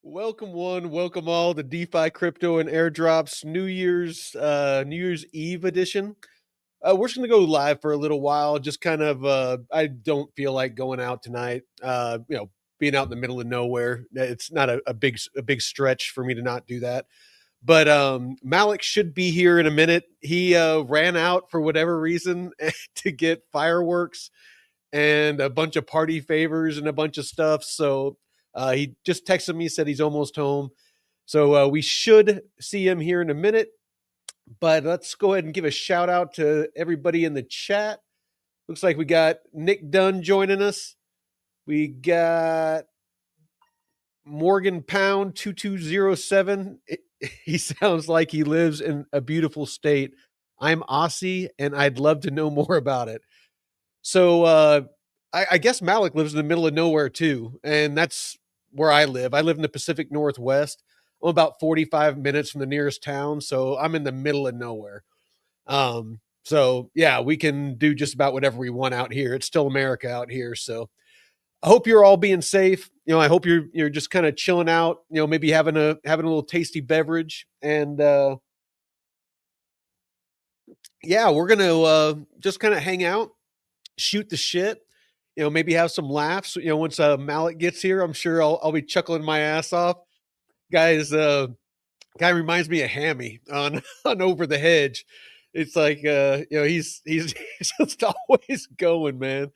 Welcome one, welcome all to DeFi Crypto and Airdrops New Year's Eve edition. We're just gonna go live for a little while. Just kind of, I don't feel like going out tonight. Being out in the middle of nowhere, it's not a big stretch for me to not do that. But Malik should be here in a minute. He ran out for whatever reason to get fireworks and a bunch of party favors and a bunch of stuff. So he just texted me, said he's almost home. So we should see him here in a minute. But let's go ahead and give a shout out to everybody in the chat. Looks like we got Nick Dunn joining us. We got Morgan Pound 2207. He sounds like he lives in a beautiful state. I'm Aussie and I'd love to know more about it. So I guess Malik lives in the middle of nowhere too, and that's where I live. I live in the Pacific Northwest. I'm about 45 minutes from the nearest town, so I'm in the middle of nowhere. So yeah, we can do just about whatever we want out here. It's still America out here, so I hope you're all being safe. I hope you're just kind of chilling out. Maybe having a little tasty beverage, and yeah, we're gonna just kind of hang out, shoot the shit, maybe have some laughs. Once Malik gets here, I'm sure I'll be chuckling my ass off. Guys, guy reminds me of Hammy on on Over the Hedge. It's like he's he's just always going, man.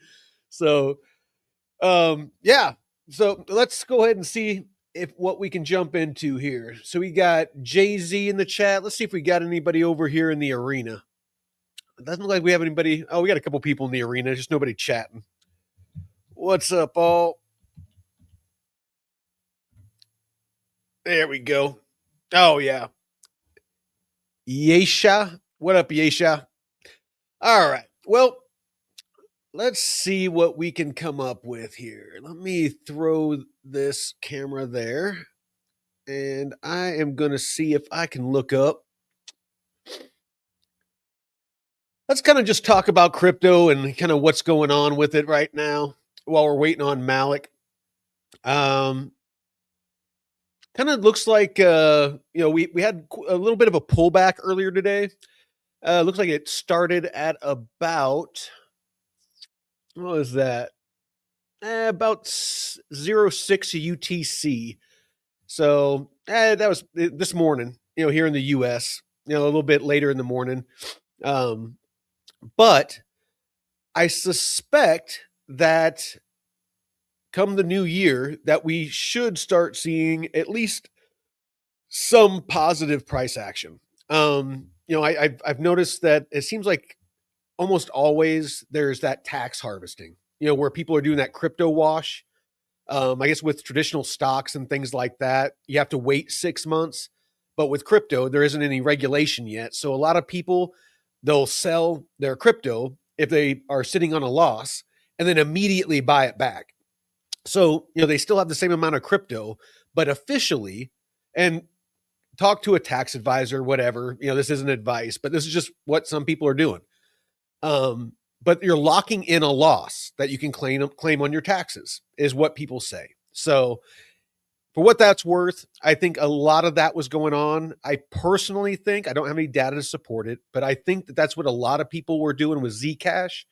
So yeah. So let's go ahead and see if what we can jump into here. So we got Jay-Z in the chat. Let's see if we got anybody over here in the arena. It doesn't look like we have anybody. Oh, we got a couple people in the arena, just nobody chatting. What's up, all? There we go. Oh, yeah. Yesha. What up, Yesha? All right. Well, let's see what we can come up with here. Let me throw this camera there. And I am going to see if I can look up. Let's kind of just talk about crypto and kind of what's going on with it right now while we're waiting on Malik. Kind of looks like we had a little bit of a pullback earlier today. Looks like it started at about, what was that? About 06 UTC. So that was this morning, here in the US, a little bit later in the morning. But I suspect that come the new year that we should start seeing at least some positive price action. I've noticed that it seems like almost always there's that tax harvesting, where people are doing that crypto wash. I guess with traditional stocks and things like that, you have to wait 6 months. But with crypto, there isn't any regulation yet. So a lot of people, they'll sell their crypto if they are sitting on a loss and then immediately buy it back. So, they still have the same amount of crypto, but officially, and talk to a tax advisor, whatever, this isn't advice, but this is just what some people are doing. But you're locking in a loss that you can claim on your taxes, is what people say. So for what that's worth, I think a lot of that was going on. I personally think, I don't have any data to support it, but I think that that's what a lot of people were doing with Zcash,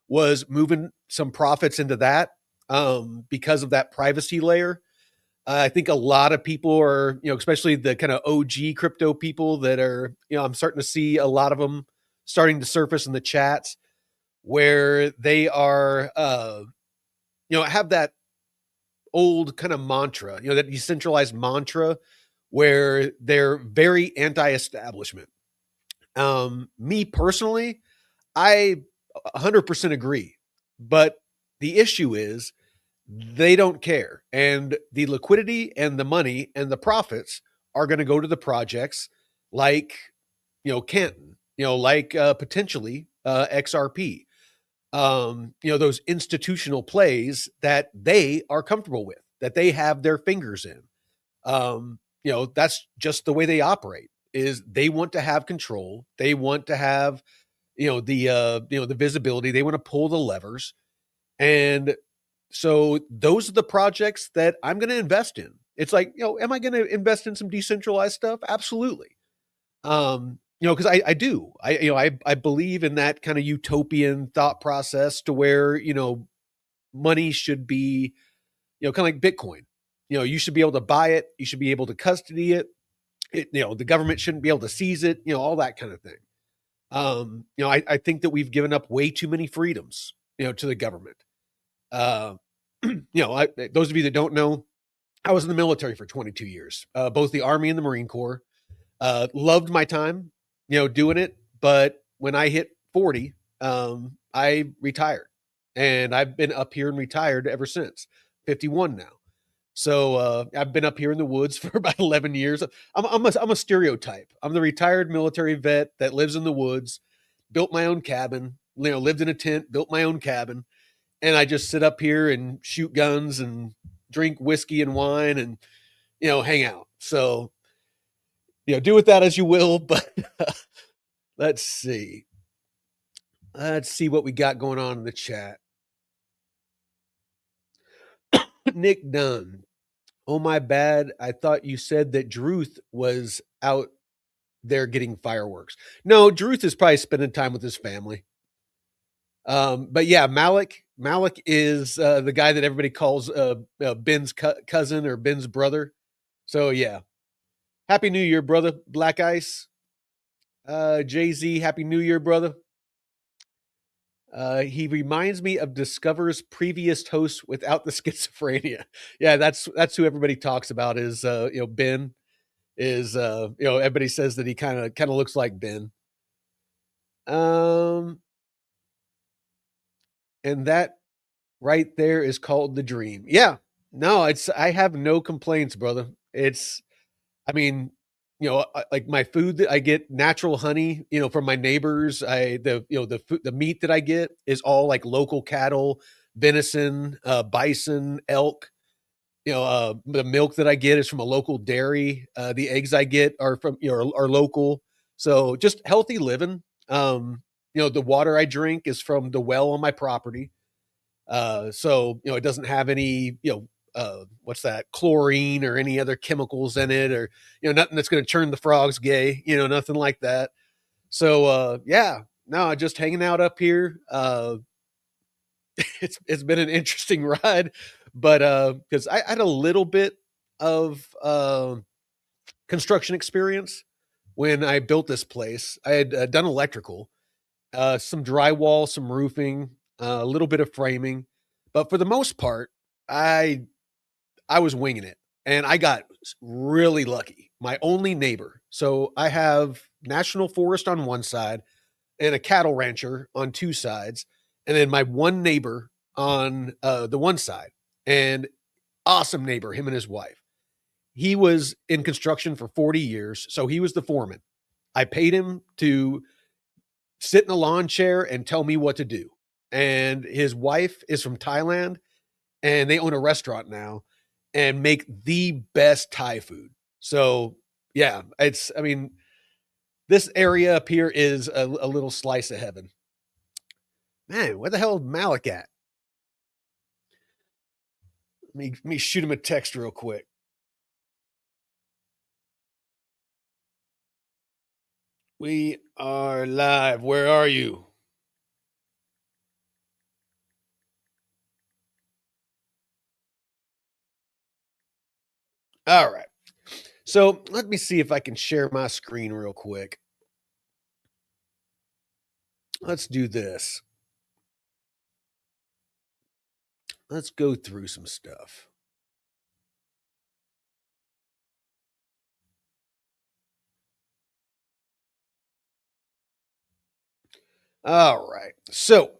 was moving some profits into that because of that privacy layer. I think a lot of people are, especially the kind of OG crypto people that are, I'm starting to see a lot of them starting to surface in the chats where they are, have that old kind of mantra, that decentralized mantra where they're very anti-establishment. Me personally, I 100% agree. But the issue is they don't care. And the liquidity and the money and the profits are going to go to the projects like, Canton, like potentially XRP, those institutional plays that they are comfortable with, that they have their fingers in. That's just the way they operate, is they want to have control. They want to have, the visibility. They want to pull the levers. And so those are the projects that I'm going to invest in. It's like, am I going to invest in some decentralized stuff? Absolutely. Because I do. I believe in that kind of utopian thought process to where, money should be, kind of like Bitcoin. You should be able to buy it, you should be able to custody it. The government shouldn't be able to seize it, all that kind of thing. I think that we've given up way too many freedoms, to the government. Those of you that don't know, I was in the military for 22 years, both the Army and the Marine Corps. Loved my time, doing it. But when I hit 40, I retired, and I've been up here and retired ever since. 51 now. So I've been up here in the woods for about 11 years. I'm a stereotype. I'm the retired military vet that lives in the woods, built my own cabin, lived in a tent, built my own cabin. And I just sit up here and shoot guns and drink whiskey and wine and, hang out. So, do with that as you will. But let's see. Let's see what we got going on in the chat. Nick Dunn. Oh, my bad. I thought you said that Druth was out there getting fireworks. No, Druth is probably spending time with his family. But yeah, Malik is the guy that everybody calls Ben's cousin or Ben's brother. So yeah, Happy New Year, brother. Black Ice, Jay-Z, Happy New Year, brother. He reminds me of Discover's previous host without the schizophrenia. Yeah, that's who everybody talks about is Ben is everybody says that he kind of looks like Ben. And that right there is called the dream. Yeah. No, I have no complaints, brother. I mean, like my food that I get natural honey, from my neighbors. The meat that I get is all like local cattle, venison, bison, elk. The milk that I get is from a local dairy. The eggs I get are from, are local. So just healthy living. The water I drink is from the well on my property. So, it doesn't have any, what's that, chlorine or any other chemicals in it, or, nothing that's going to turn the frogs gay, nothing like that. So, yeah, no, just hanging out up here. It's been an interesting ride, but, cause I had a little bit of, construction experience when I built this place. I had done electrical, some drywall, some roofing, a little bit of framing, but for the most part, I was winging it, and I got really lucky. My only neighbor. So I have national forest on one side and a cattle rancher on two sides, and then my one neighbor on the one side, and awesome neighbor, him and his wife. He was in construction for 40 years, so he was the foreman. I paid him to sit in a lawn chair and tell me what to do. And his wife is from Thailand, and they own a restaurant now and make the best Thai food. So yeah, this area up here is a little slice of heaven. Man, where the hell is Malik at? Let me shoot him a text real quick. We are live. Where are you? All right. So let me see if I can share my screen real quick. Let's do this. Let's go through some stuff. All right. So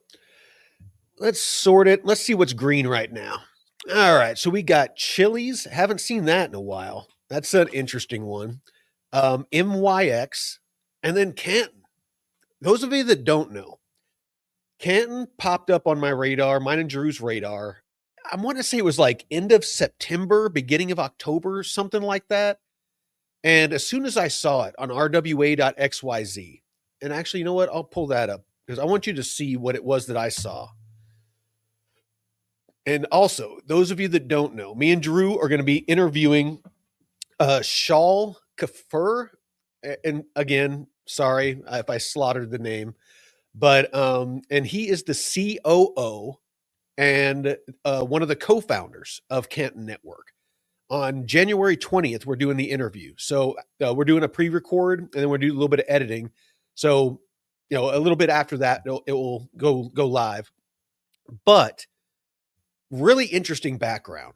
let's sort it. Let's see what's green right now. All right. So we got Chili's. Haven't seen that in a while. That's an interesting one. MYX, and then Canton. Those of you that don't know, Canton popped up on my radar, mine and Drew's radar. I want to say it was like end of September, beginning of October, something like that. And as soon as I saw it on rwa.xyz, and actually, you know what? I'll pull that up because I want you to see what it was that I saw. And also, those of you that don't know, me and Drew are going to be interviewing Shal Kafur. And again, sorry if I slaughtered the name, but and he is the COO and one of the co-founders of Canton Network. On January 20th, we're doing the interview. So we're doing a pre-record, and then we're doing a little bit of editing. So, a little bit after that, it will go live. But really interesting background.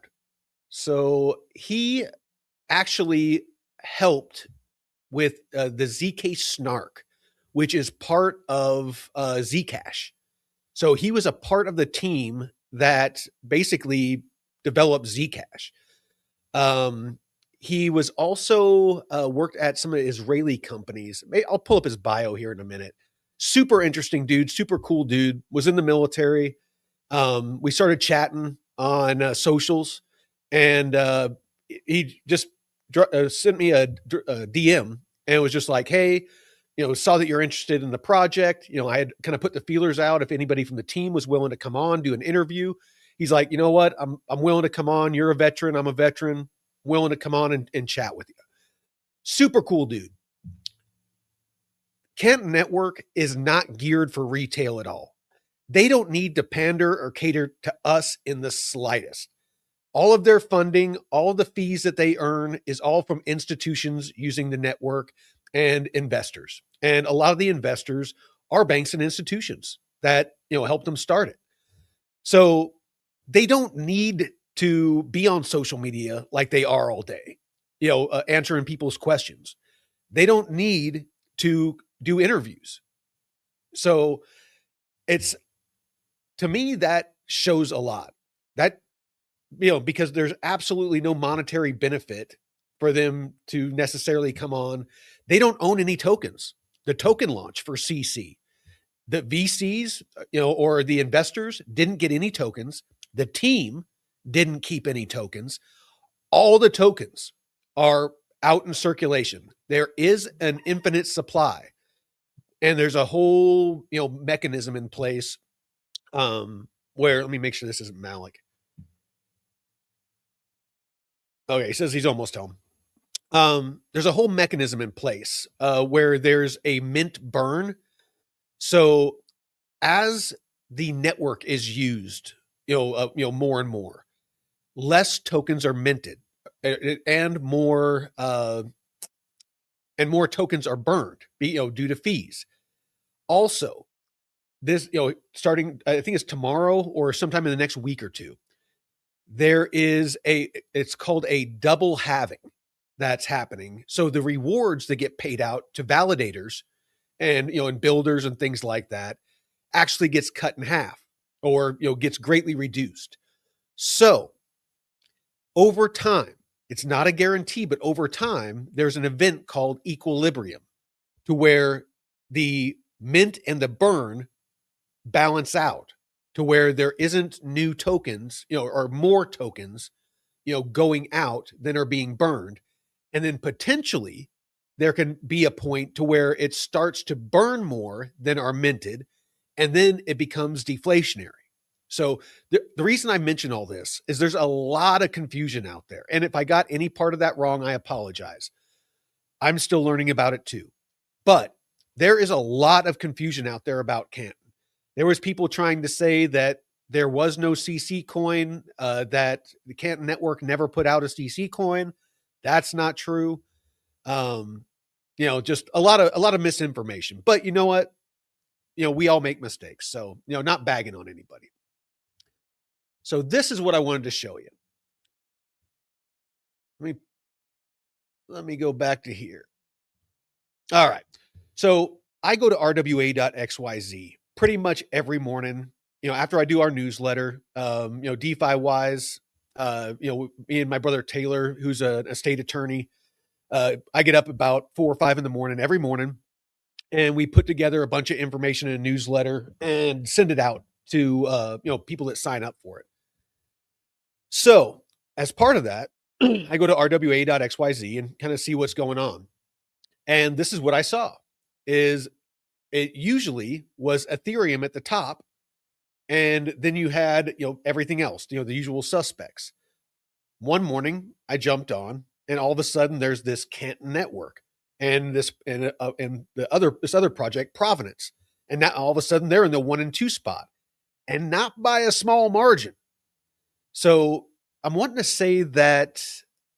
So he actually helped with the ZK Snark, which is part of Zcash. So he was a part of the team that basically developed Zcash. He was also worked at some of the Israeli companies. I'll pull up his bio here in a minute. Super interesting dude, super cool dude, was in the military. We started chatting on socials, and he just sent me a DM and was just like, hey, saw that you're interested in the project. I had kind of put the feelers out if anybody from the team was willing to come on, do an interview. He's like, you know what? I'm willing to come on. You're a veteran. I'm a veteran. Willing to come on and chat with you. Super cool dude. Canton Network is not geared for retail at all. They don't need to pander or cater to us in the slightest. All of their funding, all of the fees that they earn is all from institutions using the network and investors. And a lot of the investors are banks and institutions that, help them start it. So they don't need to be on social media like they are all day, answering people's questions. They don't need to do interviews. So to me, that shows a lot. That, because there's absolutely no monetary benefit for them to necessarily come on. They don't own any tokens. The token launch for CC, the VCs, or the investors didn't get any tokens. The team didn't keep any tokens. All the tokens are out in circulation. There is an infinite supply, and there's a whole, mechanism in place where, let me make sure this isn't Malik. Okay, he says he's almost home. There's a whole mechanism in place where there's a mint burn. So as the network is used, more and more, less tokens are minted, and more tokens are burned, due to fees. Also, this, starting, I think it's tomorrow or sometime in the next week or two, there is it's called a double halving that's happening. So the rewards that get paid out to validators and, and builders and things like that actually gets cut in half, or, gets greatly reduced. So over time, it's not a guarantee, but over time, there's an event called equilibrium, to where the mint and the burn balance out, to where there isn't new tokens, or more tokens, going out than are being burned. And then potentially there can be a point to where it starts to burn more than are minted, and then it becomes deflationary. So the reason I mention all this is there's a lot of confusion out there. And if I got any part of that wrong, I apologize. I'm still learning about it too. But there is a lot of confusion out there about Canton. There was people trying to say that there was no CC coin, that the Canton Network never put out a CC coin. That's not true. Just a lot of misinformation. But you know what? We all make mistakes. So, not bagging on anybody. So this is what I wanted to show you. Let me go back to here. All right. So I go to rwa.xyz pretty much every morning, after I do our newsletter, DeFi Wize, me and my brother Taylor, who's an estate attorney, I get up about 4 or 5 in the morning every morning, and we put together a bunch of information in a newsletter and send it out to, people that sign up for it. So as part of that, I go to rwa.xyz and kind of see what's going on. And this is what I saw. Is it usually was Ethereum at the top, And then you had, everything else, the usual suspects. One morning I jumped on, and all of a sudden there's this Canton network and this other project, Providence. And now all of a sudden they're in the 1 and 2 spot, and not by a small margin. So I'm wanting to say that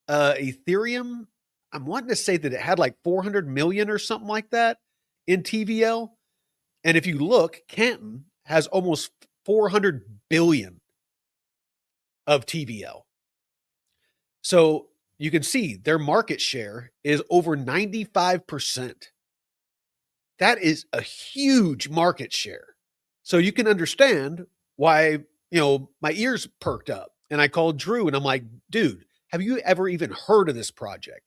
Ethereum, I'm wanting to say that it had like 400 million or something like that in TVL. And if you look, Canton has almost 400 billion of TVL. So you can see their market share is over 95%. That is a huge market share. So you can understand why, my ears perked up, and I called Drew and I'm like, dude, have you ever even heard of this project?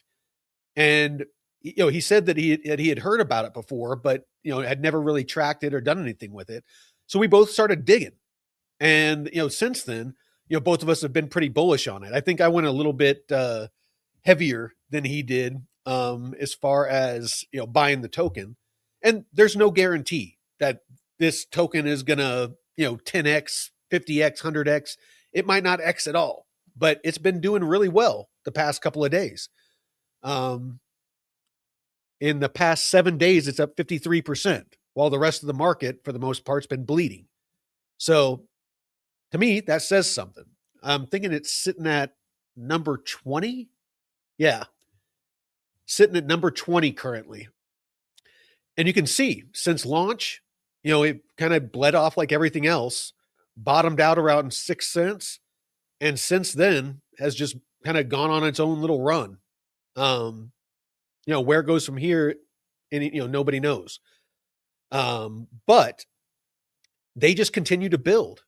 And, he said that he had heard about it before, but, had never really tracked it or done anything with it. So we both started digging. And, since then, both of us have been pretty bullish on it. I think I went a little bit heavier than he did as far as, buying the token. And there's no guarantee that this token is going to, 10x, 50x, 100x. It might not X at all, but it's been doing really well the past couple of days. In the past 7 days, it's up 53%, while the rest of the market, for the most part, has been bleeding. So to me, that says something. I'm thinking it's sitting at number 20. Yeah. Sitting at number 20 currently. And you can see since launch, it kind of bled off like everything else, bottomed out around 6 cents. And since then has just kind of gone on its own little run. Where it goes from here, and, nobody knows. But they just continue to build.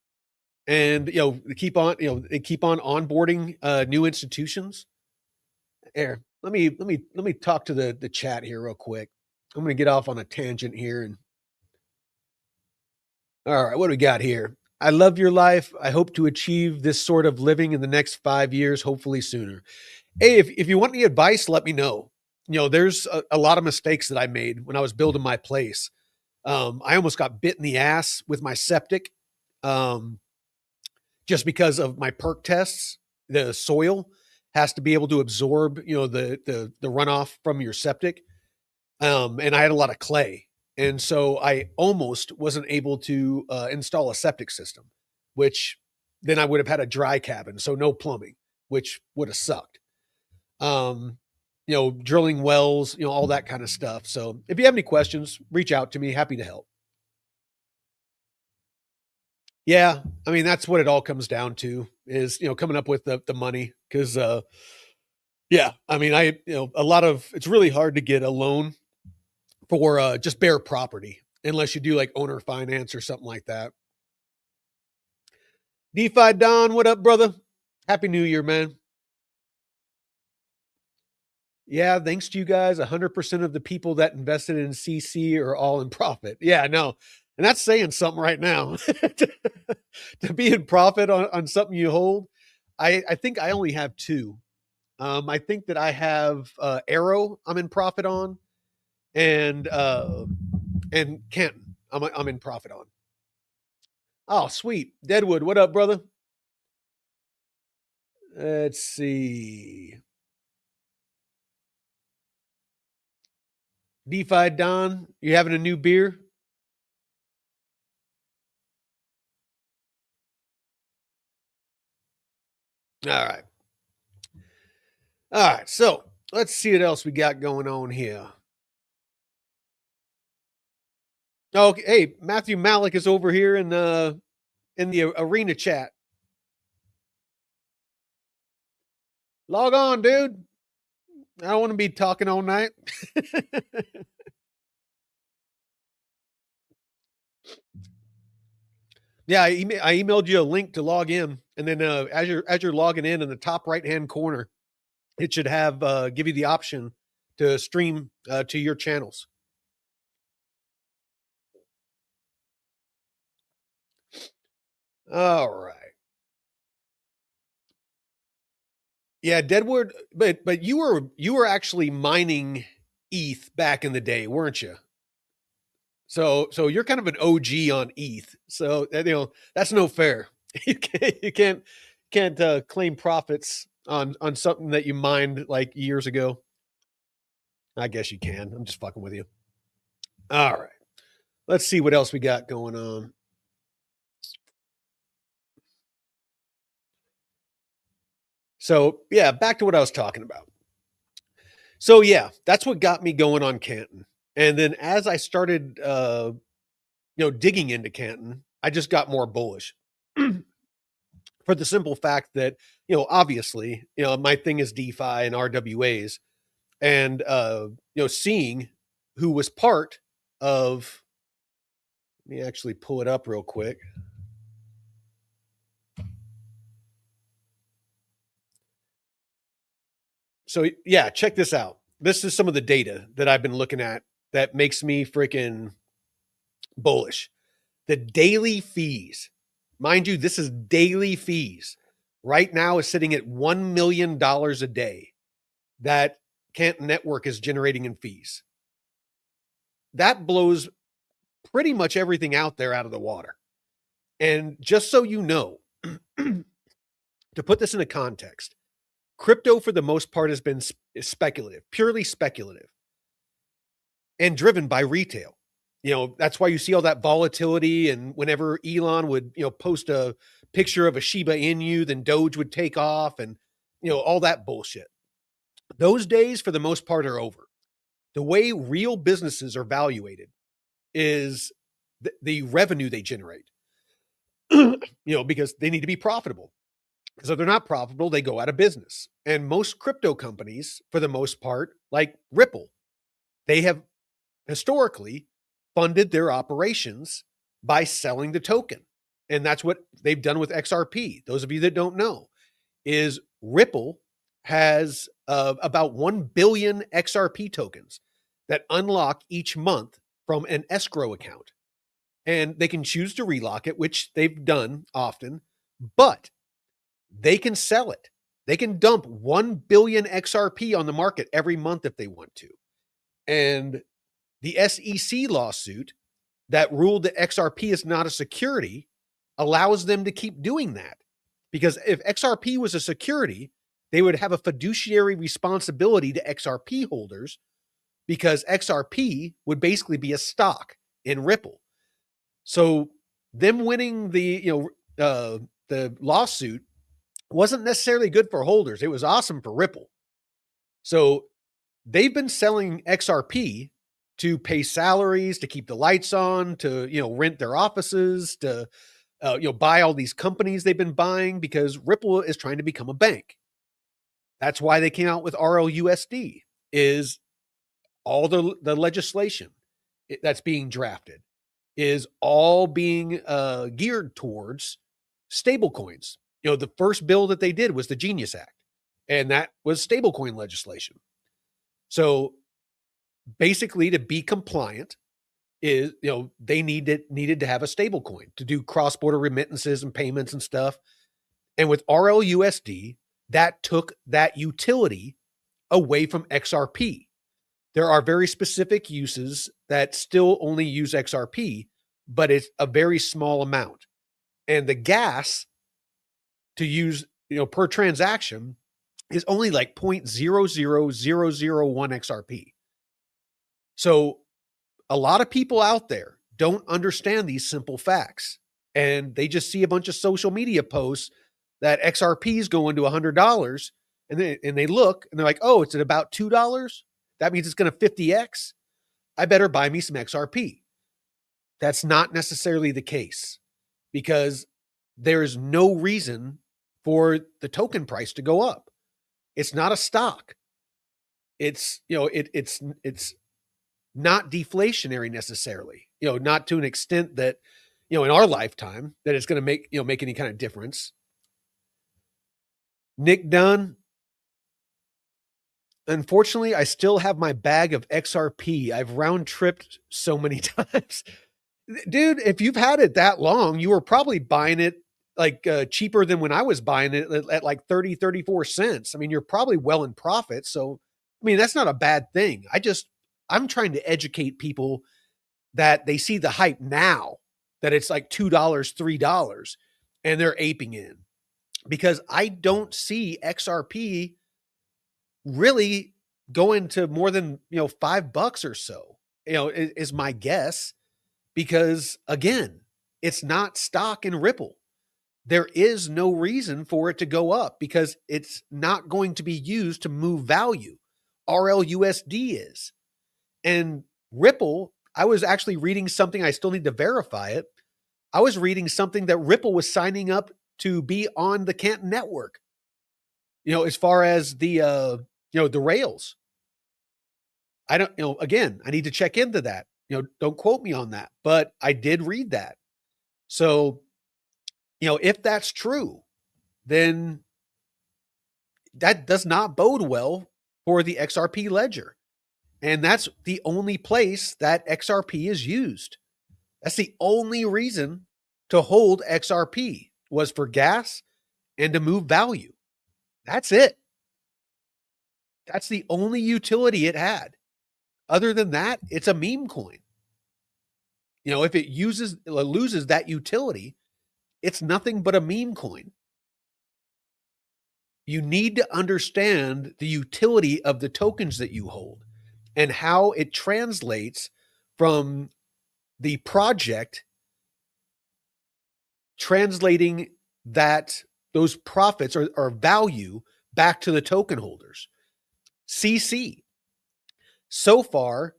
And they keep on onboarding new institutions. Here, let me talk to the chat here real quick. I'm going to get off on a tangent here. And all right, what do we got here? I love your life. I hope to achieve this sort of living in the next 5 years, hopefully sooner. Hey, if you want any advice, let me know. There's a lot of mistakes that I made when I was building my place. I almost got bit in the ass with my septic. Just because of my perk tests. The soil has to be able to absorb, the runoff from your septic. And I had a lot of clay. And so I almost wasn't able to install a septic system, which then I would have had a dry cabin. So no plumbing, which would have sucked. Drilling wells, all that kind of stuff. So if you have any questions, reach out to me. Happy to help. Yeah, I mean, that's what it all comes down to is, coming up with the money. Cause, yeah, I mean, it's really hard to get a loan for just bare property unless you do like owner finance or something like that. DeFi Don, what up, brother? Happy New Year, man. Yeah, thanks to you guys, 100% of the people that invested in CC are all in profit. Yeah, no. And that's saying something right now. To be in profit on something you hold. I think I only have two. I think that I have Arrow I'm in profit on, and Canton I'm in profit on. Oh, sweet. Deadwood, what up, brother? Let's see. DeFi Don, you having a new beer? All right. All right. So let's see what else we got going on here. Okay. Hey, Matthew Malik is over here in the arena chat. Log on, dude. I don't want to be talking all night. Yeah, I emailed you a link to log in, and then as you're logging in the top right hand corner, it should have give you the option to stream to your channels. All right. Yeah, Deadwood, but you were actually mining ETH back in the day, weren't you? So you're kind of an OG on ETH. So that's no fair. You can't claim profits on something that you mined like years ago. I guess you can. I'm just fucking with you. All right. Let's see what else we got going on. So yeah, back to what I was talking about. So yeah, that's what got me going on Canton. And then as I started digging into Canton, I just got more bullish. For the simple fact that, obviously, my thing is DeFi and RWAs, and seeing who was part of, let me actually pull it up real quick. So yeah, check this out. This is some of the data that I've been looking at that makes me freaking bullish. The daily fees, mind you, this is daily fees, right now is sitting at $1 million a day that Canton Network is generating in fees. That blows pretty much everything out there out of the water. And just so you know, to put this into context, crypto for the most part has been speculative, purely speculative, and driven by retail. That's why you see all that volatility. And whenever Elon would, post a picture of a Shiba Inu, then Doge would take off, and, all that bullshit. Those days, for the most part, are over. The way real businesses are valuated is the revenue they generate, because they need to be profitable. Because if they're not profitable, they go out of business. And most crypto companies, for the most part, like Ripple, they have historically funded their operations by selling the token. And that's what they've done with XRP. Those of you that don't know, is Ripple has about 1 billion XRP tokens that unlock each month from an escrow account. And they can choose to relock it, which they've done often, but they can sell it. They can dump 1 billion XRP on the market every month if they want to. And the SEC lawsuit that ruled that XRP is not a security allows them to keep doing that. Because if XRP was a security, they would have a fiduciary responsibility to XRP holders, because XRP would basically be a stock in Ripple. So them winning the lawsuit wasn't necessarily good for holders. It was awesome for Ripple. So they've been selling XRP to pay salaries, to keep the lights on, to, rent their offices, to, buy all these companies they've been buying, because Ripple is trying to become a bank. That's why they came out with RLUSD, is all the legislation that's being drafted is all being geared towards stablecoins. The first bill that they did was the Genius Act, and that was stablecoin legislation. So basically, to be compliant is, they needed to have a stablecoin to do cross-border remittances and payments and stuff. And with RLUSD, that took that utility away from XRP. There are very specific uses that still only use XRP, but it's a very small amount. And the gas to use, per transaction is only like 0.00001 XRP. So a lot of people out there don't understand these simple facts, and they just see a bunch of social media posts that XRP is going to $100, and they look and they're like, oh, it's at about $2. That means it's going to 50x. I better buy me some XRP. That's not necessarily the case, because there's no reason for the token price to go up. It's not a stock. It's, it's not deflationary necessarily, not to an extent that, in our lifetime, that it's going to make any kind of difference. Nick Dunn, unfortunately, I still have my bag of XRP. I've round tripped so many times. Dude, if you've had it that long, you were probably buying it like cheaper than when I was buying it at like 30, 34 cents. I mean, you're probably well in profit. So, I mean, that's not a bad thing. I'm trying to educate people that they see the hype now that it's like $2, $3, and they're aping in, because I don't see XRP really going to more than, $5 or so, is my guess, because again, it's not stock in Ripple. There is no reason for it to go up because it's not going to be used to move value. RLUSD is. And Ripple, I was actually reading something, I still need to verify it. I was reading something that Ripple was signing up to be on the Canton network, as far as the rails. I don't, again, I need to check into that. Don't quote me on that, but I did read that. So, if that's true, then that does not bode well for the XRP ledger. And that's the only place that XRP is used. That's the only reason to hold XRP, was for gas and to move value. That's it. That's the only utility it had. Other than that, it's a meme coin. If it loses that utility, it's nothing but a meme coin. You need to understand the utility of the tokens that you hold and how it translates from the project, translating those profits or value back to the token holders. CC. So far,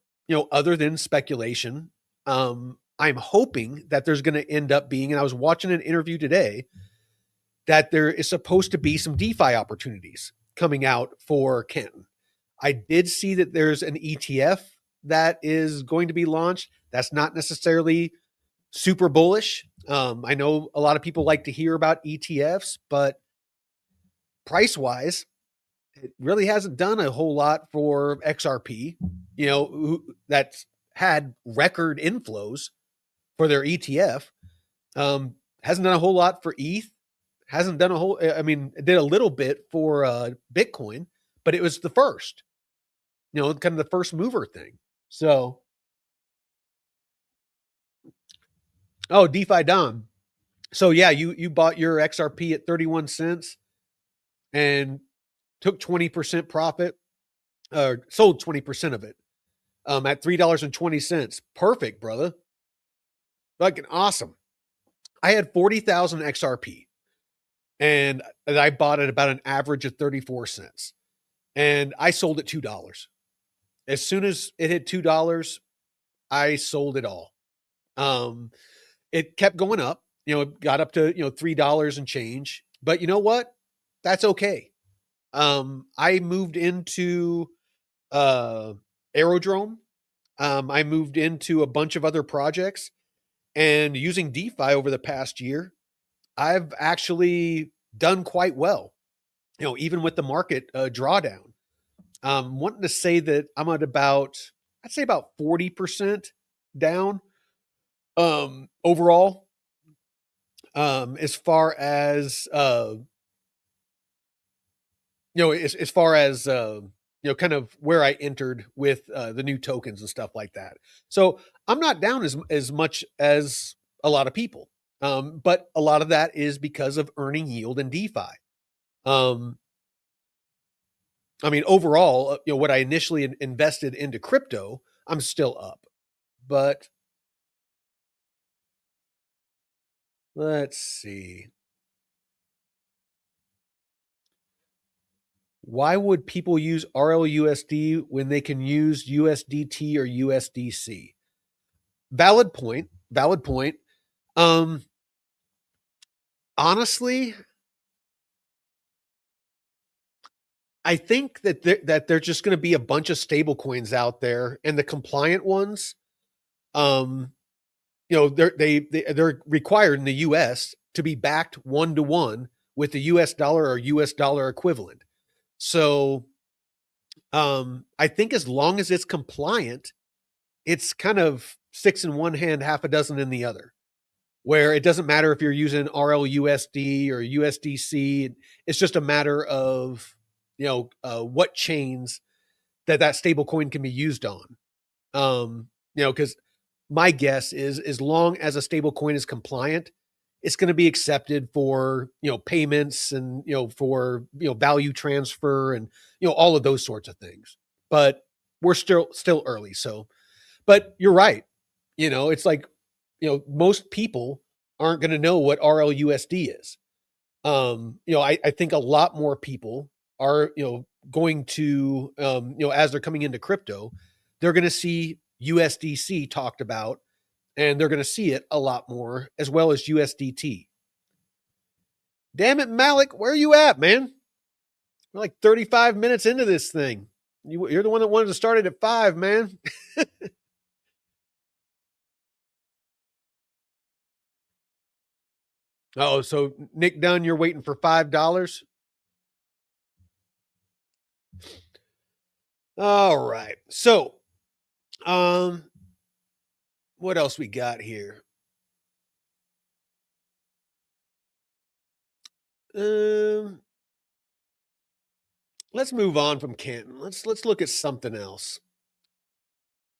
other than speculation, I'm hoping that there's going to end up being, and I was watching an interview today, that there is supposed to be some DeFi opportunities coming out for Canton. I did see that there's an ETF that is going to be launched. That's not necessarily super bullish. I know a lot of people like to hear about ETFs, but price-wise, it really hasn't done a whole lot for XRP, that's had record inflows for their ETF. Hasn't done a whole lot for ETH. Hasn't done it did a little bit for Bitcoin, but it was the first, kind of the first mover thing. So, DeFi Dom. So yeah, you bought your XRP at 31 cents and took 20% profit, sold 20% of it at $3.20. Perfect, brother. Fucking awesome. I had 40,000 XRP. And I bought it about an average of 34 cents. And I sold it $2. As soon as it hit $2, I sold it all. It kept going up, it got up to, $3 and change. But you know what? That's okay. I moved into Aerodrome. I moved into a bunch of other projects, and using DeFi over the past year, I've actually done quite well, even with the market drawdown. Wanting to say that I'm at about 40% down overall, as far as as far as kind of where I entered with the new tokens and stuff like that. So I'm not down as much as a lot of people. But a lot of that is because of earning yield in DeFi. Overall, what I initially invested into crypto, I'm still up. But let's see. Why would people use RLUSD when they can use USDT or USDC? Valid point. Honestly, I think that there's just going to be a bunch of stable coins out there, and the compliant ones, they're required in the US to be backed 1-to-1 with the US dollar or US dollar equivalent. So, I think as long as it's compliant, it's kind of 6 in one hand, half a dozen in the other, where it doesn't matter if you're using RLUSD or USDC. It's just a matter of, what chains that stable coin can be used on. Because my guess is as long as a stable coin is compliant, it's going to be accepted for, payments and, for, value transfer and, all of those sorts of things. But we're still early. So, but you're right. It's like, most people aren't going to know what RLUSD is. I think a lot more people are, going to, as they're coming into crypto, they're going to see USDC talked about, and they're going to see it a lot more, as well as USDT. Damn it, Malik, where are you at, man? We're like 35 minutes into this thing. You're the one that wanted to start it at 5, man. Oh, so Nick Dunn, you're waiting for $5? All right. So, what else we got here? Let's move on from Canton. Let's look at something else.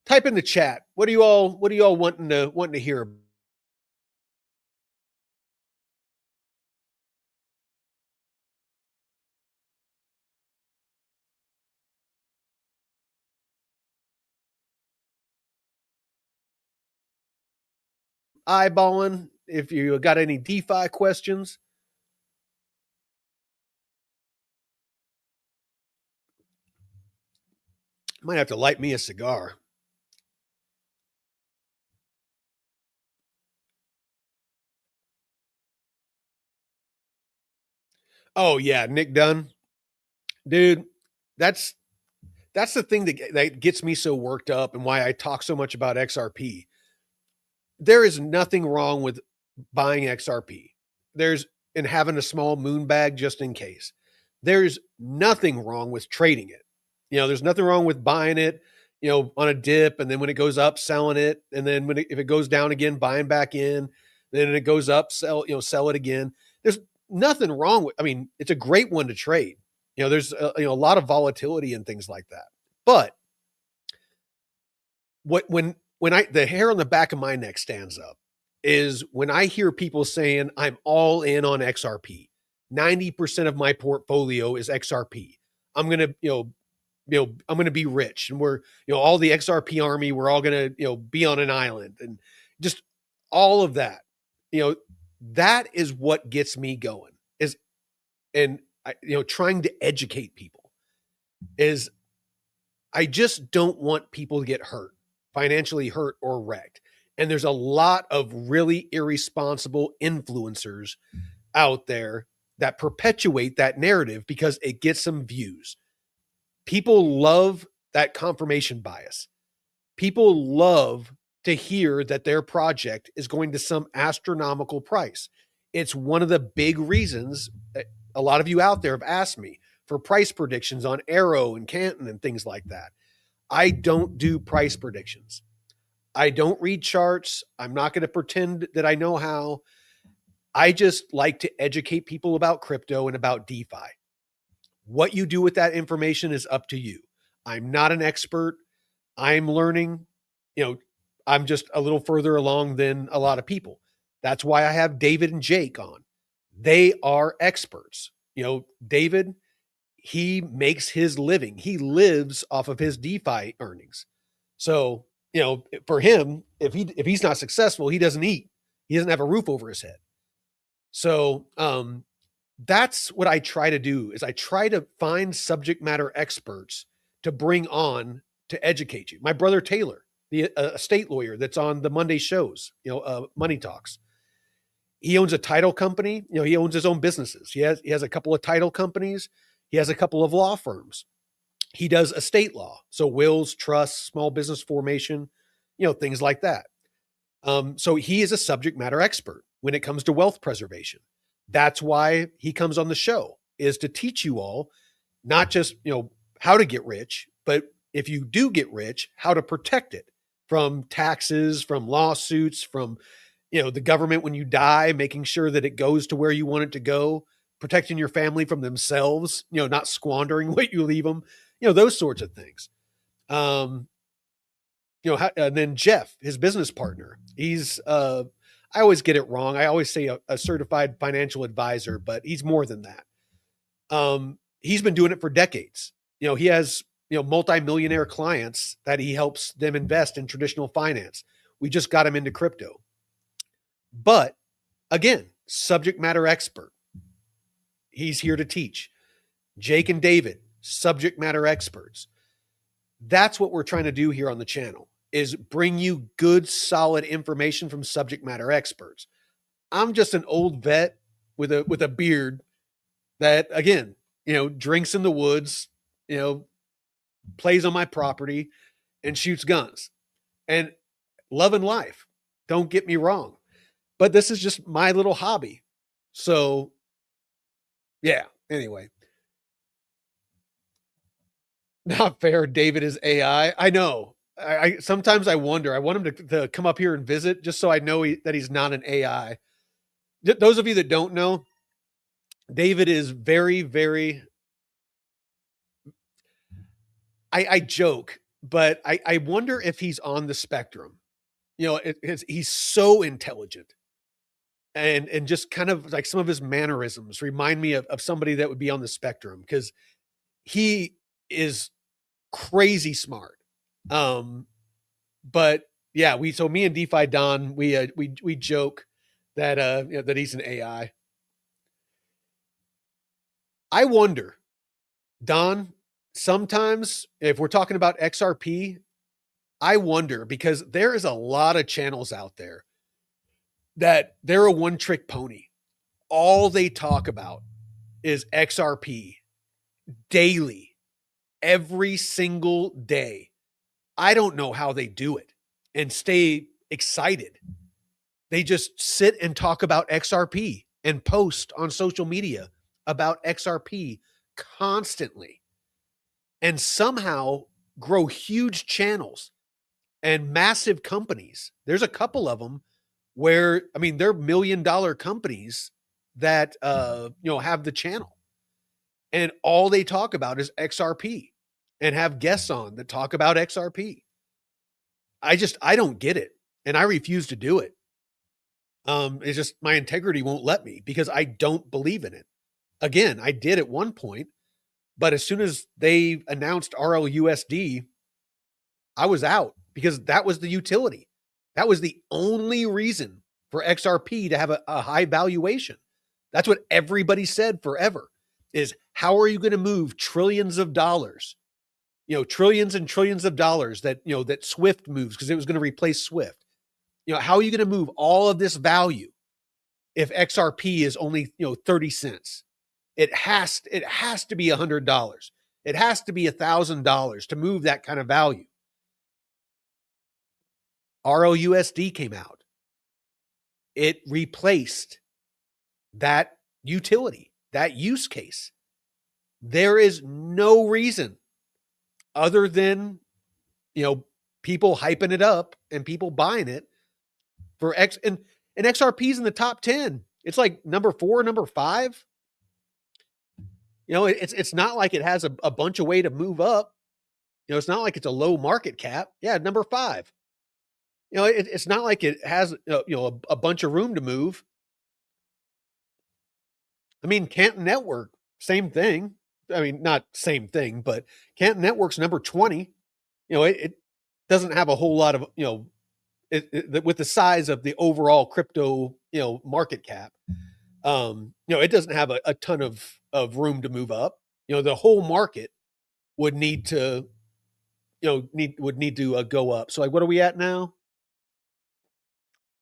Type in the chat. What are you all wanting to hear? Eyeballing if you got any DeFi questions. Might have to light me a cigar. Oh yeah, Nick Dunn. Dude, that's the thing that gets me so worked up and why I talk so much about XRP. There is nothing wrong with buying XRP. And having a small moon bag just in case. There's nothing wrong with trading it. There's nothing wrong with buying it, on a dip, and then when it goes up, selling it, and then if it goes down again, buying back in. Then it goes up, sell it again. There's nothing wrong with. I mean, it's a great one to trade. There's a lot of volatility and things like that. But when the hair on the back of my neck stands up is when I hear people saying I'm all in on XRP. 90% of my portfolio is XRP. I'm gonna, I'm gonna be rich, and we're, all the XRP army, we're all gonna, be on an island, and just all of that. That is what gets me going. Trying to educate people is I just don't want people to get hurt, financially hurt or wrecked. And there's a lot of really irresponsible influencers out there that perpetuate that narrative because it gets some views. People love that confirmation bias. People love to hear that their project is going to some astronomical price. It's one of the big reasons a lot of you out there have asked me for price predictions on Arrow and Canton and things like that. I don't do price predictions. I don't read charts. I'm not going to pretend that I know how. I just like to educate people about crypto and about DeFi. What you do with that information is up to you. I'm not an expert. I'm learning. I'm just a little further along than a lot of people. That's why I have David and Jake on. They are experts. David, he makes his living. He lives off of his DeFi earnings. So, for him, if he's not successful, he doesn't eat. He doesn't have a roof over his head. So, that's what I try to do is I try to find subject matter experts to bring on to educate you. My brother Taylor, the estate lawyer that's on the Monday shows, Money Talks. He owns a title company. He owns his own businesses. He has a couple of title companies. He has a couple of law firms. He does estate law, so wills, trusts, small business formation, things like that. So he is a subject matter expert when it comes to wealth preservation. That's why he comes on the show, is to teach you all not just, how to get rich, but if you do get rich, how to protect it from taxes, from lawsuits, from, the government when you die, making sure that it goes to where you want it to go, protecting your family from themselves, not squandering what you leave them, those sorts of things. and then Jeff, his business partner, he's I always get it wrong. I always say a certified financial advisor, but he's more than that. He's been doing it for decades. He has, multimillionaire clients that he helps them invest in traditional finance. We just got him into crypto. But again, subject matter expert. He's here to teach. Jake and David, subject matter experts. That's what we're trying to do here on the channel, is bring you good, solid information from subject matter experts. I'm just an old vet with a beard that, again, drinks in the woods, plays on my property and shoots guns and loving life. Don't get me wrong, but this is just my little hobby. So yeah, anyway. Not fair. David is AI. I know. I sometimes I wonder. I want him to come up here and visit just so I know that he's not an AI. Those of you that don't know, David is very, very. I joke, but I wonder if he's on the spectrum. He's so intelligent, and just kind of like some of his mannerisms remind me of somebody that would be on the spectrum, because he is crazy smart. But yeah, me and DeFi Don, we joke that that he's an AI. I wonder, Don, sometimes if we're talking about XRP, I wonder, because there is a lot of channels out there that they're a one-trick pony. All they talk about is XRP daily, every single day. I don't know how they do it and stay excited. They just sit and talk about XRP and post on social media about XRP constantly, and somehow grow huge channels and massive companies. There's a couple of them where, I mean, they're $1 million companies that, have the channel, and all they talk about is XRP and have guests on that talk about XRP. I don't get it. And I refuse to do it. It's just my integrity won't let me, because I don't believe in it. Again, I did at one point, but as soon as they announced RLUSD, I was out, because that was the utility. That was the only reason for XRP to have a high valuation. That's what everybody said forever, is how are you going to move trillions of dollars? Trillions and trillions of dollars that, that Swift moves, because it was going to replace Swift. How are you going to move all of this value if XRP is only, 30 cents? It has to be $100. It has to be $1,000 to move that kind of value. RLUSD came out. It replaced that utility, that use case. There is no reason other than, people hyping it up and people buying it for X, and XRP's in the top 10. It's like number 4, number 5. It's not like it has a bunch of way to move up. It's not like it's a low market cap. Yeah, number 5. It's not like it has, a bunch of room to move. I mean, Canton Network, same thing. I mean, not same thing, but Canton Network's number 20. It doesn't have a whole lot of, with the size of the overall crypto, market cap. It doesn't have a ton of room to move up. The whole market would need to, go up. So like, what are we at now?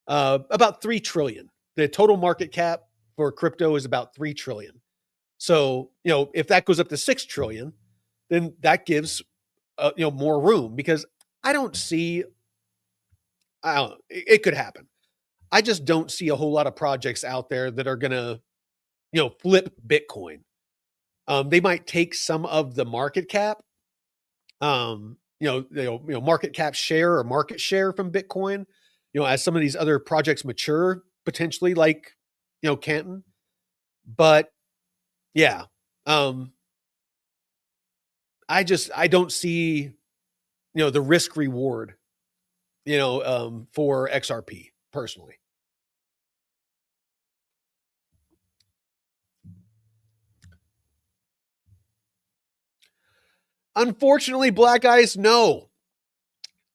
About 3 trillion. The total market cap for crypto is about 3 trillion. So, if that goes up to 6 trillion, then that gives, more room, because I don't see, it could happen. I just don't see a whole lot of projects out there that are going to, flip Bitcoin. They might take some of the market cap, market cap share or market share from Bitcoin, as some of these other projects mature, potentially, like, Canton. But yeah, I don't see, the risk reward for XRP personally. Unfortunately, Black Ice, no.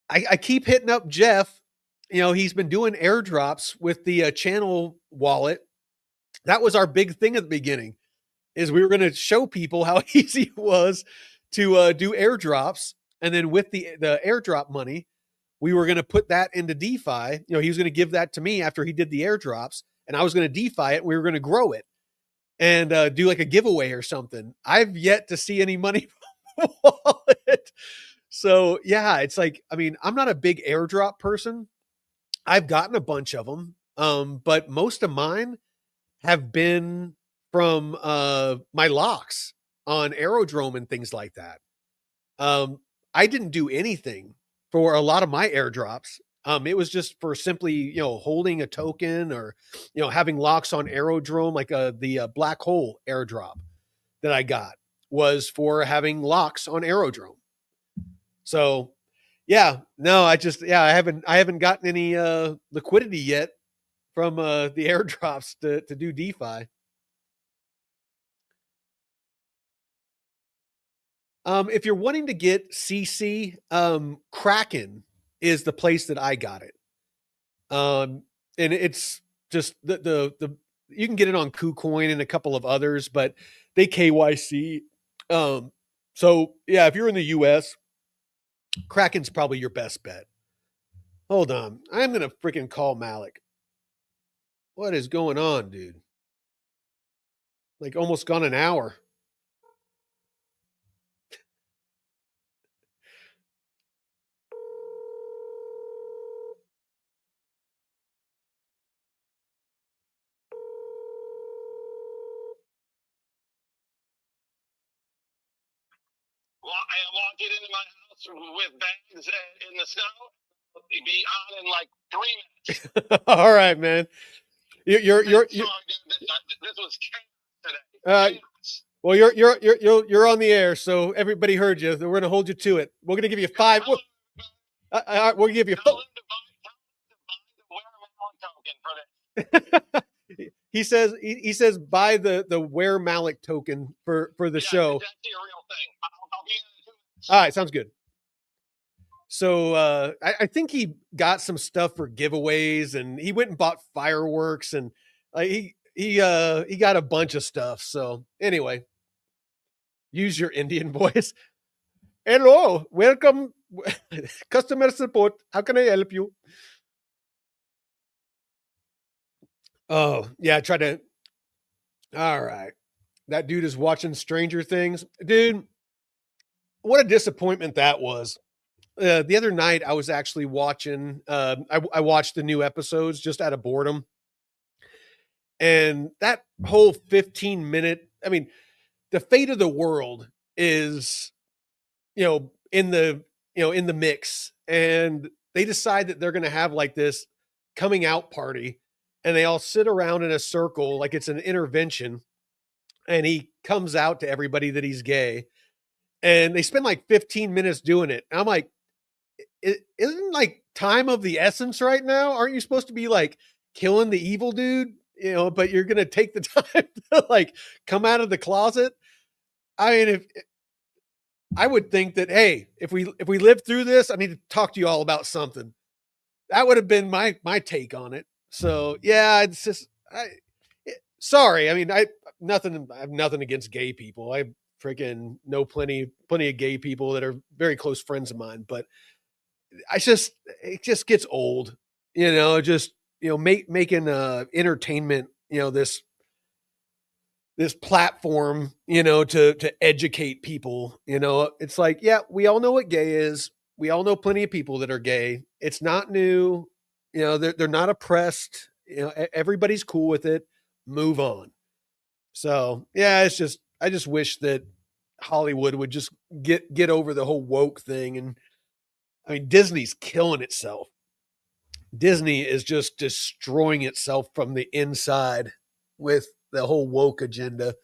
I keep hitting up Jeff. He's been doing airdrops with the channel wallet. That was our big thing at the beginning, is we were going to show people how easy it was to do airdrops. And then with the airdrop money, we were going to put that into DeFi. He was going to give that to me after he did the airdrops, and I was going to DeFi it. We were going to grow it and do like a giveaway or something. I've yet to see any money from the wallet. So yeah, it's like, I mean, I'm not a big airdrop person. I've gotten a bunch of them. But most of mine have been from my locks on Aerodrome and things like that. I didn't do anything for a lot of my airdrops. It was just for simply, holding a token or, having locks on Aerodrome, like the black hole airdrop that I got was for having locks on Aerodrome. So yeah, no, I haven't gotten any liquidity yet from the airdrops to do DeFi. If you're wanting to get CC, Kraken is the place that I got it. And it's just the you can get it on KuCoin and a couple of others, but they KYC. So yeah, if you're in the US, Kraken's probably your best bet. Hold on. I'm going to freaking call Malik. What is going on, dude? Like almost gone an hour. Well, I walked into my house with bags in the snow. Be on in like 3 minutes. All right, man. You're this was chaos today. Well, you're on the air, so everybody heard you. We're gonna hold you to it. We're gonna give you 5. We're gonna give you. Tell them to buy the Wear Malik token for this. He says buy the Wear Malik token for the show. That's the real thing. I'll be in 2 minutes. All right, sounds good. So I think he got some stuff for giveaways, and he went and bought fireworks, and he got a bunch of stuff. So anyway, use your Indian voice. Hello, welcome, customer support. How can I help you? Oh yeah, try to. All right, that dude is watching Stranger Things, dude. What a disappointment that was. The other night I was actually watching, I watched the new episodes just out of boredom. And that whole 15-minute, I mean, the fate of the world is, in the mix. And they decide that they're going to have like this coming out party, and they all sit around in a circle like it's an intervention. And he comes out to everybody that he's gay. And they spend like 15 minutes doing it. And I'm like, isn't like time of the essence right now? Aren't you supposed to be like killing the evil dude? But you're gonna take the time to like come out of the closet. I mean, if I would think that, hey, if we live through this, I need to talk to you all about something. That would have been my take on it. So yeah, it's just sorry. I mean, I have nothing against gay people. I freaking know plenty of gay people that are very close friends of mine, but it just gets old, making entertainment, this platform, to educate people. It's like, yeah, we all know what gay is. We all know plenty of people that are gay. It's not new. They're not oppressed. Everybody's cool with it. Move on. So yeah, I just wish that Hollywood would just get over the whole woke thing. And I mean, Disney's killing itself. Disney is just destroying itself from the inside with the whole woke agenda.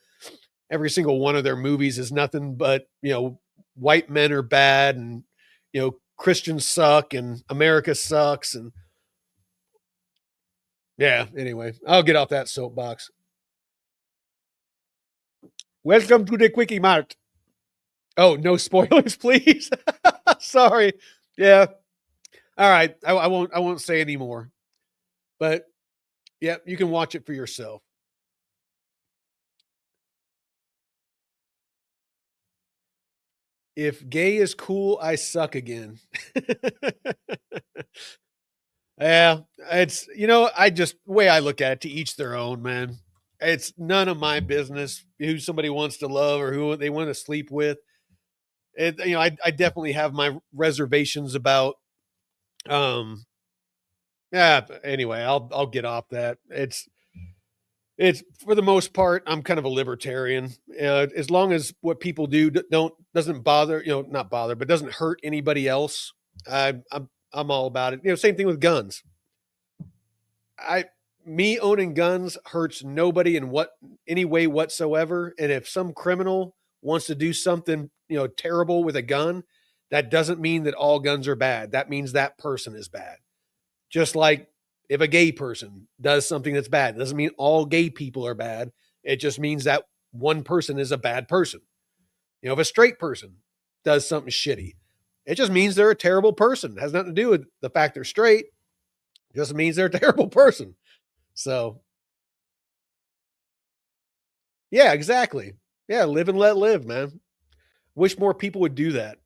Every single one of their movies is nothing but, white men are bad, and, Christians suck and America sucks. And yeah, anyway, I'll get off that soapbox. Welcome to the Quickie Mart. Oh, no spoilers, please. Sorry. Yeah. All right. I won't say any more. But yeah, you can watch it for yourself. If gay is cool, I suck again. Yeah, it's I just way I look at it, to each their own, man. It's none of my business who somebody wants to love or who they want to sleep with. I definitely have my reservations about yeah, anyway, I'll get off that. It's for the most part, I'm kind of a libertarian. As long as what people do doesn't bother, not bother, but doesn't hurt anybody else, I'm all about it. Same thing with guns. Me owning guns hurts nobody in any way whatsoever. And if some criminal wants to do something, terrible with a gun, that doesn't mean that all guns are bad. That means that person is bad. Just like if a gay person does something that's bad, it doesn't mean all gay people are bad. It just means that one person is a bad person. If a straight person does something shitty, it just means they're a terrible person. It has nothing to do with the fact they're straight. It just means they're a terrible person. So, yeah, exactly. Yeah, live and let live, man. Wish more people would do that.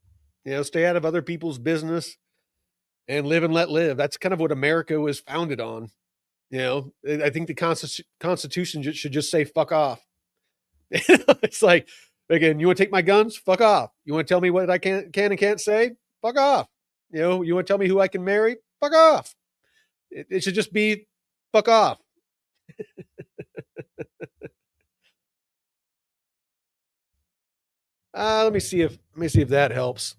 Stay out of other people's business and live and let live. That's kind of what America was founded on. I think the Constitution should just say fuck off. It's like, again, you want to take my guns? Fuck off. You want to tell me what I can and can't say? Fuck off. You want to tell me who I can marry? Fuck off. It should just be fuck off. Let me see if that helps.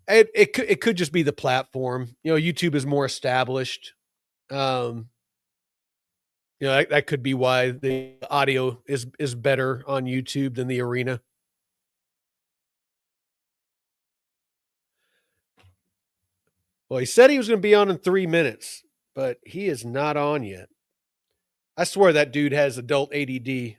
It could just be the platform. YouTube is more established. That could be why the audio is better on YouTube than the arena. Well, he said he was going to be on in 3 minutes, but he is not on yet. I swear that dude has adult ADD.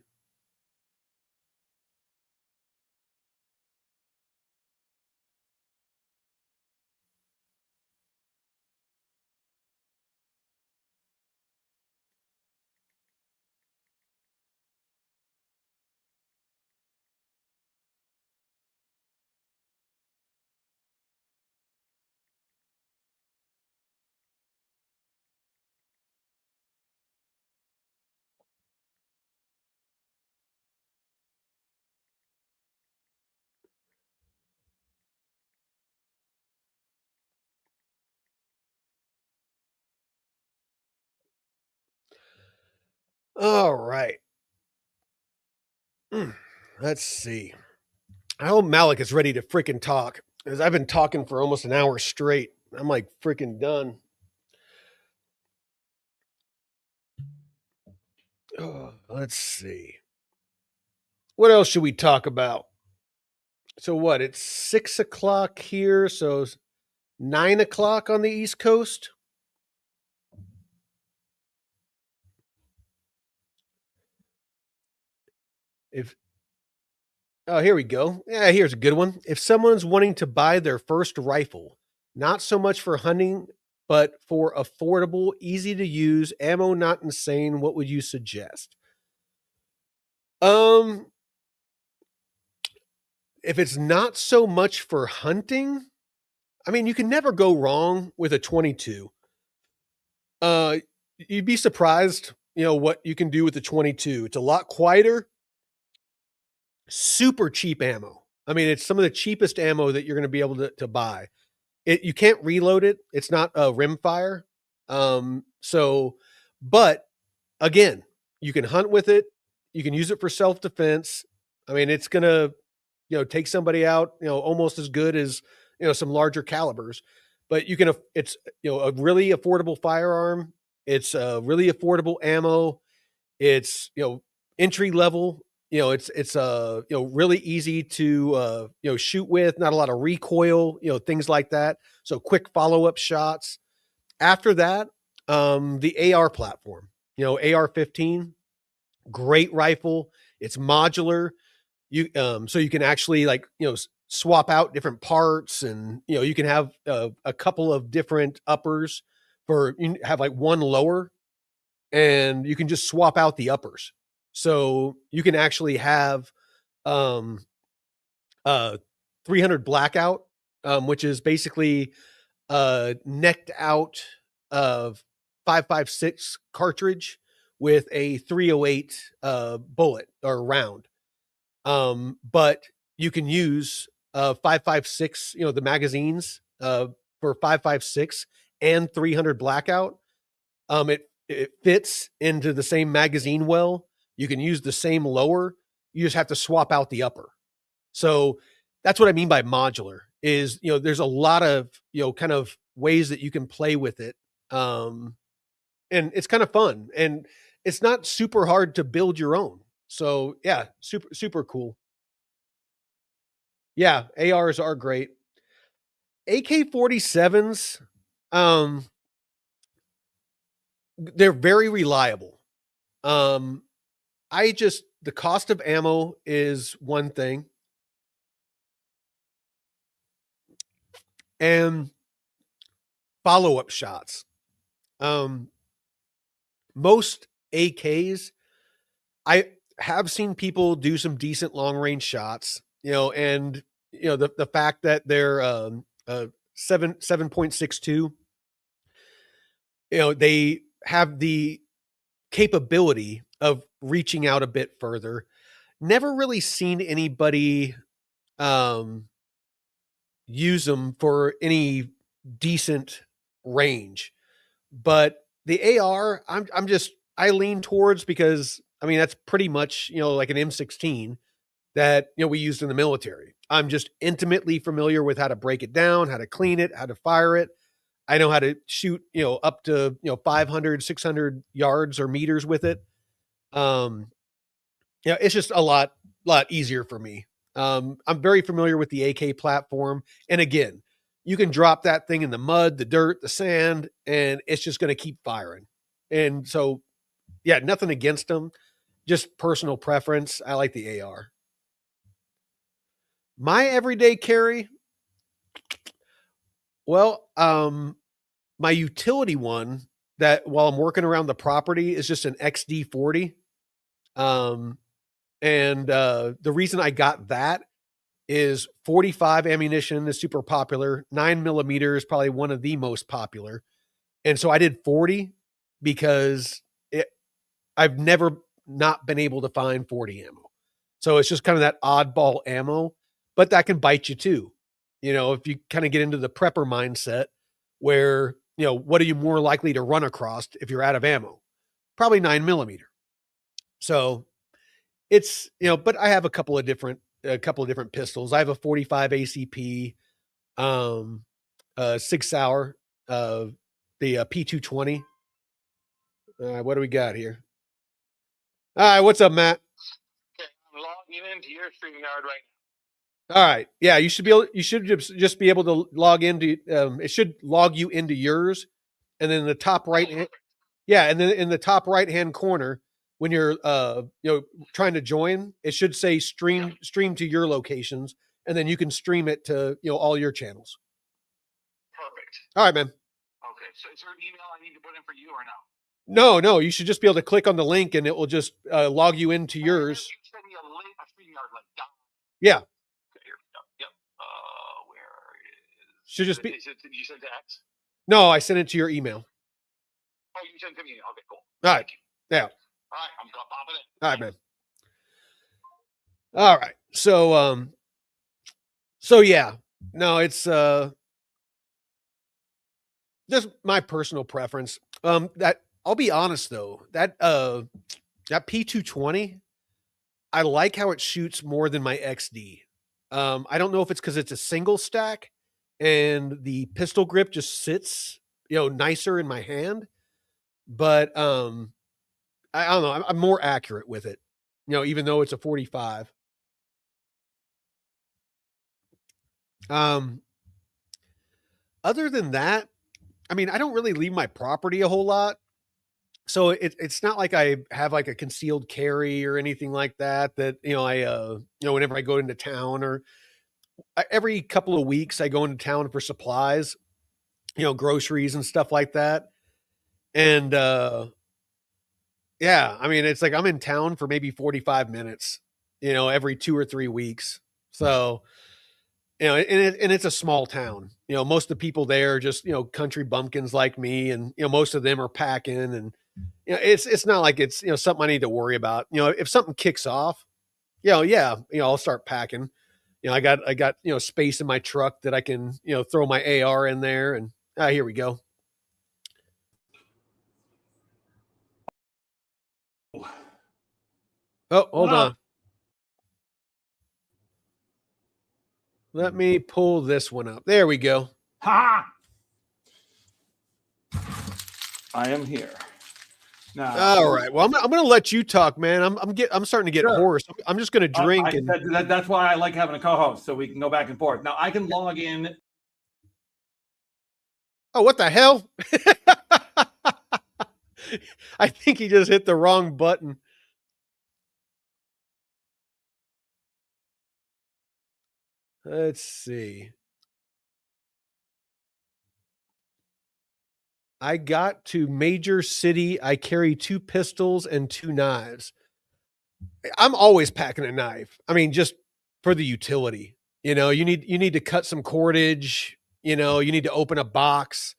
All right. Let's see. I hope Malik is ready to freaking talk, because I've been talking for almost an hour straight. I'm like freaking done. Let's see. What else should we talk about? So what? It's 6:00 here, so 9:00 on the East Coast. Here we go. Yeah, here's a good one. If someone's wanting to buy their first rifle, not so much for hunting, but for affordable, easy to use, ammo not insane, what would you suggest? If it's not so much for hunting, I mean, you can never go wrong with a 22. You'd be surprised, what you can do with the 22. It's a lot quieter, super cheap ammo. I mean, it's some of the cheapest ammo that you're going to be able to buy. You can't reload it. It's not a rimfire. But again, you can hunt with it. You can use it for self-defense. I mean, it's going to, take somebody out, almost as good as, some larger calibers, but it's, a really affordable firearm. It's a really affordable ammo. It's, entry level. it's really easy to shoot with, not a lot of recoil, things like that. So quick follow-up shots. After that, the AR platform, AR-15, great rifle. It's modular. So you can actually swap out different parts, and you can have a couple of different uppers. You have like one lower, and you can just swap out the uppers. So you can actually have um, 300 blackout, which is basically necked out of 5.56 cartridge with a 308 bullet or round. But you can use 5.56, the magazines for 5.56 and 300 blackout. It fits into the same magazine well. You can use the same lower. You just have to swap out the upper. So that's what I mean by modular. Is there's a lot of kind of ways that you can play with it, and it's kind of fun, and it's not super hard to build your own. So yeah, super cool. Yeah, ARs are great. AK-47s, they're very reliable. The cost of ammo is one thing. And follow-up shots. Most AKs, I have seen people do some decent long-range shots, and the fact that they're 7.62, they have the capability of reaching out a bit further. Never really seen anybody use them for any decent range, but the AR, I lean towards, because that's pretty much like an M16 that we used in the military. I'm just intimately familiar with how to break it down, how to clean it, how to fire it. I know how to shoot up to 500, 600 yards or meters with it. It's just a lot easier for me. I'm very familiar with the AK platform, and again, you can drop that thing in the mud, the dirt, the sand, and it's just going to keep firing. And so, yeah, nothing against them, just personal preference. I like the AR. My everyday carry, well, my utility one that while I'm working around the property is just an XD40. And the reason I got that is 45 ammunition is super popular. 9mm is probably one of the most popular. And so I did 40 because I've never not been able to find 40 ammo. So it's just kind of that oddball ammo, but that can bite you too. If you kind of get into the prepper mindset where, what are you more likely to run across if you're out of ammo? Probably 9mm. So it's, but I have a couple of different pistols. I have a 45 ACP, 6 hour, the P220. What do we got here? All right, what's up, Matt? Okay, I'm logging into your StreamYard right now. All right, yeah, you should just be able to log into. It should log you into yours, and then in the top right, yeah, and then in the top right hand corner, when you're trying to join, it should say stream to your locations, and then you can stream it to all your channels. Perfect. All right, man. Okay, so is there an email I need to put in for you or no? No, you should just be able to click on the link, and it will just log you into yours. You send me a link, a StreamYard link. Yeah. Okay, here we go. Yep. Where is? Should just be. Did you send to X? No, I sent it to your email. Oh, you sent it to me. Okay, cool. All right. Yeah. All right, I'm gonna pop it in. All right, man. All right. So yeah. No, it's just my personal preference. That I'll be honest though, that P220, I like how it shoots more than my XD. I don't know if it's because it's a single stack and the pistol grip just sits, nicer in my hand, but I don't know. I'm more accurate with it. even though it's a 45. Other than that, I mean, I don't really leave my property a whole lot. So it's not like I have like a concealed carry or anything like that, whenever I go into town, or every couple of weeks I go into town for supplies, groceries and stuff like that. And, yeah, I mean, it's like I'm in town for maybe 45 minutes, every 2 or 3 weeks. So, and it's a small town. Most of the people there are just, country bumpkins like me, and most of them are packing, and it's not like it's something I need to worry about. If something kicks off, yeah, I'll start packing. I got space in my truck that I can throw my AR in there, and here we go. Oh, hold on. Let me pull this one up. There we go. Ha! I am here. Now, all right. Well, I'm going to let you talk, man. I'm starting to get hoarse. I'm just going to drink. That's why I like having a co-host, so we can go back and forth. Now I can log in. Oh, what the hell? I think he just hit the wrong button. Let's see. I got to Major City. I carry 2 pistols and 2 knives. I'm always packing a knife. I mean, just for the utility. You need to cut some cordage. You need to open a box.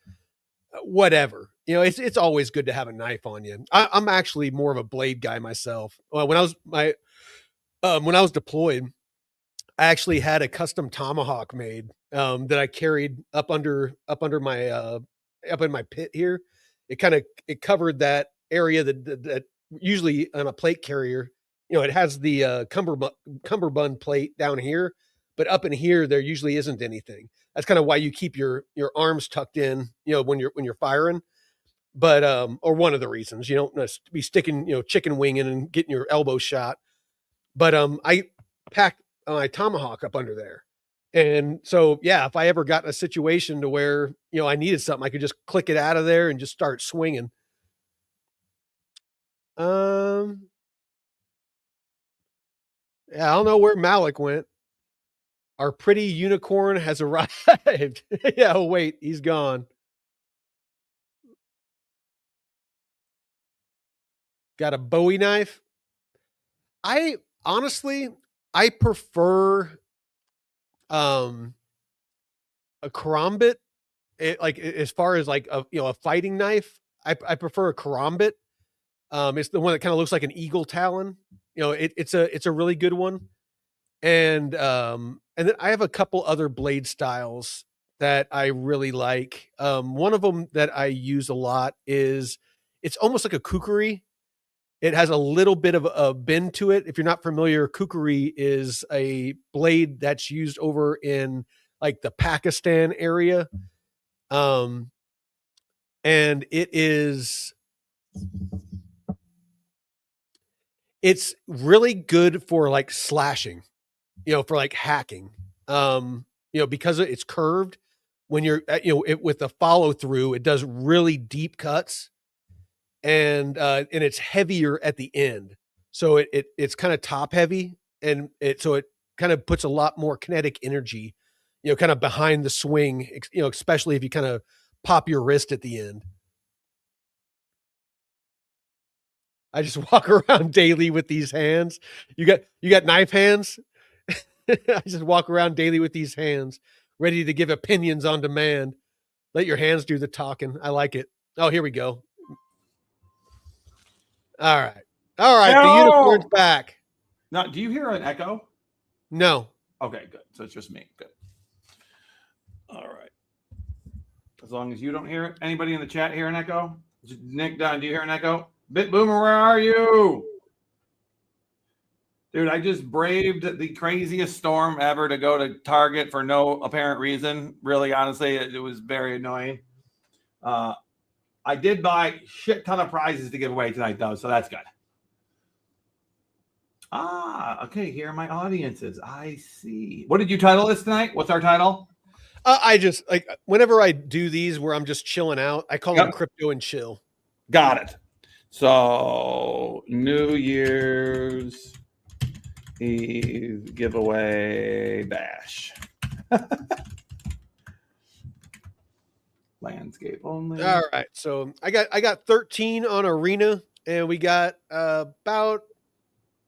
Whatever. It's always good to have a knife on you. I'm actually more of a blade guy myself. When I was deployed, I actually had a custom tomahawk made that I carried up under my up in my pit here. It covered that area that usually on a plate carrier, it has the cummerbund plate down here, but up in here there usually isn't anything. That's kind of why you keep your arms tucked in, when you're firing. But or one of the reasons, you don't be sticking, chicken winging and getting your elbow shot. But I packed my tomahawk up under there. And so, yeah, if I ever got in a situation to where, I needed something, I could just click it out of there and just start swinging. Yeah, I don't know where Malik went. Our pretty unicorn has arrived. Yeah, oh, wait, he's gone. Got a Bowie knife. Honestly, I prefer a karambit. Like as far as like a fighting knife, I prefer a karambit. It's the one that kind of looks like an eagle talon. It's a really good one. And then I have a couple other blade styles that I really like. One of them that I use a lot is it's almost like a kukri. It has a little bit of a bend to it. If you're not familiar, kukri is a blade that's used over in like the Pakistan area. And it's really good for like slashing, for like hacking, because it's curved. When you're, with the follow through, it does really deep cuts, and it's heavier at the end. So it's kind of top heavy, and it kind of puts a lot more kinetic energy, kind of behind the swing, especially if you kind of pop your wrist at the end. I just walk around daily with these hands. You got knife hands? I just walk around daily with these hands, ready to give opinions on demand. Let your hands do the talking. I like it. Oh, here we go. All right. No! The unicorn's back. Now, do you hear an echo? No. Okay, good. So it's just me. Good. All right. As long as you don't hear it. Anybody in the chat hear an echo? Nick Dunn, do you hear an echo? Bit Boomer, where are you? Dude, I just braved the craziest storm ever to go to Target for no apparent reason. Really, honestly, it was very annoying. I did buy a shit ton of prizes to give away tonight, though, so that's good. Okay. Here are my audiences. I see. What did you title this tonight? What's our title? I just like whenever I do these where I'm just chilling out, I call them crypto and chill. Got it. So New Year's Eve giveaway bash. Landscape only. All right. So I got 13 on Arena, and we got about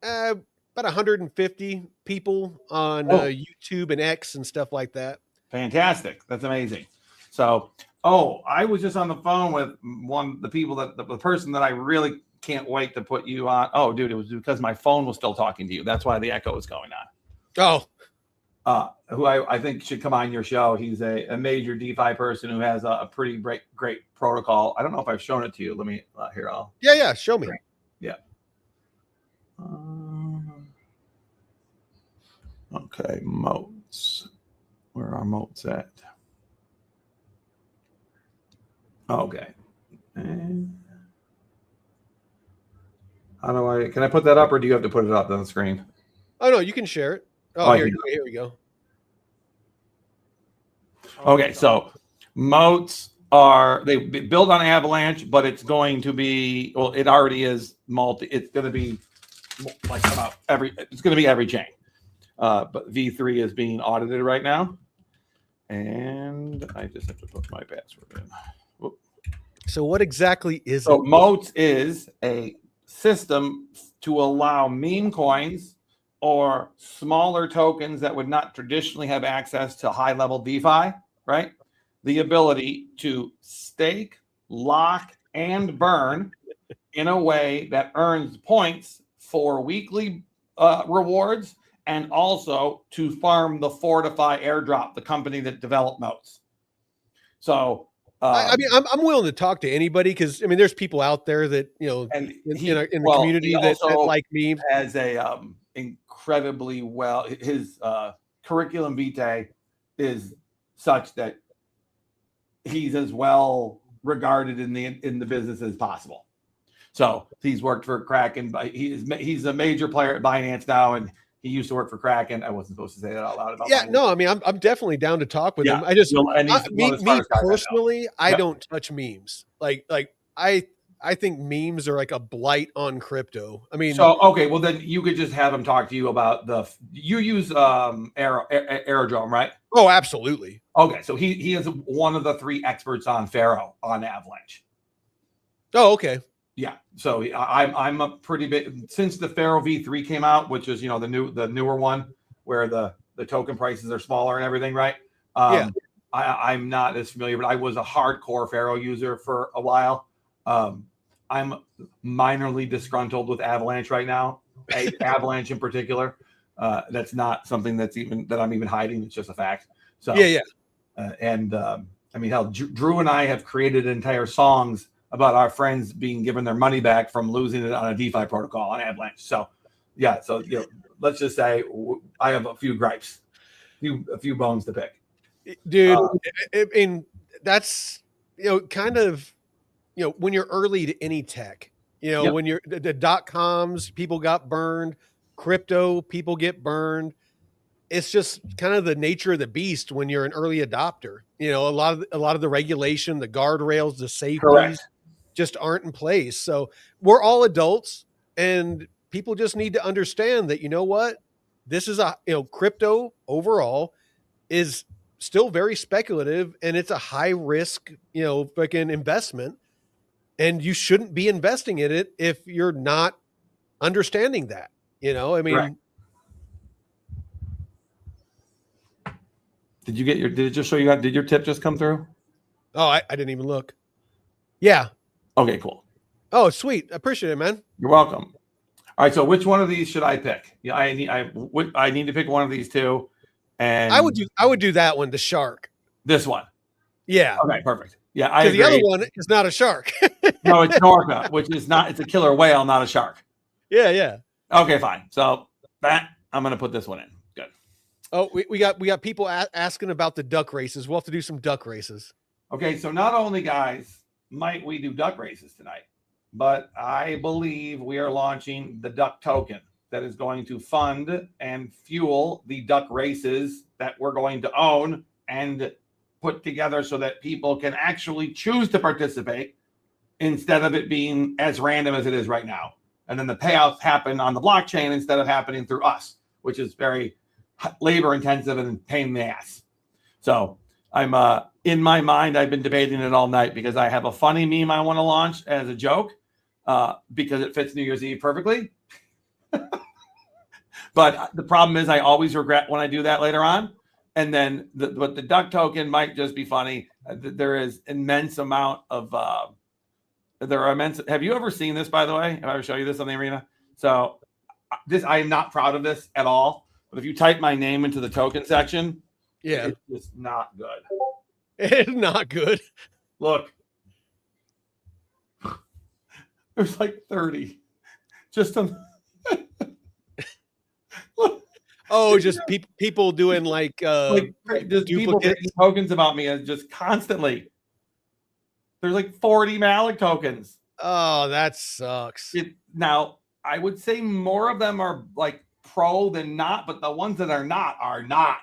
150 people on YouTube and X and stuff like that. Fantastic. That's amazing. So, I was just on the phone with the person that I really can't wait to put you on. Oh, dude, it was because my phone was still talking to you. That's why the echo was going on. Who I think should come on your show. He's a major DeFi person who has a pretty great protocol. I don't know if I've shown it to you. Let me here. Yeah. Show me. Yeah. Okay, moats. Where are moats at? Okay. And can I put that up, or do you have to put it up on the screen? Oh no, you can share it. Here we go. Okay, so moats they build on Avalanche, but it's going to be, well, it already is it's going to be like about every chain. But V3 is being audited right now. And I just have to put my password in. Whoop. So what exactly is it? So moats is a system to allow meme coins or smaller tokens that would not traditionally have access to high-level DeFi, right? The ability to stake, lock, and burn in a way that earns points for weekly rewards, and also to farm the Fortify Airdrop, the company that developed moats. So, I mean, I'm willing to talk to anybody because I mean, there's people out there that in the community that like memes. Has a incredibly well, his curriculum vitae is such that he's as well regarded in the business as possible. So he's worked for Kraken, but he's a major player at Binance now, and he used to work for Kraken. I wasn't supposed to say that out loud. No, I mean, I'm definitely down to talk with him. I just, me personally, I don't touch memes. Like I think memes are like a blight on crypto. I mean, so okay, well then you could just have him talk to you about you use Airdrome, right? Oh, absolutely. Okay, so he is one of the 3 experts on Pharaoh on Avalanche. Oh, okay. Yeah, so I'm a pretty big, since the Pharaoh V3 came out, which is the newer one where the token prices are smaller and everything, right? I'm not as familiar, but I was a hardcore Pharaoh user for a while. I'm minorly disgruntled with Avalanche right now. Avalanche in particular. That's not something that I'm even hiding. It's just a fact. So I mean, hell, Drew and I have created entire songs about our friends being given their money back from losing it on a DeFi protocol on Avalanche. So, yeah. So, let's just say I have a few gripes, a few bones to pick. Dude, I mean, that's, kind of, when you're early to any tech, when you're the .coms, people got burned, crypto, people get burned. It's just kind of the nature of the beast when you're an early adopter. A lot of the regulation, the guardrails, the safeties just aren't in place. So we're all adults, and people just need to understand that, what, this is crypto overall is still very speculative, and it's a high risk, freaking investment, and you shouldn't be investing in it if you're not understanding that, I mean, Correct. Did it just show you did your tip just come through? Oh, I didn't even look. Yeah. Okay, cool. Oh, sweet. I appreciate it, man. You're welcome. All right. So which one of these should I pick? Yeah, I need to pick one of these two. And I would do that one, the shark. This one. Yeah. Okay, perfect. Yeah, I agree. The other one is not a shark. No, it's an orca, which is not, it's a killer whale, not a shark. Yeah. Okay, fine. So I'm gonna put this one in. Good. Oh, we got people asking about the duck races. We'll have to do some duck races. Okay, so not only, guys, might we do duck races tonight, but I believe we are launching the duck token. that is going to fund and fuel the duck races that we're going to own and put together so that people can actually choose to participate instead of it being as random as it is right now. And then the payouts happen on the blockchain instead of happening through us, which is very labor intensive and pain in the ass. So I'm in my mind, I've been debating it all night because I have a funny meme I want to launch as a joke because it fits New Year's Eve perfectly. But the problem is I always regret when I do that later on. And then but the duck token might just be funny. There is immense amount of have you ever seen this, by the way? Have I ever show you this on the arena? So this, I am not proud of this at all. But if you type my name into the token section, yeah, it's just not good. It's not good. Look, there's like 30. Just on. Oh, just people doing like just people getting tokens about me and just constantly. There's like 40 Malik tokens. Oh, that sucks. Now, I would say more of them are like pro than not, but the ones that are not are not.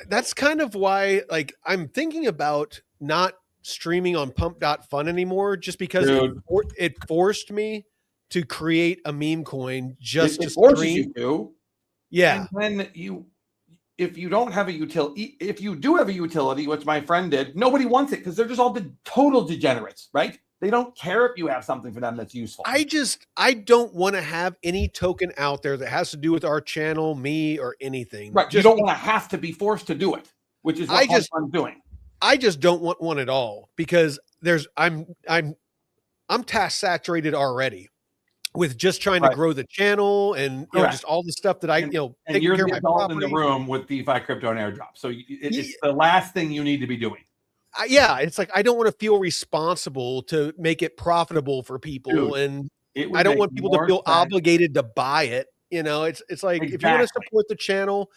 That's kind of why, like, I'm thinking about not streaming on pump.fun anymore, just because it forced me to create a meme coin just to stream. You to. Yeah. And then if you don't have a utility, if you do have a utility, which my friend did, nobody wants it because they're just all total degenerates, right? They don't care if you have something for them that's useful. I don't want to have any token out there that has to do with our channel, me, or anything. Right. You don't want to have to be forced to do it, which is what I'm doing. I just don't want one at all because I'm task saturated already with just trying to grow the channel and just all the stuff that and you're the adult in the room with DeFi, crypto, and airdrop. So it's the last thing you need to be doing. It's like I don't want to feel responsible to make it profitable for people, and I don't want people to feel obligated to buy it. It's like if you want to support the channel,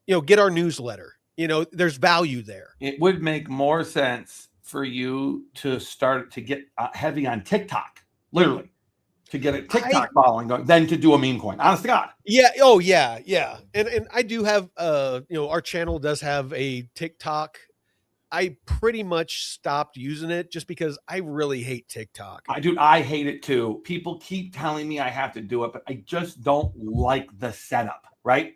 get our newsletter. There's value there. It would make more sense for you to start to get heavy on TikTok, literally. To get a TikTok following going, than to do a meme coin. Honest to God. Yeah. Oh, yeah. Yeah. And I do have, our channel does have a TikTok. I pretty much stopped using it just because I really hate TikTok. I hate it too. People keep telling me I have to do it, but I just don't like the setup, right?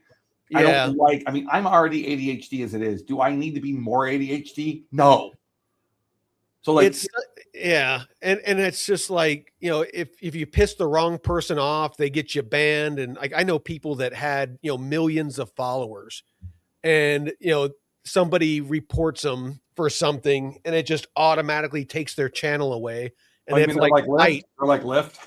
Yeah. I'm already ADHD as it is. Do I need to be more ADHD? No. So like, and it's just like, if you piss the wrong person off, they get you banned. And I know people that had, millions of followers and, somebody reports them for something and it just automatically takes their channel away. And they're like Lyft.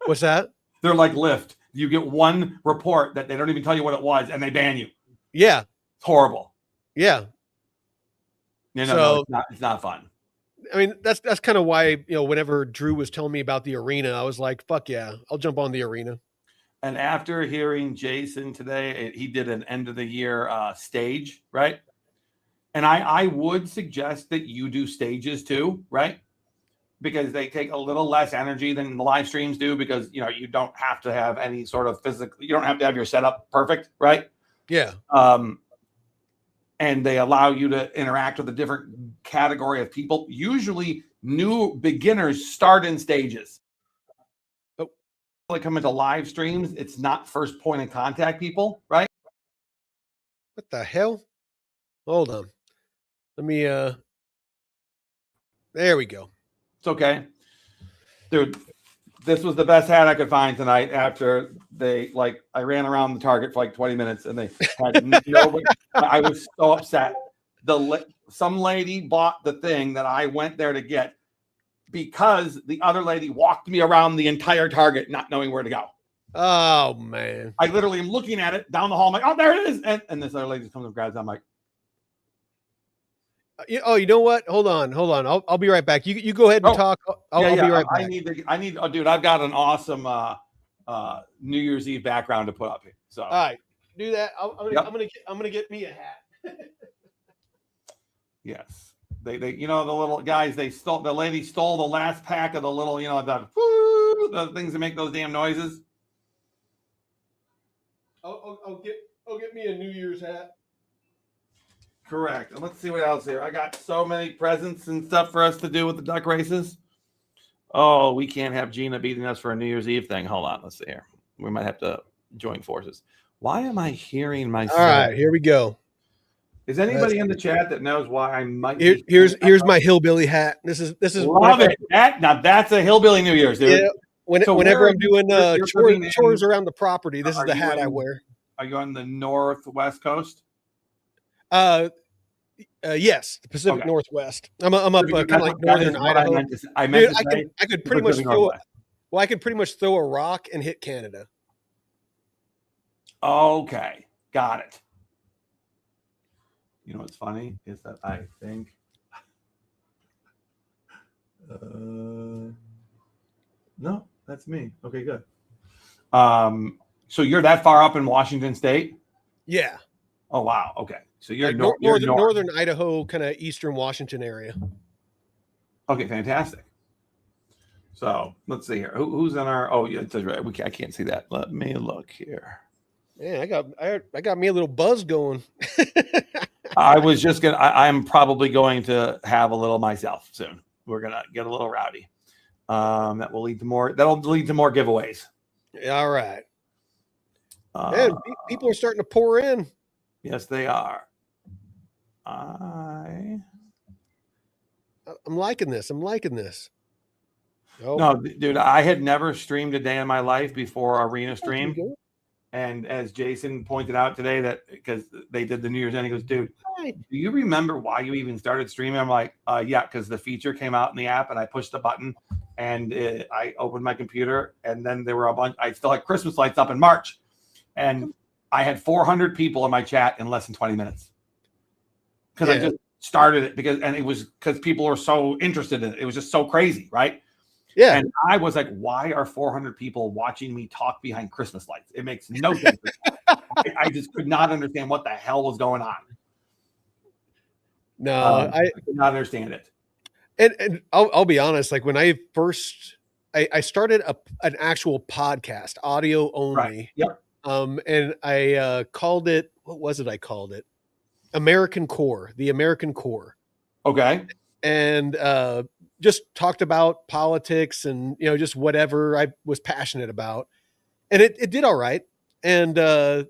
What's that? They're like Lyft. You get one report that they don't even tell you what it was and they ban you. Yeah. It's horrible. Yeah. No, it's not fun. I mean, that's kind of why, whenever Drew was telling me about the arena, I was like, fuck yeah, I'll jump on the arena. And after hearing Jason today, he did an end of the year stage, right? And I would suggest that you do stages too, right? Because they take a little less energy than the live streams do because, you don't have to have any sort of physical, you don't have to have your setup perfect, right? Yeah. And they allow you to interact with a different category of people. Usually new beginners start in stages. But when they come into live streams, it's not first point of contact people, right? What the hell? Hold on. Let me, there we go. It's okay. Dude, this was the best hat I could find tonight after I ran around the target for like 20 minutes and they had nobody. I was so upset. Some lady bought the thing that I went there to get because the other lady walked me around the entire target, not knowing where to go. Oh man. I literally am looking at it down the hall. I'm like, oh, there it is. And this other lady just comes and grabs it. I'm like, oh, you know what? Hold on. I'll be right back. You go ahead and talk. I'll be right back. Dude, I've got an awesome New Year's Eve background to put up here. So all right, do that. I'm gonna get me a hat. Yes. They the little guys, the lady stole the last pack of the little, the things that make those damn noises. I'll get me a New Year's hat. Correct. And let's see what else here. I got so many presents and stuff for us to do with the duck races. Oh, we can't have Gina beating us for a New Year's Eve thing. Hold on. Let's see here. We might have to join forces. Why am I hearing myself? All right, here we go. Is anybody in the chat that knows why I might? Here's my hillbilly hat. This is love it. Now that's a hillbilly New Year's, dude. Yeah. Whenever I'm doing chores around the property, this is the hat I wear. Are you on the northwest coast? Yes, the Pacific Northwest. I'm up kind of like northern Idaho. I could pretty much throw. Well, I could pretty much throw a rock and hit Canada. Okay, got it. You know what's funny is that I think. No, that's me. Okay, good. So you're that far up in Washington State? Yeah. Oh wow. Okay. So you're northern Idaho, kind of eastern Washington area. Okay, fantastic. So let's see here. Who's in our? Oh, yeah, it says right. I can't see that. Let me look here. Man, I got me a little buzz going. I was just gonna. I'm probably going to have a little myself soon. We're gonna get a little rowdy. That will lead to more. That'll lead to more giveaways. All right. Man, people are starting to pour in. Yes, they are. I'm liking this. Oh. No, dude, I had never streamed a day in my life before Arena stream. And as Jason pointed out today, that because they did the New Year's End, he goes, dude, do you remember why you even started streaming? I'm like, yeah, because the feature came out in the app and I pushed the button and I opened my computer and then there were a bunch. I still had Christmas lights up in March and I had 400 people in my chat in less than 20 minutes because I just started it because people were so interested in it. It was just so crazy, right? Yeah. And I was like, why are 400 people watching me talk behind Christmas lights? It makes no sense. I just could not understand what the hell was going on. No, I could not understand it. And I'll be honest, like when I started an actual podcast, audio only. Right. Yep. And I called it, what was it I called it? American Core, the American Core. Okay. And just talked about politics and, just whatever I was passionate about. And it did all right. And then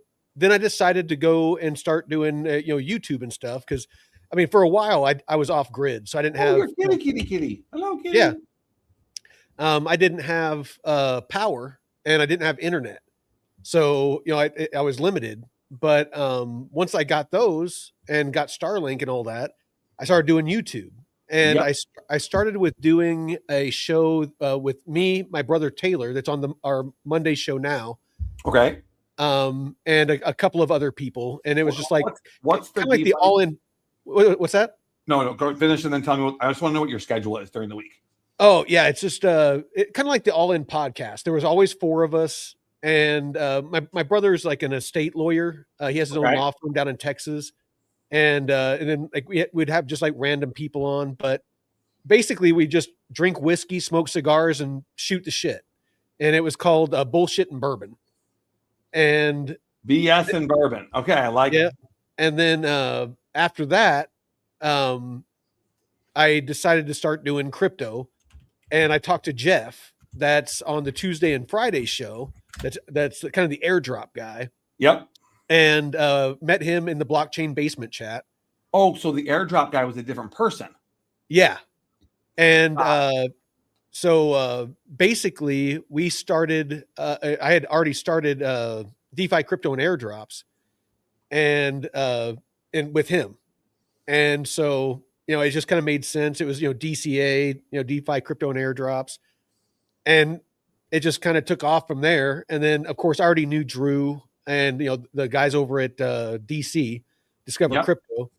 I decided to go and start doing, YouTube and stuff. Because, I mean, for a while, I was off grid. So I didn't have. You're kitty. Hello, kitty. Yeah. I didn't have power and I didn't have internet. So, I was limited. But once I got those and got Starlink and all that, I started doing YouTube. And I started with doing a show with me, my brother Taylor, that's on our Monday show now. Okay. And a couple of other people, and it was just like what's the like the all in. What's that? No, go finish and then tell me. I just want to know what your schedule is during the week. Oh yeah, it's just kind of like the all in podcast. There was always 4 of us, and my brother's like an estate lawyer. He has his own law firm down in Texas. And then like we'd have just like random people on, but basically we just drink whiskey, smoke cigars, and shoot the shit. And it was called Bullshit and Bourbon. And BS and bourbon. Okay, I like it. And then after that, I decided to start doing crypto. And I talked to Jeff, that's on the Tuesday and Friday show. That's kind of the airdrop guy. Yep. And met him in the blockchain basement chat. Oh, so the airdrop guy was a different person. Yeah. And so basically we started, I had already started DeFi crypto and airdrops and with him. And so, it just kind of made sense. It was, DCA, DeFi crypto and airdrops. And it just kind of took off from there. And then of course I already knew Drew and the guys over at DC Discover Crypto.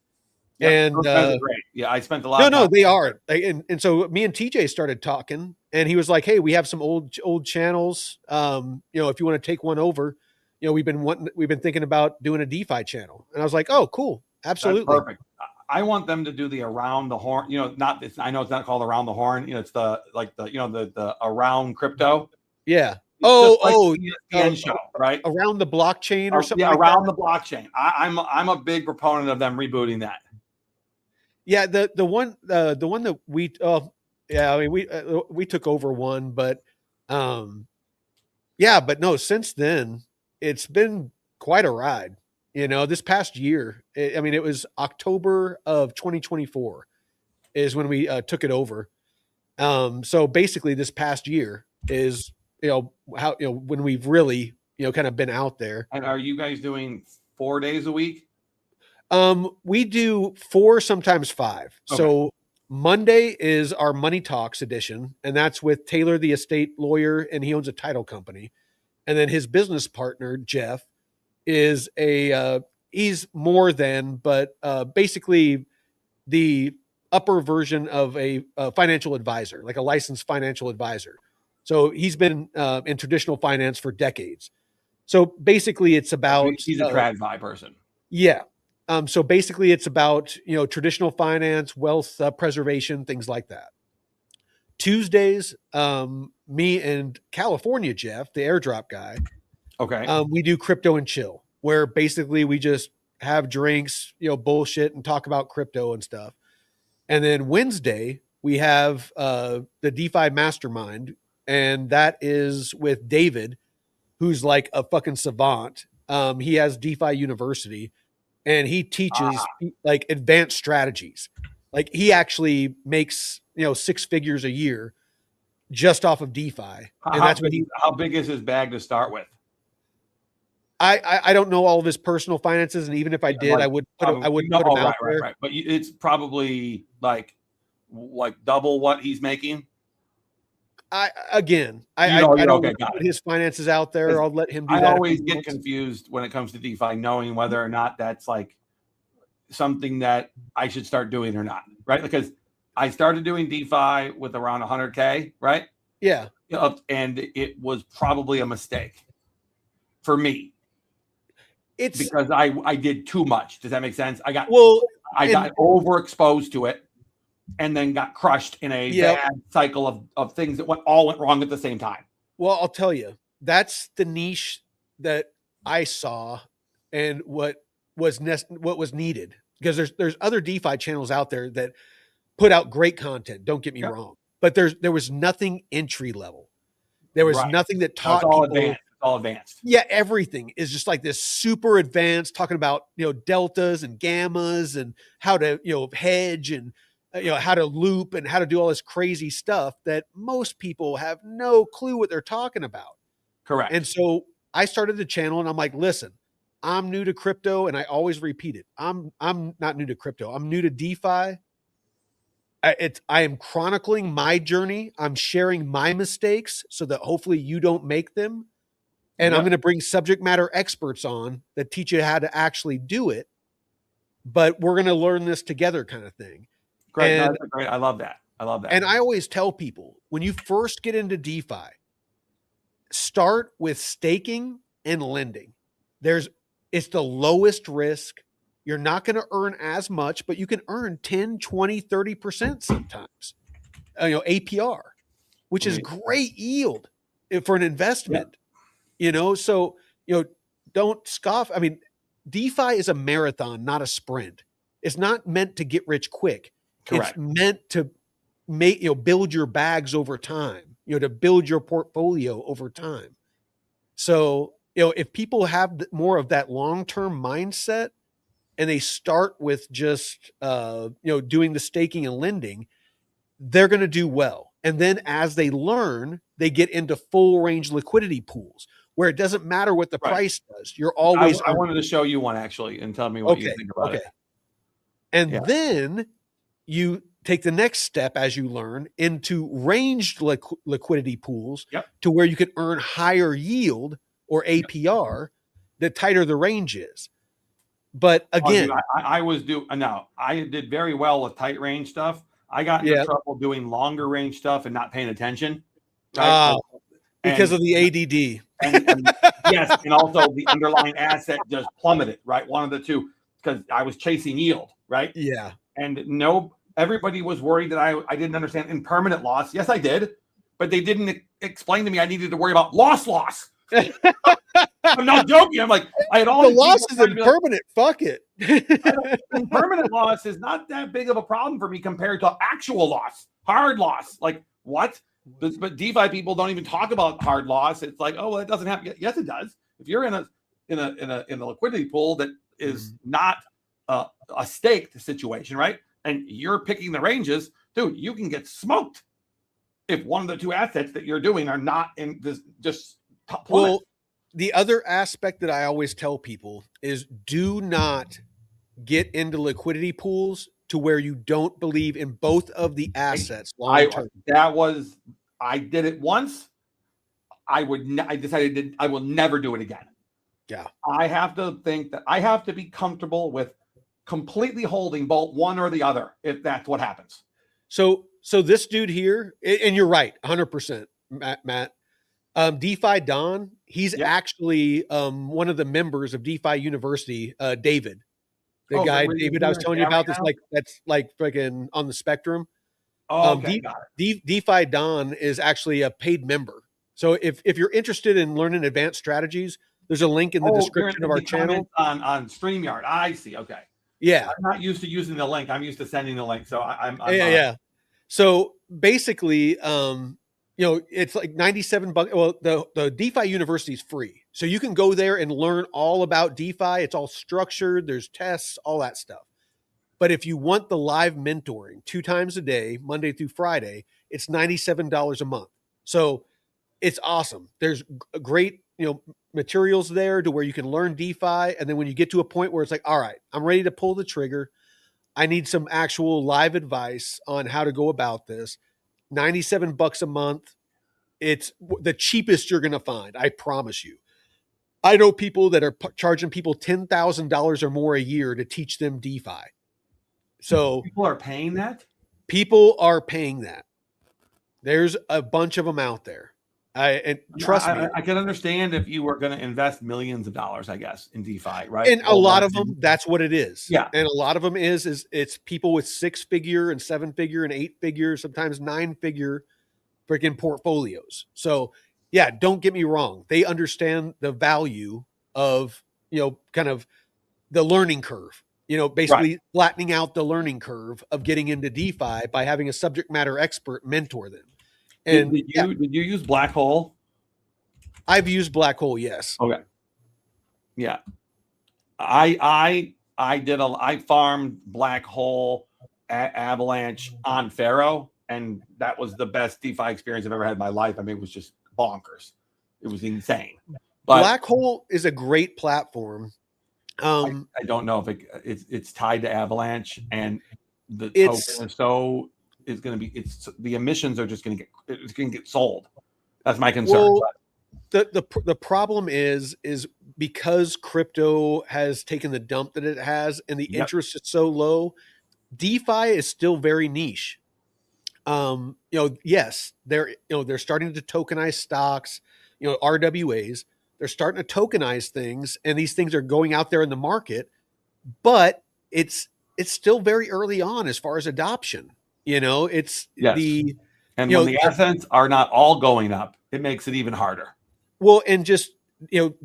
Yep. And great. Yeah, I spent a lot. No, they are. And so me and TJ started talking, and he was like, "Hey, we have some old channels. If you want to take one over, we've been thinking about doing a DeFi channel." And I was like, "Oh, cool, absolutely, that's perfect." I want them to do the around the horn. I know it's not called around the horn. It's the around crypto. Yeah. Just like Oh, the ESPN show, right? Around the blockchain or something. Yeah, like around that? the blockchain. I'm a big proponent of them rebooting that. Yeah, the one that we yeah, I mean we took over one, but yeah, but no, since then it's been quite a ride. You know, this past year, I mean, it was October of 2024 is when we took it over. So basically, this past year is how when we've really kind of been out there. And are you guys doing 4 days a week? We do 4, sometimes 5. Okay. So Monday is our Money Talks edition, and that's with Taylor, the estate lawyer, and he owns a title company. And then his business partner, Jeff, is he's more than, but basically the upper version of a financial advisor, like a licensed financial advisor. So he's been in traditional finance for decades. So basically it's about, He's a TradFi person. yeah. So basically it's about, traditional finance, wealth preservation, things like that. Tuesdays, me and California Jeff, the airdrop guy, Okay. we do crypto and chill, where basically we just have drinks, bullshit and talk about crypto and stuff. And then Wednesday, we have the DeFi Mastermind, and that is with David, who's like a fucking savant. He has DeFi University, and he teaches like advanced strategies. Like he actually makes 6 figures a year just off of DeFi, and that's what how big is his bag to start with? I don't know all of his personal finances, and even if I did, I would put him out there. Right. But it's probably like double what he's making. I don't put his finances out there. I'll let him do that. I always get confused when it comes to DeFi, knowing whether or not that's like something that I should start doing or not, right? Because I started doing DeFi with around 100K, right? Yeah. And it was probably a mistake for me. It's because I did too much. Does that make sense? I got overexposed to it, and then got crushed in a bad cycle of things that went wrong at the same time. Well, I'll tell you, that's the niche that I saw, and what was needed, because there's other DeFi channels out there that put out great content. Don't get me wrong, but there was nothing entry level. There was nothing that taught people. All advanced. Yeah, everything is just like this super advanced, talking about deltas and gammas and how to hedge and how to loop and how to do all this crazy stuff that most people have no clue what they're talking about. Correct. And so I started the channel, and I'm like, listen, I'm new to crypto, and I always repeat it. I'm not new to crypto. I'm new to DeFi. I am chronicling my journey. I'm sharing my mistakes so that hopefully you don't make them. And I'm going to bring subject matter experts on that teach you how to actually do it. But we're going to learn this together, kind of thing. Great. No, great. I love that. And I always tell people, when you first get into DeFi, start with staking and lending. It's the lowest risk. You're not going to earn as much, but you can earn 10, 20, 30% sometimes. APR, which is great yield for an investment. Yeah. So, don't scoff. I mean, DeFi is a marathon, not a sprint. It's not meant to get rich quick. Correct. It's meant to build your bags over time, to build your portfolio over time. So, if people have more of that long-term mindset, and they start with just, doing the staking and lending, they're going to do well. And then as they learn, they get into full range liquidity pools, where it doesn't matter what the price does. You're always. I wanted to show you one actually, and tell me what you think about it. And then you take the next step as you learn into ranged liquidity pools, to where you can earn higher yield or APR, the tighter the range is. But again, I did very well with tight range stuff. I got into trouble doing longer range stuff and not paying attention. Right? Because of the ADD. And yes, and also the underlying asset just plummeted, right? One of the two, because I was chasing yield, right? Yeah. And everybody was worried that I didn't understand impermanent loss. Yes, I did. but they didn't explain to me I needed to worry about loss. I'm not joking. I'm like, I had all the these loss is people impermanent. Fuck it. Permanent loss is not that big of a problem for me compared to actual loss, hard loss. Like what? But DeFi people don't even talk about hard loss. It's like, oh, well, it doesn't happen. Yes, it does. If you're in a liquidity pool that is not a staked situation, right? And you're picking the ranges, dude, you can get smoked if one of the two assets that you're doing are not in this just plummet. Well, the other aspect that I always tell people is do not get into liquidity pools to where you don't believe in both of the assets long term. I did it once. I decided I will never do it again. Yeah. I have to think that I have to be comfortable with completely holding both one or the other if that's what happens. So this dude here, and you're right, 100%, Matt. DeFi Don, he's actually one of the members of DeFi University, David. The guy, David, I was telling you about this, that's like freaking on the spectrum. Oh, okay, DeFi Don is actually a paid member. So if you're interested in learning advanced strategies, there's a link in the description of our channel. On StreamYard. I see. Okay. Yeah. I'm not used to using the link. I'm used to sending the link. So I'm yeah. So basically, it's like $97. Well, the DeFi University is free. So you can go there and learn all about DeFi. It's all structured. There's tests, all that stuff. But if you want the live mentoring 2 times a day, Monday through Friday, it's $97 a month. So it's awesome. There's great, materials there to where you can learn DeFi. And then when you get to a point where it's like, all right, I'm ready to pull the trigger. I need some actual live advice on how to go about this. $97 a month. It's the cheapest you're going to find. I promise you. I know people that are charging people $10,000 or more a year to teach them DeFi. So people are paying that? People are paying that. There's a bunch of them out there. Trust me. I can understand if you were going to invest millions of dollars, I guess, in DeFi, right? And a lot of them, that's what it is. Yeah. And a lot of them is it's people with 6-figure and 7-figure and 8-figure, sometimes 9-figure freaking portfolios. So yeah, don't get me wrong. They understand the value of, kind of the learning curve, basically flattening out the learning curve of getting into DeFi by having a subject matter expert mentor them. And did you use Black Hole? I've used Black Hole, yes. Okay. Yeah. I farmed Black Hole Avalanche on Pharaoh, and that was the best DeFi experience I've ever had in my life. I mean, it was just bonkers. It was insane. But Black Hole is a great platform. I don't know if it's tied to Avalanche, and the token is going to be the emissions are just going to get sold. That's my concern. Well, the problem is because crypto has taken the dump that it has and the interest is so low, DeFi is still very niche. Yes, they're starting to tokenize stocks, RWAs. They're starting to tokenize things, and these things are going out there in the market, but it's still very early on as far as adoption. And when the assets are not all going up, it makes it even harder. Well, and just,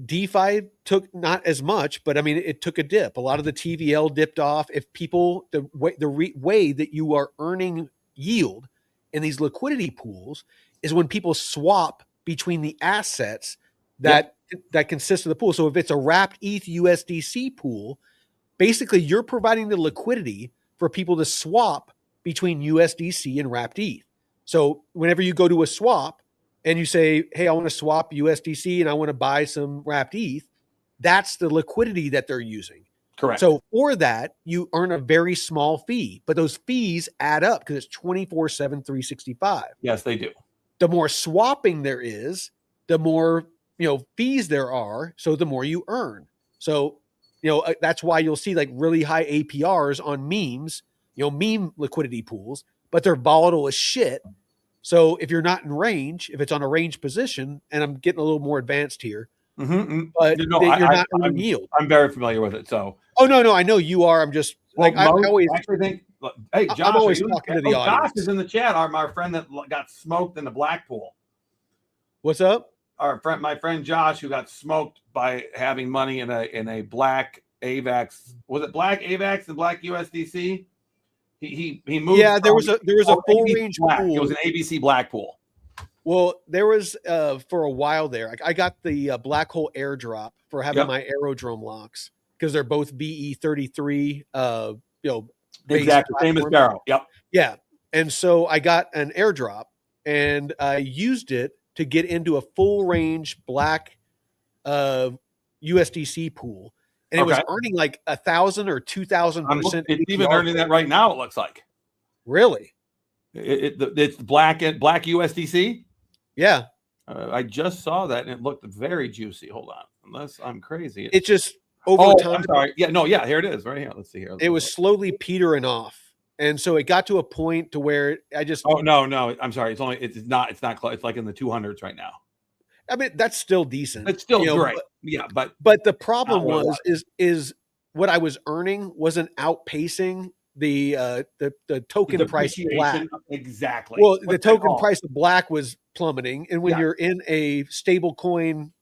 DeFi took not as much, but I mean, it took a dip. A lot of the TVL dipped off. If people, the way that you are earning yield in these liquidity pools is when people swap between the assets that consist of the pool. So if it's a wrapped ETH USDC pool, basically you're providing the liquidity for people to swap between USDC and wrapped ETH. So whenever you go to a swap and you say, hey, I want to swap USDC and I want to buy some wrapped ETH, that's the liquidity that they're using. Correct. So for that, you earn a very small fee, but those fees add up because it's 24/7, 365. Yes, they do. The more swapping there is, the more, fees there are. So the more you earn. So, that's why you'll see like really high APRs on memes, meme liquidity pools, but they're volatile as shit. So if you're not in range, if it's on a range position, and I'm getting a little more advanced here, but you're not earning yield. I'm very familiar with it. So, no, I know you are. I'm just I actually think Hey, Josh, I'm always talking to the Josh audience. is in the chat. My friend that got smoked in the black pool. What's up? My friend Josh, who got smoked by having money in a black AVAX. Was it black AVAX and black USDC? He moved. Yeah, there was a full range black. pool. It was an ABC black pool. Well, there was for a while there. I got the black hole airdrop for having my aerodrome locks because they're both BE33. Exactly same as Barrow. Yep. Yeah, and so I got an airdrop and I used it to get into a full range black USDC pool, and it was earning like 1,000 or 2,000%. It's even earning that right now. It looks like. Really? It's black USDC. Yeah. I just saw that and it looked very juicy. Hold on, unless I'm crazy. It just over time. I'm sorry. Yeah, no, yeah, here it is, right here. Let's see here. It was slowly petering off, and so it got to a point to where I just. Oh no, I'm sorry. It's not close. It's like in the 200s right now. I mean, that's still decent. It's still great. But the problem is what I was earning wasn't outpacing the token price of black. Exactly. Well, the token price of black was plummeting, and when you're in a stable coin,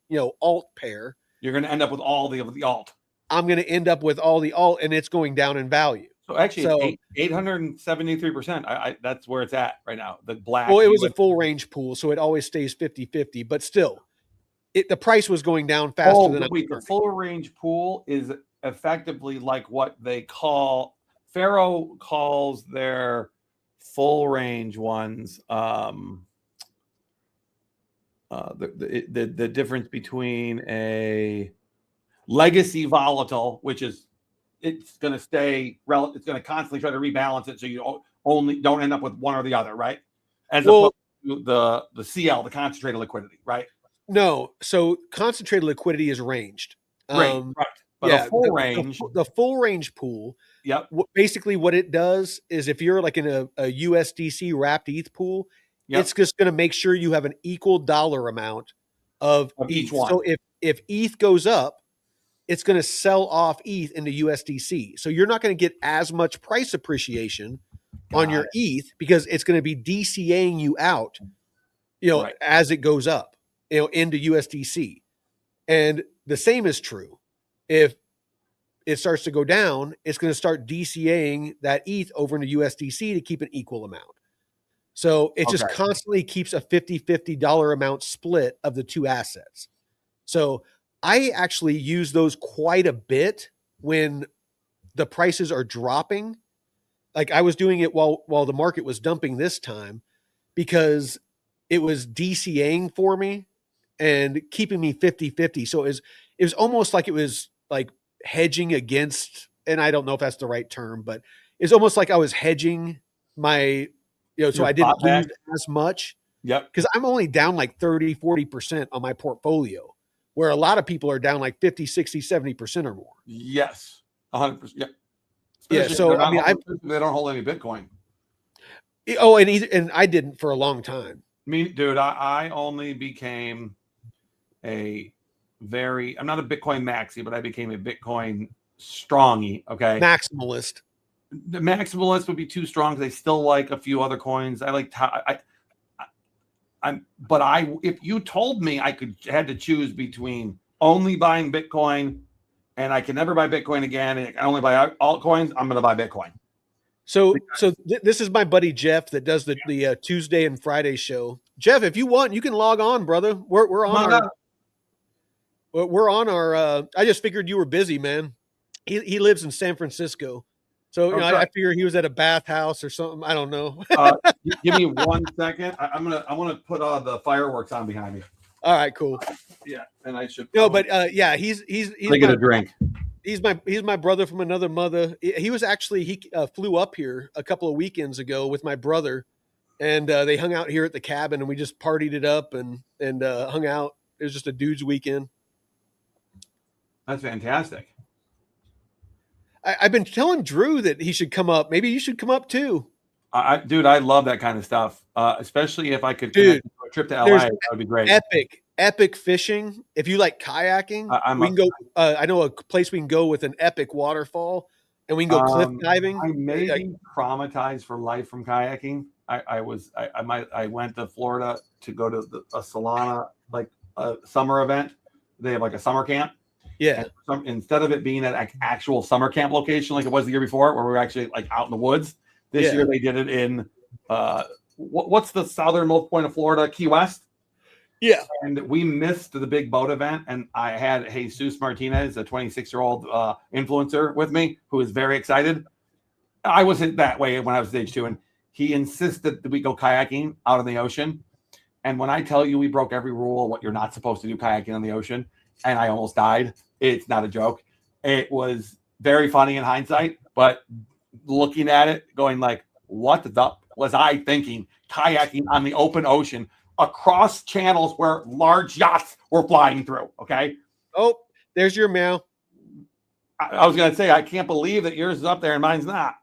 alt pair, you're going to end up with all the alt. I'm going to end up with all the alt, and it's going down in value. So actually, 873%. That's where it's at right now. The black. Well, it was a full range pool, so it always stays 50-50, but still, the price was going down faster than the full range pool is effectively like what they call. Faro calls their full range ones the difference between a legacy volatile, which is it's going to stay it's going to constantly try to rebalance it so you only don't end up with one or the other, right? As opposed to the CL, the concentrated liquidity, right? No, so concentrated liquidity is ranged. Right. But a full range, the full range pool. Yep. Basically, what it does is if you're like in a USDC wrapped ETH pool, it's just going to make sure you have an equal dollar amount of each ETH. one. So if ETH goes up, it's going to sell off ETH into USDC. So you're not going to get as much price appreciation on your ETH because it's going to be DCAing you out, as it goes up, into USDC. And the same is true. If it starts to go down, it's going to start DCAing that ETH over into USDC to keep an equal amount. So it just constantly keeps a 50-50 dollar amount split of the two assets. So I actually use those quite a bit when the prices are dropping. Like I was doing it while the market was dumping this time because it was DCAing for me and keeping me 50-50. So it was almost like it was like hedging against, and I don't know if that's the right term, but it's almost like I was hedging my, so I didn't lose as much. Yep. Because I'm only down like 30-40% on my portfolio, where a lot of people are down like 50, 60, 70% or more. Yes. 100%. Yep. Yeah. So I mean, they don't hold any Bitcoin. Oh, and I didn't for a long time. Dude, I only became I'm not a Bitcoin maxi, but I became a Bitcoin strongy. Okay. Maximalist. The maximalist would be too strong because I still like a few other coins. I like if you told me I had to choose between only buying Bitcoin and I can never buy Bitcoin again and I only buy altcoins, I'm going to buy Bitcoin. So this is my buddy Jeff that does the Tuesday and Friday show. Jeff, if you want, you can log on, brother. We're on our. I just figured you were busy, man. He lives in San Francisco, so I figured he was at a bathhouse or something. I don't know. Give me 1 second. I want to put the fireworks on behind me. All right, cool. Yeah, and I should. No, but he's get a drink. He's my brother from another mother. He was actually he flew up here a couple of weekends ago with my brother, and they hung out here at the cabin and we just partied it up and hung out. It was just a dude's weekend. That's fantastic. I've been telling Drew that he should come up. Maybe you should come up too. Dude, I love that kind of stuff. Especially if I could connect a trip to LA, that would be great. Epic fishing. If you like kayaking, we can go. I know a place we can go with an epic waterfall. and we can go cliff diving. I may be traumatized for life from kayaking. I went to Florida to go to a Solana, like a summer event. They have like a summer camp. Yeah. And instead of it being at an actual summer camp location like it was the year before, where we were actually like out in the woods, this year they did it in what's the southernmost point of Florida, Key West. Yeah. And we missed the big boat event, and I had Jesus Martinez, a 26-year-old influencer, with me who was very excited. I wasn't that way when I was stage 2, and he insisted that we go kayaking out in the ocean. And when I tell you we broke every rule of what you're not supposed to do kayaking on the ocean, and I almost died, it's not a joke. It was very funny in hindsight, but looking at it, going like, what the was I thinking? Kayaking on the open ocean across channels where large yachts were flying through. Okay. Oh, there's your meow. I was going to say, I can't believe that yours is up there and mine's not.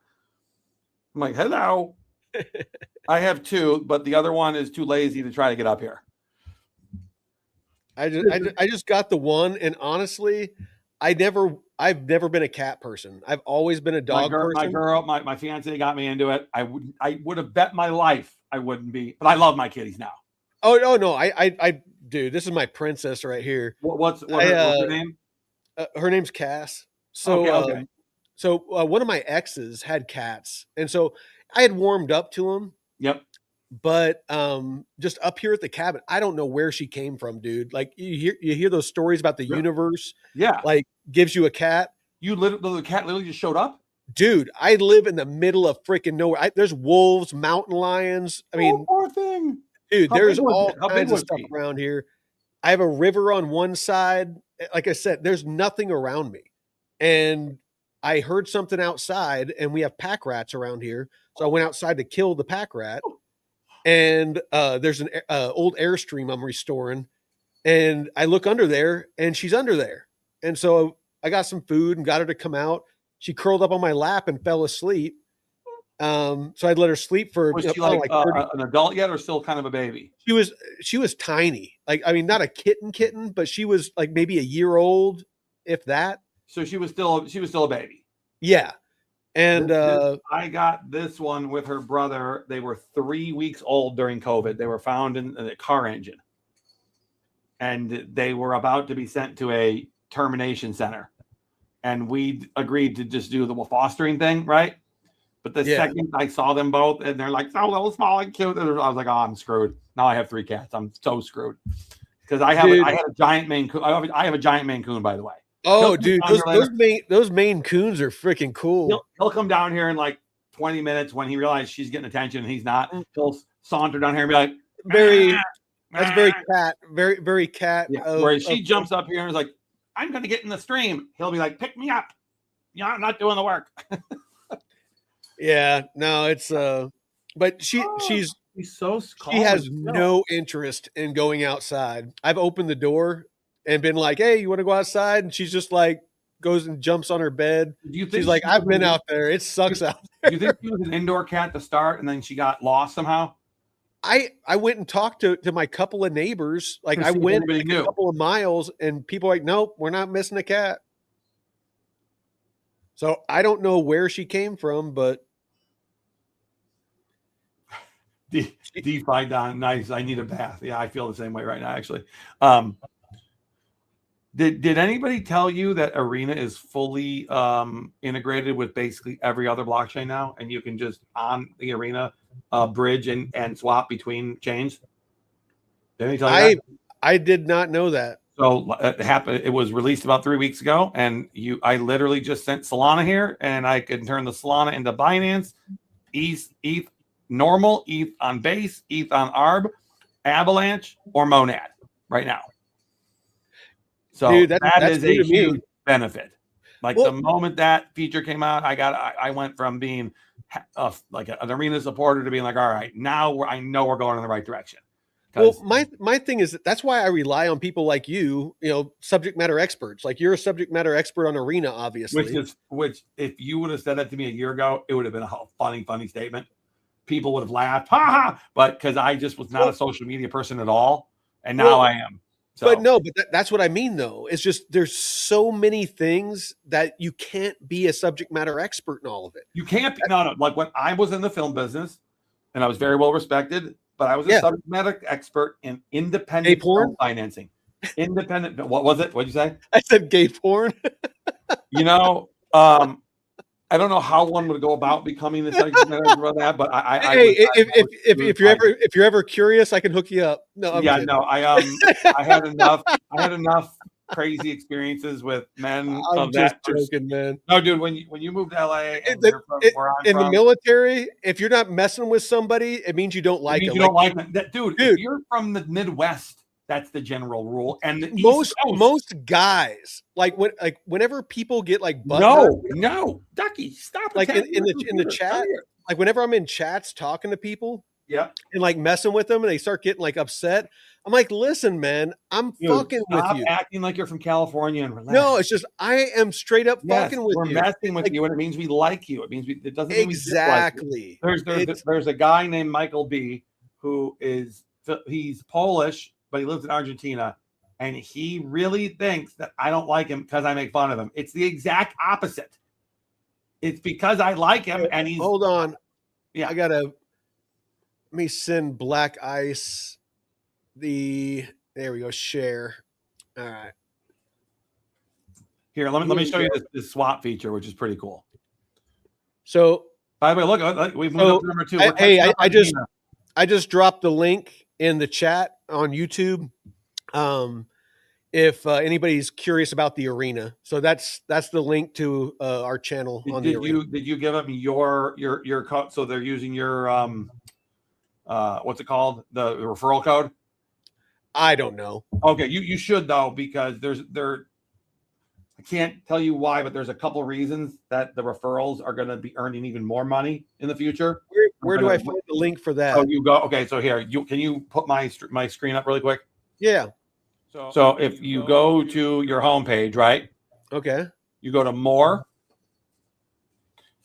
I'm like, hello. I have 2, but the other one is too lazy to try to get up here. I just got the one, and honestly, I've never been a cat person. I've always been a dog person. My fiance got me into it. I would have bet my life I wouldn't be, but I love my kitties now. Oh no, I dude, this is my princess right here. What's her name? Her name's Cass. So okay. One of my exes had cats, and so I had warmed up to them. Yep. But just up here at the cabin, I don't know where she came from, dude. Like you hear those stories about the universe. Yeah. Like gives you a cat. The cat literally just showed up. Dude, I live in the middle of freaking nowhere. There's wolves, mountain lions. I mean, poor thing. Dude, there's all kinds of stuff around here. I have a river on one side. Like I said, there's nothing around me. And I heard something outside, and we have pack rats around here. So I went outside to kill the pack rat. And there's an old Airstream I'm restoring. And I look under there, and she's under there. And so I got some food and got her to come out. She curled up on my lap and fell asleep. So I'd let her sleep for was she like an adult yet, or still kind of a baby? She was tiny. Like, I mean, not a kitten, but she was like maybe a year old, if that. So she was still a baby. Yeah. And I got this one with her brother. They were 3 weeks old during COVID. They were found in a car engine, and they were about to be sent to a termination center. And we agreed to just do the fostering thing, right? But the second I saw them both, and they're like so little, small, and cute, I was like, "Oh, I'm screwed." Now I have 3 cats. I'm so screwed because I had a giant Maine Coon. I have a giant Maine Coon, by the way. Oh, dude, those Maine Coons are freaking cool. He'll come down here in like 20 minutes when he realizes she's getting attention and he's not. He'll saunter down here and be like, that's very cat, very cat. Yeah. Whereas she jumps up here and is like, "I'm going to get in the stream." He'll be like, "Pick me up. You're not doing the work." Yeah, no, it's but she's so she has no interest in going outside. I've opened the door and been like, "Hey, you want to go outside?" And she's just like goes and jumps on her bed. She's like, "I've been out there. It sucks out there." Do you think she was an indoor cat to start and then she got lost somehow? I went and talked to my couple of neighbors. Like I went a couple of miles, and people are like, "Nope, we're not missing a cat." So I don't know where she came from, but DeFi Don, nice. I need a bath. Yeah, I feel the same way right now, actually. Did anybody tell you that Arena is fully integrated with basically every other blockchain now, and you can just on the Arena bridge and swap between chains? Did anybody tell you that? I did not know that. So it happened. It was released about 3 weeks ago, and I literally just sent Solana here, and I can turn the Solana into Binance, ETH normal, ETH on base, ETH on ARB, Avalanche, or Monad right now. So dude, that is a huge benefit. Like the moment that feature came out, I went from being like an Arena supporter to being like, all right, now I know we're going in the right direction. Well, my thing is that's why I rely on people like you, subject matter experts. Like you're a subject matter expert on Arena, obviously. Which if you would have said that to me a year ago, it would have been a funny statement. People would have laughed, ha ha. But because I just was not a social media person at all, and now I am. So, but no, but that's what I mean, though. It's just there's so many things that you can't be a subject matter expert in all of it. You can't be, no. Like when I was in the film business and I was very well respected, but I was a subject matter expert in independent film financing. Independent. What was it? What'd you say? I said gay porn. You know, I don't know how one would go about becoming the subject matter expert that, but if you're ever curious, I can hook you up. No, I'm kidding. no, I had enough crazy experiences with men. I'm just joking, man. No, dude, when you moved to LA and you're from where I'm from, the military, if you're not messing with somebody, it means you don't like them. You don't like them. Dude, if you're from the Midwest, that's the general rule. And most guys, whenever people get like no, Ducky, stop. Like in the chat, like whenever I'm in chats talking to people, and like messing with them, and they start getting like upset. I'm like, listen, man, I'm fucking with you. Acting like you're from California and relax. No, it's just I am straight up fucking with you. We're messing with you, and it means we like you. It means it doesn't mean exactly. We dislike you. There's a guy named Michael B. who he's Polish, but he lives in Argentina, and he really thinks that I don't like him because I make fun of him. It's the exact opposite. It's because I like him, and he's hold on. Yeah, let me send Black Ice. There we go. Share. All right. Here, let me show you this swap feature, which is pretty cool. So, by the way, look, we've moved up to number 2. I just dropped the link in the chat on YouTube. If anybody's curious about the arena, so that's the link to our channel on the arena. Did you give them your code? So they're using your what's it called? The referral code. I don't know. Okay, you should though, because I can't tell you why, but there's a couple reasons that the referrals are going to be earning even more money in the future. Where do I find the link for that? Oh, you go. Okay, so here, can you put my screen up really quick? Yeah. So if you go to your homepage, right? Okay. You go to more.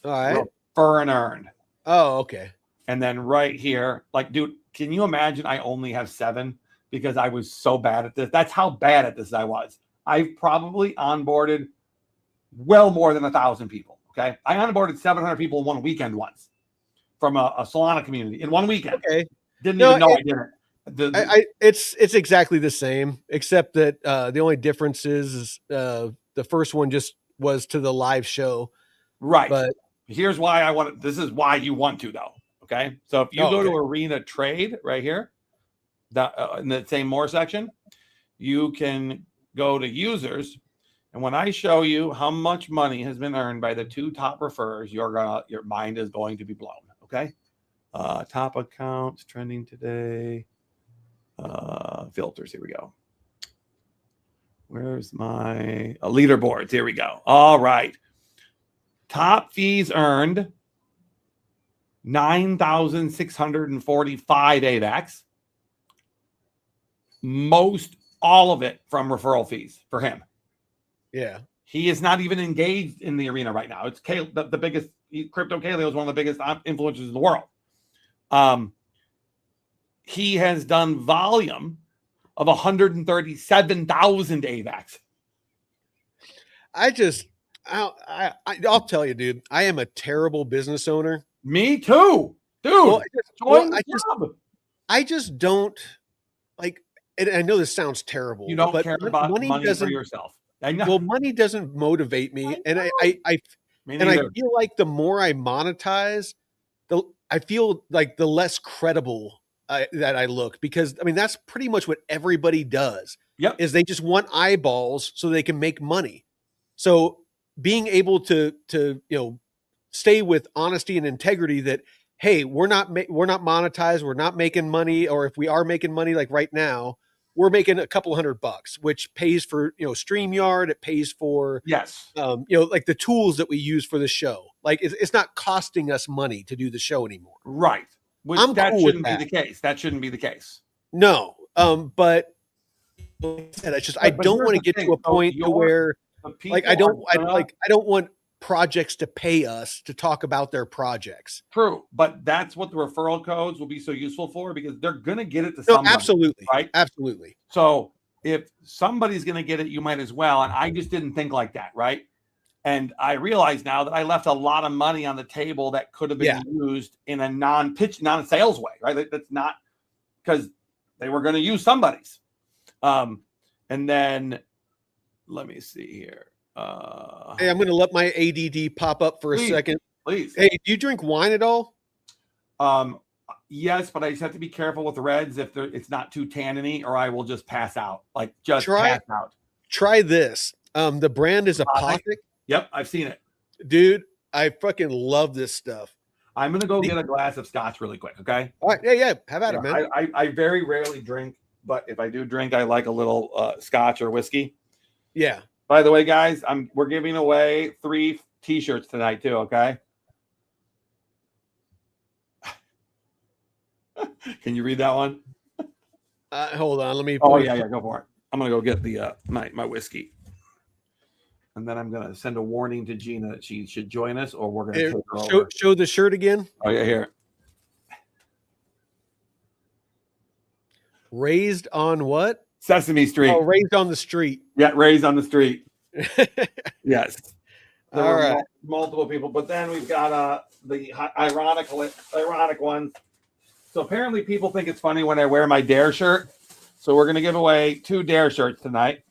All right. Refer and earned. Oh, okay. And then right here, like, dude, can you imagine I only have 7 because I was so bad at this? That's how bad at this I was. I've probably onboarded well more than 1,000 people. Okay. I onboarded 700 people in one weekend once from a Solana community in one weekend. Okay. Didn't even know I did it. It's exactly the same, except that the only difference is the first one just was to the live show. Right. But here's why this is why you want to, though. Okay. So if you go to Arena Trade right here, in the same more section, you can go to users. And when I show you how much money has been earned by the 2 top referrers, your mind is going to be blown. Okay. Top accounts trending today. Filters. Here we go. Where's my leaderboards? Here we go. All right. Top fees earned 9,645 AVAX. Most all of it from referral fees for him. Yeah. He is not even engaged in the arena right now. It's the biggest crypto. Kaleo is one of the biggest influencers in the world. He has done volume of 137,000 AVAX. I'll tell you, dude, I am a terrible business owner. Me too, dude. I just don't like, and I know this sounds terrible. You don't care about money for yourself. I know. Well, money doesn't motivate me. And I feel like the more I monetize, I feel like the less credible that I look, because I mean, that's pretty much what everybody does. Yep. Is they just want eyeballs so they can make money. So being able to stay with honesty and integrity that, hey, we're not monetized, we're not making money, or if we are making money, like right now, we're making a couple $100, which pays for, StreamYard. It pays for, yes, like the tools that we use for the show. Like it's not costing us money to do the show anymore. Right. Which that shouldn't be the case. That shouldn't be the case. No. But I don't want to get to a point where like I don't want projects to pay us to talk about their projects. True, but that's what the referral codes will be so useful for, because they're going to get it to somebody. Absolutely, right? Absolutely. So if somebody's going to get it, you might as well. And I just didn't think like that, right? And I realize now that I left a lot of money on the table that could have been used in a non-sales way, right? That's not because they were going to use somebody's. And then let me see here. Hey, I'm going to let my ADD pop up for a second. Please. Hey, do you drink wine at all? Yes, but I just have to be careful with the reds if it's not too tanniny, or I will just pass out. Like pass out. Try this. The brand is Apothic. Yep, I've seen it. Dude, I fucking love this stuff. I'm gonna go get a glass of scotch really quick, okay? All right, yeah. Have at it, man. I very rarely drink, but if I do drink, I like a little scotch or whiskey. Yeah. By the way, guys, we're giving away 3 t-shirts tonight too, okay? Can you read that one? Hold on, let me. Oh yeah, go for it. I'm gonna go get the my whiskey, and then I'm gonna send a warning to Gina that she should join us, or we're gonna take her over. Show the shirt again. Oh yeah, here. Raised on what? Sesame Street. Oh, raised on the street. Yeah, raised on the street. Yes. There All were right. multiple people, but then we've got the ironic one. So apparently people think it's funny when I wear my Dare shirt. So we're going to give away 2 Dare shirts tonight.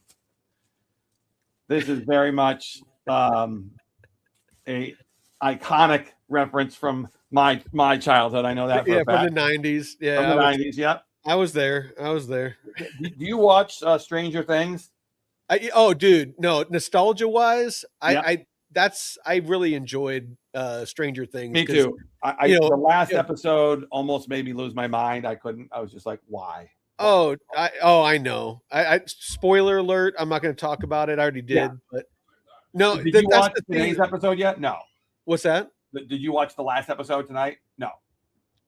This is very much a iconic reference from my childhood. I know that for a fact. From the 90s. Yeah, from the 90s. Yep. I was there. Do you watch Stranger Things? Dude, no, nostalgia wise, I really enjoyed Stranger Things. Me too. The last episode almost made me lose my mind. I was just like, why? I know. I spoiler alert. I'm not going to talk about it. I already did, but no. Did you watch today's episode yet? No. What's that? Did you watch the last episode tonight? No.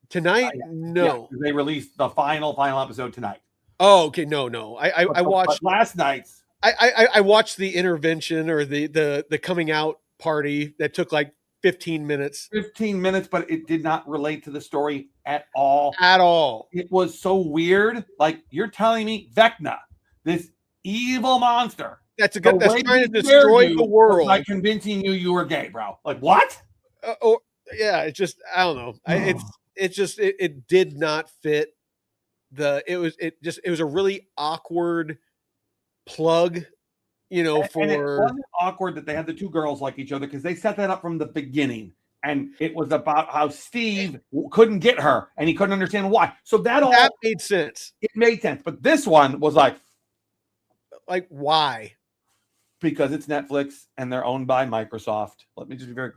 Tonight? No. They released the final episode tonight. Oh, okay. No. I watched last night's. I watched the intervention or the coming out party that took like 15 minutes. 15 minutes, but it did not relate to the story at all. At all. It was so weird. Like, you're telling me Vecna, this evil monster, that's trying to destroy the world, by convincing you were gay, bro. Like, what? It's just, I don't know. It did not fit. It was a really awkward plug, for. And it wasn't awkward that they had the 2 girls like each other, because they set that up from the beginning, and it was about how Steve couldn't get her and he couldn't understand why. So that made sense. It made sense, but this one was like why? Because it's Netflix and they're owned by Microsoft. Let me just be very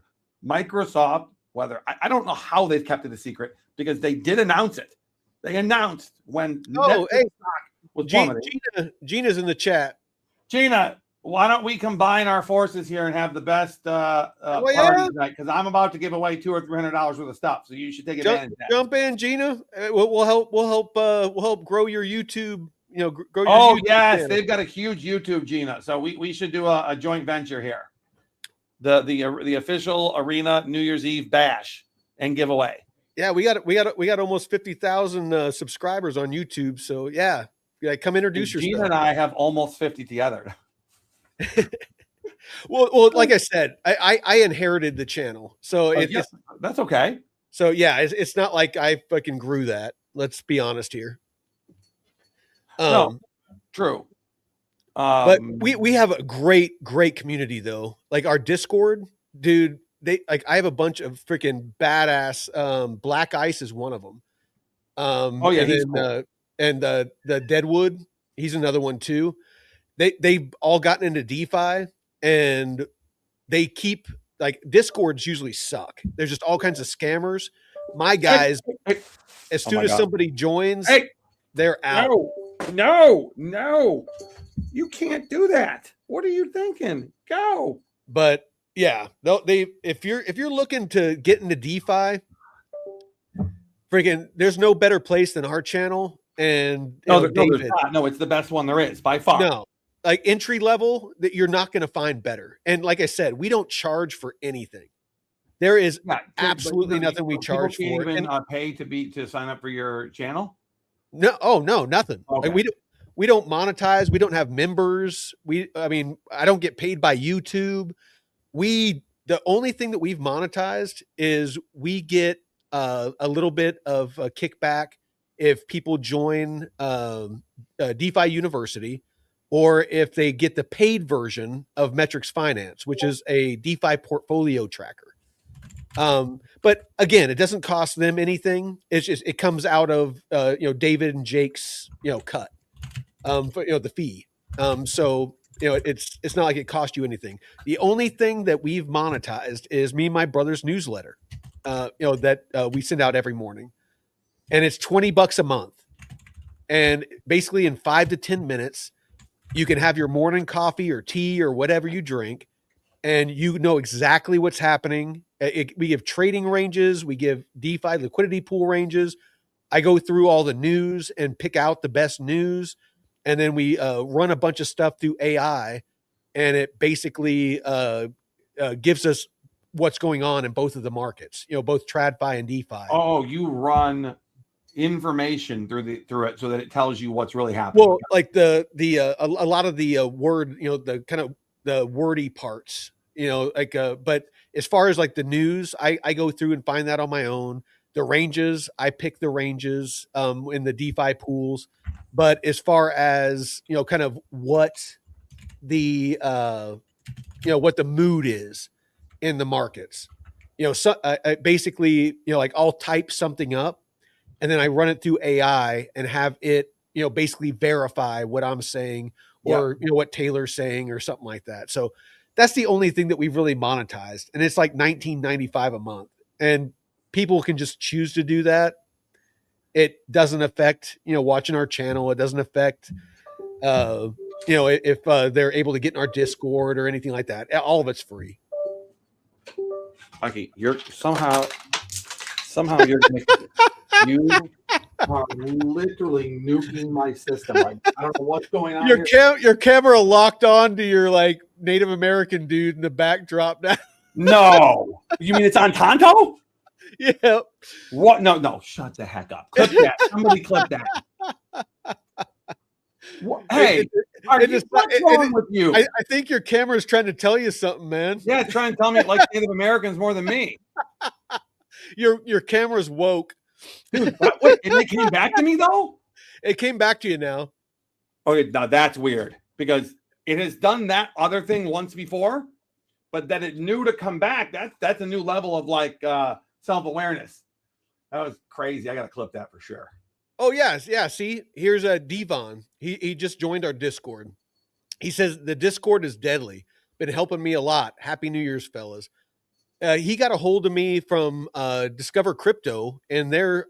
Microsoft. Whether I don't know how they've kept it a secret, because they did announce it. They announced when Netflix was plummeting. Gina's in the chat. Gina, why don't we combine our forces here and have the best party tonight? Because I'm about to give away $200 or $300 worth of stuff, so you should take advantage of that. Jump in, Gina. We'll help grow your YouTube. Grow your YouTube channel. They've got a huge YouTube, Gina. So we should do a joint venture here. The official Arena New Year's Eve bash and giveaway. Yeah, we got almost 50,000 subscribers on YouTube. So yeah, come introduce yourself. Gina and I have almost 50 together. well, like I said, I inherited the channel, so that's okay. So yeah, it's not like I fucking grew that. Let's be honest here. No, true. But we have a great community though. Like our Discord, dude. I have a bunch of freaking badass. Black Ice is one of them. He's cool. And the Deadwood, he's another one too. They've all gotten into DeFi, and they keep Discords usually suck. There's just all kinds of scammers. My guys, as soon as somebody joins, they're out. No, you can't do that. What are you thinking? Go. But yeah, if you're looking to get into DeFi, freaking, there's no better place than our channel. And there's not. No, it's the best one there is by far. No, entry level, that you're not going to find better. And like I said, we don't charge for anything. There is absolutely nothing we charge for. Even pay to sign up for your channel? No, nothing. Okay. we don't monetize. We don't have members. I mean, I don't get paid by YouTube. The only thing that we've monetized is we get a little bit of a kickback if people join DeFi University, or if they get the paid version of Metrics Finance, which is a DeFi portfolio tracker. But again, it doesn't cost them anything. It's just, it comes out of, David and Jake's, cut, for, the fee. So, it's not like it cost you anything. The only thing that we've monetized is me and my brother's newsletter, that we send out every morning, and it's $20 a month. And basically in 5 to 10 minutes, you can have your morning coffee or tea or whatever you drink, and you know exactly what's happening. We give trading ranges. We give DeFi liquidity pool ranges. I go through all the news and pick out the best news. And then we run a bunch of stuff through AI, and it basically gives us what's going on in both of the markets, both TradFi and DeFi. Oh, you run information through it so that it tells you what's really happening. Well, like a lot of the word, the kind of the wordy parts, but as far as like the news, I go through and find that on my own. The ranges, I pick the ranges in the DeFi pools. But as far as, kind of what the, what the mood is in the markets, so I basically, like I'll type something up and then I run it through AI and have it, basically verify what I'm saying, or, what Taylor's saying or something like that. So that's the only thing that we've really monetized. And it's like $19.95 a month. And people can just choose to do that. It doesn't affect, watching our channel. It doesn't affect, if they're able to get in our Discord or anything like that. All of it's free. Okay, you're somehow you're you are literally nuking my system. I don't know what's going on. Your camera locked on to your like Native American dude in the backdrop now. No, you mean it's on Tonto? Yeah. What? No, shut the heck up. Clip that. Somebody clip that. Hey, what's wrong with you? I think your camera's trying to tell you something, man. Yeah, it's trying to tell me it likes Native Americans more than me. Your camera's woke. Dude, wait, and it came back to me, though? It came back to you now. Okay, now that's weird, because it has done that other thing once before, but that it knew to come back, that's a new level of like self-awareness. That was crazy. I got to clip that for sure. Oh, yes. Yeah. See, here's a Devon. He just joined our Discord. He says, the Discord is deadly. Been helping me a lot. Happy New Year's, fellas. He got a hold of me from Discover Crypto in their,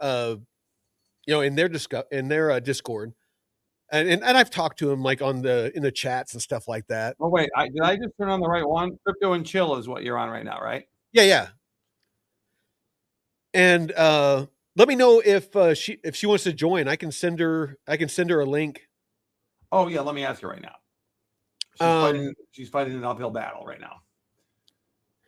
in their Discord. And I've talked to him like in the chats and stuff like that. Oh, wait, did I just turn on the right one? Crypto and Chill is what you're on right now, right? Yeah. And let me know if she wants to join. I can send her a link. Oh yeah, let me ask her right now. She's fighting an uphill battle right now.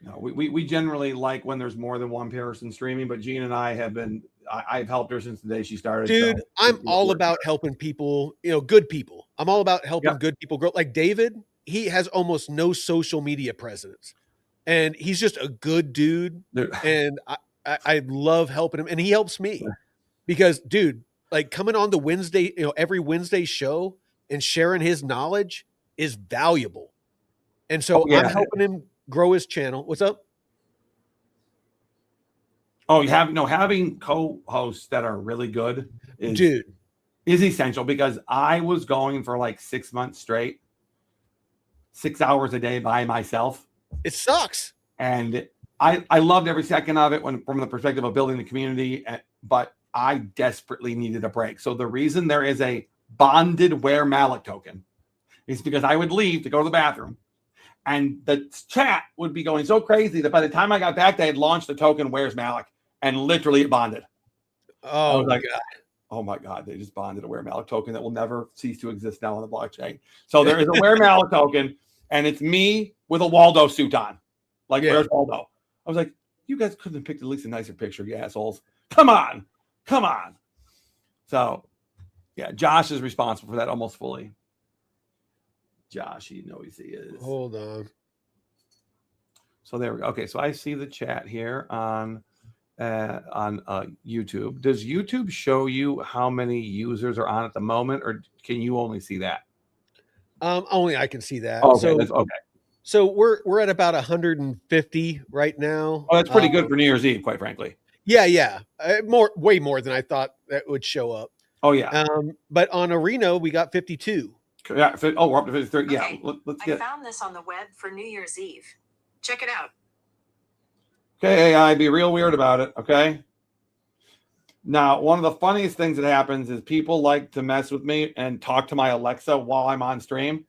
No, we generally like when there's more than one person streaming, but Gene and I have been. I've helped her since the day she started. Dude, so I'm all about helping people. Good people. I'm all about helping good people grow. Like David, he has almost no social media presence, and he's just a good dude. And I love helping him, and he helps me because, dude, like coming on the Wednesday, every Wednesday show and sharing his knowledge is valuable. And so I'm helping him grow his channel. What's up? Oh, having co-hosts that are really good is essential, because I was going for like 6 months straight, 6 hours a day by myself. It sucks. And I loved every second of it from the perspective of building the community, but I desperately needed a break. So the reason there is a bonded Where Malik token is because I would leave to go to the bathroom, and the chat would be going so crazy that by the time I got back, they had launched the token Where's Malik, and literally it bonded. Oh my God. Oh my God. They just bonded a Where Malik token that will never cease to exist now on the blockchain. So there is a Where Malik token, and it's me with a Waldo suit on. Like, where's Waldo? I was like, you guys couldn't have picked at least a nicer picture, you assholes. Come on. So Yeah, Josh is responsible for that almost fully. Josh, you know he is. Hold on. So there we go. Okay, so I see the chat here on YouTube. Does YouTube show you how many users are on at the moment, or can you only see that? Only I can see that. Okay, so that's okay. So we're at about 150 right now. Oh, that's pretty good for New Year's Eve, quite frankly. Yeah. Way more than I thought that would show up. Oh yeah. But on Arena we got 52. Yeah. Oh, we're up to 53. Okay. Yeah. Let's get. I found this on the web for New Year's Eve. Check it out. Okay, AI, be real weird about it. Okay. Now, one of the funniest things that happens is people like to mess with me and talk to my Alexa while I'm on stream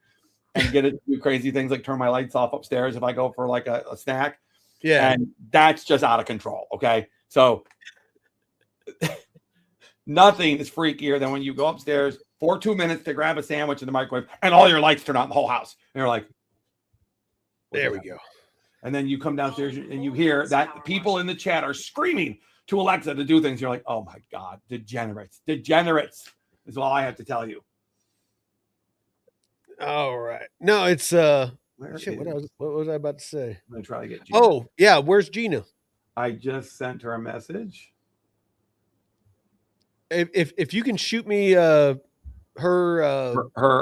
and get it to do crazy things like turn my lights off upstairs if I go for like a snack. Yeah. And that's just out of control. Okay. So nothing is freakier than when you go upstairs for 2 minutes to grab a sandwich in the microwave and all your lights turn on in the whole house. And you're like, there we go. And then you come downstairs and you hear that people in the chat are screaming to Alexa to do things. You're like, oh my God, degenerates is all I have to tell you. All right. No, it's shit, what was I about to say? I'm gonna try to get Gina. Oh, yeah, where's Gina? I just sent her a message. If you can shoot me her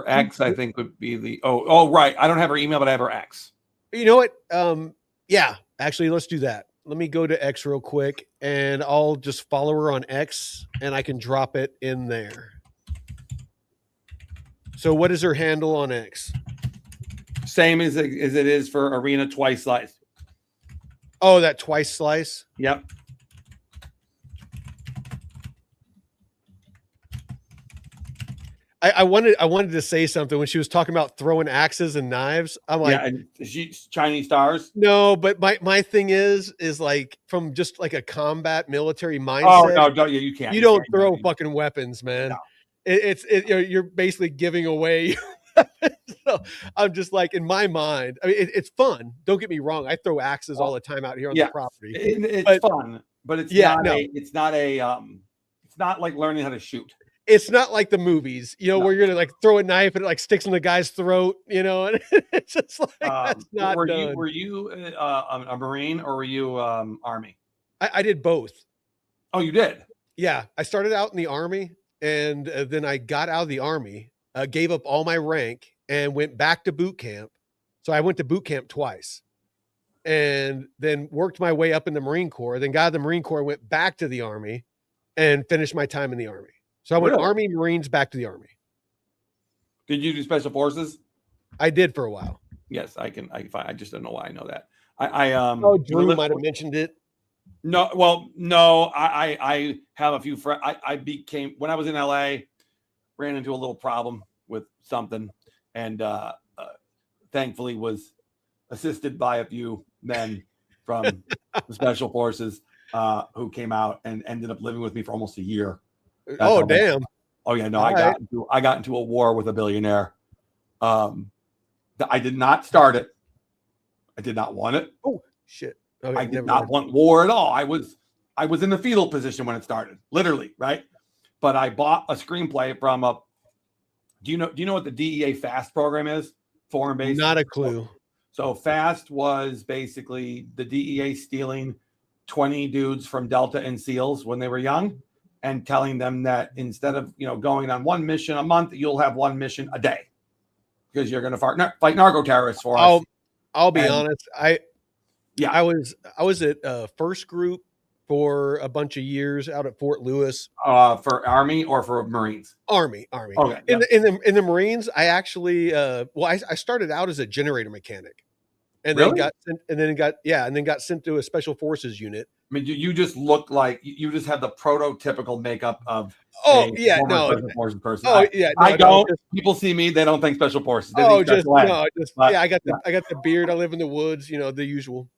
ex, I think would be the right. I don't have her email, but I have her ex. You know what? Yeah, actually, let's do that. Let me go to X real quick and I'll just follow her on X and I can drop it in there. So what is her handle on X? Same as it is for Arena Twice Slice. Oh, that Twice Slice? Yep. I wanted to say something when she was talking about throwing axes and knives. I'm like, yeah, and she's Chinese stars. No, but my thing is like from just like a combat military mindset. Oh no, you can't. You don't throw fucking weapons, man. No. You're basically giving away. So I'm just like, in my mind, I mean, it's fun. Don't get me wrong. I throw axes all the time out here on the property. It's fun, but it's not like learning how to shoot. It's not like the movies, where you're gonna like throw a knife and it like sticks in the guy's throat, and it's just like that's not done. Were you a Marine or were you Army? I did both. Oh, you did? Yeah, I started out in the Army, and then I got out of the Army, gave up all my rank, and went back to boot camp. So I went to boot camp twice, and then worked my way up in the Marine Corps. Then got out of the Marine Corps, went back to the Army, and finished my time in the Army. So I went Army, Marines, back to the Army. Did you do Special Forces? I did for a while. Yes, I just don't know why I know that. Drew might have mentioned it. No, well, no. I have a few friends. When I was in LA, ran into a little problem with something, and thankfully was assisted by a few men from the Special Forces who came out and ended up living with me for almost a year. Damn. Oh yeah, no, I got into a war with a billionaire. I did not start it. I did not want it. Oh shit. Okay, I did not want war at all. I was in the fetal position when it started, literally, right? But I bought a screenplay from do you know what the DEA FAST program is? Foreign based? Not a clue. So FAST was basically the DEA stealing 20 dudes from Delta and SEALs when they were young, and telling them that instead of going on one mission a month, you'll have one mission a day because you're going to fight narco terrorists for us. I'll be honest. I was at First Group for a bunch of years out at Fort Lewis. For Army or for Marines? Army. Okay. In the Marines, I actually I started out as a generator mechanic, and then got sent to a Special Forces unit. I mean, you just look like you just have the prototypical makeup of Special Forces person. I don't. People see me, they don't think Special Forces. I got the beard. I live in the woods. The usual.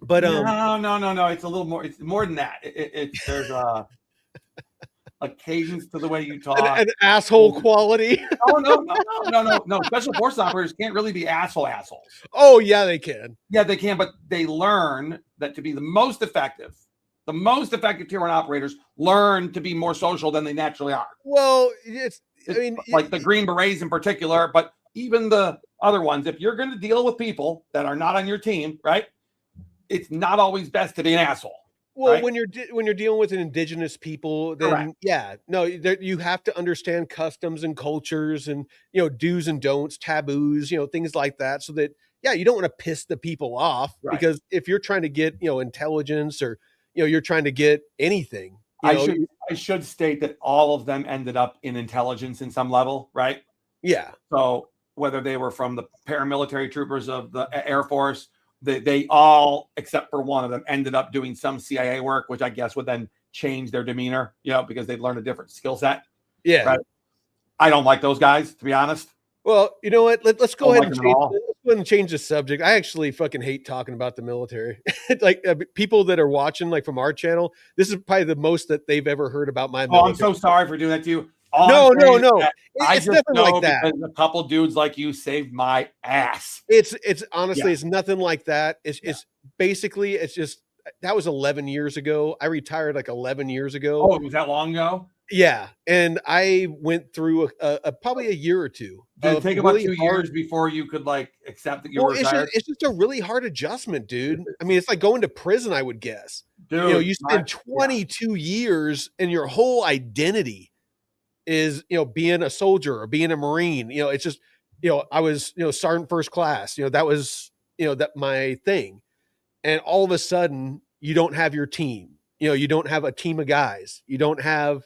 But no. It's a little more. It's more than that. There's a cadence to the way you talk. An asshole quality. No. Special Forces operators can't really be assholes. Oh yeah, they can. Yeah, they can, but they learn that to be the most effective The most effective tier 1 operators learn to be more social than they naturally are. Well, I mean, like the Green Berets in particular, but even the other ones, if you're going to deal with people that are not on your team, right? It's not always best to be an asshole. well, right? when you're dealing with an indigenous people, then Correct. yeah, no, you have to understand customs and cultures and do's and don'ts, taboos, things like that, so that you don't want to piss the people off, Right. because if you're trying to get intelligence, or you're trying to get anything, I should state that all of them ended up in intelligence in some level, right? yeah. So whether they were from the paramilitary troopers of the Air Force, they all, except for one of them, ended up doing some CIA work, which I guess would then change their demeanor, because they'd learned a different skill set. Yeah. Right? I don't like those guys, to be honest. Well, you know what? Let's go ahead and them at all. let's go ahead and change the subject. I actually fucking hate talking about the military. Like people that are watching, like from our channel, this is probably the most that they've ever heard about my military. Oh, I'm so sorry for doing that to you. No. It's nothing like that. Because a couple dudes like you saved my ass. It's honestly, it's nothing like that. It's basically, it's just, that was 11 years ago. I retired like 11 years ago. Oh, it was that long ago? Yeah. And I went through probably a year or two. Did it take about 2 years before you could accept that you were retired? It's just a really hard adjustment, dude. I mean, it's like going to prison, I would guess. Dude, you spend 22 years and your whole identity is, being a soldier or being a Marine. It's just, I was, sergeant first class, that was, that my thing. And all of a sudden you don't have your team, you don't have a team of guys, you don't have,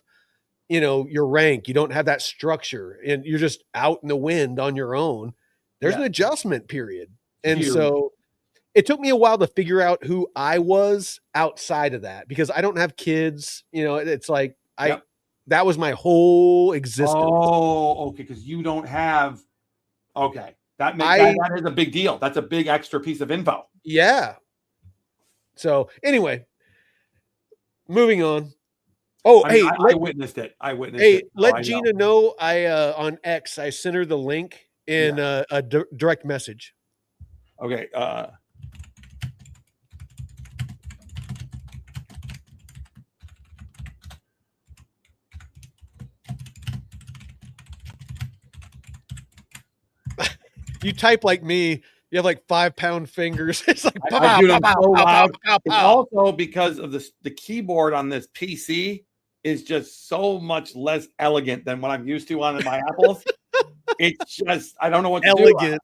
your rank, you don't have that structure, and you're just out in the wind on your own. There's an adjustment period. And so it took me a while to figure out who I was outside of that, because I don't have kids. It's like, that was my whole existence. Oh, okay. Because you don't have, okay. That is a big deal. That's a big extra piece of info. Yeah. So anyway, moving on. Oh, I witnessed it. Let Gina know on X, I sent her the link in a direct message. Okay. You type like me. You have like 5-pound fingers. It's like I do them so loud. It's also because of the keyboard on this PC is just so much less elegant than what I'm used to on my Apples. It's just, I don't know what to do.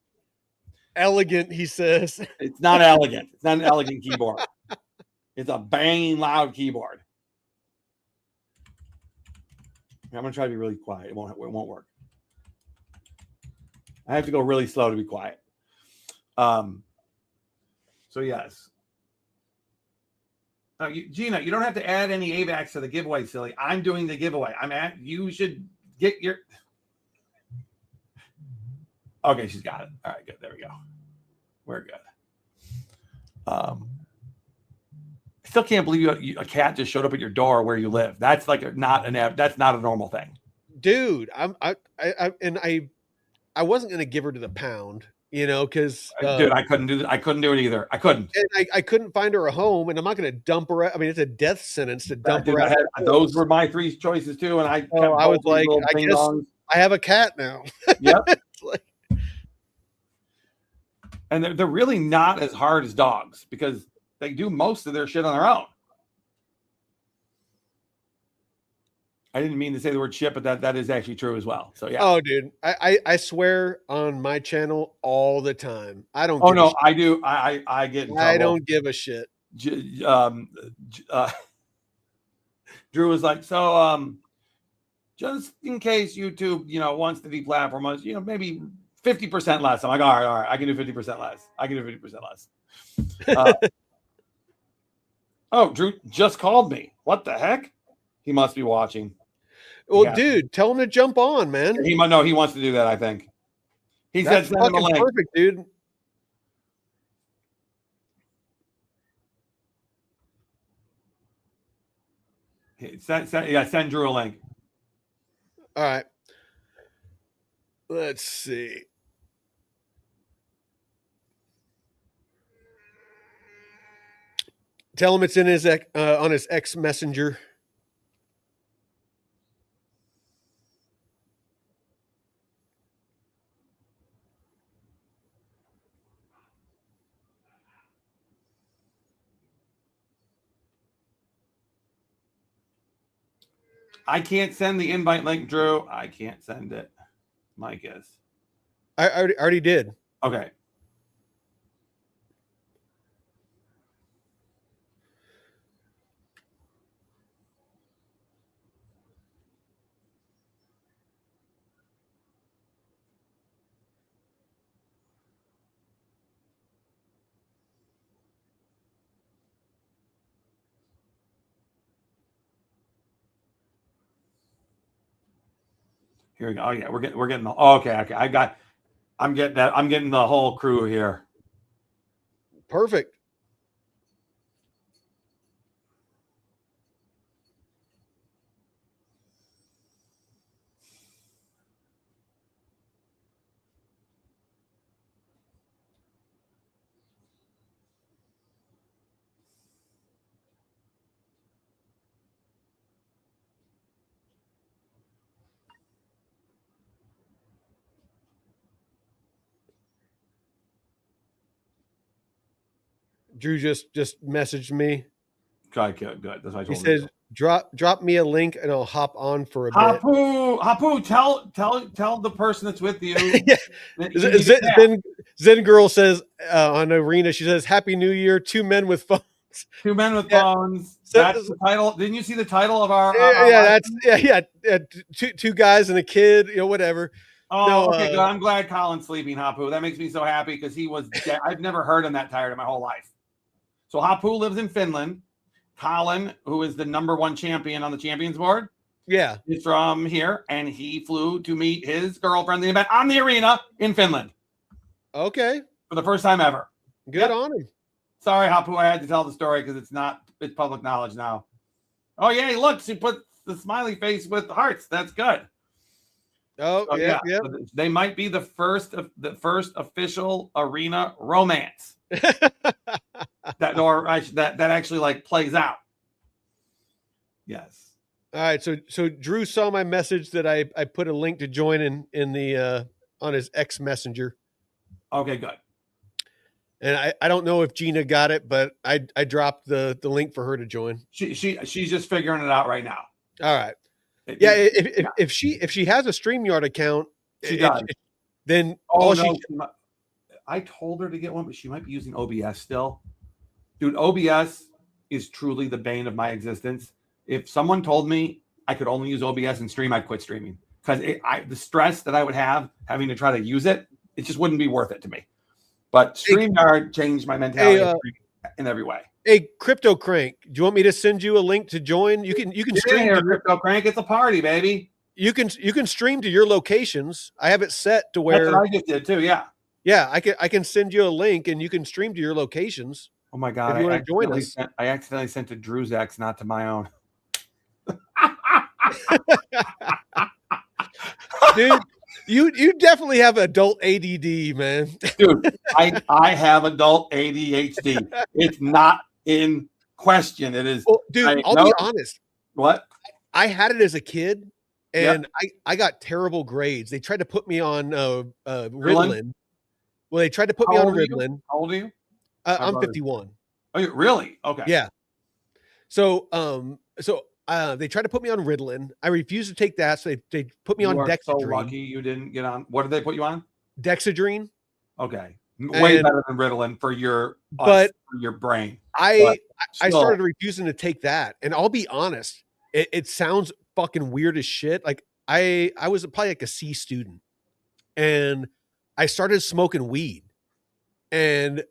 Elegant, he says. It's not elegant. It's not an elegant keyboard. It's a banging loud keyboard. I'm gonna try to be really quiet. It won't work. I have to go really slow to be quiet. So yes. Now, Gina, you don't have to add any AVAX to the giveaway, silly. I'm doing the giveaway. You should get your. Okay, she's got it. All right, good. There we go. We're good. I still can't believe a cat just showed up at your door where you live. That's not a normal thing, dude. I wasn't gonna give her to the pound, because dude, I couldn't do it either. I couldn't. And I couldn't find her a home, and I'm not gonna dump her. I mean, it's a death sentence to dump her out. Those were my 3 choices too, and I was like, I guess I have a cat now. Yep. And they're really not as hard as dogs, because they do most of their shit on their own. I didn't mean to say the word shit, but that is actually true as well. So yeah. Oh, dude, I swear on my channel all the time. I don't. Oh no, I do. I get in trouble. I don't give a shit. Drew was like, so just in case YouTube, wants to deplatform us, maybe 50% less. I'm like, all right, I can do 50% less. I can do 50% less. Oh, Drew just called me. What the heck? He must be watching. Well, dude, tell him to jump on, man. He wants to do that, I think. He said send him a link. Perfect, dude. Send Drew a link. All right. Let's see. Tell him it's in his on his X Messenger. I can't send the invite link, Drew. I can't send it. Myke is. I already did. Okay. Here we go. Oh yeah, we're getting the okay. I'm getting the whole crew here. Perfect. Drew just messaged me. Good. That's what I told He says, drop me a link and I'll hop on for a bit. Hapu, tell the person that's with you. Yeah. Zen Girl says on Arena, she says, Happy New Year, 2 men with phones. 2 men with phones. That's the title. Didn't you see the title of our two guys and a kid, whatever. Oh, no, okay, good. I'm glad Colin's sleeping, Hapu. That makes me so happy because he was dead. I've never heard him that tired in my whole life. So Hapu lives in Finland. Colin, who is the #1 champion on the champions board, is from here, and he flew to meet his girlfriend the event on the arena in Finland. Okay, for the first time ever. Good on him. Sorry, Hapu, I had to tell the story because it's public knowledge now. Oh yeah, look, she put the smiley face with hearts. That's good. Oh so, yeah. So they might be the first official arena romance. that actually like plays out. Yes. All right. So Drew saw my message that I put a link to join in the on his X Messenger. Okay, good. And I don't know if Gina got it, but I dropped the link for her to join. She's just figuring it out right now. All right. If she has a StreamYard account, she does. Then I told her to get one, but she might be using OBS still. Dude, OBS is truly the bane of my existence. If someone told me I could only use OBS and stream, I'd quit streaming because the stress that I would have having to try to use it just wouldn't be worth it to me. But StreamYard changed my mentality in every way. Hey, Crypto Crank, do you want me to send you a link to join? You can stream here, Crypto Crank. It's a party, baby. You can stream to your locations. I have it set to where that's what I just did too. Yeah. Yeah, I can send you a link and you can stream to your locations. Oh my god! If you want to join us. I accidentally sent to Drew's X, not to my own. Dude, you definitely have adult ADD, man. Dude, I have adult ADHD. It's not in question. It is. Well, dude, I'll be honest. What? I had it as a kid, and I got terrible grades. They tried to put me on Ritalin. Well, they tried to put me on Ritalin. How old are you? I'm 51. Oh, you really? Okay. Yeah. So they tried to put me on Ritalin. I refused to take that, so they put me on Dexedrine. So lucky you didn't get on. What did they put you on? Dexedrine. Okay, way better than Ritalin for your brain. I started refusing to take that, and I'll be honest, it sounds fucking weird as shit. Like I was probably like a C student, and I started smoking weed, and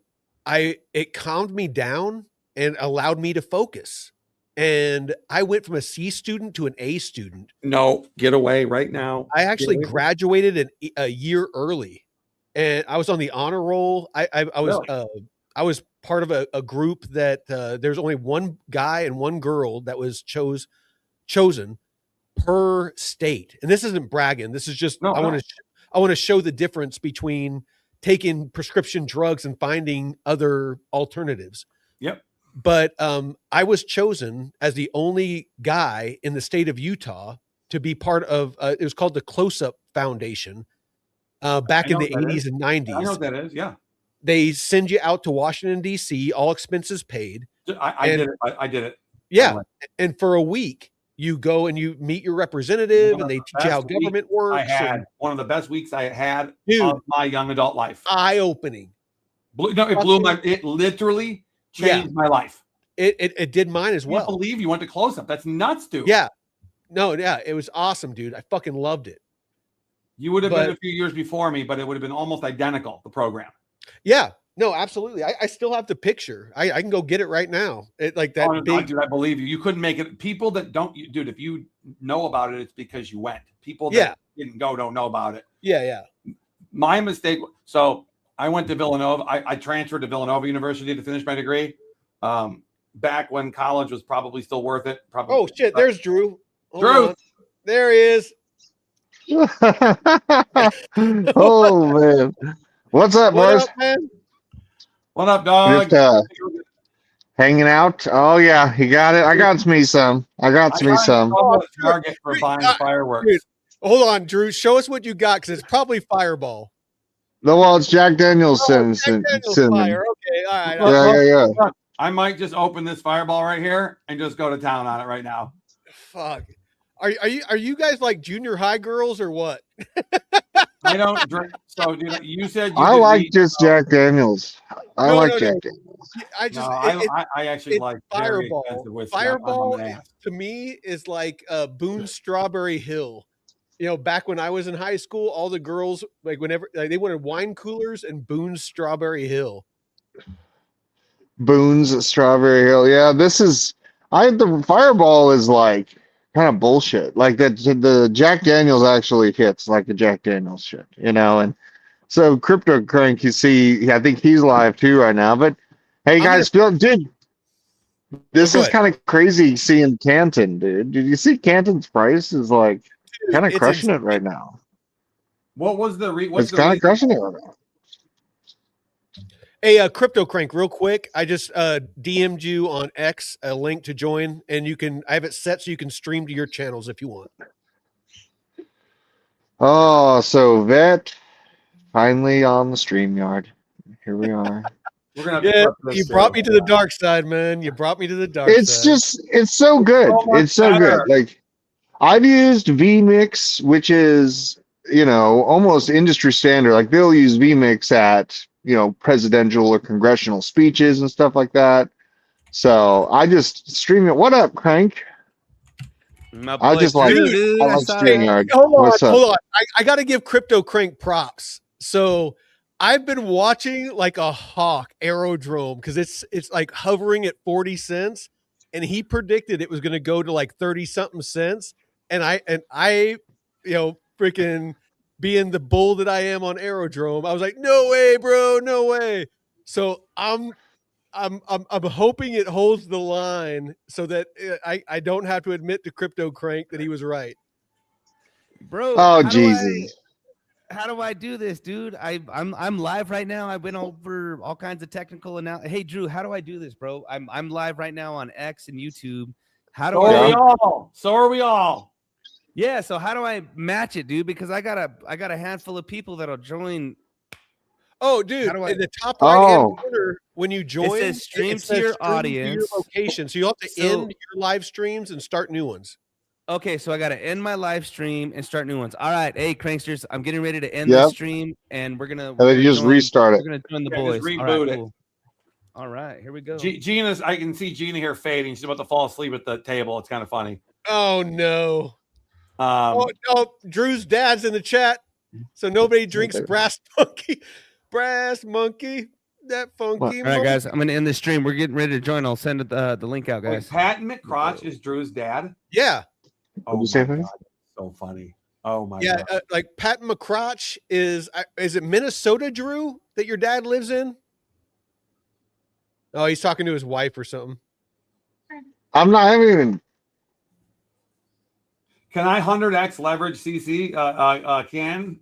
it calmed me down and allowed me to focus. And I went from a C student to an A student. No, get away right now. I actually graduated a year early, and I was on the honor roll. I was part of a group that there's only one guy and one girl that was chosen per state. And this isn't bragging. This is just I want to show the difference between taking prescription drugs and finding other alternatives. Yep. But I was chosen as the only guy in the state of Utah to be part of. It was called the Close Up Foundation back in the 80s and 90s. I know what that is. Yeah. They send you out to Washington, D.C., all expenses paid. I did it. I did it. Yeah. And for a week, you go and you meet your representative and they teach you how government works. I had one of the best weeks I had of my young adult life. Eye-opening. It literally changed my life. It did mine as well. I can't believe you went to Close Up. That's nuts, dude. Yeah. No, yeah. It was awesome, dude. I fucking loved it. You would have been a few years before me, but it would have been almost identical, the program. Yeah. No, absolutely. I still have the picture. I can go get it right now. It like that big. Dude, I believe you. You couldn't make it. People that don't, dude, if you know about it, it's because you went. People that didn't go don't know about it. Yeah. My mistake. So I went to Villanova. I transferred to Villanova University to finish my degree. Back when college was probably still worth it. Probably. Oh shit! There's Drew. Drew. There he is. Oh man, what's up, boys? What up, dog? Just, hanging out. Oh yeah, you got it. I got me some. Target for buying fireworks. Dude, hold on, Drew. Show us what you got because it's probably Fireball. No, well, it's Jack Daniel's cinnamon. Fire. Okay, all right. Yeah. I might just open this Fireball right here and just go to town on it right now. Fuck. Are you guys like junior high girls or what? I don't drink. So, dude, you said I like just Jack Daniels. I like Jack Daniels. I actually like Fireball. Fireball to me is like Boone Strawberry Hill. You know, back when I was in high school, all the girls whenever they wanted wine coolers and Boone's Strawberry Hill. Boone's Strawberry Hill. Yeah, the Fireball is like kind of bullshit. Like the Jack Daniels actually hits like the Jack Daniels shit, you know. And so Crypto Crank, you see, I think he's live too right now. But hey guys, dude, this is kind of crazy seeing Canton, dude. Did you see Canton's price is like kind of crushing it right now? What was the it's kind of crushing it right now. Hey, Crypto Crank, real quick. I just DM'd you on X a link to join, and I have it set so you can stream to your channels if you want. Oh, so Vet finally on the StreamYard. Here we are. You brought me to the dark side, man. You brought me to the dark side. It's so good. It's so good. Like I've used vMix, which is, you know, almost industry standard. Like they'll use vMix at, you know, presidential or congressional speeches and stuff like that. So I just stream it. What up, Crank? I just like StreamYard. Hold on. I got to give Crypto Crank props. So I've been watching like a hawk Aerodrome because it's like hovering at 40 cents, and he predicted it was going to go to like 30 something cents. And I, you know, freaking being the bull that I am on Aerodrome, I was like, no way, bro, no way. So I'm hoping it holds the line so that I don't have to admit to Crypto Crank that he was right. Bro, oh Jesus. How do I do this, dude? I'm live right now. I went over all kinds of technical analysis. Hey Drew, how do I do this, bro? I'm live right now on X and YouTube. How do So are we all. Yeah, so how do I match it, dude? Because I got a handful of people that'll join. Oh, dude, in the top right-hand corner, when you join, it says stream to your audience. Your location. So you have to end your live streams and start new ones. Okay, so I got to end my live stream and start new ones. All right, hey, Cranksters, I'm getting ready to end the stream, and we're going to just restart it. We're going to join the boys. Just reboot it. Cool. All right, here we go. Gina's, I can see Gina here fading. She's about to fall asleep at the table. It's kind of funny. Oh, no. Drew's dad's in the chat, so nobody drinks Brass Monkey. Brass Monkey, that funky. All right, guys, I'm gonna end the stream. We're getting ready to join. I'll send the link out, guys. Wait, Patton McCrotch is Drew's dad. Yeah. Oh my God, so funny. Oh my God. Like Patton McCrotch is it Minnesota, Drew, that your dad lives in? Oh, he's talking to his wife or something. I'm not even. Can I 100x leverage CC? Can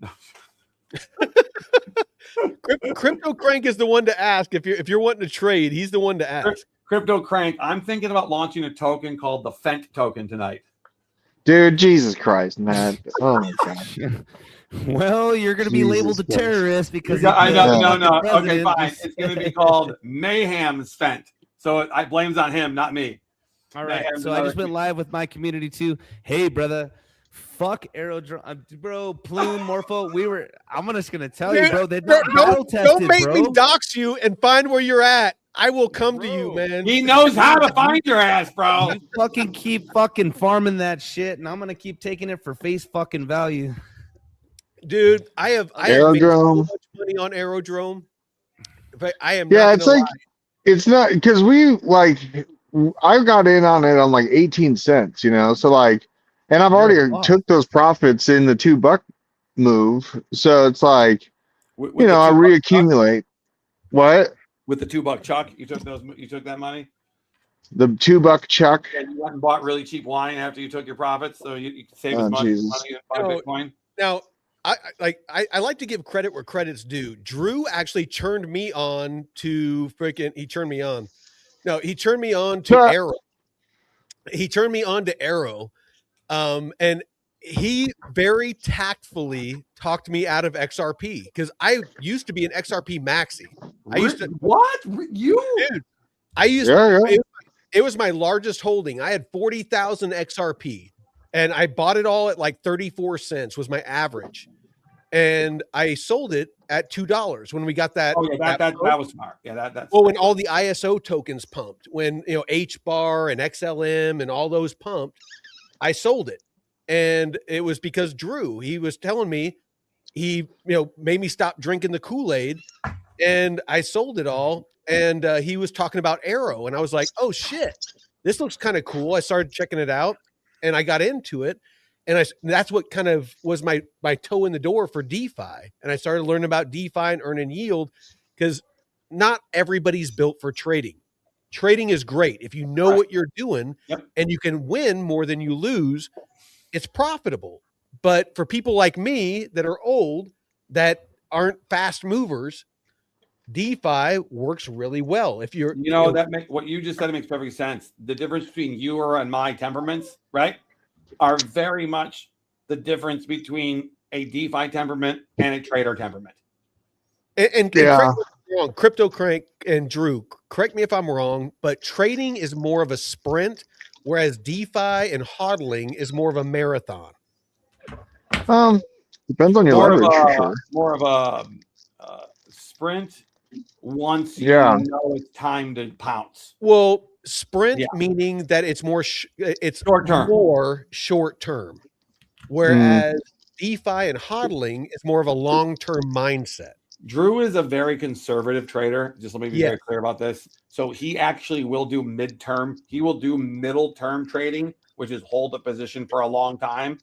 Crypto Crank is the one to ask if you're wanting to trade. He's the one to ask. Crypto Crank, I'm thinking about launching a token called the Fent token tonight. Dude, Jesus Christ, man. Oh my God. Well, you're going to be labeled a Jesus Christ. terrorist because I know, the no. Okay, president fine. just- It's going to be called Mayhem's Fent. So it blames on him, not me. All right. Mayhem's So I just another- went live with my community too. Hey, brother. Fuck Aerodrome, bro. Plume, Morpho. I'm just gonna tell you, bro. They're not battle tested, don't make bro. me dox you and find where you're at. I will come to you, man. He knows how to find your ass, bro. You fucking keep fucking farming that shit, and I'm gonna keep taking it for face fucking value. Dude, I have made so Aerodrome. much money on Aerodrome. But I am Yeah, not it's gonna like it's not because I got in on it on like 18 cents, you know. So like, and I've already took those profits in the $2 move. So it's like, With you know, I the $2 reaccumulate. What? With the $2 chuck, you took that money. The $2 chuck. And you went and bought really cheap wine after you took your profits, so you save as much Jesus. money as buy Bitcoin. Now, I like to give credit where credit's due. Drew actually turned me on to he turned me on to Arrow. He turned me on to Arrow. And he very tactfully talked me out of XRP because I used to be an XRP maxi. I used to Dude, it was my largest holding. I had 40,000 XRP and I bought it all at like 34 cents was my average. And I sold it at $2 when we got that. Oh yeah, that was smart. Yeah, that's well, when all the ISO tokens pumped, when H bar and XLM and all those pumped, I sold it. And it was because Drew, he was telling me, he made me stop drinking the Kool-Aid, and I sold it all. And he was talking about Arrow, and I was like, oh shit, this looks kind of cool. I started checking it out, and I got into it. And that's what kind of was my toe in the door for DeFi. And I started learning about DeFi and earning yield because not everybody's built for trading. Trading is great. If you know what you're doing and you can win more than you lose, it's profitable. But for people like me that are old, that aren't fast movers, DeFi works really well. If you're, what you just said makes perfect sense. The difference between your and my temperaments, right, are very much the difference between a DeFi temperament and a trader temperament. And correct me if I'm wrong, Crypto Crank and Drew, correct me if I'm wrong, but trading is more of a sprint, whereas DeFi and hodling is more of a marathon. Depends on your leverage for sure. More of a sprint once you know it's time to pounce. Well, sprint meaning that it's more it's short term. More short term, whereas DeFi and hodling is more of a long term mindset. Drew is a very conservative trader. Just let me be very clear about this. So he actually will do midterm. He will do middle term trading, which is hold a position for a long time.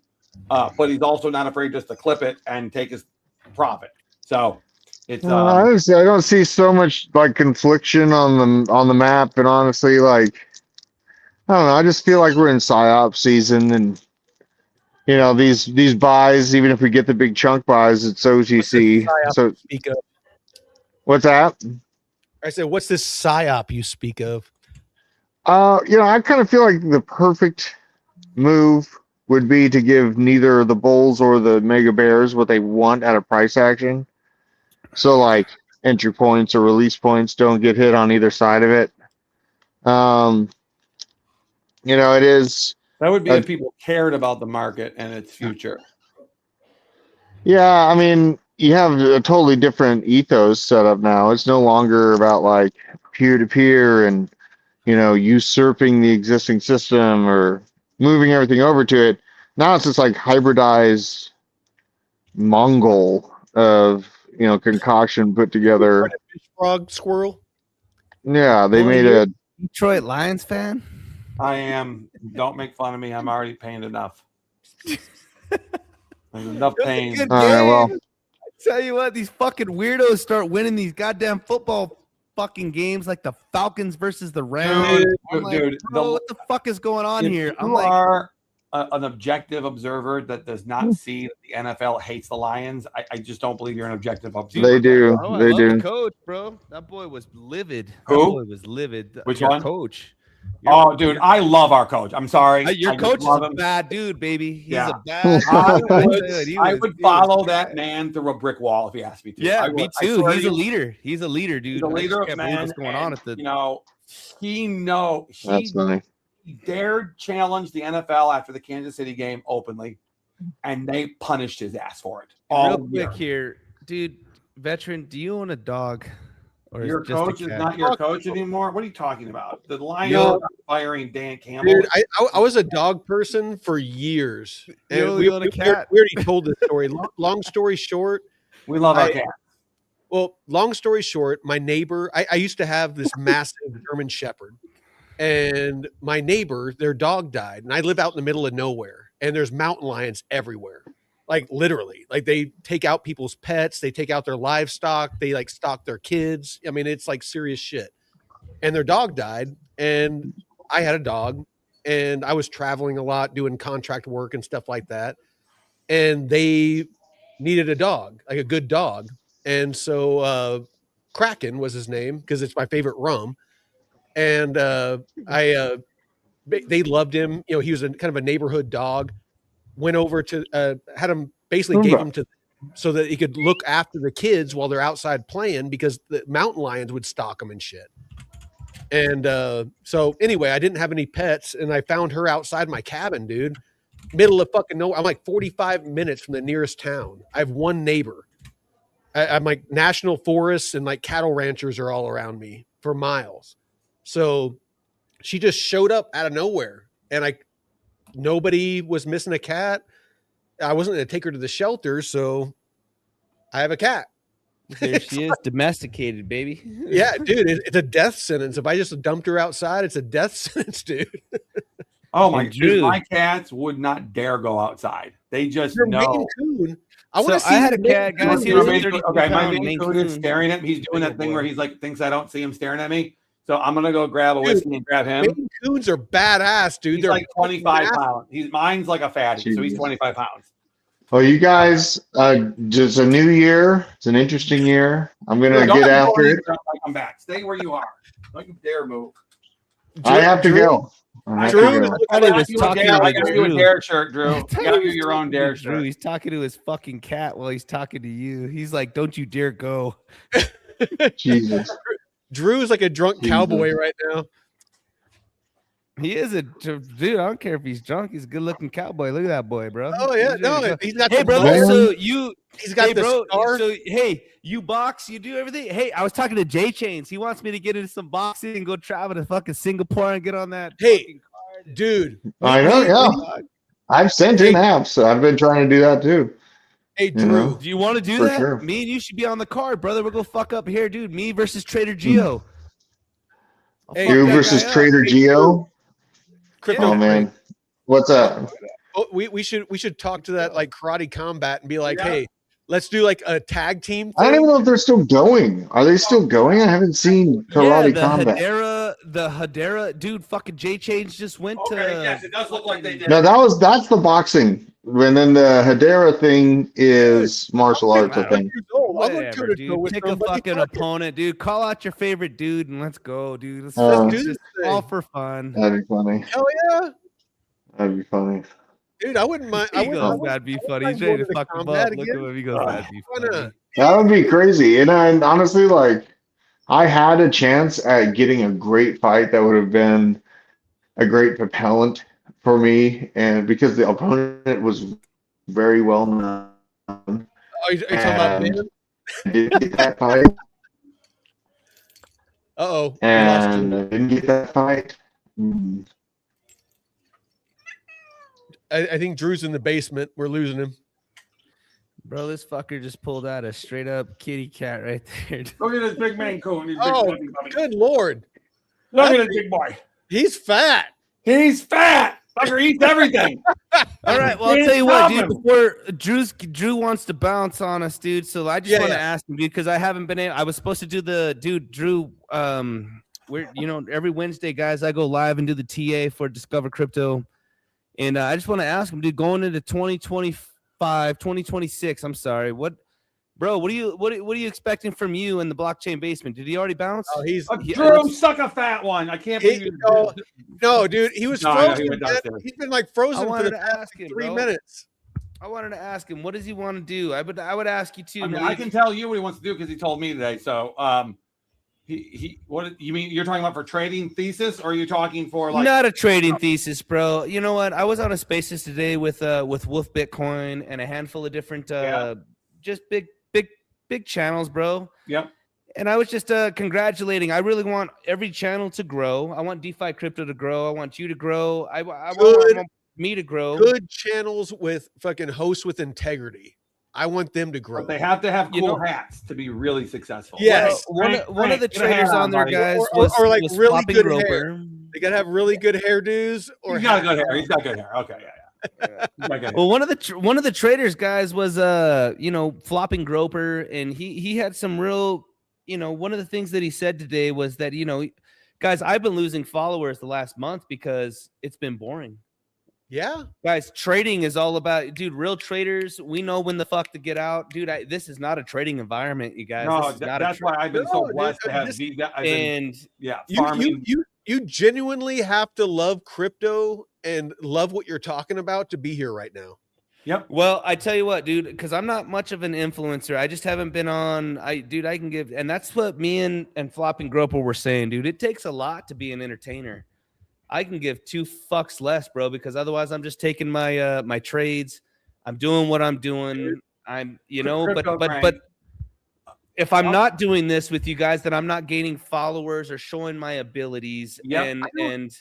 But he's also not afraid just to clip it and take his profit. So it's honestly, I don't see so much like confliction on the map, and honestly, like I don't know. I just feel like we're in PSYOP season, and these buys. Even if we get the big chunk buys, it's OTC. So speak of? What's that? I said, what's this PSYOP you speak of? I kind of feel like the perfect move would be to give neither the bulls or the mega bears what they want at a price action. So like entry points or release points don't get hit on either side of it. It is. That would be if people cared about the market and its future. Yeah, I mean, you have a totally different ethos set up now. It's no longer about like peer-to-peer and usurping the existing system or moving everything over to it. Now it's just like hybridized Mongol of concoction put together. Frog squirrel. Yeah, they made a Detroit Lions fan. I am. Don't make fun of me. I'm already paying enough. There's enough pain. All right, well, I tell you what, these fucking weirdos start winning these goddamn football fucking games like the Falcons versus the Rams. Dude, what the fuck is going on here? I'm like, an objective observer that does not see that the NFL hates the Lions, I just don't believe you're an objective observer. They do. Oh, I They love do. the coach, bro. That boy was livid. Who? That boy was livid. Which Your one? coach. Oh, dude, I love our coach. I'm sorry. Your I just coach is love a him. bad dude, baby. He's Yeah. a bad dude. I would follow that man through a brick wall if he asked me to. Yeah, I me would. I too. swear He's to a you, leader. He's a leader, dude. He's a leader I of can't believe men. what's going on at the. You know, he That's funny. dared challenge the NFL after the Kansas City game openly, and they punished his ass for it. Real All quick here, dude. Veteran, do you own a dog? Or Your just a coach is cat? not your coach anymore. What are you talking about? The Lions No. are firing Dan Campbell. Dude, I was a dog person for years. You And only own a cat? we already told this story. Long story short, We love our I- cat. well, long story short, my neighbor, I used to have this massive German Shepherd, and my neighbor, their dog died, and I live out in the middle of nowhere, and there's mountain lions everywhere. Like literally, like they take out people's pets, they take out their livestock, they like stalk their kids. I mean, it's like serious shit. And their dog died, and I had a dog, and I was traveling a lot, doing contract work and stuff like that. And they needed a dog, like a good dog. And so Kraken was his name because it's my favorite rum. And they loved him. You know, he was a kind of a neighborhood dog. Went over to had him basically gave him to so that he could look after the kids while they're outside playing because the mountain lions would stalk them and shit. And so anyway, I didn't have any pets, and I found her outside my cabin, dude. Middle of fucking nowhere. I'm like 45 minutes from the nearest town. I have one neighbor. I'm like national forests and like cattle ranchers are all around me for miles. So she just showed up out of nowhere, and nobody was missing a cat. I wasn't going to take her to the shelter, so I have a cat. There she is, domesticated, baby. Yeah, dude, it's a death sentence. If I just dumped her outside, it's a death sentence, dude. Oh my And Drew- dude, my cats would not dare go outside. They just Your know. Maine Coon. I want to So see. I had a your cat, Maine guys. Coon. He was a Maine 32 Coon- okay, my pound Maine Maine Coon is Coon. staring at me. He's doing that thing where he's like thinks I don't see him staring at me. So I'm gonna go grab a Dude, whiskey and grab him. Maine Coons are badass, dude. He's They're like 25 massive. pounds. Mine's like a fatty, so he's Jeez. 25 pounds. Well, you guys, just a new year. It's an interesting year. I'm gonna Don't get have to after go it. anywhere until I come back. Stay where you are. Don't you dare move. I have to go. I have to Drew- go. I thought he was I talking got to you a Drew. dare shirt, Drew. I You thought gotta he do was your own talking to dare Drew. shirt. He's talking to his fucking cat while he's talking to you. He's like, "Don't you dare go." Jesus. Drew's like a drunk Jesus. cowboy right now. He is a dude. I don't care if he's drunk. He's a good-looking cowboy. Look at that boy, bro. Oh yeah, He's really no, good. he's got Hey, the brother. Man. So you, He's got hey, the bro. scar. So hey, you box, you do everything. Hey, I was talking to Jay Chains. He wants me to get into some boxing and go travel to fucking Singapore and get on that. Hey, fucking card. Dude, I know, yeah. I've sent in apps, so I've been trying to do that too. hey, You know? Drew. Do you want to do For that? sure. Me and you should be on the card, brother. We'll go fuck up here, dude. Me versus Trader Geo. I'll Hey, fuck You that versus guy up. Trader Geo. Crypto Oh man, what's up? Oh, we should talk to that like Karate Combat and be like, Yeah. hey, let's do like a tag team. I don't thing. even know if they're still going. Are they still going? I haven't seen Karate Combat. The Hedera, dude. Fucking Jay Chains just went to. Okay, yes, it does look like they did. No, that's the boxing. And then the Hedera thing is martial arts, I think. Years old. I'm gonna Whatever, go dude. with Pick a somebody. fucking opponent, dude. Call out your favorite dude and let's go, dude. Let's Oh. just do this all thing. for fun. That'd be funny. Hell yeah, That'd be funny. dude. I wouldn't mind. I He wouldn't, goes, I wouldn't- that'd be I wouldn't funny. mind He's ready going to fuck him combat up. Look at again. him. He goes, that'd be Why funny. not? That would be crazy. And honestly, like, I had a chance at getting a great fight that would have been a great propellant for me, and because the opponent was very well known. Are you talking about And Ben? I didn't get that fight, Uh-oh. we lost and you. I didn't get that fight. I think Drew's in the basement. We're losing him. Bro, this fucker just pulled out a straight up kitty cat right there. Look at this big Maine Coon. He's big Oh, fluffy bunny. good Lord. Look at this big boy. He's fat. He's fat. Fucker eats everything. All right, well, I'll Can't tell you what, stop dude. him. Before Drew wants to bounce on us, dude. So I just Yeah, want to yeah. ask him, dude, because I haven't been able. I was supposed to do the dude, Drew. We're every Wednesday, guys. I go live and do the TA for Discover Crypto, And I just want to ask him, dude, going into 2026, I'm sorry, what are you expecting from you in the blockchain basement? Did he already bounce? Oh, Drew, suck a fat one. I can't believe you. No, dude, he was No, I know, frozen. he went downstairs. He's been like frozen for the to past ask him, 3 bro. minutes. I wanted to ask him, what does he want to do? I would ask you too. I mean, Malik. I can tell you what he wants to do because he told me today. So, what you mean? You're talking about for trading thesis, or are you talking for like not a trading thesis, bro? You know what? I was on a Spaces today with Wolf Bitcoin and a handful of different just big channels, bro. Yep. And I was just congratulating. I really want every channel to grow. I want DeFi crypto to grow. I want you to grow. I want me to grow. Good channels with fucking hosts with integrity. I want them to grow. But they have to have cool hats to be really successful. Yes. Well, one of the traders on there, guys, or like was really good Groper. hair. They gotta have really good hairdos. Or He's got good hair. He's got good hair. Okay, yeah. Well, one of the traders guys was flopping Groper, and he had some real, one of the things that he said today was that, guys, I've been losing followers the last month because it's been boring. Yeah, guys, trading is all about, dude, real traders, we know when the fuck to get out. Dude, this is not a trading environment, you guys. No, that's why I've been so blessed to have these guys. Farming. You genuinely have to love crypto and love what you're talking about to be here right now. Yep. Well, I tell you what, dude, because I'm not much of an influencer. I just haven't been on. I can give, and that's what me and Flopping Groper were saying, dude. It takes a lot to be an entertainer. I can give 2 fucks less, bro, because otherwise I'm just taking my my trades. I'm doing what I'm doing. I'm, but if I'm not doing this with you guys, then I'm not gaining followers or showing my abilities. Yep. And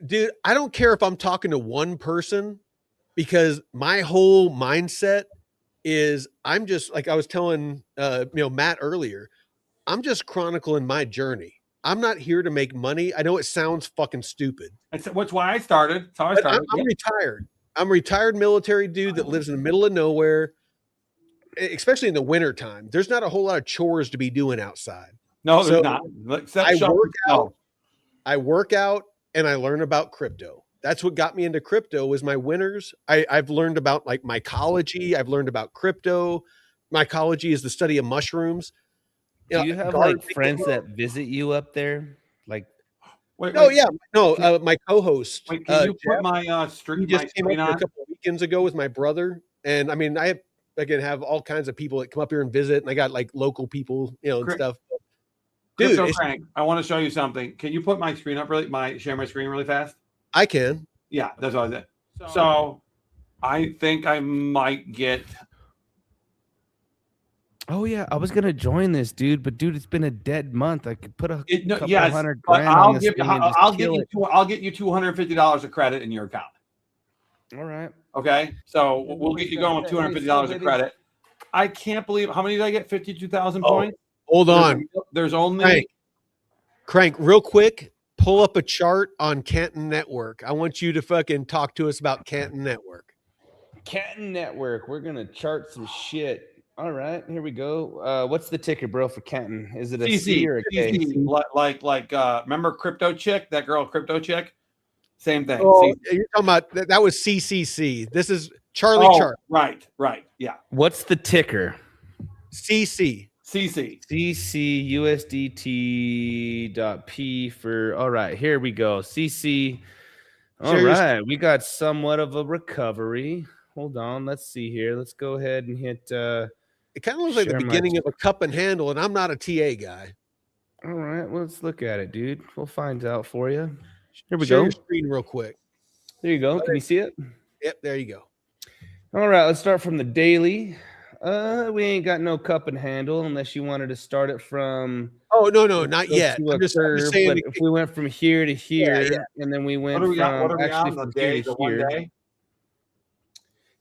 dude, I don't care if I'm talking to one person, because my whole mindset is I'm just like I was telling Matt earlier, I'm just chronicling my journey. I'm not here to make money. I know it sounds fucking stupid. That's why I started. That's how I started. I'm retired. I'm a retired military dude that lives in the middle of nowhere, especially in the winter time. There's not a whole lot of chores to be doing outside. No, there's not. I work out and I learn about crypto. That's what got me into crypto was my winters. I've learned about like mycology. I've learned about crypto. Mycology is the study of mushrooms. Do you have like friends that visit you up there? Like, my co-host. Wait, can you put my he just came up here a couple of weekends ago with my brother, and I mean, I have all kinds of people that come up here and visit, and I got like local people, and stuff. Dude, Frank, I want to show you something. Can you put my screen up share my screen really fast? I can. Yeah, that's what I did. So I think I might get. Oh yeah, I was gonna join this, dude, but dude, it's been a dead month. I could put a couple $100 grand on this thing and I'll get you $250 of credit in your account. All right. Okay, so we'll get you going with $250 of credit. I can't believe how many did I get? 52,000 points. Hold on. There's only Crank, real quick. Pull up a chart on Canton Network. I want you to fucking talk to us about Canton Network. Canton Network. We're gonna chart some shit. All right, here we go. What's the ticker, bro, for Canton? Is it a C or a K? Like remember Crypto Chick? That girl, Crypto Chick? Same thing. Oh, you're talking about that was CCC. This is Charlie chart. Right. Yeah. What's the ticker? CC. USDT.P for, all right, here we go. CC. All right, we got somewhat of a recovery. Hold on, let's see here. Let's go ahead and hit. It kind of looks like the beginning of a cup and handle, and I'm not a TA guy. All right, well, let's look at it, dude. We'll find out for you. Here we Share go. Your screen real quick. There you go. Can you see it? Yep, there you go. All right, let's start from the daily. We ain't got no cup and handle unless you wanted to start it from. Oh no, not yet. I'm just saying. But if we went from here to here, and then we went from actually from here to here.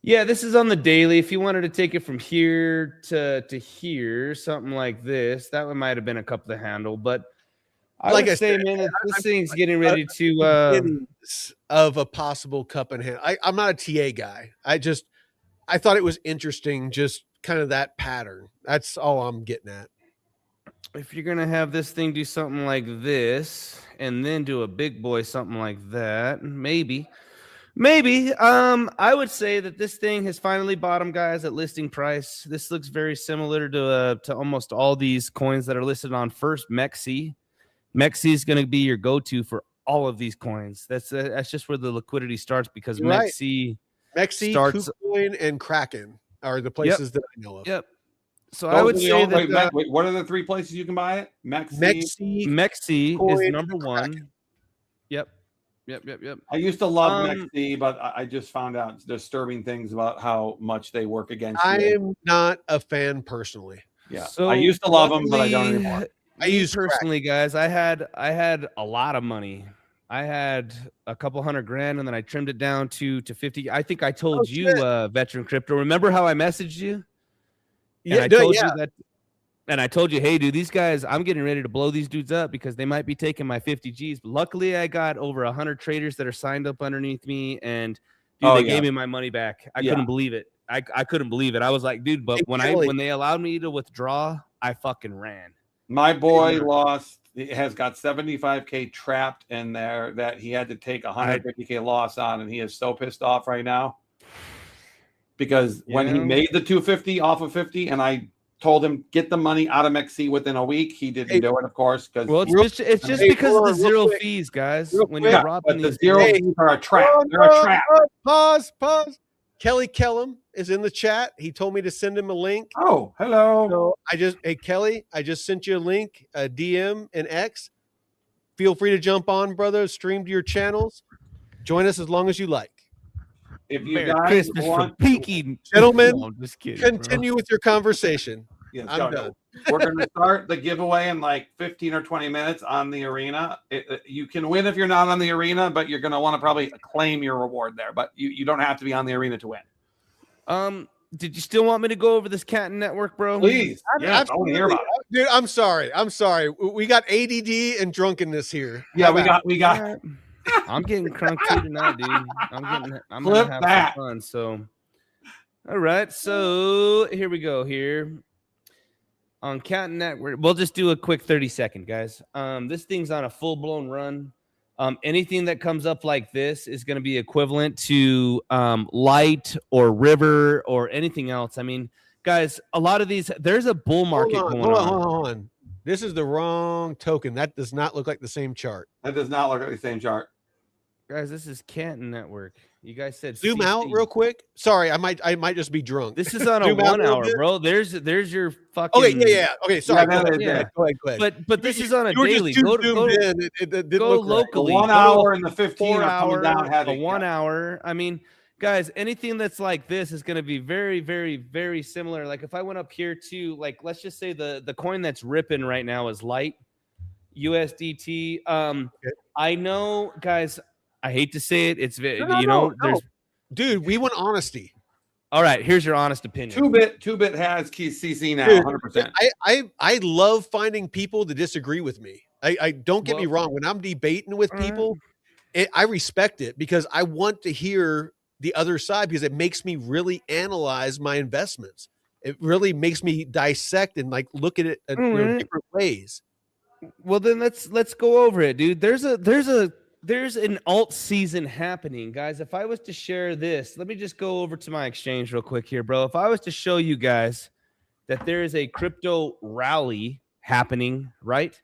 Yeah, this is on the daily. If you wanted to take it from here to here, something like this, that one might have been a cup of the handle. But I would say, man, this thing's getting ready to of a possible cup and handle. I'm not a TA guy. I thought it was interesting, just kind of that pattern. That's all I'm getting at. If you're gonna have this thing do something like this, and then do a big boy something like that, maybe. Maybe. I would say that this thing has finally bottomed, guys, at listing price. This looks very similar to almost all these coins that are listed on first Mexi. Mexi is going to be your go-to for all of these coins. That's just where the liquidity starts because You're right. Mexi starts. KuCoin and Kraken are the places that I know of. Yep. So I would say that. Wait, what are the 3 places you can buy it? Mexi is number 1. Yep. I used to love Mexi, but I just found out disturbing things about how much they work against you. I am not a fan personally. Yeah. So I used to love them, but I don't anymore. I use personally, guys. I had a lot of money. I had a couple $100,000, and then I trimmed it down to 50. I think I told you, Veteran Crypto. Remember how I messaged you? Yeah, and I told you that. And I told you, hey, dude, these guys, I'm getting ready to blow these dudes up because they might be taking my 50 Gs. But luckily, I got over 100 traders that are signed up underneath me, and dude, they gave me my money back. I couldn't believe it. I couldn't believe it. I was like, dude, but when they allowed me to withdraw, I fucking ran. My boy has got 75K trapped in there that he had to take 150K loss on, and he is so pissed off right now because when he made the 250 off of 50, and I told him get the money out of Mexi within a week, he didn't do it, of course. Because it's just because of the zero fees, guys. When you're dropping the zero fees are a trap. They're a trap. Pause. Kelly Kellum is in the chat. He told me to send him a link. Oh, hello. So Kelly, I just sent you a link, a DM and X. Feel free to jump on, brother. Stream to your channels. Join us as long as you like. If you guys want, gentlemen, no, just kidding, continue with your conversation. Yes, I'm done. We're going to start the giveaway in like 15 or 20 minutes on the arena. You can win if you're not on the arena, but you're going to want to probably claim your reward there. But you don't have to be on the arena to win. Did you still want me to go over this Canton network, bro? Please. Yeah, I want to hear about it. Dude, I'm sorry. We got ADD and drunkenness here. Yeah, we got. I'm getting crunk too tonight, dude. I'm Flip gonna have that. some fun. So, all right. So here we go. Here on Canton Network, we'll just do a quick 30-second, guys. This thing's on a full-blown run. Anything that comes up like this is going to be equivalent to Light or River or anything else. I mean, guys, a lot of these, there's a bull market going on. Hold on. This is the wrong token. That does not look like the same chart. That does not look like the same chart. Guys, this is Canton Network. You guys said zoom CC. out real quick. Sorry, I might just be drunk. This is on a 1 hour, bro. There's your fucking. Okay, yeah. Okay, sorry. Yeah, go ahead. But this is on a daily. Go locally. 1 hour and the 15 are coming down heavy. 1 hour. I mean, guys, anything that's like this is going to be very, very, very similar. Like if I went up here to, like, let's just say the coin that's ripping right now is Light USDT. I know, guys. I hate to say it. It's there's dude. We want honesty. All right, here's your honest opinion. 2bit has CC now, 100%. I love finding people to disagree with me. I don't get me wrong. When I'm debating with people, I respect it because I want to hear the other side because it makes me really analyze my investments. It really makes me dissect and like look at it in different ways. Well, then let's go over it, dude. There's an alt season happening, guys. If I was to share this, let me just go over to my exchange real quick here, bro. If I was to show you guys that there is a crypto rally happening, right?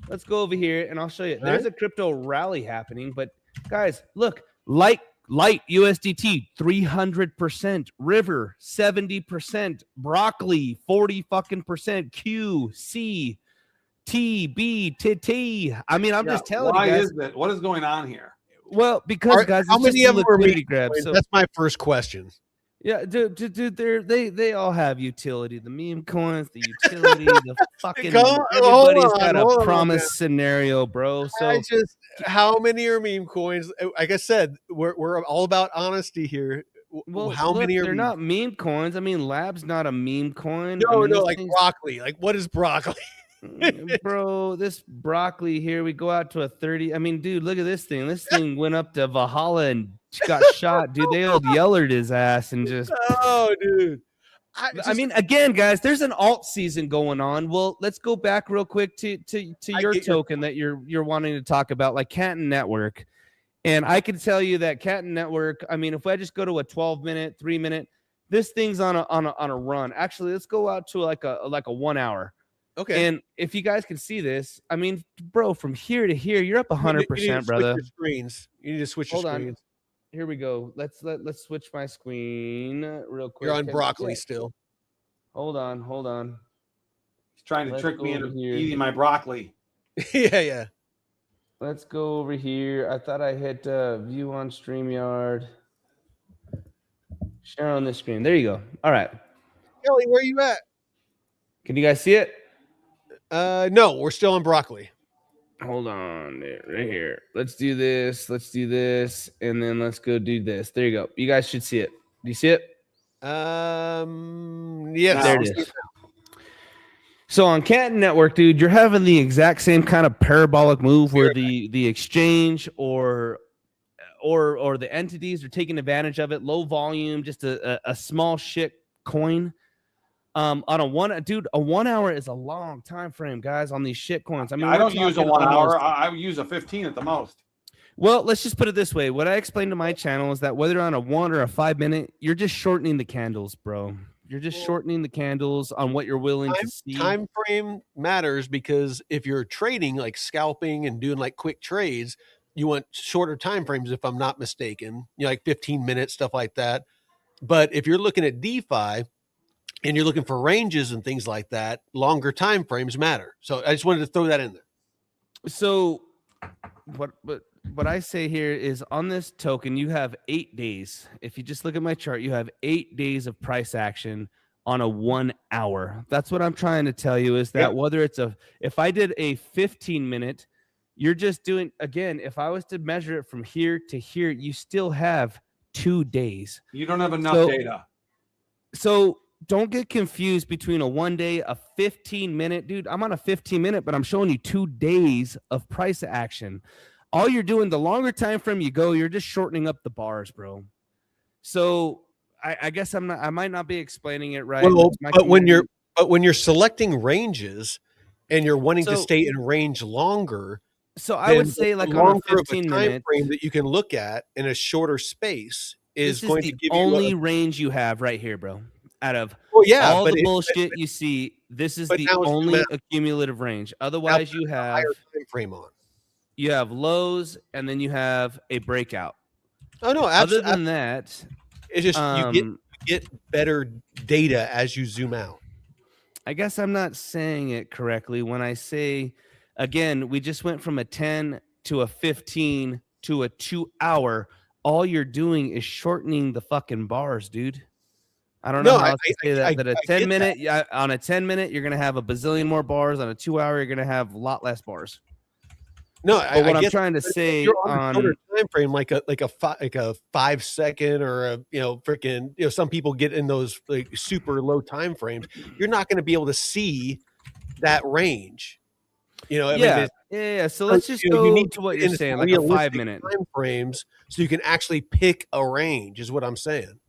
Let's go over here and I'll show you. There's a crypto rally happening, but guys, look, Light USDT 300%, River 70%, Broccoli 40% Q, C, T, B, T. I mean, I'm just telling you guys. Why is that? What is going on here? Well, because guys, how many of them are meme grabs? coins? That's my first question. Yeah, dude, they all have utility. The meme coins, the utility, the fucking everybody's got a promise scenario, bro. So how many are meme coins? Like I said, we're all about honesty here. Well, how many are they're not meme coins? I mean, Lab's not a meme coin. No, like broccoli. Like what is broccoli? Bro, this broccoli here, we go out to a 30. I mean, dude, look at this thing. This thing went up to Valhalla and got shot. Dude, they old yellered his ass and just. Oh, dude. I mean, again, guys, there's an alt season going on. Well, let's go back real quick to your token that you're wanting to talk about, like Canton Network. And I can tell you that Canton Network, I mean, if I just go to a 12-minute, 3-minute, this thing's on a run. Actually, let's go out to like a 1 hour. Okay. And if you guys can see this, I mean, bro, from here to here, you're up 100%, brother. Switch your screens. You need to switch Hold your on. screens. Here we go. Let's switch my screen real quick. You're on broccoli still. Hold on. He's trying to trick me into eating my broccoli. Yeah. Let's go over here. I thought I hit view on StreamYard. Share on this screen. There you go. All right. Kelly, where you at? Can you guys see it? No, we're still on broccoli. Hold on. Right here. Let's do this. And then let's go do this. There you go. You guys should see it. Do you see it? Yes. There it is. So on Canton Network, dude, you're having the exact same kind of parabolic move where the exchange or the entities are taking advantage of it. Low volume, just a small shit coin. On a 1 hour is a long time frame, guys, on these shit coins. I mean, I don't use a 1 hour. I use a 15 at the most. Well, let's just put it this way. What I explained to my channel is that whether on a 1 or a 5 minute, you're just shortening the candles, bro. You're just shortening the candles on what you're willing to see. Time frame matters because if you're trading, like scalping and doing like quick trades, you want shorter time frames, if I'm not mistaken, like 15 minutes, stuff like that. But if you're looking at DeFi and you're looking for ranges and things like that, longer time frames matter. So I just wanted to throw that in there. So what I say here is on this token, you have 8 days. If you just look at my chart, you have 8 days of price action on a 1 hour. That's what I'm trying to tell you is that whether it's if I did a 15-minute, you're just doing, again, if I was to measure it from here to here, you still have 2 days. You don't have enough data. So don't get confused between a 1 day, a 15-minute. Dude, I'm on a 15-minute, but I'm showing you 2 days of price action. All you're doing, the longer time frame you go, you're just shortening up the bars, bro. So I guess I might not be explaining it right. Well, but when you're selecting ranges and you're wanting to stay in range longer, so I would say like on a 15 minute frame that you can look at in a shorter space is going to give you only range you have right here, bro. Out of all the bullshit you see, this is the only accumulative range. Otherwise, you have higher time frame on. You have lows, and then you have a breakout. Oh no! Other than that, it's just you get better data as you zoom out. I guess I'm not saying it correctly when I say, again, we just went from a 10 to a 15 to a 2 hour. All you're doing is shortening the fucking bars, dude. I don't know how else to say that. But a 10 minute, on a 10 minute, you're gonna have a bazillion more bars. On a 2 hour, you're gonna have a lot less bars. No, but what I'm trying to say on a time frame, like a 5 second or some people get in those like super low time frames. You're not going to be able to see that range. Yeah. So let's just go to what you're saying, like a 5 minute time frames, so you can actually pick a range. Is what I'm saying.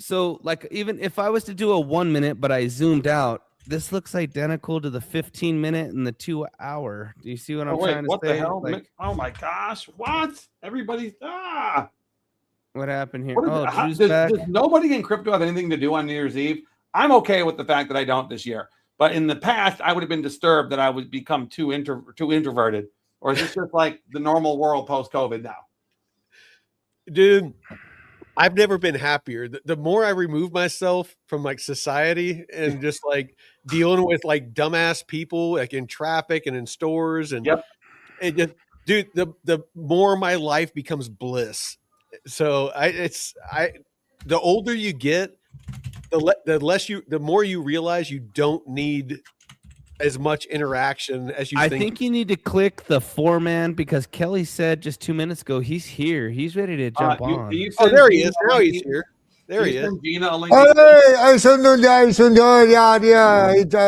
So, like, even if I was to do a 1 minute, but I zoomed out. This looks identical to the 15-minute and the 2 hour. Do you see what I'm trying to say? What the hell? Like, oh my gosh! What? Everybody's What happened here? Does nobody in crypto have anything to do on New Year's Eve? I'm okay with the fact that I don't this year, but in the past, I would have been disturbed that I would become too introverted. Or is this just like the normal world post-COVID now? Dude, I've never been happier. The more I remove myself from like society and just like dealing with like dumbass people like in traffic and in stores and dude, the more my life becomes bliss. So the older you get, the more you realize you don't need as much interaction as you think. I think you need to click the 4-man because Kelly said just 2 minutes ago he's here. He's ready to jump on. There he is. Now he's here. There he is. I sundod. Yeah.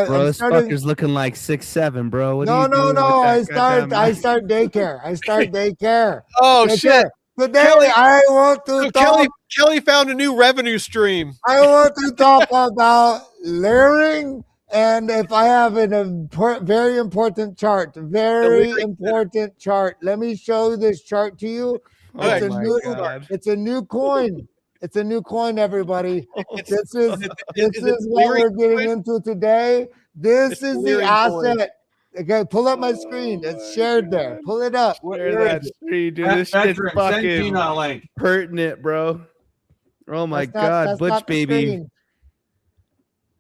Bro, this fucker's looking like 6'7", bro. No. I start daycare. Oh shit. Today I want to talk. Kelly found a new revenue stream. I want to talk about layering. And if I have very important chart, let me show this chart to you. Oh It's a my new, God. it's a new coin. It's a new coin, everybody. It's, This is is this it is what Leary we're getting coin? into today. This It's is the Leary coin. asset. Okay, pull up my screen. Oh It's my shared there. God. Pull it up. Share Where that is it? stream, dude. This shit's Veteran, send fucking Gina a link. pertinent, bro. Oh my God, That's Butch not the baby. screen.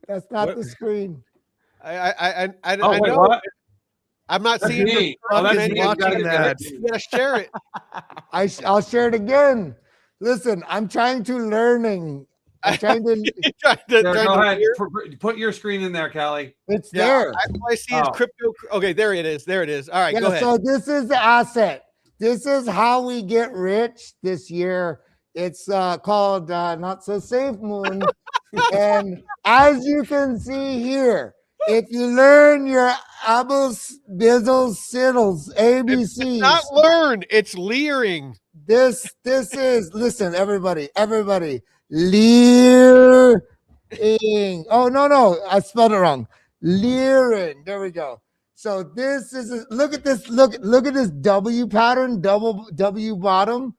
That's not What? the screen. I Oh, I wait, know. what? I'm not That's seeing the me. Oh, front that's menu. me. You gotta watching get that. it. You gotta share it. I'll share it again. Listen, I'm trying to learning. I'm trying to. Trying There, to go ahead. hear. Put your screen in there, Kelly. It's Yeah, there. all I see is Oh. crypto. Okay, there it is. There it is. All right, Yeah, go ahead. so this is the asset. This is how we get rich this year. It's called Not So Safe Moon. And as you can see here, if you learn your abels, bizzles, siddles, ABCs, Not learn. It's leering. this is, listen, everybody, leering. Oh, no, I spelled it wrong. Leering. There we go. So this is look at this. Look at this W pattern, double W bottom.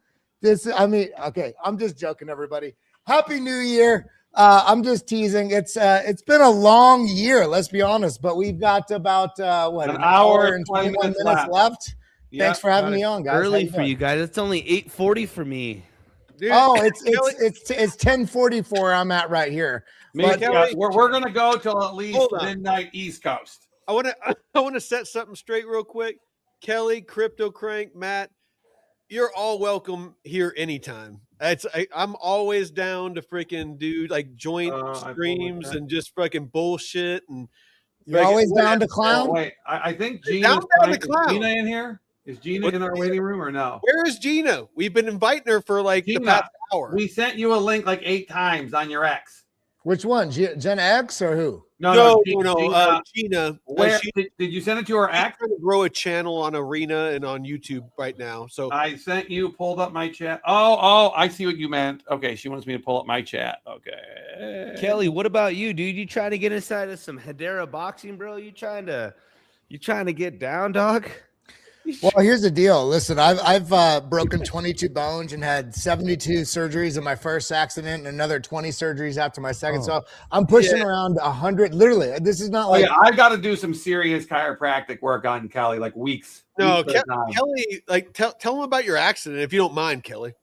Okay, I'm just joking, everybody. Happy New Year. I'm just teasing. It's been a long year, let's be honest, but we've got about An hour and 21 minutes minutes left. Yeah, Thanks for having me on, guys. How Early you for doing? you guys. It's only 8:40 for me. Dude, Oh, it's Kelly- 10:44. I'm at right here. Me, But- yeah, we're gonna go till at least Hold on. midnight East Coast. I want to set something straight real quick. Kelly, Crypto Crank, Matt, you're all welcome here anytime. I'm always down to freaking do like joint I pulled streams that. and just freaking bullshit and You're always down to Oh, clown. wait, I think Down Gina's to is clown. Gina in here? Is Gina What- in our waiting room or no? where is Gina? We've been inviting her for like the Gina, past hour. We sent you a link like 8 times on your X. Which one? Gen X or who? no, Gina. Gina. Where She's did you send it to her X? trying to grow a channel on Arena and on YouTube right now. So I sent you, pulled up my chat. Oh, I see what you meant. Okay, she wants me to pull up my chat. Okay. Kelly, what about you, dude? You trying to get inside of some Hedera boxing, bro? You trying to get down, dog? Well, here's the deal. Listen, I've broken 22 bones and had 72 surgeries in my first accident and another 20 surgeries after my second. Oh. So I'm pushing around 100. Literally, this is not Oh, like yeah, I got to do some serious chiropractic work on Kelly, like weeks. no, weeks at a time. Kelly, like tell them about your accident if you don't mind, Kelly.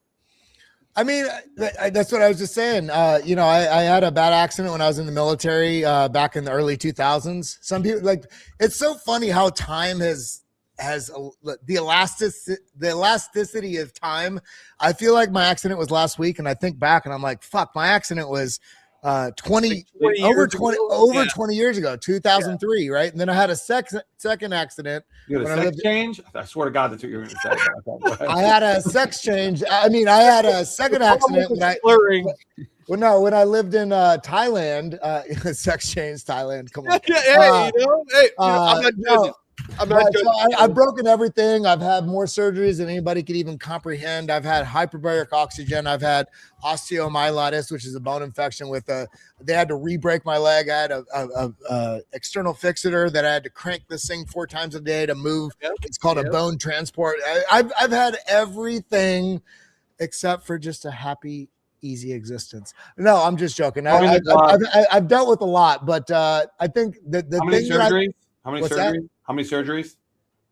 I mean, that's what I was just saying. I had a bad accident when I was in the military back in the early 2000s. Some people it's so funny how time has the elasticity of time. I feel like my accident was last week, and I think back and I'm like, fuck, my accident was 20 years ago, 2003, right? And then I had a second accident. You had when a I sex lived- change? I swear to God, that's what you were going to say. I had a sex change. I mean, I had a second accident when I lived in Thailand, sex change Thailand. Come on. I'm not judging. I'm not judging. So I've broken everything. I've had more surgeries than anybody could even comprehend. I've had hyperbaric oxygen. I've had osteomyelitis, which is a bone infection with they had to re-break my leg. I had a external fixator that I had to crank this thing 4 times a day to move. Yep. It's called a bone transport. I've had everything except for just a happy, easy existence. No, I'm just joking. I've dealt with a lot, but I think the How many thing that surgeries? How many What's surgeries? that? How many surgeries?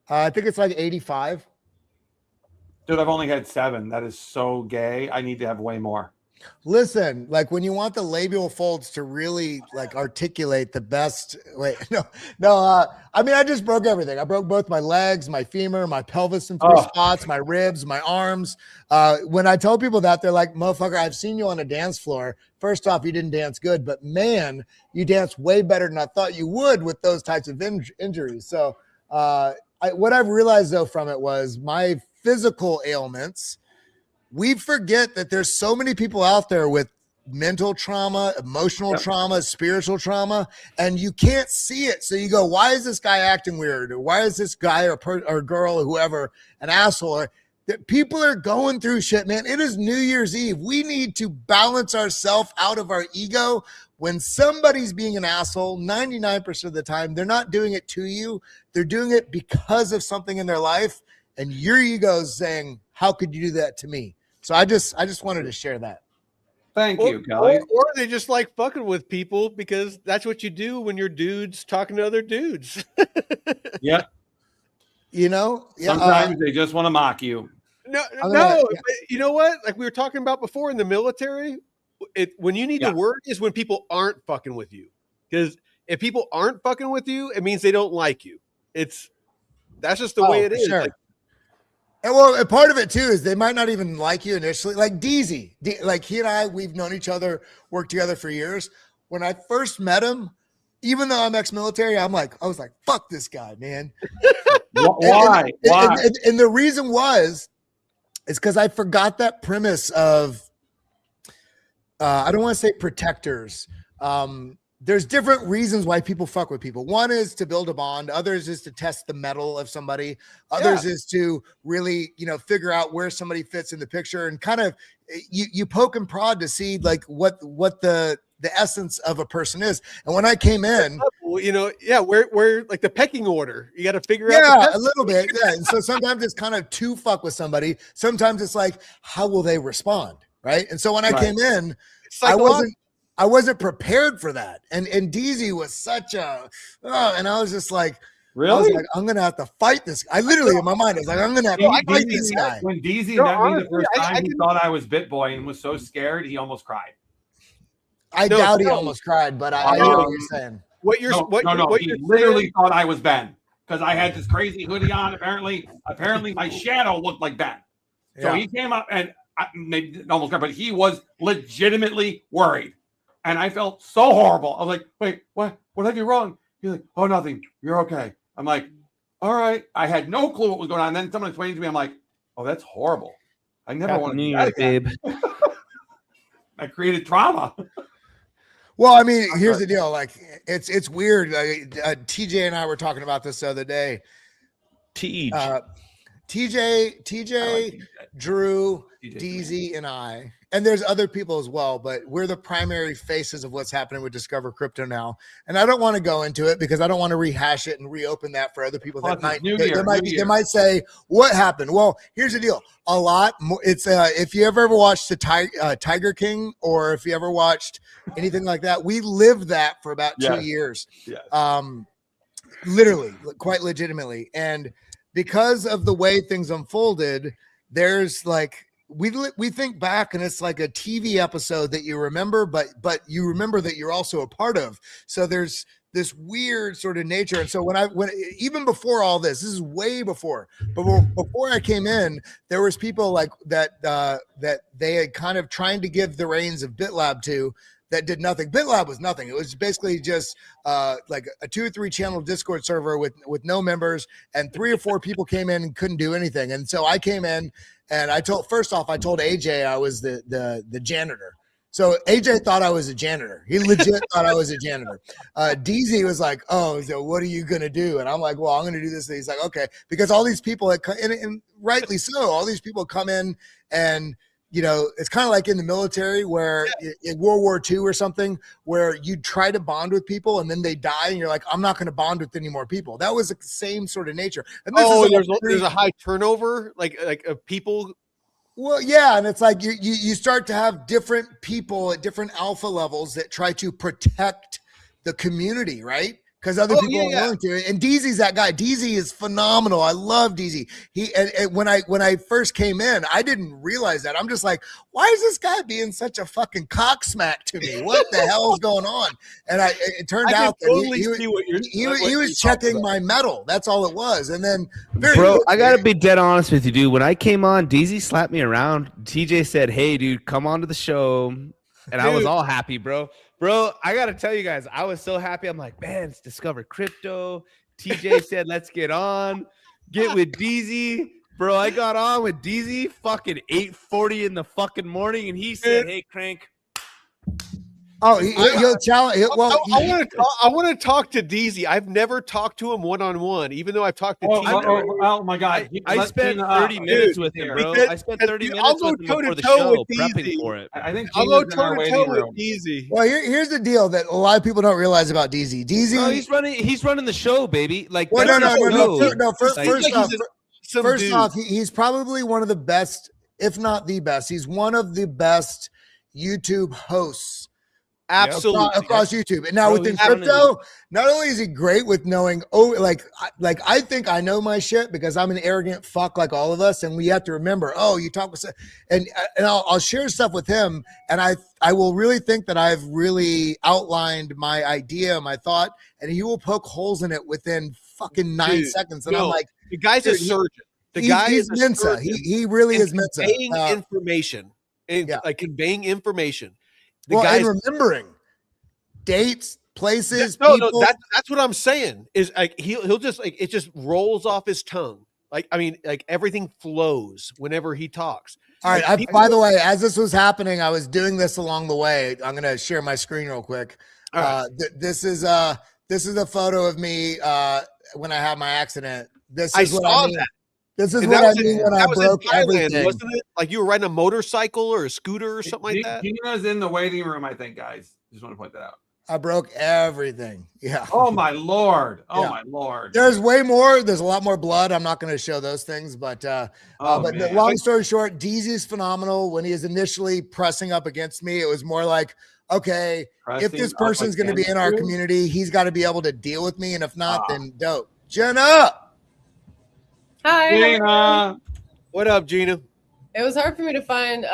I think it's like 85. Dude, I've only had 7. That is so gay. I need to have way more. Listen, like when you want the labial folds to really like articulate the best. I mean, I just broke everything. I broke both my legs, my femur, my pelvis in 3 spots, my ribs, my arms. When I tell people that, they're like, motherfucker, I've seen you on a dance floor. First off, you didn't dance good, but man, you danced way better than I thought you would with those types of injuries. So what I've realized though from it was my physical ailments. We forget that there's so many people out there with mental trauma, emotional trauma, spiritual trauma, and you can't see it. So you go, why is this guy acting weird? Or why is this guy or girl or whoever an asshole? That people are going through shit, man. It is New Year's Eve. We need to balance ourselves out of our ego. When somebody's being an asshole, 99% of the time, they're not doing it to you. They're doing it because of something in their life. and your ego's saying, how could you do that to me? So I just wanted to share that. Thank you, Kelly. Or they just like fucking with people because that's what you do when you're dudes talking to other dudes. Yeah. You know, Sometimes they just want to mock you. No, yeah. but you know what? Like we were talking about before in the military, when you need to work is when people aren't fucking with you. Because if people aren't fucking with you, it means they don't like you. That's just the way it is. Sure. Like, and well, a part of it too is they might not even like you initially. Like DZ, like he and I, we've known each other, worked together for years. When I first met him, even though I'm ex-military, I was like, fuck this guy, man. Why? And the reason is because I forgot that premise of, I don't want to say protectors. There's different reasons why people fuck with people. One is to build a bond. Others is to test the mettle of somebody. Others is to really, figure out where somebody fits in the picture and kind of you poke and prod to see like what the essence of a person is. And when I came in, where like the pecking order, you got to figure out. Yeah, a little bit. Yeah. And so sometimes it's kind of to fuck with somebody. Sometimes it's like, how will they respond? Right. And so when I came in, I wasn't prepared for that. And DZ was such a, and I was just like, really? I was like, I'm going to have to fight this. I literally, in my mind, I was like, I'm going to have to fight this guy. When DZ met me the first time, he thought I was BitBoy and was so scared, he almost cried. I doubt he almost cried, but I know what you're saying. He literally thought I was Ben because I had this crazy hoodie on. Apparently my shadow looked like Ben. So he came up and maybe almost cried, but he was legitimately worried. And I felt so horrible. I was like, wait, what have you wrong? He's like, oh, nothing. You're okay. I'm like, all right. I had no clue what was going on. And then someone explained to me, I'm like, oh, that's horrible. I never want to do that again. Babe. I created trauma. Well, I mean, here's the deal. Like, it's weird. TJ and I were talking about this the other day. TJ, Drew, DZ, and I, and there's other people as well, but we're the primary faces of what's happening with Discover Crypto now. And I don't want to go into it because I don't want to rehash it and reopen that for other people that they might say, what happened? Well, here's the deal. A lot more. It's if you ever watched the Tiger King, or if you ever watched anything like that, we lived that for about 2 years. Yes. Literally, quite legitimately. And because of the way things unfolded, there's like, we think back and it's like a TV episode that you remember, but you remember that you're also a part of. So there's this weird sort of nature. And so when even before all this is way before, but before I came in, there was people like that they had kind of trying to give the reins of BitLab to, that did nothing. BitLab was nothing. It was basically just like a 2 or 3 channel Discord server with no members, and 3 or 4 people came in and couldn't do anything. And so I came in and I told AJ I was the janitor. So AJ thought I was a janitor. He legit thought I was a janitor. DZ was like, oh, so what are you going to do? And I'm like, well, I'm going to do this. And he's like, okay. Because all these people, and rightly so, all these people come in and, it's kind of like in the military where in World War II or something, where you try to bond with people and then they die and you're like, I'm not going to bond with any more people. That was the same sort of nature. And this there's a high turnover, like of people. Well, yeah. And it's like you start to have different people at different alpha levels that try to protect the community, right? Because other people are willing to. And DZ's that guy. DZ is phenomenal. I love DZ. And when I first came in, I didn't realize that. I'm just like, why is this guy being such a fucking cocksmack to me? What the hell is going on? And it turned out that he was checking my metal. That's all it was. And then, I gotta be dead honest with you, dude. When I came on, DZ slapped me around. TJ said, "Hey, dude, come on to the show," and I was all happy, bro. Bro, I got to tell you guys, I was so happy. I'm like, man, it's Discover Crypto. TJ said, let's get with DZ. Bro, I got on with DZ fucking 8:40 in the fucking morning, and he said, hey, Crank. Oh, he'll challenge. I want to talk to DZ. I've never talked to him one-on-one, even though I've talked to TJ. Oh my God. I spent 30 minutes with him, bro. I spent 30 minutes with him before the show prepping for it. I think I'll go toe-to-toe with DZ. Well, here's the deal that a lot of people don't realize about DZ. No, he's running the show, baby. Like, well, no. First off, handsome First dude. off, he's probably one of the best, if not the best. He's one of the best YouTube hosts Absolutely. across YouTube. And now Bro, within he's one of crypto, not only is he great with knowing, like I think I know my shit because I'm an arrogant fuck like all of us, and we have to remember. You talk with, and I'll share stuff with him, and I will really think that I've really outlined my idea, my thought, and he will poke holes in it within fucking 9 seconds, and I'm like, the guy's a surgeon. He's Mensa. He really is Mensa. Conveying information, like conveying information. The and guy's remembering dates, places, no, people. That's what I'm saying. Is like he'll just like it just rolls off his tongue. Like I mean, like everything flows whenever he talks. All right. Like, By the way, as this was happening, I was doing this along the way. I'm gonna share my screen real quick. Right. This is a photo of me when I had my accident. This is I what saw I mean. that. This is And what that I was mean in- when I that was in broke Thailand, everything. wasn't it? Like you were riding a motorcycle or a scooter or something like that. Gina's in the waiting room, I think, guys. Just want to point that out. I broke everything. Yeah. Oh my lord. Oh Yeah. my lord. There's way more. There's a lot more blood. I'm not going to show those things, but the man. long story short, DZ's phenomenal. When he is initially pressing up against me, it was more like, okay, if this Pressing up person's going to be in our against you? community, he's got to be able to deal with me, and if not, then dope. Jenna. Hi. Gina. What up, Gina? It was hard for me to find.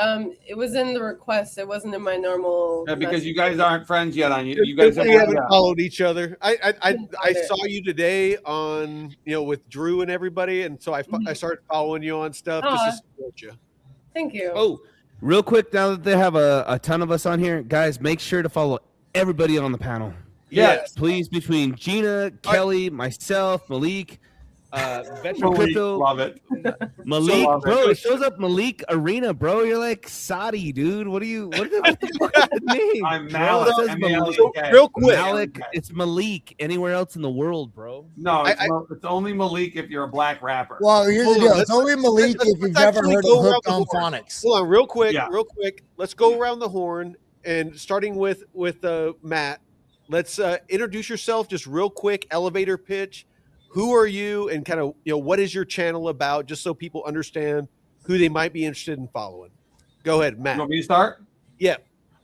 It was in the request. It wasn't in my normal. Yeah, because you message. guys aren't friends yet on you guys We haven't yeah. followed each other. I Didn't find it. saw you today on with Drew and everybody, and so I started following you on stuff just to support you. Thank you. Oh, real quick, now that they have a ton of us on here, guys, make sure to follow everybody on the panel. Yes. Please, between Gina, Kelly, myself, Malik, Veteran Malik, Crypto, love it. Malik, love it. bro, it shows up Malik Arena, bro. You're like Saudi, dude. What the fuck is the name? I'm Bro, Malik. it says M-A-L-I-K. Real quick, Malik, it's Malik anywhere else in the world, bro. No, it's only Malik if you're a black rapper. Well, here's the Hold on, deal. let's- It's only Malik let's- if you've let's never actually heard go of around Hooked the on horn. Phonics. hold on, real quick, Yeah. real quick. Let's go around the horn and starting with Matt. Let's introduce yourself just real quick. Elevator pitch. Who are you, and kind of what is your channel about, just so people understand who they might be interested in following. Go ahead, Matt. You want me to start? Yeah.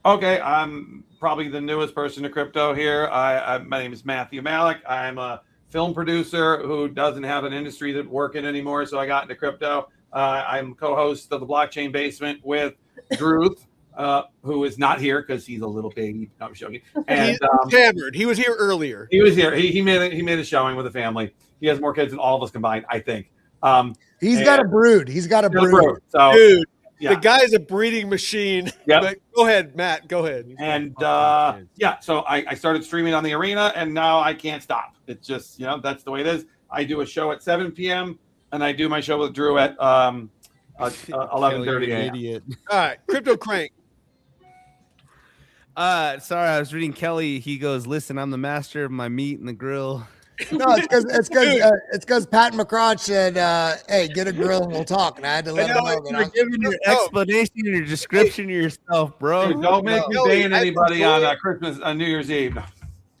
Okay, I'm probably the newest person to crypto here. My name is Matthew Malik. I'm a film producer who doesn't have an industry to work in anymore, so I got into crypto. I'm co-host of the Blockchain Basement with Druth, who is not here because he's a little baby. No, I'm joking. And He's hammered. He was here earlier. he was here. He made a showing with a family. He has more kids than all of us combined, I think. He's got a brood. He's got a brood. So Dude, yeah. the guy's a breeding machine. Yep. But go ahead, Matt. Go ahead. And so I started streaming on the arena, and now I can't stop. It's just that's the way it is. I do a show at 7 p.m. and I do my show with Drew at 11:30 a.m. Idiot. All right, Crypto Crank. Sorry, I was reading Kelly. He goes, "Listen, I'm the master of my meat and the grill." No, it's because Pat McCrotch said, "Hey, get a grill and we'll talk." And I had to let him know that You're I'm, giving your explanation and your description of yourself, bro. Dude, don't make me Kelly, ban anybody on enjoyed- New Year's Eve.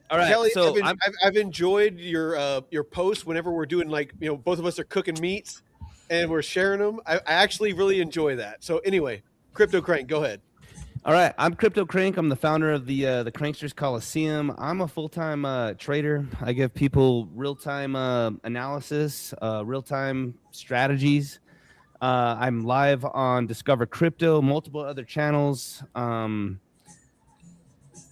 All right, Kelly, so I've enjoyed your posts whenever we're doing both of us are cooking meats and we're sharing them. I actually really enjoy that. So anyway, Crypto Crank, go ahead. all right, I'm Crypto Crank. I'm the founder of the Cranksters Coliseum. I'm a full-time trader. I give people real-time analysis, real-time strategies. I'm live on Discover Crypto, multiple other channels.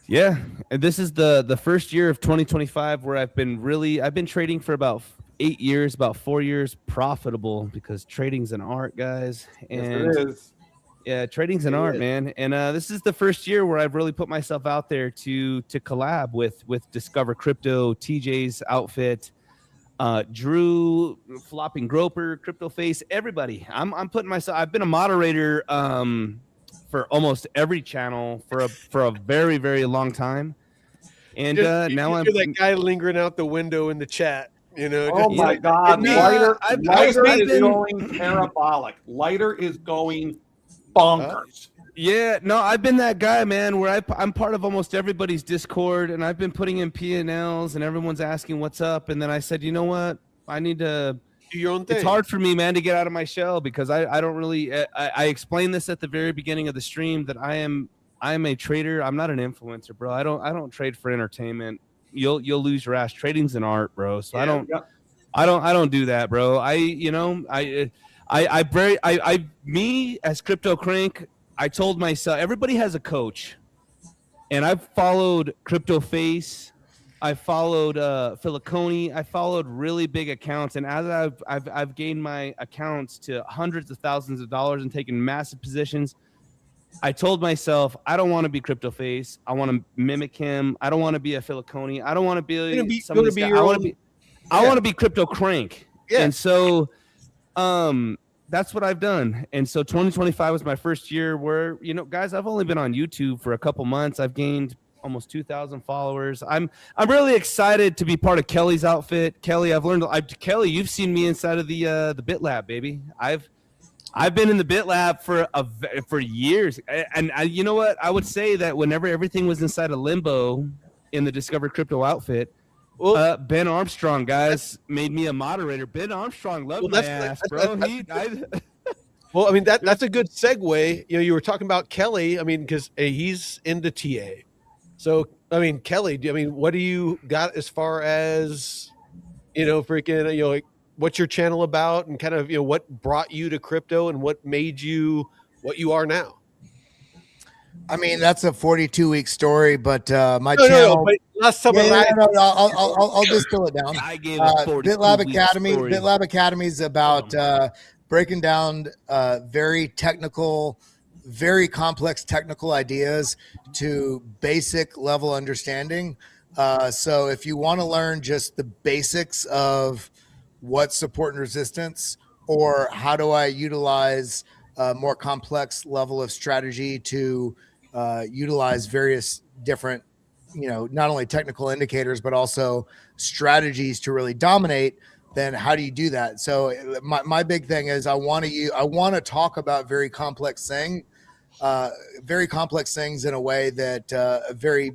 Yeah, and this is the first year of 2025 where I've been trading for about 8 years, about 4 years profitable, because trading's an art, guys. And Yes, it is. yeah, trading's an art, man. And this is the first year where I've really put myself out there to collab with Discover Crypto, TJ's outfit, Drew, Flopping Groper, Crypto Face, everybody. I'm putting myself. I've been a moderator for almost every channel for a very, very long time. And now I'm that guy lingering out the window in the chat. Oh my God! No, Lighter is been- going parabolic. Lighter is going bonkers. Yeah, no, I've been that guy, man, where I'm part of almost everybody's Discord, and I've been putting in P&Ls, and everyone's asking what's up, and then I said, you know what? I need to Do your own thing. It's hard for me, man, to get out of my shell because I don't really. I explained this at the very beginning of the stream that I am a trader. I'm not an influencer, bro. I don't trade for entertainment. You'll lose your ass. Trading's an art, bro. So I don't do that, bro. Me as Crypto Crank, I told myself everybody has a coach, and I've followed Crypto Face, I followed Filiconi, I followed really big accounts, and as I've gained my accounts to hundreds of thousands of dollars and taken massive positions, I told myself I don't want to be Crypto Face. I want to mimic him. I don't want to be a Filiconi. I don't want to be somebody. I want to be Crypto Crank. Yeah. And so that's what I've done. And so 2025 was my first year where, guys, I've only been on YouTube for a couple months. I've gained almost 2,000 followers. I'm really excited to be part of Kelly's outfit. Kelly, Kelly, you've seen me inside of the BitLab, baby. I've been in the BitLab for years. And you know what? I would say that whenever everything was inside of limbo in the Discover Crypto outfit, well, Ben Armstrong, guys, made me a moderator. Ben Armstrong loved my ass, bro. Well, I mean, that's a good segue. You were talking about Kelly. I mean, because he's into TA. So, I mean, Kelly, what do you got as far as, like, what's your channel about and kind of, what brought you to crypto and what made you what you are now? I mean, that's a 42-week story, but my channel. I'll distill it down. I gave a BitLab Academy. BitLab Academy is about breaking down very complex technical ideas to basic level understanding. So if you want to learn just the basics of what's support and resistance, or how do I utilize a more complex level of strategy to utilize various different, not only technical indicators, but also strategies to really dominate, then how do you do that? So my big thing is I want to talk about very complex things in a way that a very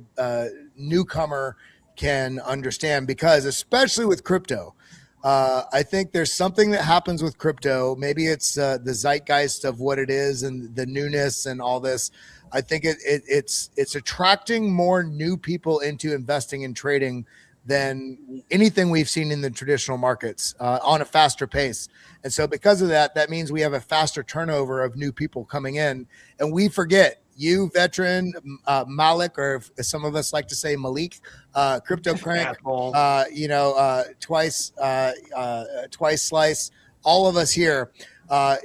newcomer can understand, because especially with crypto, I think there's something that happens with crypto. Maybe it's the zeitgeist of what it is and the newness and all this. I think it's attracting more new people into investing and trading than anything we've seen in the traditional markets on a faster pace. And so because of that, that means we have a faster turnover of new people coming in. And we forget, you veteran, Malik, or some of us like to say Malik, Crypto Crank, twice slice, all of us here,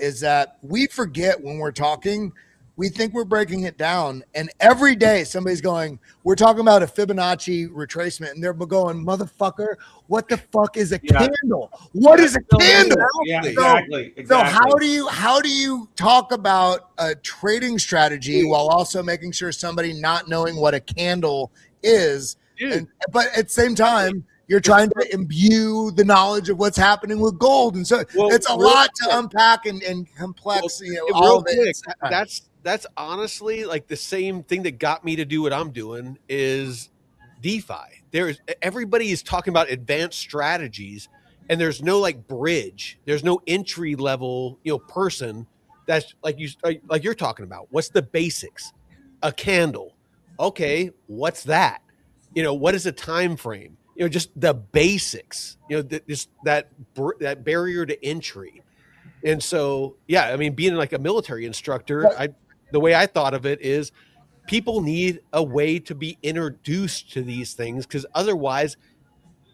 is that we forget when we're talking. We think we're breaking it down, and every day somebody's going, we're talking about a Fibonacci retracement, and they're going, motherfucker, what the fuck is a candle? What is a candle? Yeah, exactly. So how do you talk about a trading strategy while also making sure somebody not knowing what a candle is, but at the same time, you're trying to imbue the knowledge of what's happening with gold. And so it's a lot to unpack and complex, all of it. That's honestly like the same thing that got me to do what I'm doing is DeFi. Everybody is talking about advanced strategies, and there's no like bridge. There's no entry level, person that's like you're talking about. What's the basics? A candle. Okay, what's that? What is a time frame? Just the basics. That barrier to entry. And so, yeah, I mean, being like a military instructor, the way I thought of it is people need a way to be introduced to these things, because otherwise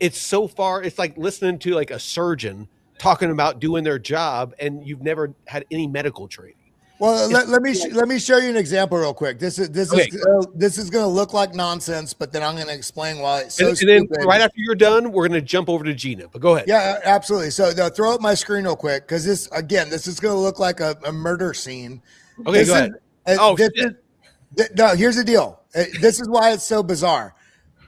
it's like listening to like a surgeon talking about doing their job and you've never had any medical training. Well, let me show you an example real quick. This is going to look like nonsense, but then I'm going to explain why it's so stupid. Then right after you're done, we're going to jump over to Gina. But go ahead. Yeah, absolutely. So throw up my screen real quick, because this is going to look like a murder scene. Okay, go ahead. Here's the deal. This is why it's so bizarre.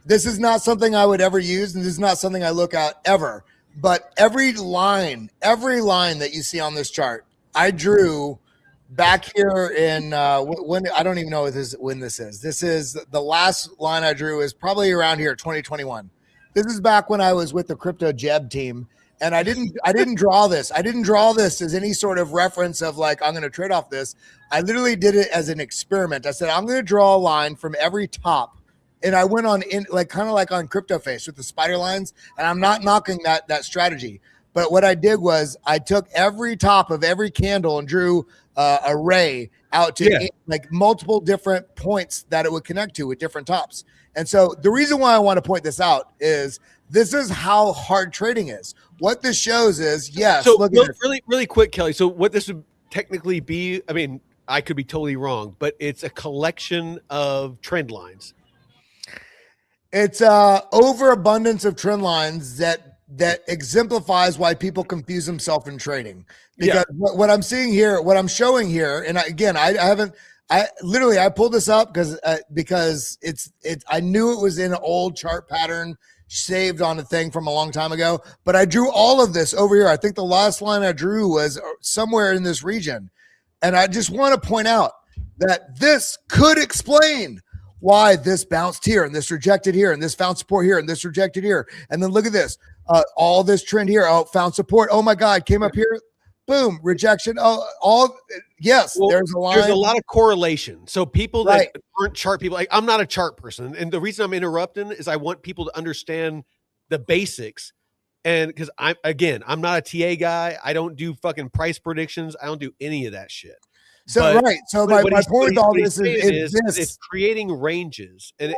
This is not something I would ever use, and this is not something I look at ever. But every line that you see on this chart, I drew back here in when I don't even know when this is. This is the last line I drew is probably around here, 2021. This is back when I was with the Crypto Jeb team, And I didn't draw this. I didn't draw this as any sort of reference of like, I'm going to trade off this. I literally did it as an experiment. I said, I'm going to draw a line from every top. And I went on in like, kind of like on Crypto Face with the spider lines. And I'm not knocking that strategy. But what I did was I took every top of every candle and drew a ray out to like multiple different points that it would connect to with different tops. And so the reason why I want to point this out is this is how hard trading is. What this shows is, yes. So really quick, Kelly. So what this would technically be, I mean, I could be totally wrong, but it's a collection of trend lines. It's overabundance of trend lines that exemplifies why people confuse themselves in trading. Because what I'm seeing here, what I'm showing here, and I pulled this up because I knew it was in an old chart pattern saved on a thing from a long time ago, but I drew all of this over here. I think the last line I drew was somewhere in this region. And I just want to point out that this could explain why this bounced here and this rejected here and this found support here and this rejected here. And then look at this, all this trend here. Oh, found support. Oh my God, came up here. Boom, rejection. Oh, yes, well, there's a line. There's a lot of correlation. So people that aren't chart people, like I'm not a chart person. And the reason I'm interrupting is I want people to understand the basics. And because I'm not a TA guy. I don't do fucking price predictions. I don't do any of that shit. So So my point with all this is this. It's creating ranges. But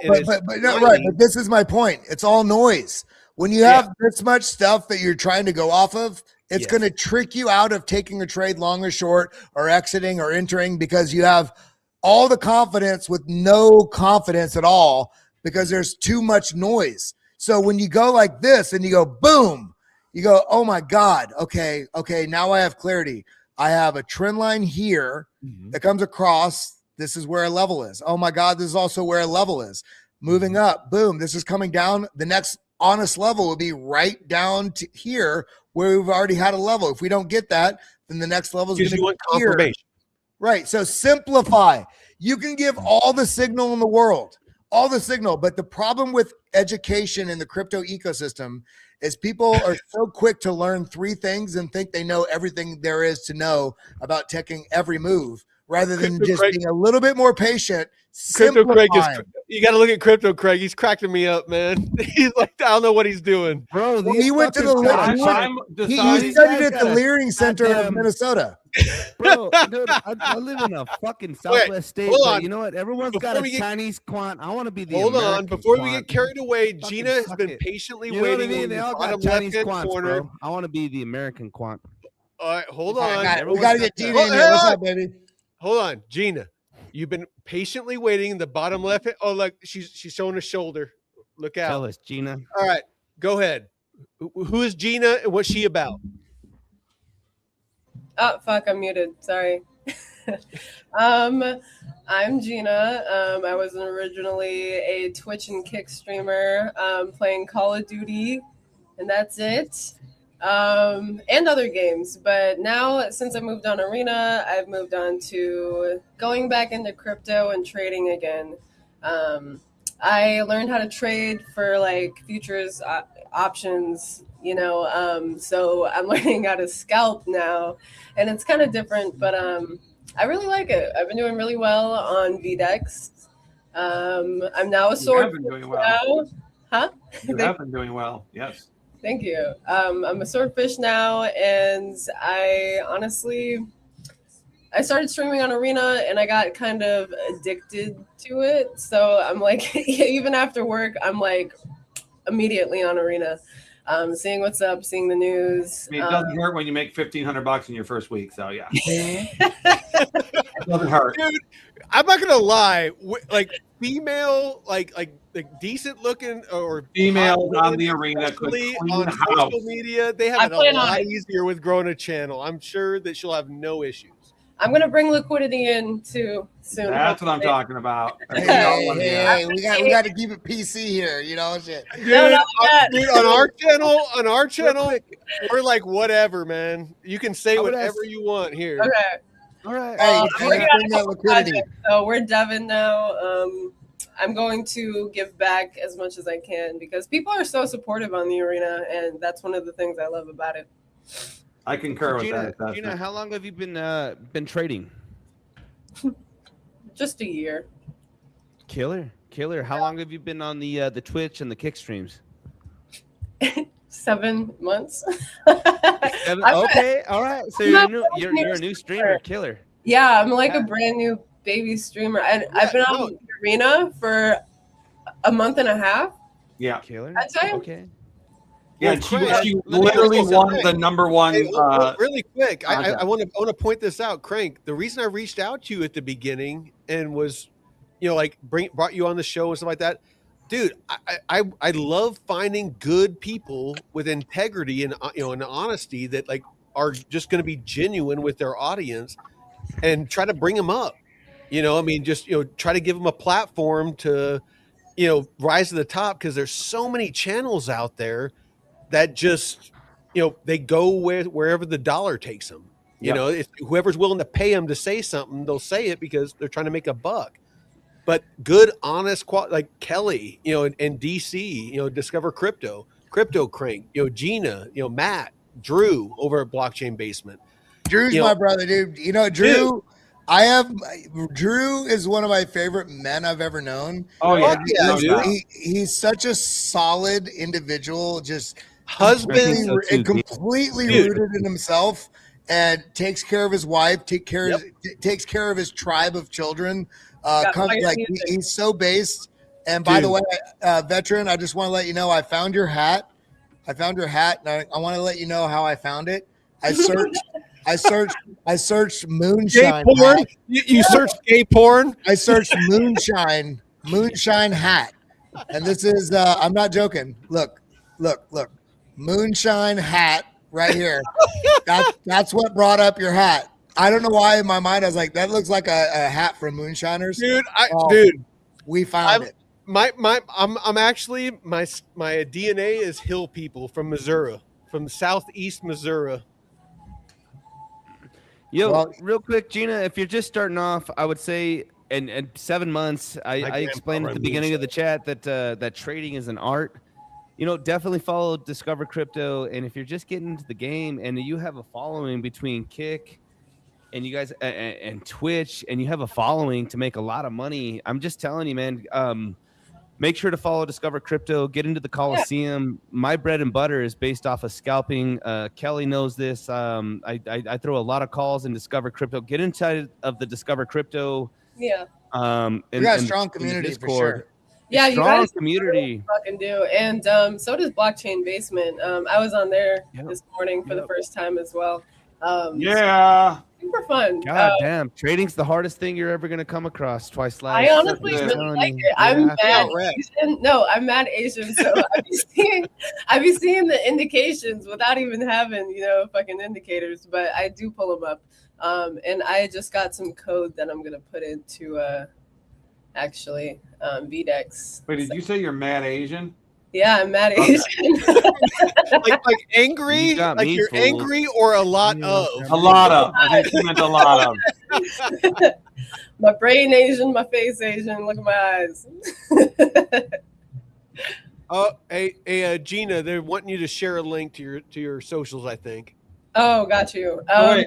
this is my point. It's all noise. When you have this much stuff that you're trying to go off of, it's going to trick you out of taking a trade long or short or exiting or entering because you have all the confidence with no confidence at all because there's too much noise. So when you go like this and you go, boom, you go, oh my God. Okay. Now I have clarity. I have a trend line here that comes across. This is where a level is. Oh my God. This is also where a level is. Moving up. Boom. This is coming down. The next honest level will be right down to here where we've already had a level. If we don't get that, then the next level is going to be here. Right. So simplify. You can give all the signal in the world, but the problem with education in the crypto ecosystem is people are so quick to learn 3 things and think they know everything there is to know about taking every move rather than just being a little bit more patient. Crypto Craig you got to look at Crypto Craig. He's cracking me up, man. He's like, I don't know what he's doing. Bro, he went to he studied at the Leering Center of Minnesota. Bro, dude, I live in a fucking Southwest state. But you know what? Everyone's got a Chinese quant. I want to be the American before quant. we get carried away, Gina has been patiently waiting. I mean? They all got Chinese quants, bro. I want to be the American quant. All right, hold on. We got to get Gina in here. What's up, baby? Hold on, Gina. You've been patiently waiting in the bottom left. Oh, look, she's showing her shoulder. Look out. Tell us, Gina. All right, go ahead. Who is Gina and what's she about? Oh, fuck, I'm muted. Sorry. I'm Gina. I was originally a Twitch and Kick streamer playing Call of Duty, and that's it. And other games. But now, since I moved on Arena, I've moved on to going back into crypto and trading again. I learned how to trade for like futures options, so I'm learning how to scalp now, and it's kind of different, but I really like it. I've been doing really well on VDEX. I'm now a sword. You have been doing well. Huh? You have been doing well. Yes. Thank you. I'm a swordfish now, and I started streaming on Arena, and I got kind of addicted to it. So I'm like, even after work, I'm like immediately on Arena, seeing what's up, seeing the news. I mean, it doesn't hurt when you make $1,500 in your first week. So yeah, it doesn't hurt. Dude, I'm not gonna lie. Like female, like decent looking or females on the Arena could clean on the house. social media, they have it a lot easier with growing a channel. I'm sure that she'll have no issues. I'm gonna bring liquidity in too soon. That's what I'm talking about. Hey, we got to keep it PC here, shit. Dude, dude, on our channel, we're like whatever, man. You can say whatever you want here. Okay. All right. Hey, bring that liquidity. So we're Devin now. I'm going to give back as much as I can because people are so supportive on the arena, and that's one of the things I love about it. I concur with Gina, that assessment. Gina, how long have you been trading? Just a year. Killer. How long have you been on the Twitch and the kick streams? 7 months. Okay, all right. So you're a new streamer, killer. Yeah, I'm like a brand new baby streamer. I've been on the arena for a month and a half. Yeah, killer. I'd say. Okay. Yeah, Well, she Crank, literally won the number one. Hey, really quick, I want to point this out, Crank. The reason I reached out to you at the beginning and was, like brought you on the show and stuff like that, dude. I love finding good people with integrity and and honesty that like are just going to be genuine with their audience and try to bring them up. Just try to give them a platform to rise to the top, because there's so many channels out there that just they go wherever the dollar takes them. It's whoever's willing to pay them to say something, they'll say it because they're trying to make a buck. But good, honest, like Kelly, and DC, Discover Crypto Crank, Gina, Matt, Drew over at Blockchain Basement. Drew's my brother, dude. Drew. Drew is one of my favorite men I've ever known. Oh yeah, he's such a solid individual, just husband and completely rooted in himself, and takes care of his wife, takes care of his tribe of children. He's so based. And by the way, veteran, I just want to let you know I found your hat. And I want to let you know how I found it. I searched moonshine. Gay porn? You searched gay porn? I searched moonshine hat. And this is I'm not joking. Look. Moonshine hat right here. That's what brought up your hat. I don't know why in my mind I was like, that looks like a hat from moonshiners. Dude, we found it. I'm actually my DNA is hill people from Missouri, from southeast Missouri. Real quick, Gina, if you're just starting off, I would say in 7 months, I explained at the beginning of the chat that trading is an art. Definitely follow Discover Crypto, and if you're just getting into the game and you have a following between Kick and you guys and Twitch, and you have a following to make a lot of money, I'm just telling you, man, make sure to follow Discover Crypto, get into the Coliseum. My bread and butter is based off of scalping. Kelly knows this. I throw a lot of calls in Discover Crypto. Get inside of the Discover Crypto. Yeah. We got a strong community for sure. Yeah, strong you guys community. Fucking do. And so does Blockchain Basement. I was on there this morning for the first time as well. Super fun. God damn, trading's the hardest thing you're ever gonna come across. Twice last. I honestly really like it. I'm mad Asian. No, I'm mad Asian. So I be seeing the indications without even having fucking indicators, but I do pull them up. And I just got some code that I'm gonna put into actually VDEX. Wait, did you say you're mad Asian? Yeah, I'm mad Asian. like angry? Like you're angry or a lot of? A lot of. I think you meant a lot of. My brain Asian, my face Asian. Look at my eyes. Hey, Gina, they're wanting you to share a link to your socials, I think. Oh, got you. Okay,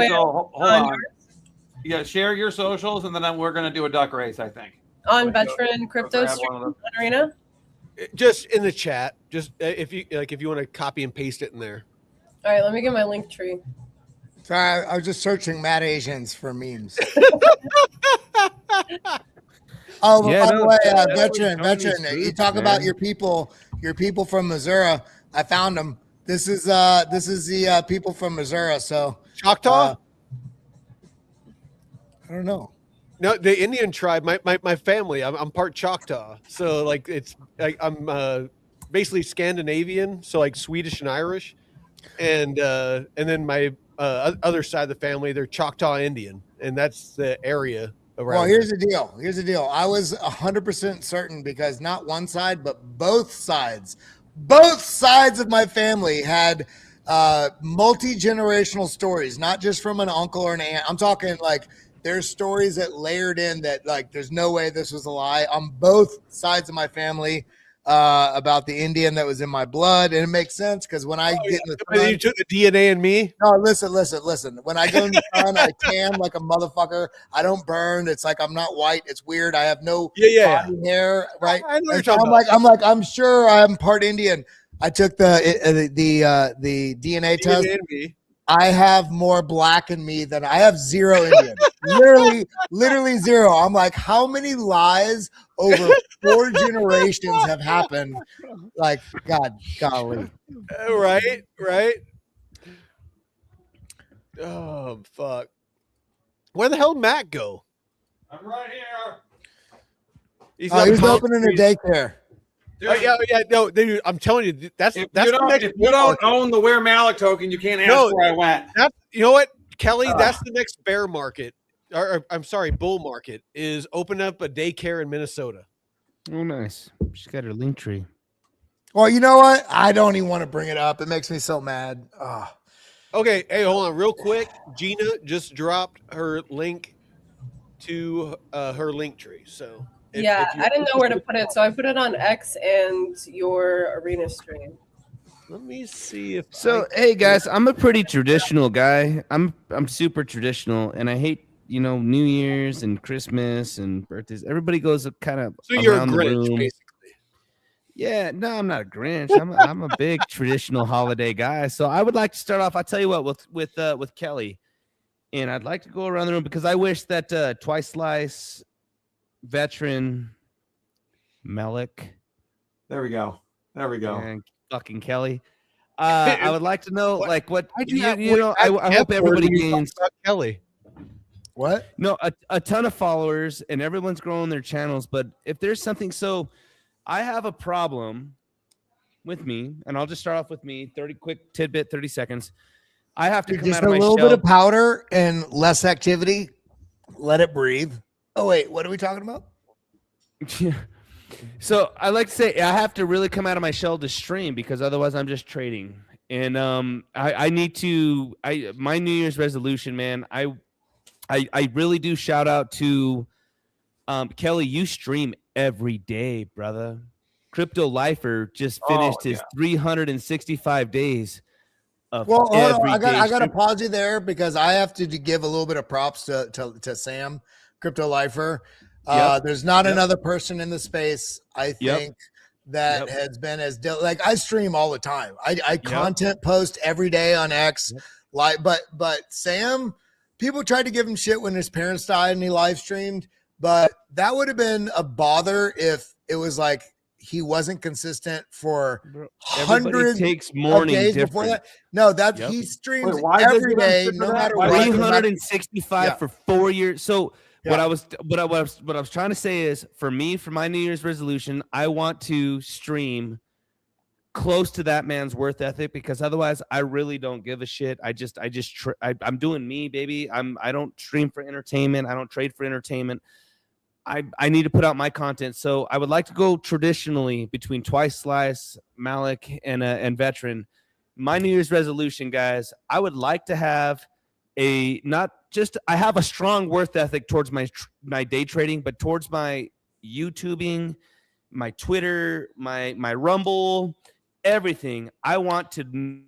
so hold on. Yeah, share your socials, and then we're gonna do a duck race, I think. On Veteran Crypto Stream Arena. Just in the chat. Just if you want to copy and paste it in there. All right, let me get my link tree. Sorry, I was just searching mad Asians for memes. By the way, veteran, you talk about your people from Missouri. I found them. This is the people from Missouri. So Choctaw. I don't know. No, the Indian tribe. My family. I'm part Choctaw. So like I'm basically Scandinavian. So like Swedish and Irish, and then my other side of the family, they're Choctaw Indian, and that's the area around. Well, here's the deal. I was 100% certain because not one side, but both sides of my family had multi-generational stories, not just from an uncle or an aunt. I'm talking like there's stories that layered in that like there's no way this was a lie on both sides of my family about the Indian that was in my blood, and it makes sense because when I get in the sun, you took the DNA in me. no, listen. When I go in the sun, I tan like a motherfucker. I don't burn. It's like I'm not white. It's weird. I have no body hair, right? I know what you're And talking about. I'm sure I'm part Indian. I took the DNA test. DNA in me. I have more black in me than I have zero Indian. literally zero. I'm like, how many lies over 4 generations have happened? Like, golly. Right. Oh, fuck. Where the hell did Matt go? I'm right here. He's opening a daycare. No, dude, I'm telling you, that's If the next. you don't own the Wear Malik token, you can't ask where I went. You know what, Kelly? That's the next bear market. Or I'm sorry, bull market is open up a daycare in Minnesota. Oh, nice. She's got her link tree. Well, you know what? I don't even want to bring it up. It makes me so mad. Oh. Okay, hey, hold on, real quick. Gina just dropped her link to her link tree. So I didn't know where to put it, so I put it on X and your arena stream. Let me see if. Hey guys, I'm a pretty traditional guy. I'm super traditional, and I hate New Year's and Christmas and birthdays. Everybody goes kind of. So you're a around the Grinch, room. basically. Yeah, no, I'm not a Grinch. I'm a big traditional holiday guy. So I would like to start off. I'll tell you what with Kelly, and I'd like to go around the room because I wish that Twice Slice, Veteran, Malik. There we go. And fucking Kelly. I would like to know like what I hope everybody gains Kelly. What? No, a ton of followers and everyone's growing their channels. But if there's something, so I have a problem with me, and I'll just start off with me. 30 seconds. I have to come just out of my a little shell. bit of powder and less activity. Let it breathe. Oh wait, what are we talking about? So I like to say I have to really come out of my shell to stream because otherwise I'm just trading. And I need to. My New Year's resolution, man. I really do shout out to Kelly. You stream every day, brother. Crypto Lifer just finished his 365 days of every I got to stream. pause you there because I have to give a little bit of props to Sam, Crypto Lifer. There's not another person in the space, I think, that has been as like I stream all the time. I content post every day on X, but Sam, people tried to give him shit when his parents died and he live streamed, but that would have been a bother if it was like he wasn't consistent for hundreds of days before that. No, he streams every day, no matter what. 365 for 4 years. So what I was trying to say is, for my New Year's resolution, I want to stream close to that man's worth ethic because otherwise I really don't give a shit. I'm doing me, baby. I don't stream for entertainment. I don't trade for entertainment. I need to put out my content. So I would like to go traditionally between Twice Slice, Malik, and Veteran. My New Year's resolution, guys, I would like to have I have a strong worth ethic towards my day trading, but towards my YouTubing, my Twitter, my Rumble, everything. I want to.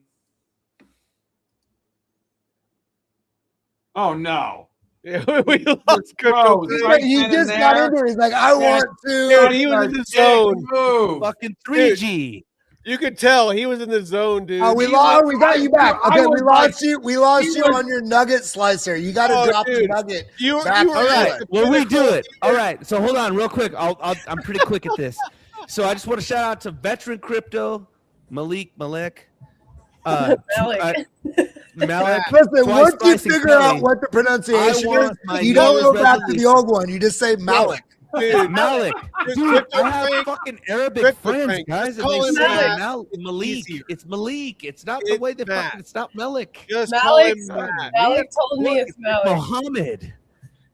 Oh no. Yeah, we lost Crypto. He just got into it. He's like, I want to. Dude, he was in the zone. Fucking 3G. You could tell he was in the zone, dude. We got you back. Okay, we lost you. We lost you on your nugget slicer. You got to drop the nugget. You back. were all right. Well, we do it. All right. So hold on, real quick. I'm pretty quick at this. So I just want to shout out to Veteran Crypto, Malik. Malik. Listen, once you figure out what the pronunciation is, you don't go back to the old one. You just say Malik. Dude, Malik. Dude, I have fucking Arabic friends, guys. And they say Malik. It's Malik. It's not the way they fucking. It's not Malik. Just call him Malik told me it's Malik. Muhammad.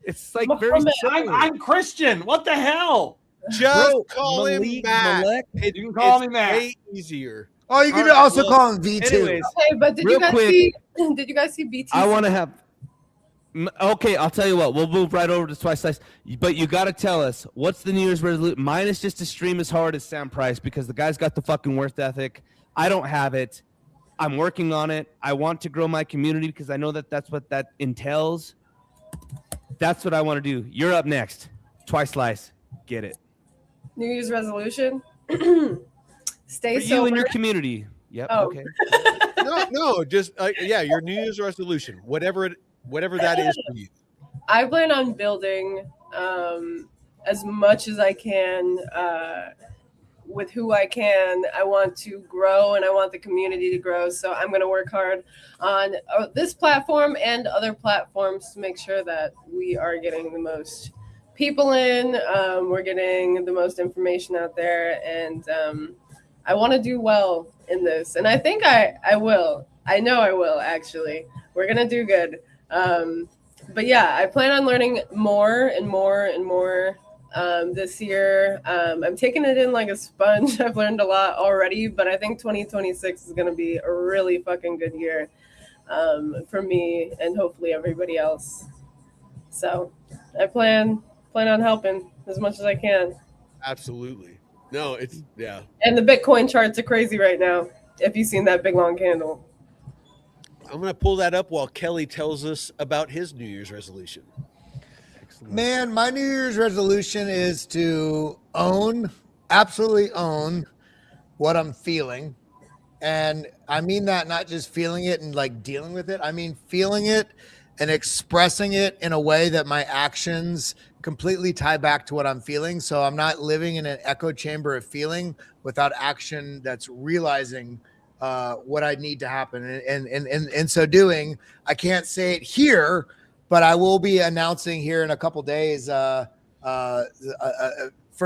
It's like very similar. I'm Christian. What the hell? Just call him Matt. You can call me Matt. Way easier. Oh, you can also call him V2. Anyways, Okay, but did you guys see BT? I want to have. Okay, I'll tell you what. We'll move right over to Twice Slice. But you got to tell us, what's the New Year's resolution? Mine is just to stream as hard as Sam Price because the guy's got the fucking worth ethic. I don't have it. I'm working on it. I want to grow my community because I know that that's what that entails. That's what I want to do. You're up next. Twice Slice. Get it. New Year's resolution. Stay For sober. you and your community. Yep. Oh. Okay. No, just your New Year's resolution, whatever that is for you. I plan on building as much as I can with who I can. I want to grow and I want the community to grow. So I'm going to work hard on this platform and other platforms to make sure that we are getting the most people in. We're getting the most information out there. And I want to do well in this. And I think I will. I know I will, actually. We're going to do good. But yeah, I plan on learning more and more and more this year. I'm taking it in like a sponge. I've learned a lot already, but I think 2026 is going to be a really fucking good year for me and hopefully everybody else. So I plan on helping as much as I can. Absolutely. No, it's yeah. And the Bitcoin charts are crazy right now. If you've seen that big long candle. I'm going to pull that up while Kelly tells us about his New Year's resolution. Man, my New Year's resolution is to absolutely own what I'm feeling. And I mean that not just feeling it and like dealing with it. I mean feeling it and expressing it in a way that my actions completely tie back to what I'm feeling. So I'm not living in an echo chamber of feeling without action that's realizing what I need to happen. And so doing, I can't say it here, but I will be announcing here in a couple days, for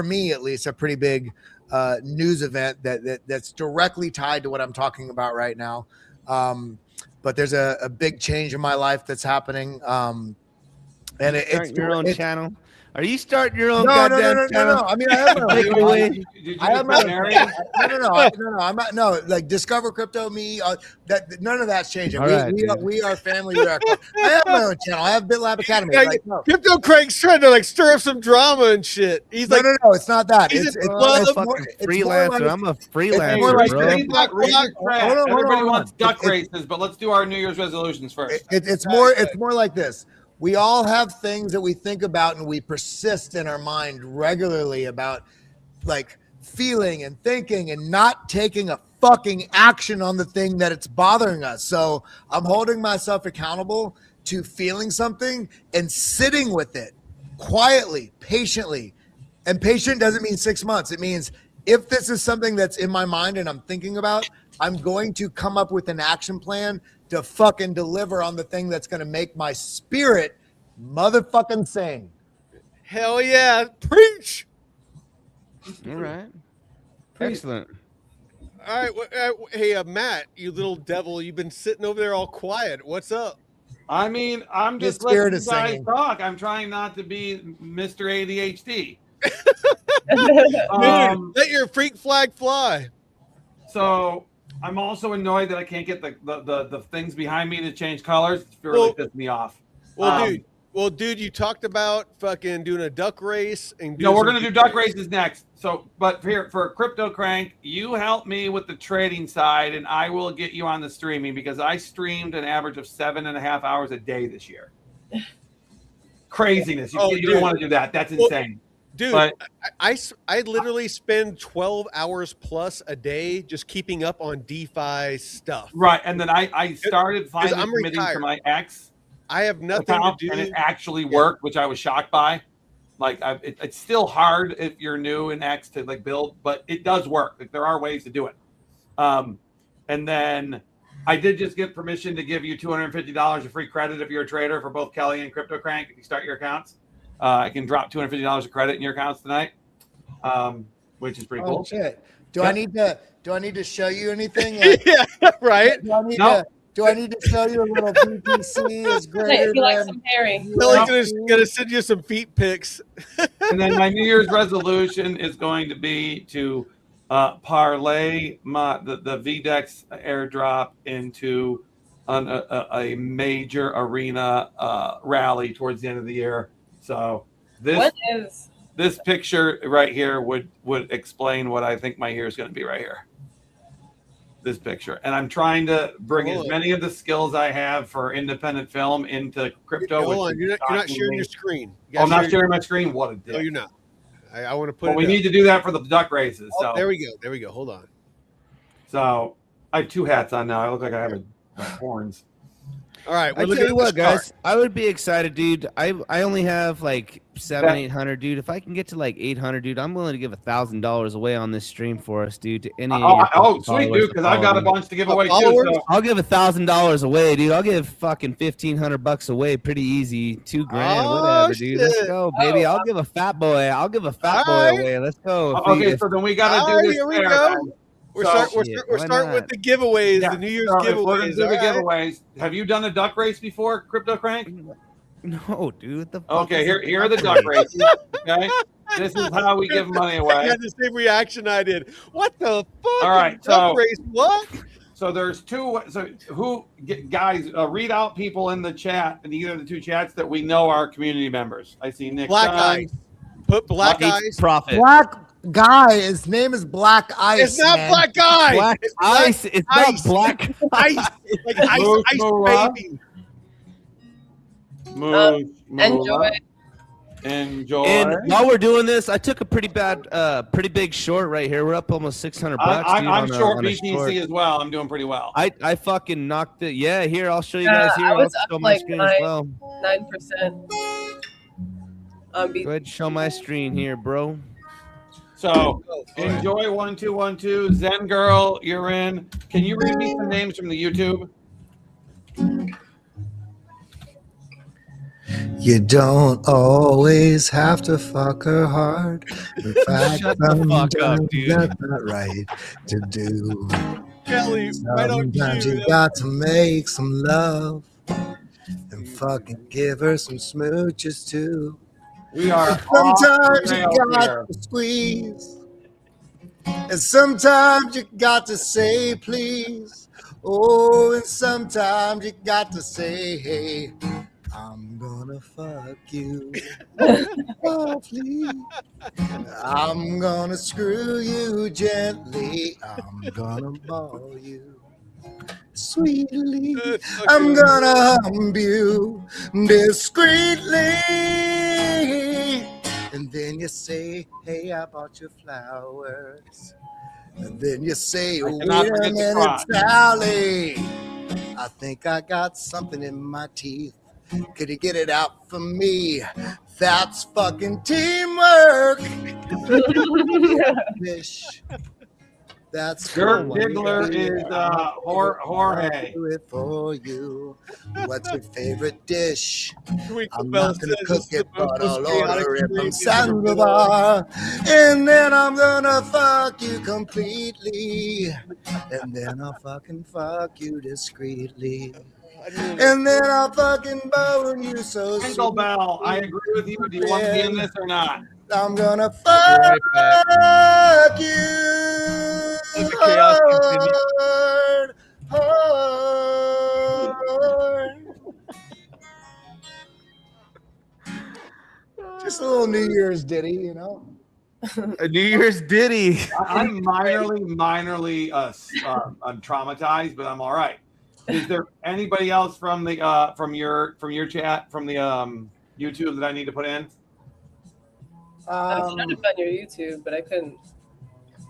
me at least, a pretty big news event that's directly tied to what I'm talking about right now. But there's a big change in my life that's happening. And it's your own channel. Are you starting your own no, goddamn channel? No. I mean, I have my own. I have my No. I'm not. No, like Discover Crypto, me. That none of that's changing. We are family. We are. I have my own channel. I have BitLab Academy. Yeah, like, no. Crypto Craig's trying to like stir up some drama and shit. He's like, no, it's not that. he's It's a fucking freelancer. I'm a freelancer, more like- bro. Everybody wants duck It- races, but let's do our New Year's resolutions first. It's more like this. We all have things that we think about and we persist in our mind regularly about like feeling and thinking and not taking a fucking action on the thing that it's bothering us. So I'm holding myself accountable to feeling something and sitting with it quietly, patiently. And patient doesn't mean 6 months. It means if this is something that's in my mind and I'm thinking about, I'm going to come up with an action plan to fucking deliver on the thing that's going to make my spirit motherfucking sing. hell yeah, preach. All right. Excellent. All right, hey Matt, you little devil, you've been sitting over there all quiet. What's up? I mean, I'm The just spirit letting you is guys singing. talk. I'm trying not to be Mr. ADHD. Dude, let your freak flag fly. So I'm also annoyed that I can't get the things behind me to change colors. It's really pissed me off. Well, dude, you talked about fucking doing a duck race and No, we're gonna do duck races next. So, but here for Crypto Crank, you help me with the trading side, and I will get you on the streaming because I streamed an average of 7.5 hours a day this year. Craziness! You don't want to do that. That's insane. Dude, But- I literally spend 12 hours plus a day just keeping up on DeFi stuff. Right, and then I started finally I'm committing to retired. my X I have nothing account, to do. and it actually worked, which I was shocked by. Like, it's still hard if you're new in X to like build, but it does work. Like, there are ways to do it. And then I did just get permission to give you $250 of free credit if you're a trader for both Kelly and Crypto Crank. If you start your accounts, I can drop $250 of credit in your accounts tonight, which is pretty cool. Oh shit! Do I need to show you anything? Yeah, right. Do I need to show you a little BTC is Hey, greater if you like than some Harry. Kelly's gonna send you some feet pics. And then my New Year's resolution is going to be to parlay the VDEX airdrop into a major arena rally towards the end of the year. So this picture right here would explain what I think my year is going to be right here. This picture, and I'm trying to bring as many of the skills I have for independent film into crypto. Hold on, you're not sharing your screen. I'm not sharing my screen. What a dick. No, you're not. I want to put. Well, we need to do that for the duck races. Oh, so there we go. Hold on. So I have 2 hats on now. I look like I have horns. All right, I tell you what, guys, I would be excited, dude. I only have like 700-800, dude. If I can get to like 800, dude, I'm willing to give $1,000 away on this stream for us, dude. To any Sweet, dude, because I've got a bunch to give away too. So. I'll give $1,000 away, dude. I'll give fucking $1,500 away, pretty easy. $2,000, whatever, dude. Let's go, baby. I'll give a fat boy. I'll give a fat boy away. Let's go. Okay, so then we gotta do this. Here we go. We're starting with the giveaways, the New Year's giveaways. We're gonna do the giveaways. Have you done a duck race before, Crypto Crank? No, dude. Okay, here are the duck races. Okay, this is how we give money away. I had the same reaction I did. What the fuck? All right, duck race? What? So there's 2. So guys, read out people in the chat, in either of the 2 chats that we know are community members. I see Nick. Black Eyes. Put Black Eyes. Profit. Black Guy. His name is Black Ice. It's not man. Black Guy. Black Ice. It's not Black Ice. It's like ice baby. Enjoy. And while we're doing this, I took a pretty big short right here. We're up almost $600. I'm short BTC as well. I'm doing pretty well. I fucking knocked it. Yeah, here I'll show you guys here. I was I'll show up my like screen as well. 9%. Go ahead and show my screen here, bro. So enjoy 1212. Zen Girl, you're in. Can you read me some names from the YouTube? You don't always have to fuck her hard. In fact, Shut the fuck up, dude. that's not right to do. Kelly, right on Sometimes cue. you got to make some love and fucking give her some smooches too. We are. Sometimes you got to squeeze, and sometimes you got to say please. Oh, and sometimes you got to say, hey, I'm gonna fuck you. Oh, please. I'm gonna screw you gently. I'm gonna ball you sweetly. I'm gonna hum you discreetly. And then you say, hey, I bought you flowers. And then you say, wait a minute, Sally. I think I got something in my teeth. Could you get it out for me? That's fucking teamwork. Fish. That's Gert Diggler is Jorge. Do it for you. What's your favorite dish? Twinkle I'm Bell not gonna says cook it's it, the but most I'll chaotic order it from experience you've ever been on. Sandoval. And then I'm gonna fuck you completely. And then I'll fucking fuck you discreetly. And then I'll fucking bone you so Twinkle sweet. Bell, I agree with you. Do you want to be in this or not? I'm gonna fuck you Let the chaos continue. hard. Just a little New Year's ditty, you know. A New Year's ditty. I'm minorly I'm traumatized, but I'm all right. Is there anybody else from the from your chat from the YouTube that I need to put in? I was trying to find your YouTube, but I couldn't.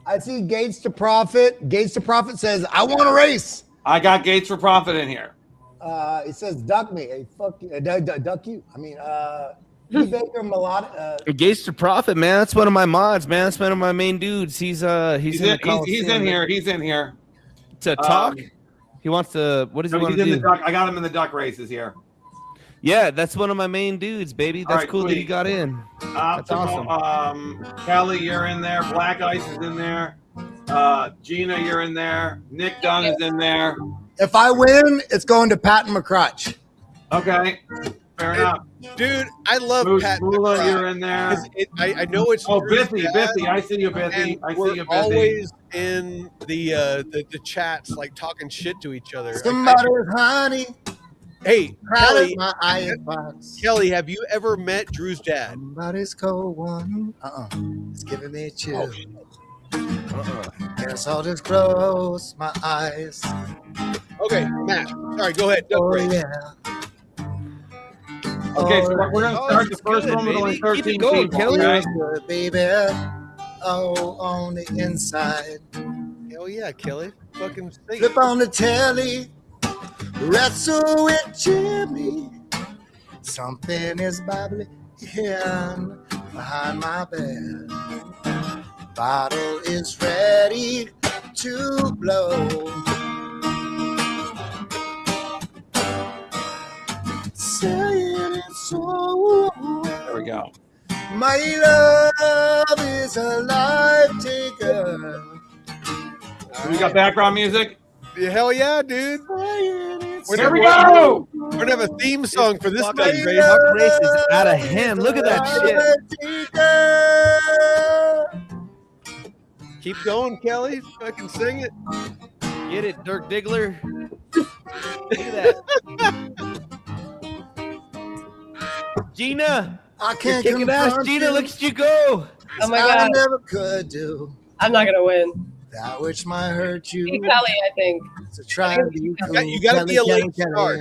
I see Gates to Profit. Gates to Profit says, I want to race. I got Gates for Profit in here. It says, duck me. Hey, fuck you. Duck you. I mean, E. Baker Melodic. Gates to Profit, man. That's one of my mods, man. That's one of my main dudes. He's in here. He's in here to talk. He wants to. What does he want to do? I got him in the duck races here. Yeah, that's one of my main dudes, baby. That's right, cool sweet. that he got in. That's awesome. Kelly, you're in there. Black Ice is in there. Gina, you're in there. Nick Dunn is in there. If I win, it's going to Patton McCrutch. Okay, fair enough. Dude, I love Pat Mula, McBride. you're in there. I know it's Oh, Drew's Biffy, dad, Biffy. I see you, Biffy. and I see we're you, Biffy. always in the chats, like talking shit to each other. Somebody's honey. Hey, Kelly, My iPods. Kelly, have you ever met Drew's dad? Somebody's cold one. It's giving me a chill. Guess I'll just close my eyes. Okay, Matt. Sorry, go ahead. Oh, yeah. Okay, so we're going to start the it's first good, one with only baby. Keep 13 it going, people. Kelly. Okay? Good, baby. Oh, on the inside. Hell yeah, Kelly. Fucking sing. Flip on the telly. Wrestle with Jimmy. Something is bubbling behind my bed. Bottle is ready to blow. Saying it's so. There we go. My love is a life taker. We got background music. Hell yeah, dude. There we go. We're gonna have a theme song for this thing, baby. Duck race is out of hand. Look at that shit. Keep going, Kelly. Fucking sing it. Get it, Dirk Diggler. Look at that. Gina, I you're can't kicking ass. confront Gina, you. look at you go. Oh my I god, never could do I'm not gonna win. that which might hurt you. Be Kelly, I think. So try to be You cool. gotta be a Kelly, late Kelly, start.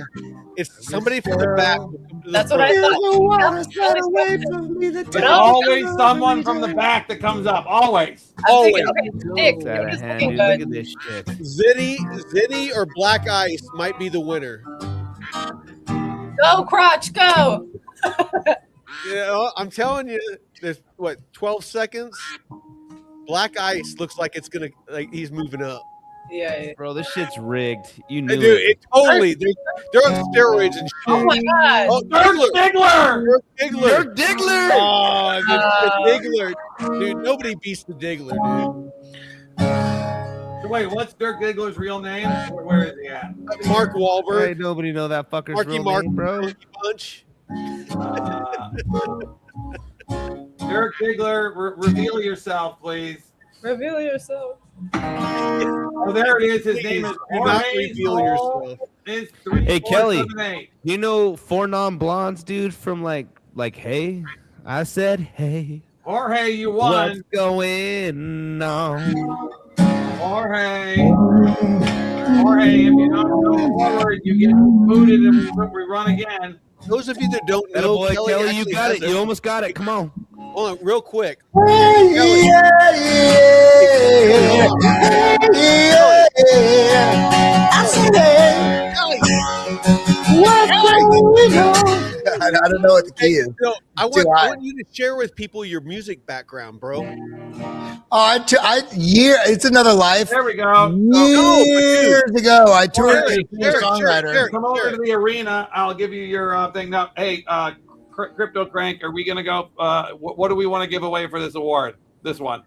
It's somebody from the back. will come to the That's what I front. thought. There's no one that's away from me that There's No. always someone from the back that comes up. Always. I'm thinking, Always. okay, Nick, It's out you're of just hand, looking dude. Look good. at this shit. Zinni or Black Ice might be the winner. Go, Crotch, go. You know, I'm telling you, there's what 12 seconds. Black Ice looks like it's gonna he's moving up. Yeah. Bro, this shit's rigged. You Hey, knew dude, it. it totally they're on steroids and shit. Oh my god. Oh, Dirk Diggler. Dirk Diggler. Dirk Diggler. Oh, the Diggler. Dude, nobody beats the Diggler, dude. So wait, what's Dirk Diggler's real name? Where is he at? Mark Wahlberg. Ain't nobody know that fucker's Marky real Mark, name, bro. Monkey Punch. Dirk Diggler, reveal yourself, please. Reveal yourself. Oh, there it is. His name is Do not Jorge reveal Sol. yourself. It's Hey, Kelly. 3478. You know 4 non-blondes, dude, from like hey. I said, hey, Jorge, you what's won. going on? Jorge, if you don't go forward, you get booted and we run again. Those of you that don't That know, boy, Kelly, you actually got has it. You almost got it. Come on. Hold on, real quick. Kelly. I said, what's going on? I don't know what the key is. No, I Too high. want you to share with people your music background, bro. It's another life. There we go. Years ago, I toured as a Sure, songwriter. sure. Come over to the arena. I'll give you your thing now. Hey, Crypto Crank, are we going to go? What do we want to give away for this award? This one.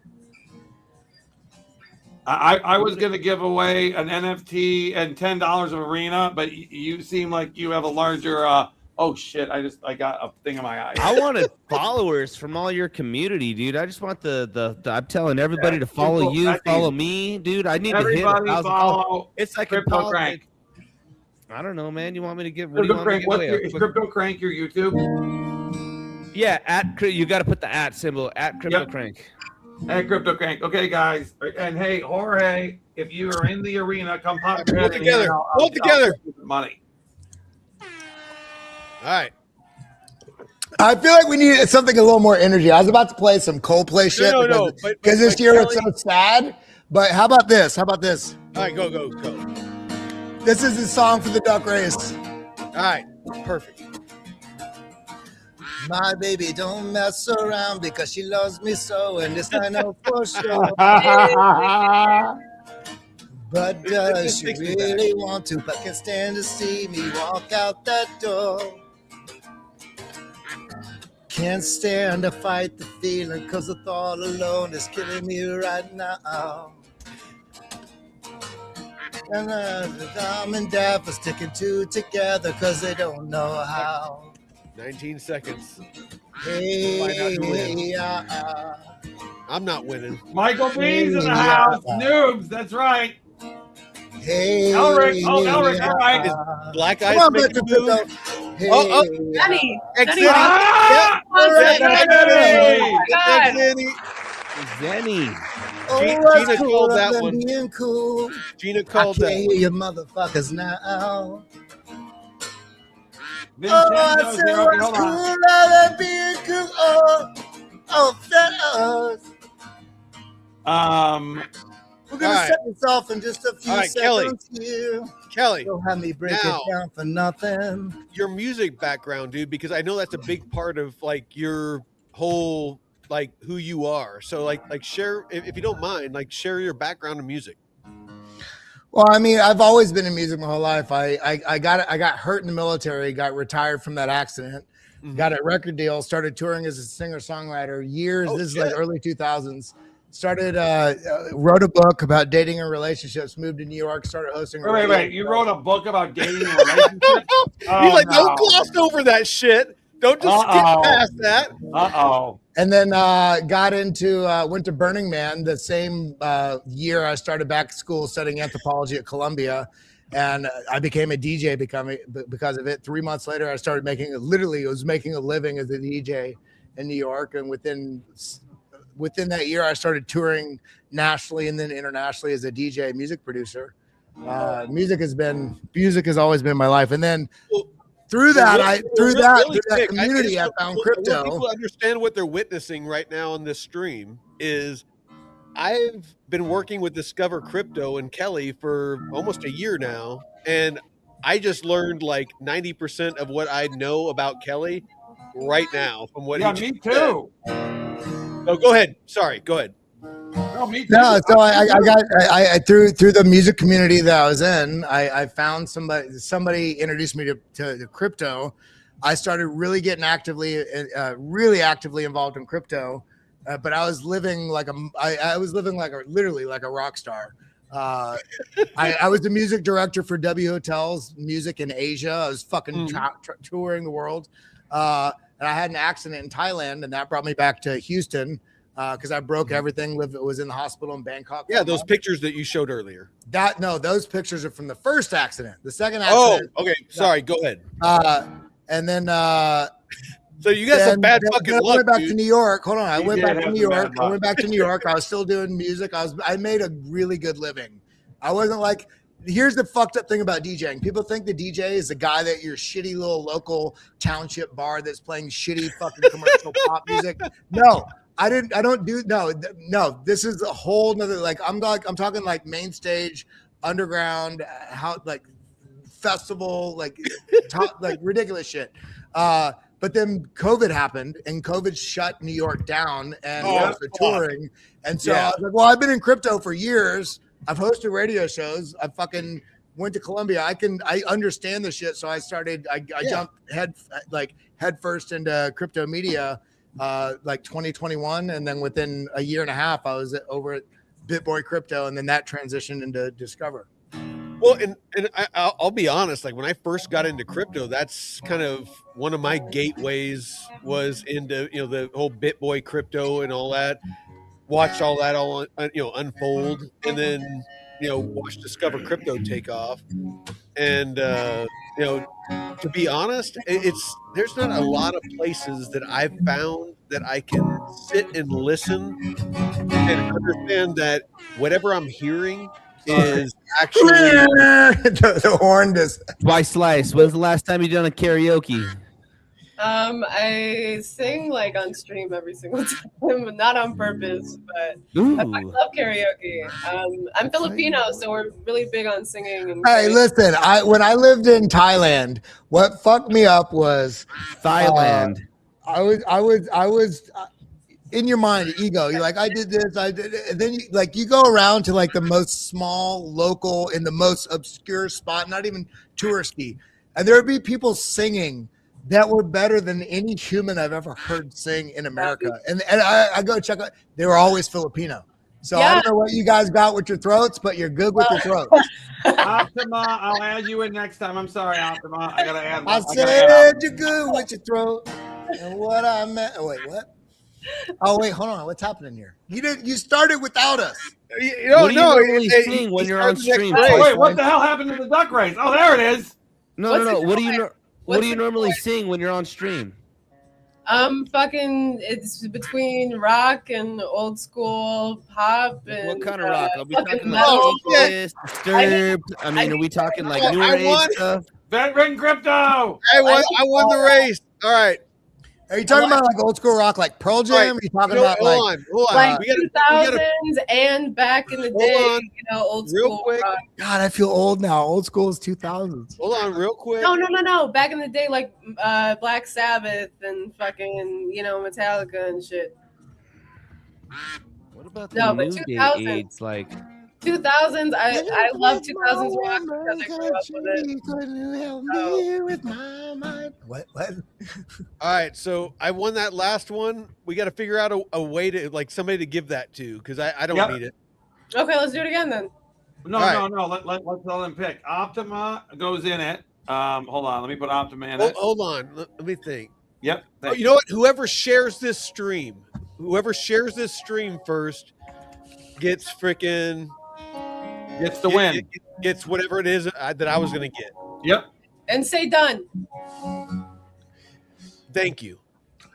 I was going to give away an NFT and $10 of arena, but you seem like you have a larger. Oh shit! I got a thing in my eye. I wanted followers from all your community, dude. I just want the I'm telling everybody to follow people, you, that's follow easy. me, dude. I need to hit Everybody 1,000 follow It's like Crypto a Crank. I don't know, man. You want me to give? What do you Crypto want me Crank. to give away? Is Crypto Crank your YouTube? Yeah, you got to put the @ symbol at Crypto Yep. Crank. Hey, Crypto Crank. Okay, guys, and hey, Jorge, if you are in the arena, come pop your Pull head in together. here. Pull together. give you money. All right. I feel like we need something a little more energy. I was about to play some Coldplay shit No, because this year Kelly, it's so sad. But how about this? All right, go. This is the song for the duck race. All right, perfect. My baby don't mess around because she loves me so, and this I know for sure. But does she really want to? But can stand to see me walk out that door. Can't stand to fight the feeling, cause the thought alone is killing me right now. And the Dom and Dad are sticking two together cause they don't know how. 19 seconds. Hey, Find out who wins. yeah, I'm not winning. Michael B's in the house. Noobs, that's right. hey, Elric, all right. Is Black Come Eyes on, making Mr. a move? Crypto. Hey, Oh, Zenny. X Zenny. City. Ah! Yep. Zenny! Oh my X God. City. Zenny. oh, Gina what's called cooler that than one. being cool? Gina I called can't that hear one. you motherfuckers now. Nintendo's I said, here. Okay, what's hold on. cooler than being cool? Oh, fellas. We're gonna All right. set this off in just a few All right, Kelly. seconds here. Kelly, Don't have me break now- it down for nothing. your music background, dude, because I know that's a big part of like your whole like who you are. So like share if you don't mind, like share your background in music. Well, I mean, I've always been in music my whole life. I got hurt in the military, got retired from that accident, got a record deal, started touring as a singer-songwriter years. Oh, This is shit. like early 2000s. Started wrote a book about dating and relationships, moved to New York, started hosting. a Wait. radio You show. wrote a book about dating and relationships? He's like, don't gloss over that shit. Don't just skip past that. Uh-oh. And then got into went to Burning Man the same year I started back school studying anthropology at Columbia, and I became a DJ because of it. 3 months later, I started making a living as a DJ in New York, and within that year, I started touring nationally and then internationally as a DJ music producer. Music has always been my life, and then. Through that community, I found crypto. What people understand what they're witnessing right now on this stream is I've been working with Discover Crypto and Kelly for almost a year now, and I just learned like 90% of what I know about Kelly right now from what he me just too. said. No, go ahead. Sorry, go ahead. No, me too. No, so I through the music community that I was in, I found somebody introduced me to crypto. I started really getting really actively involved in crypto, but I was living like literally like a rock star. I was the music director for W Hotels Music in Asia. I was fucking touring the world, and I had an accident in Thailand, and that brought me back to Houston. Because I broke everything, was in the hospital in Bangkok. Yeah, those pictures that you showed earlier. Those pictures are from the first accident. The second accident. Oh, okay. Sorry, go ahead. And then so you got some bad fucking luck. I went back dude. to New York. Hold on, I You went did back have to New some bad York. I luck. went back to New York. I was still doing music. I made a really good living. I wasn't like. Here's the fucked up thing about DJing. People think the DJ is the guy that your shitty little local township bar that's playing shitty fucking commercial pop music. No. No, this is a whole nother, I'm talking like main stage, underground, festival, ridiculous shit. But then COVID happened and COVID shut New York down and also touring. And so I was like, well, I've been in crypto for years. I've hosted radio shows. I fucking went to Columbia. I understand the shit. So I jumped head first into crypto media. 2021, and then within a year and a half, I was over at BitBoy Crypto, and then that transitioned into Discover. Well, and I'll be honest, like when I first got into crypto, that's kind of one of my gateways was into the whole BitBoy Crypto and all that. Watched all that unfold, and then watched Discover Crypto take off, and to be honest, there's not a lot of places that I've found that I can sit and listen and understand that whatever I'm hearing is actually the horn does. Why Slice? When's the last time you done a karaoke? I sing on stream every single time, not on purpose, but Ooh. I love karaoke. I'm Filipino, so we're really big on singing. And Hey, listen, when I lived in Thailand, what fucked me up was Thailand. I was in your mind, ego. You're like, I did this, I did it. And then you go around to the most small, local, in the most obscure spot, not even touristy. And there would be people singing that were better than any human I've ever heard sing in America. And I go check out, they were always Filipino. So I don't know what you guys got with your throats, but you're good with your throats. Optima, I'll add you in next time. I'm sorry, Optima. I gotta add. I said you're good with your throat. And what I meant. Oh, wait, what? Oh wait, hold on. What's happening here? You started without us. What do you normally sing when you're on stream? Wait, what the hell happened to the duck race? Oh, there it is. No. What do you normally sing when you're on stream? It's between rock and old school pop. And, what kind of rock? Are we talking metal. like Disturbed? I mean, are we talking like new age stuff? Veteran Crypto. I won the race. All right. Are you talking about like old school rock, like Pearl Jam? Right. Are you talking about hold on. like 2000s and back in the day, old school rock. God, I feel old now. Old school is 2000s. Hold on, real quick. No. Back in the day, like Black Sabbath and fucking, Metallica and shit. What about the new day age, like 2000s? I love 2000s rock because I grew up with it. With my mind. What? All right, so I won that last one. We got to figure out a way to somebody to give that to because I don't need it. Okay, let's do it again then. No. Let's let them pick. Optima goes in it. Hold on. Let me put Optima in it. Hold on. Let me think. Yep. Oh, you know what? Whoever shares this stream first gets freaking. Gets the win. Gets whatever it is that I was going to get. Yep. And say done. Thank you.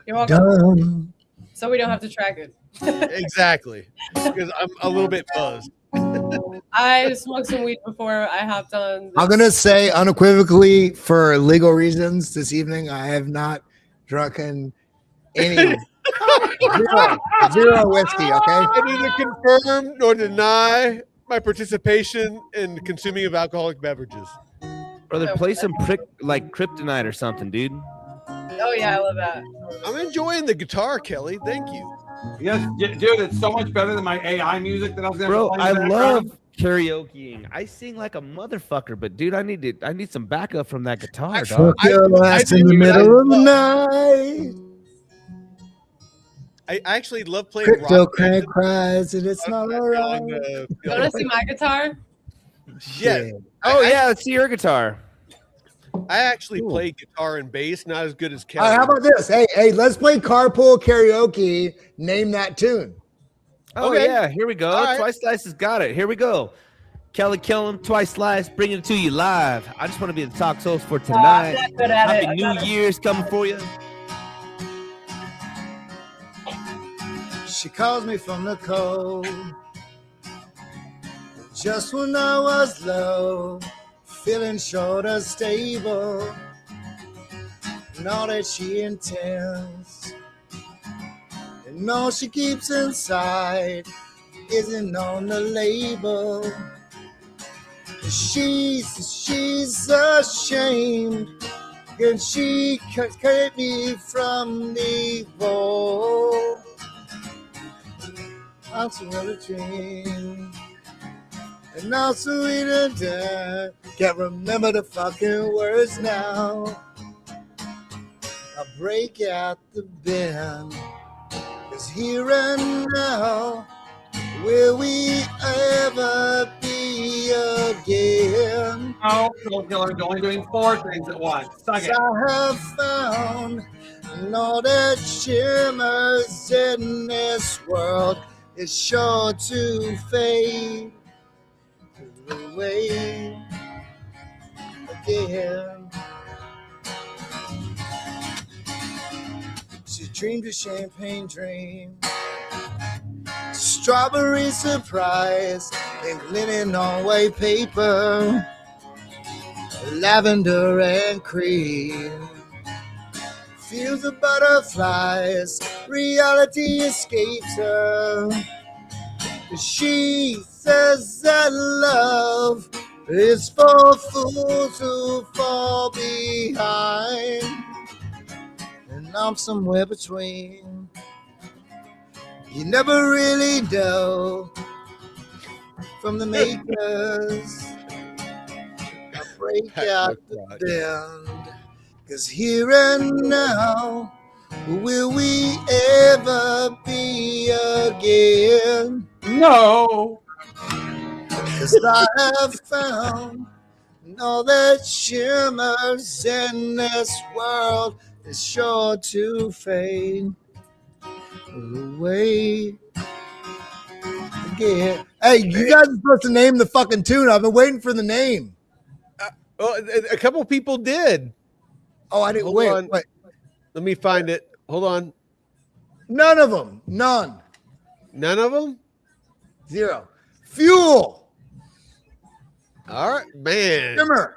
You're welcome. Done. So we don't have to track it. Exactly. Because I'm a little bit buzzed. I smoked some weed before I hopped on. I'm going to say unequivocally, for legal reasons, this evening, I have not drunken any zero whiskey, okay? I neither confirm nor deny my participation in consuming of alcoholic beverages. Brother, play some kryptonite or something, dude. Oh yeah, I love that. I'm enjoying the guitar, Kelly. Thank you. Yes, dude, it's so much better than my AI music that I was going to play. Bro, I love karaokeing. I sing like a motherfucker, but dude, I need some backup from that guitar, dog. Your ass in the middle of the night. I actually love playing Crypto rock. crank cries and it's not alright. You want to see my guitar? Yeah. Oh yeah, let's see your guitar. I actually play guitar and bass, not as good as Kelly. All right, how about this? Hey, let's play carpool karaoke. Name that tune. Oh Okay. yeah, here we go. Right. Twice Slice has got it. Here we go. Kelly Killam, Twice Slice, bringing it to you live. I just want to be the talk host for tonight. I'm not good at Happy it. New Year's coming for you. She calls me from the cold. Just when I was low, feeling short of stable. And all that she intends, and all she keeps inside isn't on the label. She's ashamed, and she kept me from the evil. I'm so out of dream, and I'm so in dead. Can't remember the fucking words now. I break out the bend, 'cause here and now, will we ever be again? Oh, Killer, you're only doing 4 things at once. Suck it. I have found all that shimmers in this world is sure to fade away again. She dreamed a champagne dream, strawberry surprise, and linen on white paper, lavender and cream. Feels the butterflies, reality escapes her. She says that love is for fools who fall behind. And I'm somewhere between. You never really know from the makers. I break out the bend. 'Cause here and now, will we ever be again? No. 'Cause I have found all that shimmers in this world is sure to fade away again. Hey, you guys are supposed to name the fucking tune. I've been waiting for the name. Well, a couple people did. Oh, I didn't. Hold Wait, on. wait. Let me find it. Hold on. None of them. None. None of them? Zero. Fuel. All right, man. Shimmer.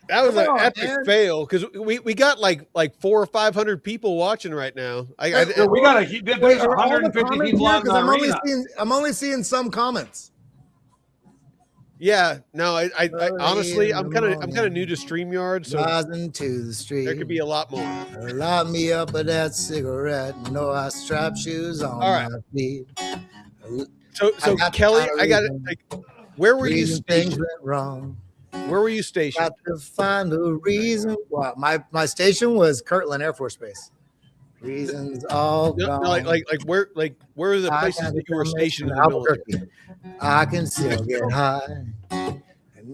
That was Come an on, epic man. fail because we got like 400 or 500 people watching right now. So we got there's Wait, are all the 150 comments people here? on 'Cause the I'm arena. only seeing some comments. yeah, no, I honestly, I'm kind of new to StreamYard, so Rising to the street. there could be a lot more. Light me up with that cigarette. No, I strap shoes on All right. my feet. So got Kelly, tired of I got it. reason. Like, where were you Reason things stationed? went wrong. Where were you stationed? Got to find a reason. Well, my station was Kirtland Air Force Base. Reasons all No, gone. like where are the I places gotta that you were come stationed in into the military? Albuquerque. I can still get high, and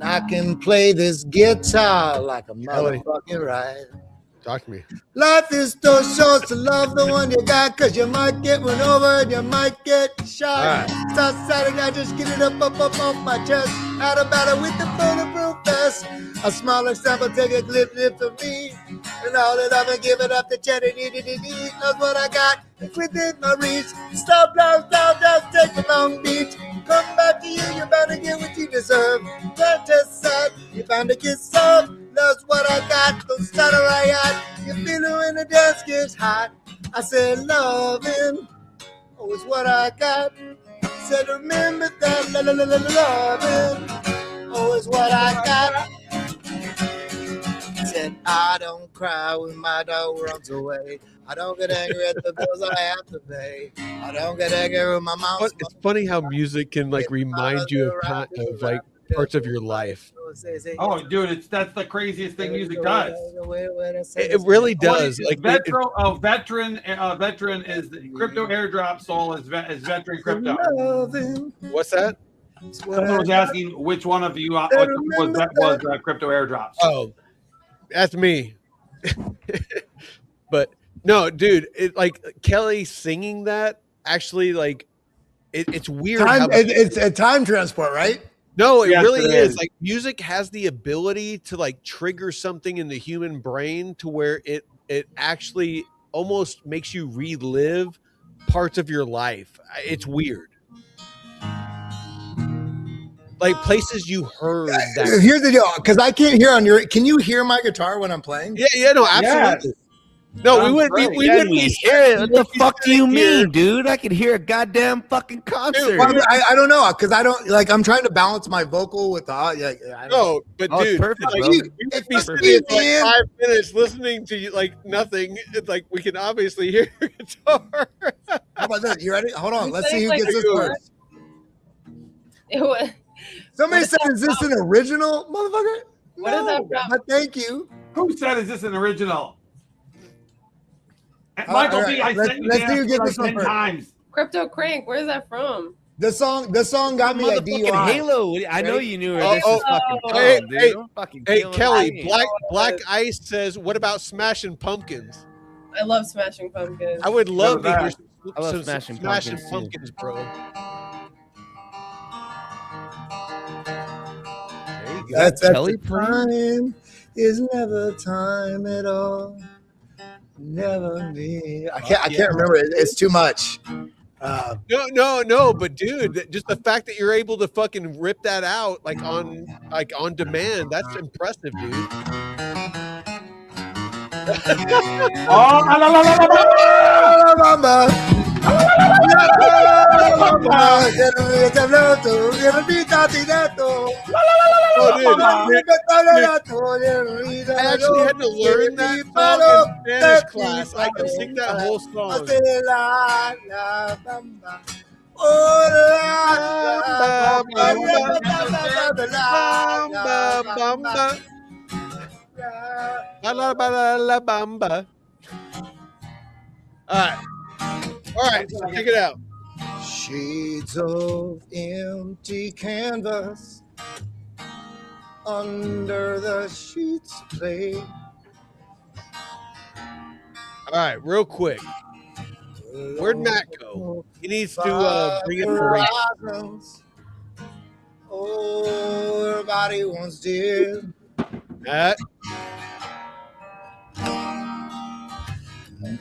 I can play this guitar like a Kelly. motherfucking right. Talk to me. Life is too short to love the one you got, cause you might get run over and you might get shot. Start starting, I just get it up off my chest. Out of battle with the bulletproof vest. A small example, take a clip of me. And all that I've been giving up to charity. Knows what I got, it's within my reach. Stop, down, take the Long Beach. Come back to you, you're bound to get what you deserve. Don't just sad, you're bound to get served. That's what I got, don't stutter I got. You feel it when the dance gets hot. I said loving, oh, is what I got. Said remember that, loving, oh, is what I got. Said I don't cry when my dog runs away. I don't get angry at the bills I have to pay. I don't get angry when my mom. It's funny how music can like remind you of like parts of your life. Oh, dude, that's the craziest thing music does. It really does. Like veteran is the crypto airdrop soul is veteran crypto. What's that? Someone was asking which one of you was crypto airdrops. Oh, that's me. But no, dude, it like Kelly singing that actually like it's weird. It's a time transport, right? No, it Yes, really it is. is. Like music has the ability to like trigger something in the human brain to where it actually almost makes you relive parts of your life. It's weird. Like places you heard that. Here's the deal, because I can't hear on your. Can you hear my guitar when I'm playing? Yeah, no, absolutely. Yes. No, we wouldn't be. We Can wouldn't we be. hear it? What the fuck do you sitting here. mean, dude? I can hear a goddamn fucking concert. Well, I don't know, because I don't like. I'm trying to balance my vocal with the. I don't No, but Oh, it's dude, perfect, like, bro. we would be It's sitting here for man. like 5 minutes listening to you like nothing. It's like we can obviously hear your guitar. How about this? You ready? Hold on. You Let's say see who like gets this yours. first. It was, Somebody said, "Is this an original, motherfucker?" What is that from? But thank you. Who said is this an original? All Michael right, B, I let's- sent you let's the see who answer gets like this one 10 first. times. Crypto Crank, where's that from? The song got me a Motherfucking DUI. Halo. I know you knew where Oh, this oh, is fucking oh, from, hey, dude. hey, I'm fucking Hey killing Kelly, it. Black Ice says, "What about Smashing Pumpkins?" I love Smashing Pumpkins. I would love to hear that. some, I love some Smashing Smashing Pumpkins, too. Pumpkins, bro. There you go. That's Kelly the time is never time at all. Never me. I can't remember it. It's too much. No, but dude, just the fact that you're able to fucking rip that out like on demand, that's impressive, dude. Oh, la, la, la, la, la, la. I actually had to learn that song in Spanish class. I can sing that whole song. La bamba. All right, so check it out. Shades of empty canvas under the sheets play. All right, real quick. Where'd Matt go? He needs to bring it for race. Oh, everybody wants dead. Matt.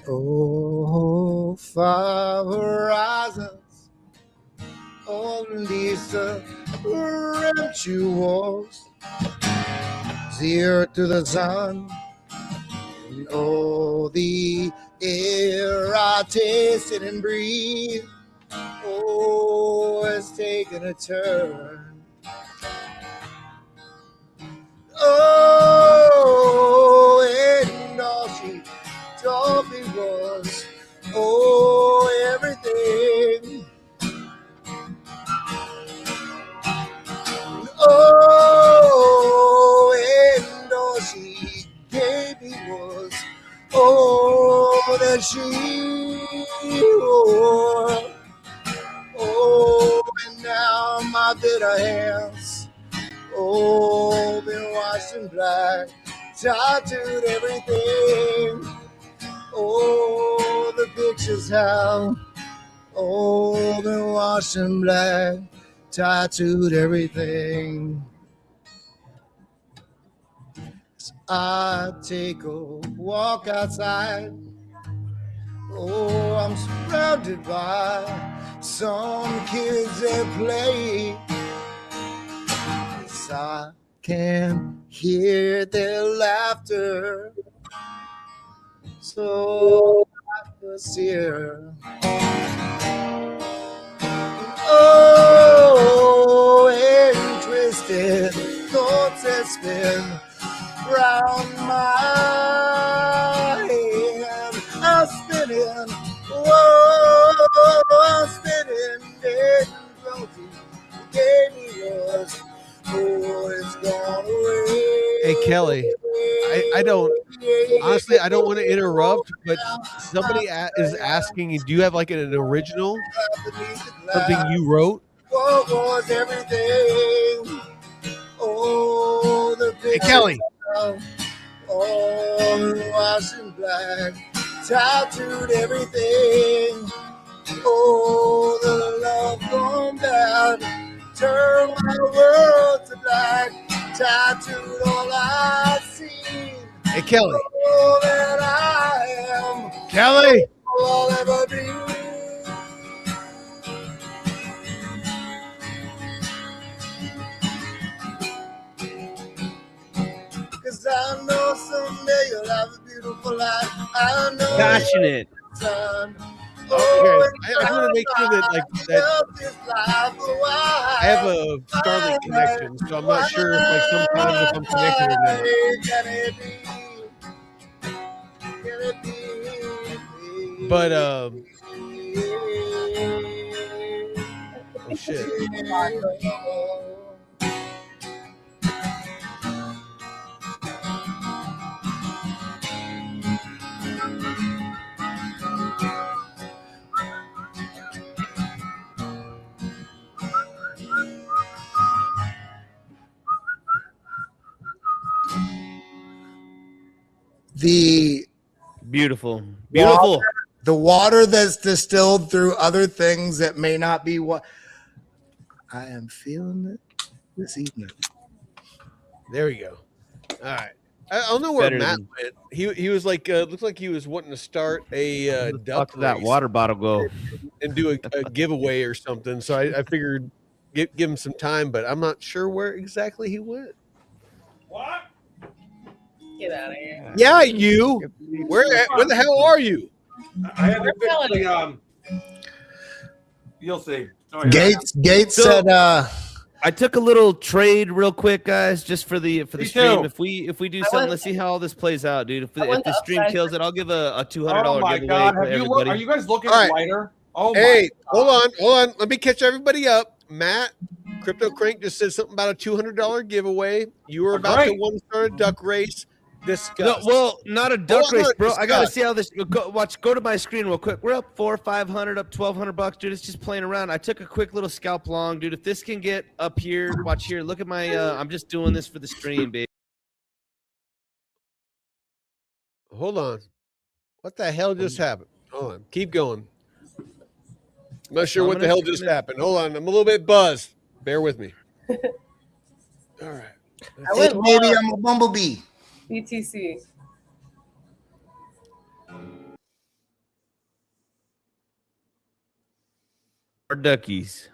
Oh, 5 horizons. Oh, Lisa, rapturous. Zero to the sun. Oh, the air I tasted and breathe. Oh, it's taken a turn. Oh, and all she told me was, oh, everything. Oh, and all she gave me was, oh, that she wore. Oh, and now my bitter hands, oh, been washed in black, tattooed everything. Oh, the pictures have, oh, been washed in black, tattooed everything. I take a walk outside. Oh, I'm surrounded by some kids that play. Yes, I can hear their laughter. So I was here. Oh, and twisted thoughts that spin round my head. I'm spinning, whoa, I'm spinning, dead and floating. Gave me yours, oh, it's gone away. Hey, Kelly, I don't, honestly, I don't want to interrupt, but somebody is asking you, do you have like an original, something you wrote? What was everything? Oh, the Hey, Kelly. Oh, washed in black, tattooed everything. Oh, the love gone bad, turned my world to black, tattooed all I see. Hey, Kelly. All that I am, Kelly. all I'll ever be. Cause I know someday you'll have a beautiful life. I know. Passionate. Okay, I just want to make sure that I have a Starlink connection, so I'm not sure if like sometimes if I'm connected or not. But oh shit. The Beautiful. the water that's distilled through other things that may not be what I am feeling it this evening. There we go. All right. I don't know where Better Matt than- went. He was like looks like he was wanting to start a duck Fuck that race water bottle go. and do a giveaway or something. So I figured give him some time, but I'm not sure where exactly he went. What? Get out of here. Yeah, you. Where the hell are you? I had to fix the you'll see. Oh, yeah. Gates So- said I took a little trade real quick, guys, just for the Me stream. too. If we do I something, went- let's see how all this plays out, dude. If I went the the stream upside kills it, I'll give a $200 Oh my giveaway god! to Have you looked? everybody. Are you guys looking All at right. lighter? Oh Hey, my hold on. Let me catch everybody up. Matt, Crypto Crank just said something about a $200 giveaway. You were about to Great. start a duck race. disgust. well, not a duck Hold on, race, bro. I gotta disgust. see how this. Go to my screen real quick. We're up 400, 500, up $1,200, dude. It's just playing around. I took a quick little scalp long, dude. If this can get up here, watch here. Look at my. I'm just doing this for the stream, baby. Hold on. What the hell just happened? Hold on. Keep going. I'm not sure what the hell just happened. Hold on. I'm a little bit buzzed. Bear with me. All right. Hey, baby, I'm a bumblebee. BTC. Our duckies.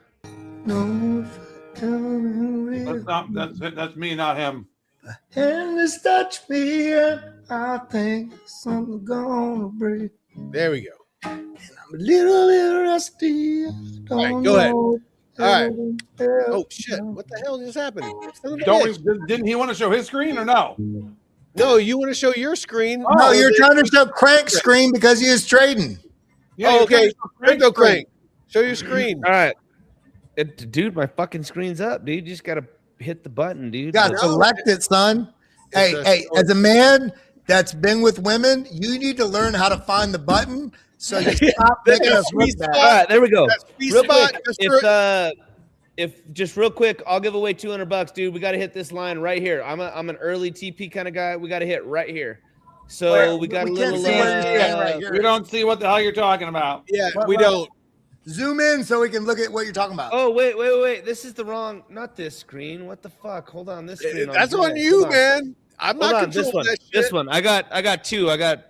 That's me, not him. And this touch me, and I think something's gonna break. There we go. I'm a little bit rusty. All right, go ahead. All right. Oh shit! What the hell just happened? Didn't he want to show his screen or no? No, you want to show your screen? No, you're trying to show Crank's screen because he is trading. Yeah, okay. Crypto Crank. Show your screen. All right. Dude, my fucking screen's up, dude. You just gotta hit the button, dude. You got to select it, son. Hey, as a man that's been with women, you need to learn how to find the button so you stop making us look bad. All right, there we go. Real spot, quick, if just real quick, I'll give away $200, dude. We got to hit this line right here. I'm an early TP kind of guy. We got to hit right here. So we got a little. We don't see what the hell you're talking about. Yeah, we don't. Zoom in so we can look at what you're talking about. Oh, wait. This is the wrong, not this screen. What the fuck? Hold on, this screen. That's on you, man. I'm not controlling this one. that shit. This one. I got two. I got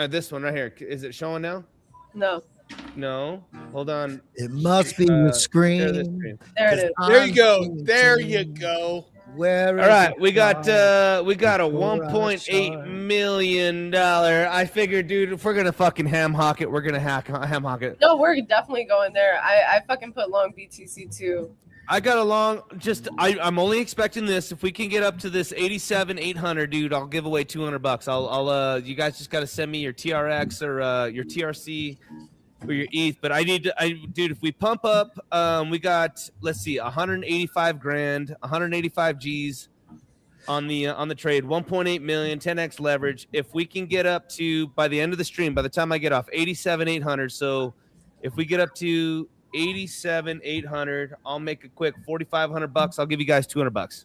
this one right here. Is it showing now? No. Hold on. It must be the Share screen. this screen. There it is. There you go. There you go. Where All right, we got a $1.8 million. I figured, dude, if we're gonna fucking ham hock it, we're gonna ham hock it. No, we're definitely going there. I fucking put long BTC too. I got a long. I'm only expecting this. If we can get up to this 87,800, dude, I'll give away $200. I'll you guys just gotta send me your TRX or your TRC or your ETH. But dude, if we pump up, we got, let's see, 185 grand, 185 G's on the trade, 1.8 million, 10x leverage. If we can get up to, by the end of the stream, by the time I get off, 87,800. So if we get up to 87,800, I'll make a quick $4,500. I'll give you guys $200.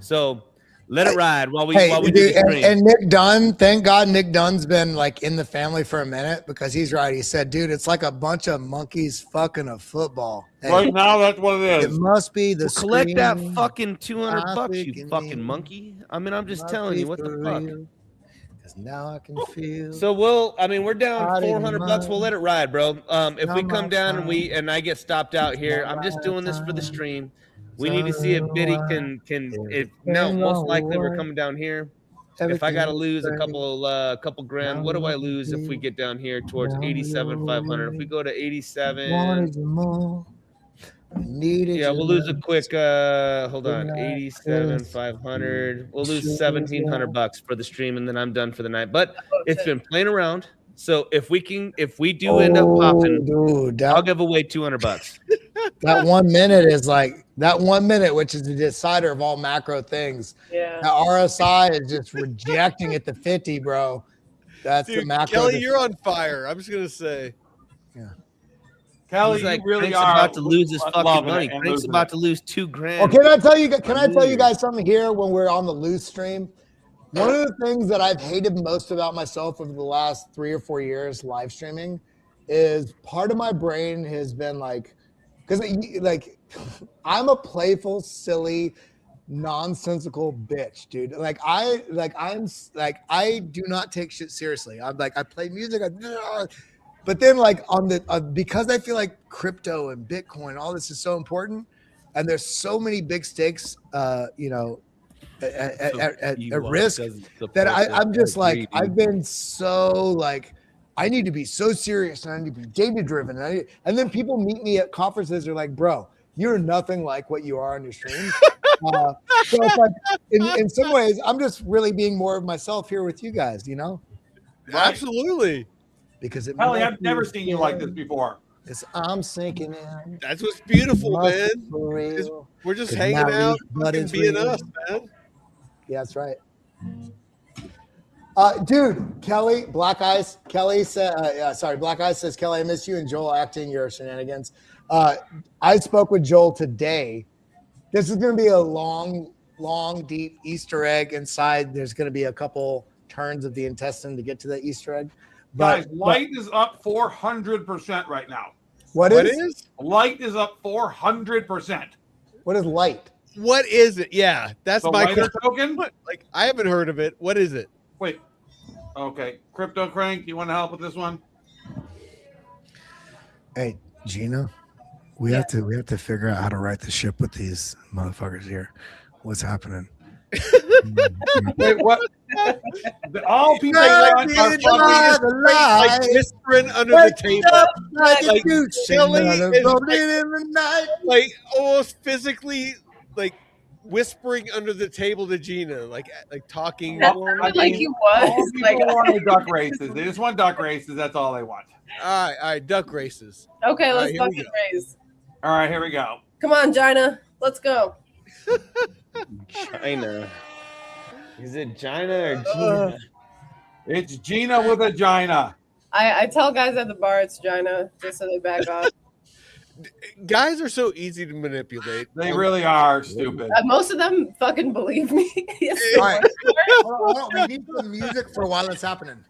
So let it ride while we do the stream. And Nick Dunn, thank God Nick Dunn's been like in the family for a minute, because he's right. He said, dude, it's like a bunch of monkeys fucking a football. Hey, right now, that's what it is. It must be the collect that screen. fucking $200, you fucking monkey. I mean, I'm just telling you, what the fuck. Because now I can feel. So we're down $400. We'll let it ride, bro. If we come down and I get stopped out here, I'm just doing this for the stream. We need to see if Biddy no, most likely we're coming down here. If I gotta lose a couple grand, what do I lose if we get down here towards 87,500? If we go to 87, yeah, we'll lose a quick. Hold on, 87,500. We'll lose $1,700 for the stream, and then I'm done for the night. But it's been playing around. So if we do end up popping, dude, I'll give away $200. That 1 minute is like that 1 minute, which is the decider of all macro things. Yeah. The RSI is just rejecting at the 50, bro. That's the macro. Kelly, you're on fire. I'm just gonna say. Yeah. Kelly, He's like, you really Crank's are about to lose his fucking loving money. it and Crank's losing about it. to lose $2 grand. Well, can I tell you guys something here when we're on the loose stream? One of the things that I've hated most about myself over the last 3 or 4 years live streaming is part of my brain has been like, because like I'm a playful, silly, nonsensical bitch, dude. I do not take shit seriously. I'm like, I play music, but then like on the because I feel like crypto and Bitcoin, all this is so important, and there's so many big stakes, at risk that I'm just like, I've been so like, I need to be so serious and I need to be data driven. And then people meet me at conferences. They're like, bro, you're nothing like what you are on your stream. So it's like, in some ways, I'm just really being more of myself here with you guys, you know? Right. Absolutely. Because Kelly, I've never seen you like this before. I'm sinking in. That's what's beautiful, man. Real. We're just 'Cause hanging now out, but fucking it's being real. us, man. Yeah, that's right. Dude, Kelly, Black Eyes. Kelly said, sorry, Black Eyes says, Kelly, I miss you and Joel acting your shenanigans. I spoke with Joel today. This is going to be a long, deep Easter egg inside. There's going to be a couple turns of the intestine to get to the Easter egg. Guys, light is up 400% right now. What is? Light is up 400%. What is light? What is it? Yeah, that's The my lighter question. token? Like, I haven't heard of it. What is it? Wait. Okay. Crypto Crank, you want to help with this one? Hey, Gina, we have to figure out how to right the ship with these motherfuckers here. What's happening? Wait, what? All people Like, want are fucking like whispering under the table. Like, Kelly is like almost physically like whispering under the table to Gina, like talking. That sounded like he all was. people Like, want are duck races. They just want duck races. That's all they want. All right, duck races. okay, All let's right, here we fucking go. raise. All right, here we go. Come on, Gina. Let's go. China. Is it Gina or Gina? It's Gina with a Gina. I tell guys at the bar it's Gina just so they back off. Guys are so easy to manipulate. They really are stupid. Most of them fucking believe me. Yes, All right. Hold on. We need some music for while it's happening.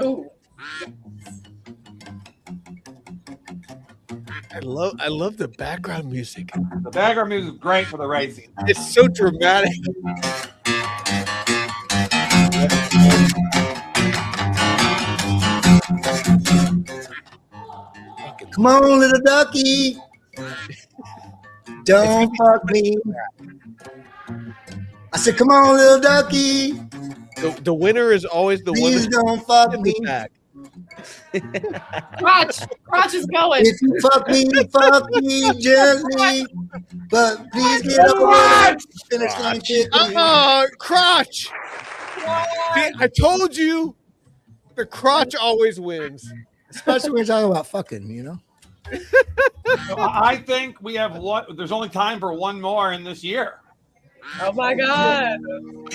Ooh. I love the background music. The background music is great for the racing. It's so dramatic. Come on, little ducky. Don't fuck me. I said, come on, little ducky. The winner is always the Please one don't fuck in me. the back. Crotch is going. If you fuck me gently. But please get over the finish line quickly. Crotch. See, I told you, the crotch always wins. Especially when you're talking about fucking, you know? So I think we have what? There's only time for one more in this year. Oh my god.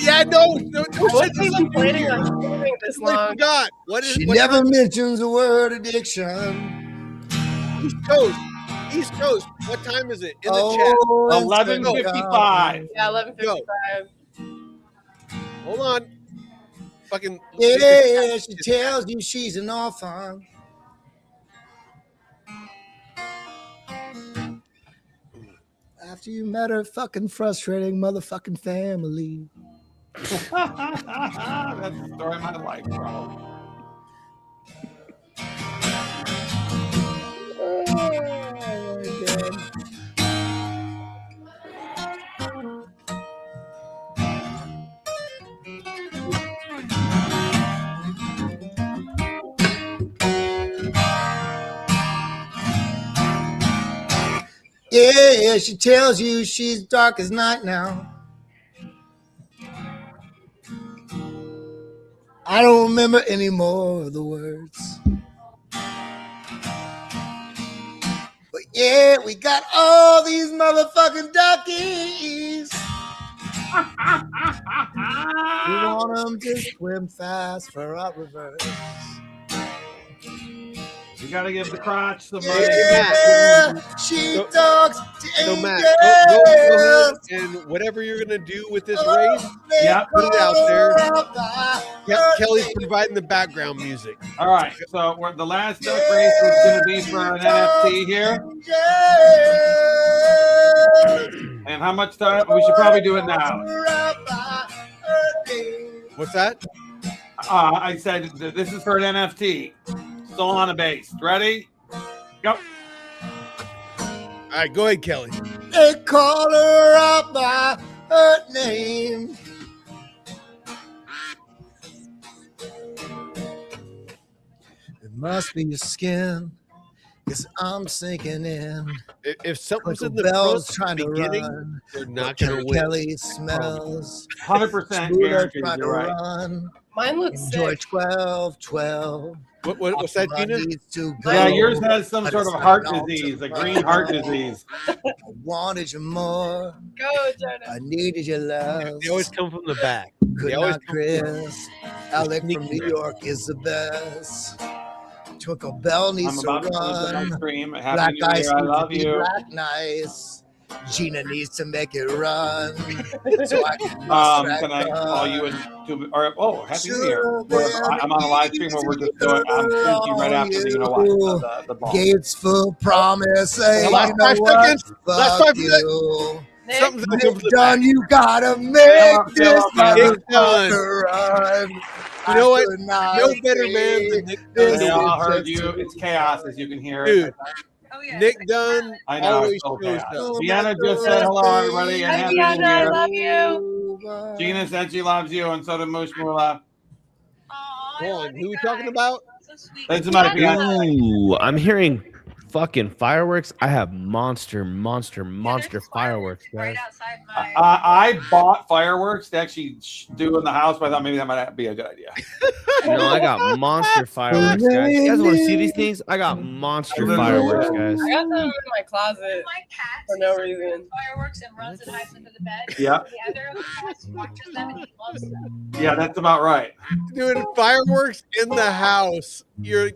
Yeah, no. I wasn't even planning on doing this I long. forgot. What is? She What, never mentions the word addiction. East Coast. East Coast. What time is it? In the Oh, 11:55. Yeah, 11:55. chat. Hold on. Fucking. Yeah, she tells you she's an orphan. After you met her fucking frustrating motherfucking family. That's the story of my life, bro. Yeah, she tells you she's dark as night now. I don't remember any more of the words. But yeah, we got all these motherfucking duckies. We want them to swim fast for our reverse. You gotta give the crotch some money. Yeah, she talks to So Matt, angels. go ahead and whatever you're gonna do with this race, Yeah. put it out there. Kelly's providing the background music. All right, so the last duck race is going to be for an NFT here. And how much time? We should probably do it now. What's that? I said this is for an NFT. Solana based. Ready? Go. All right, go ahead, Kelly. They call her out by her name. It must be your skin, 'cause I'm sinking in. If something's in Little the bells front trying to beginning, run. they're not gonna win. Kelly smells. 100% Scooter guaranteed. trying to You're right. run. Mine looks Enjoy sick. 12-12. What's that, Gina? Yeah, yours has some sort of heart disease, a green heart disease. I wanted you more. Go, Jonah. I needed your love. They always come from the back. Could They always not come from the Chris. Alec from New York is the best. Twinkle Bell I'm needs to about to close the next run. stream. Black Happy New Ice Year. I needs to love be you. black nice. Gina needs to make it run. So I can Can I call you in Happy New Year. I'm on a live stream where we're just doing drinking right after the, you know what, the ball. Gates full promise. Hey, last you know 5 what? seconds. Last Fuck 5 you. Something's gonna come Nick from the Dunn, back. you gotta make this Nick Dunn. motherfucker run. You know what? could not No better see man than Nick this Dunn. They all is heard just you. It's chaos, as you can hear Dude, it. Oh, yeah. Nick Dunn I know. always It's so shows chaos. up. Deanna just said hello, everybody, and Hi, Happy New Deanna. I Year. love you. Gina said she loves you, and so did Moosh Moolah. Hold on, who are we talking about? Thanks so much, Deanna. Ooh, I'm hearing fucking fireworks. I have monster fireworks, guys. Right outside my. I bought fireworks to actually do in the house, but I thought maybe that might be a good idea. No, I got monster fireworks, guys. You guys want to see these things? I got monster fireworks, guys. I got them in my closet My cat for no reason. fireworks and runs and hides under the bed. Yeah. The other of the cats watches them and he loves them. Yeah, that's about right. Doing fireworks in the house. You're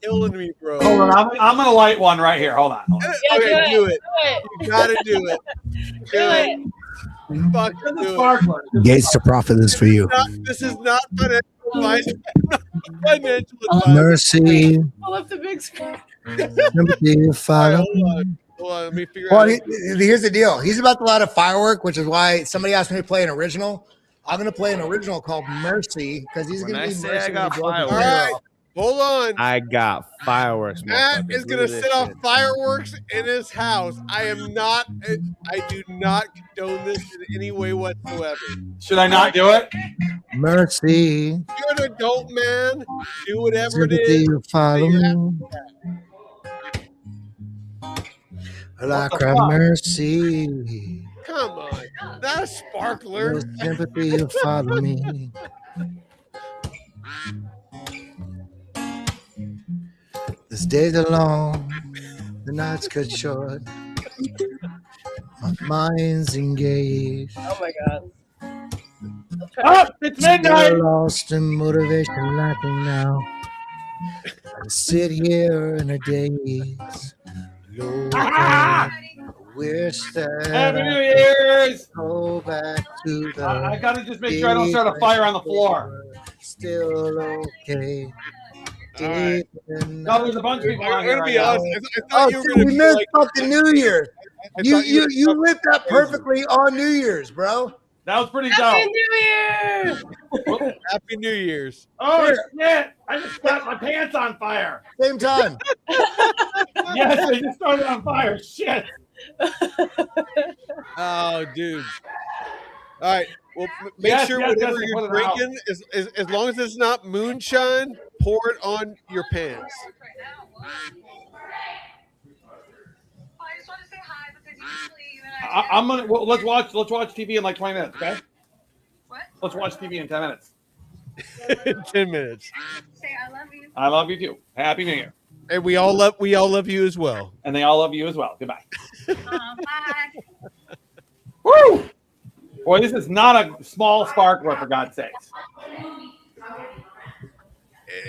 killing me, bro. Hold on, I'm gonna light one right here. Hold on. Yeah, Okay, do it. Do it. You gotta do it. Do it. Fuck, do it. Sparkler. Gates to profit is for you. This is not financial advice. Financial advice. Mercy, Pull up the big screen. sympathy, All right, follow. hold on. Let me figure Well, out. here's the deal. He's about to light a firework, which is why somebody asked me to play an original. I'm going to play an original called Mercy because he's When going I to be say Mercy. I got when he blows the All fireworks. finger right, off. hold on. I got fireworks. Matt motherfuckers. is gonna Look at set this off shit. fireworks in his house. I do not condone this in any way whatsoever. Should I not do it? Mercy, You're an adult man. Do whatever it sympathy, is. follow me. Like a mercy, Come on, not a sparkler. no sympathy, follow me. This day's are long, the nights cut short. My mind's engaged. Oh my god. Oh, it's midnight. Still lost in motivation, lacking now. I sit here in a daze. Low Ah! I wish that Happy New I Year's. could go back to the. I gotta just make sure I don't start a fire on the floor. Still okay. All right. No, there's a bunch of people out I'm here gonna right be now. honest. I Oh, thought you were dude, gonna we be missed like fucking New Year's. I You thought were you gonna lit that perfectly on New Year's, bro. That was pretty Happy dope. New Year! Happy New Year's. Oh shit! I just got my pants on fire. Same time. Yes, they just started on fire. Shit. Oh, dude. All right. Well, make Yes, sure yes, whatever yes, you're put it out. drinking, as long as it's not moonshine, pour it on your pants. I just want to say hi because usually you and I. I'm gonna. Well, let's watch TV in like 20 minutes. Okay. What? Let's watch TV in 10 minutes. 10 minutes. Say I love you. I love you too. Happy New Year. And we all love you as well. And they all love you as well. Goodbye. Bye. Woo! Boy, this is not a small sparkler, for God's sakes.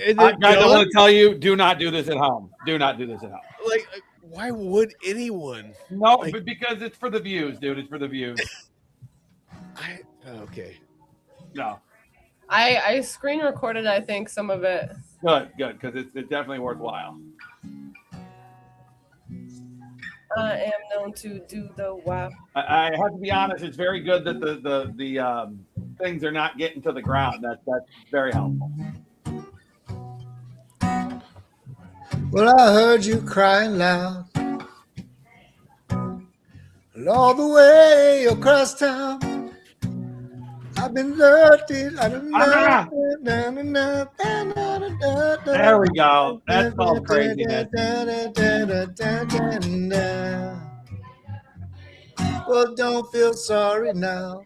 Is Guys, it I'm dumb? going to tell you, do not do this at home. Do not do this at home. Like, why would anyone? No, Like- but because it's for the views, dude. It's for the views. Okay. No. I screen recorded, I think, some of it. Good, because it's definitely worthwhile. I am known to do the WAP. I have to be honest. It's very good that the things are not getting to the ground. That's very helpful. Well, I heard you crying loud. And all the way across town, I've been lurking. There we go. That's called craziness. Well, don't feel sorry now.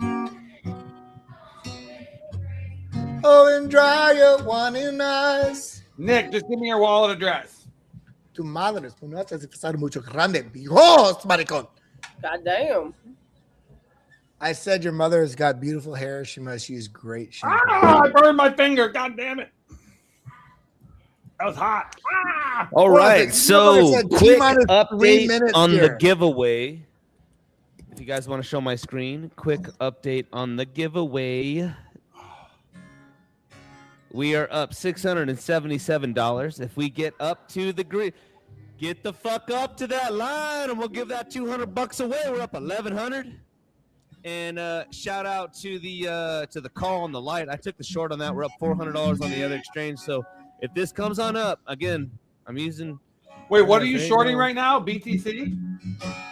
Oh, and dry your wanting eyes. Nick, just give me your wallet address. Tu madre, tú no haces pasar mucho grande. Dios, maricón. God damn. I said your mother has got beautiful hair. She must use great shampoo. I burned my finger. God damn it. That was hot. All Well, right, the so mother said quick T-minus 3 update minutes on here. the giveaway. If you guys want to show my screen, quick update on the giveaway. We are up $677. If we get up to the green, get the fuck up to that line, and we'll give that $200 away. We're up 1,100. And shout out to the call on the light. I took the short on that. We're up $400 on the other exchange. So if this comes on up again, I'm using. Wait, what are you shorting right now? BTC?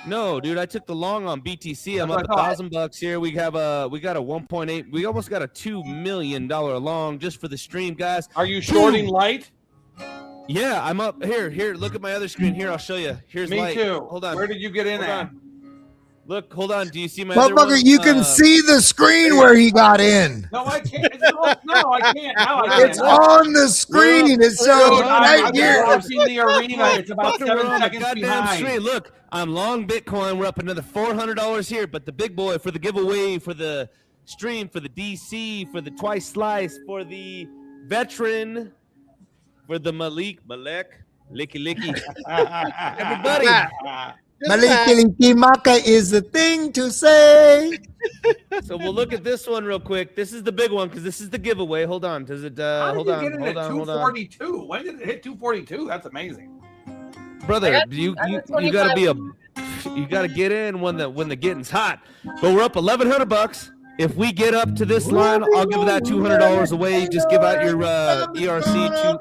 No, dude, I took the long on BTC. I'm That's up what I thought. $1,000 here. We got a 1.8. We almost got a $2 million long just for the stream, guys. Are you shorting light? Yeah, I'm up here. Here, look at my other screen. Here, I'll show you. Here's Me light. too. Hold on. Where did you get in Hold at? on. Look, hold on. Do you see my other Motherfucker, one? you can see the screen where he got in. No, I can't. No, I can't. Now I can't. It's on the screen. It shows Dude, right I'm here. watching the arena. It's about Fucking 7 we're on the seconds goddamn behind. screen. Look, I'm long Bitcoin. We're up another $400 here. But the big boy for the giveaway, for the stream, for the DC, for the twice slice, for the veteran, for the Malek, licky. Everybody. Maliki Maka is the thing to say. So we'll look at this one real quick. This is the big one because this is the giveaway. Hold on. Does it? How Hold did on. you get in Hold at on. Hold on. 242? When did it hit 242? That's amazing. Brother, I you got gotta be you gotta get in when the getting's hot. But we're up $1,100. If we get up to this line, I'll give that $200 away. Just give out your ERC to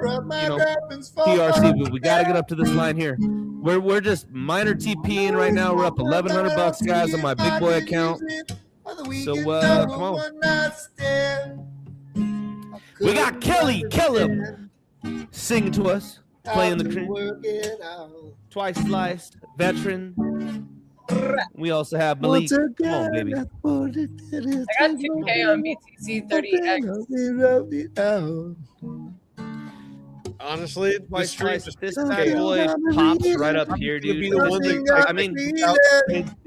TRC. But we gotta get up to this line here. We're just minor TPing right now. We're up $1,100, guys, on my big boy account. So come on. We got Kelly singing to us, playing the cream. Twice sliced, veteran. We also have Malik. Come on, baby. I got 2K on BTC 30X. Honestly, Twice stream sliced. This bad boy pops right up here, dude. be the one that I mean,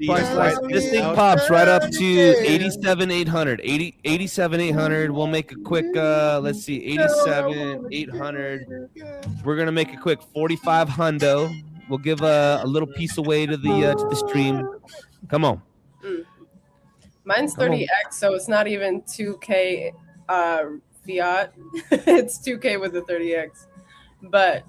Twice sliced. this thing pops right up to 87,800. 87,800. We'll make a quick. Let's see, 87,800. We're gonna make a quick 45 hundo. We'll give a little piece away to the stream. Come on. Mine's 30X, so it's not even 2K fiat. It's 2K with the 30X. But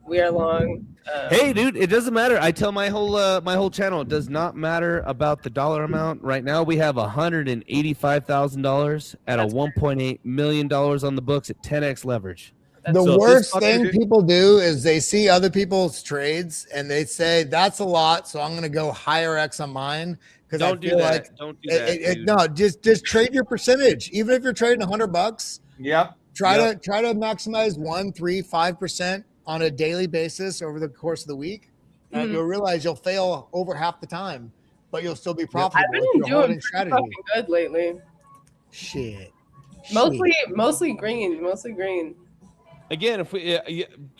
we are long. Hey, dude, it doesn't matter. I tell my whole channel, it does not matter about the dollar amount. Right now, we have $185,000 at a $1.8 million on the books at 10x leverage. The So if worst this thing fucker- people do is they see other people's trades and they say that's a lot, so I'm going to go higher X on mine because I Don't do feel that. like Don't do that. dude. no, just trade your percentage. Even if you're trading $100, Yep. try to maximize 1, 3, 5% on a daily basis over the course of the week, and you'll realize you'll fail over half the time, but you'll still be profitable. I've been with your doing holding pretty strategy. fucking good lately. Shit. Mostly green. Again, if we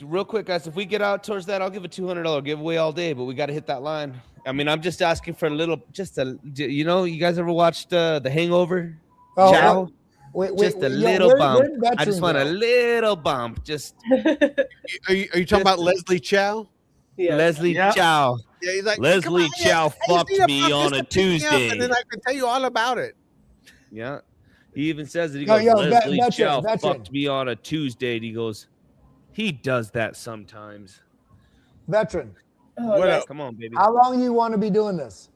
real quick, guys, if we get out towards that, I'll give a $200 giveaway all day. But we got to hit that line. I mean, I'm just asking for a little, you guys ever watched The Hangover? Oh, Chow? Wait, Just a yeah, little bump. where'd I Veteran just want a go? little bump. Just Are you talking about Leslie Chow? Yeah. Leslie Yep. Chow. Yeah, he's like, Leslie "Come on, Chow I just fucked need a me buck on just a to pick me up, Tuesday. and then I can tell you all about it." Yeah. He even says it. He No, goes, yo, Leslie veteran, Chow veteran. fucked me on a Tuesday. And he goes, he does that sometimes. Veteran, Oh, What nice. up? Come on, baby. how long you want to be doing this?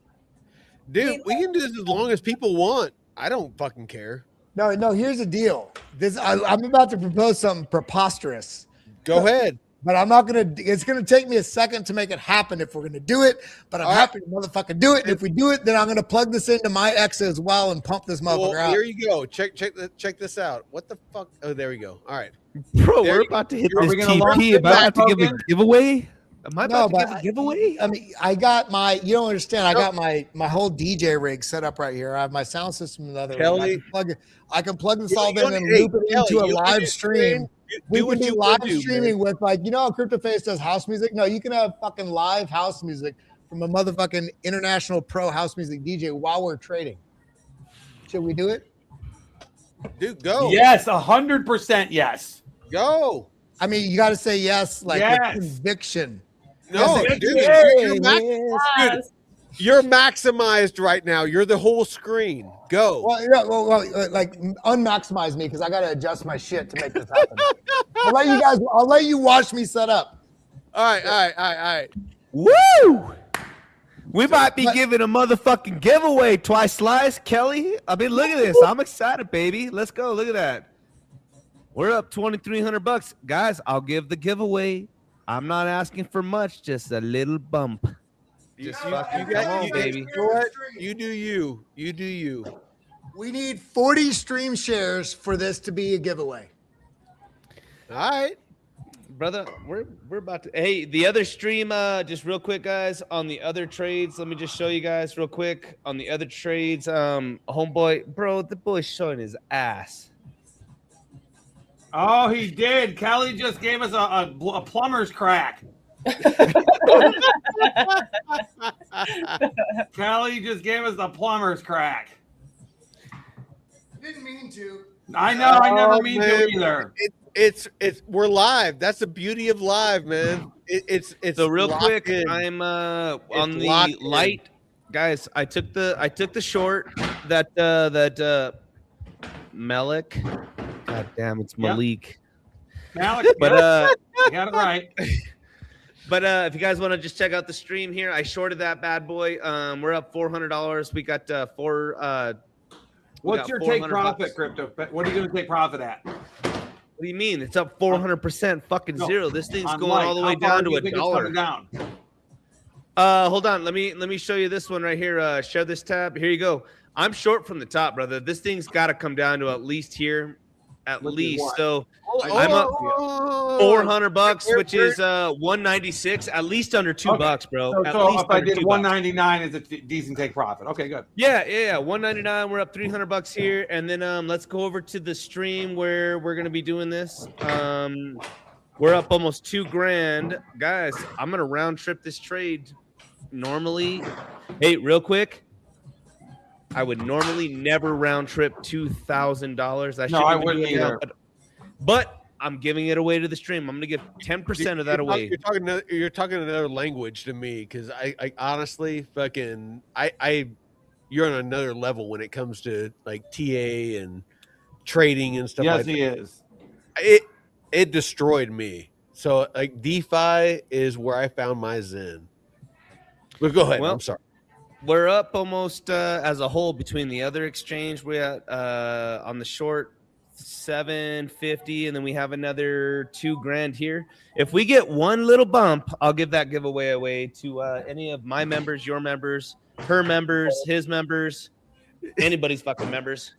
Dude, we can do this as long as people want. I don't fucking care. No, here's the deal. I'm about to propose something preposterous, Go ahead. but I'm not gonna. It's gonna take me a second to make it happen if we're gonna do it. But I'm All right. happy to motherfucking do it. And if we do it, then I'm gonna plug this into my X as well and pump this motherfucker Well, out. here you go. Check this out. What the fuck? Oh, there we go. All right. Bro, There we're you- about to hit Are this we gonna launch TP. it Am I about to back give a again? giveaway? Am I No, about to but give a giveaway? I mean, I got my. You don't understand. I got my whole DJ rig set up right here. I have my sound system in the other room. Kelly. I can plug this You all don't in and need- loop it Kelly, into a you don't live need stream. We what can be you live wanna do, streaming with like, you know how CryptoFace does house music? No, you can have fucking live house music from a motherfucking international pro house music DJ while we're trading. Should we do it? Dude, go. Yes, 100% yes. Go. I mean, you got to say yes, like Yes. with conviction. No, Yes, dude, Yes. you're maximized right now. You're the whole screen. Go. Well, yeah, well, like unmaximize me because I got to adjust my shit to make this happen. I'll let you watch me set up. All right. Woo! We might be giving a motherfucking giveaway twice slice, Kelly. I mean, look at this. I'm excited, baby. Let's go. Look at that. We're up $2,300, guys. I'll give the giveaway. I'm not asking for much, just a little bump. Just fucking come on, baby. You know what? You do you. You do you. We need 40 stream shares for this to be a giveaway. All right. Brother, we're about to. Hey, the other stream, just real quick, guys. On the other trades, let me just show you guys real quick. On the other trades, homeboy, bro, the boy's showing his ass. Oh, he did. Kelly just gave us a plumber's crack. Kelly just gave us the plumber's crack. Didn't mean to. I know. I never mean to either. It's we're live. That's the beauty of live, man. It's So real locked quick, in. I'm on the locked in. light, guys. I took the short that Malik. God damn, it's Malik. Malik, But you got it right. But if you guys want to just check out the stream here, I shorted that bad boy. We're up $400. We got What's your take profit, Crypto? What are you going to take profit at? What do you mean? It's up 400% fucking zero. This thing's On going light. all the How way far down do to you a think it's dollar. coming down? Hold on. Let me show you this one right here. Share this tab. Here you go. I'm short from the top, brother. This thing's got to come down to at least here. At least. So I'm up $400, which is 196, at least under $2, bro. So, at least if I under did $2. 199, is a decent take profit. Okay, good. Yeah. 199. We're up $300 here, and then let's go over to the stream where we're gonna be doing this. We're up almost $2,000, guys. I'm gonna round trip this trade. Normally, hey, real quick. I would normally never round trip $2,000. No, I wouldn't either. But I'm giving it away to the stream. I'm gonna give 10% of that away. You're talking another language to me because I honestly fucking you're on another level when it comes to like TA and trading and stuff. Yes, like he that. is. It destroyed me. So like DeFi is where I found my zen. But go ahead. Well, I'm sorry. We're up almost as a whole between the other exchange. We're at on the short 750, and then we have another $2,000 here. If we get one little bump, I'll give that giveaway away to any of my members, your members, her members, his members, anybody's fucking members.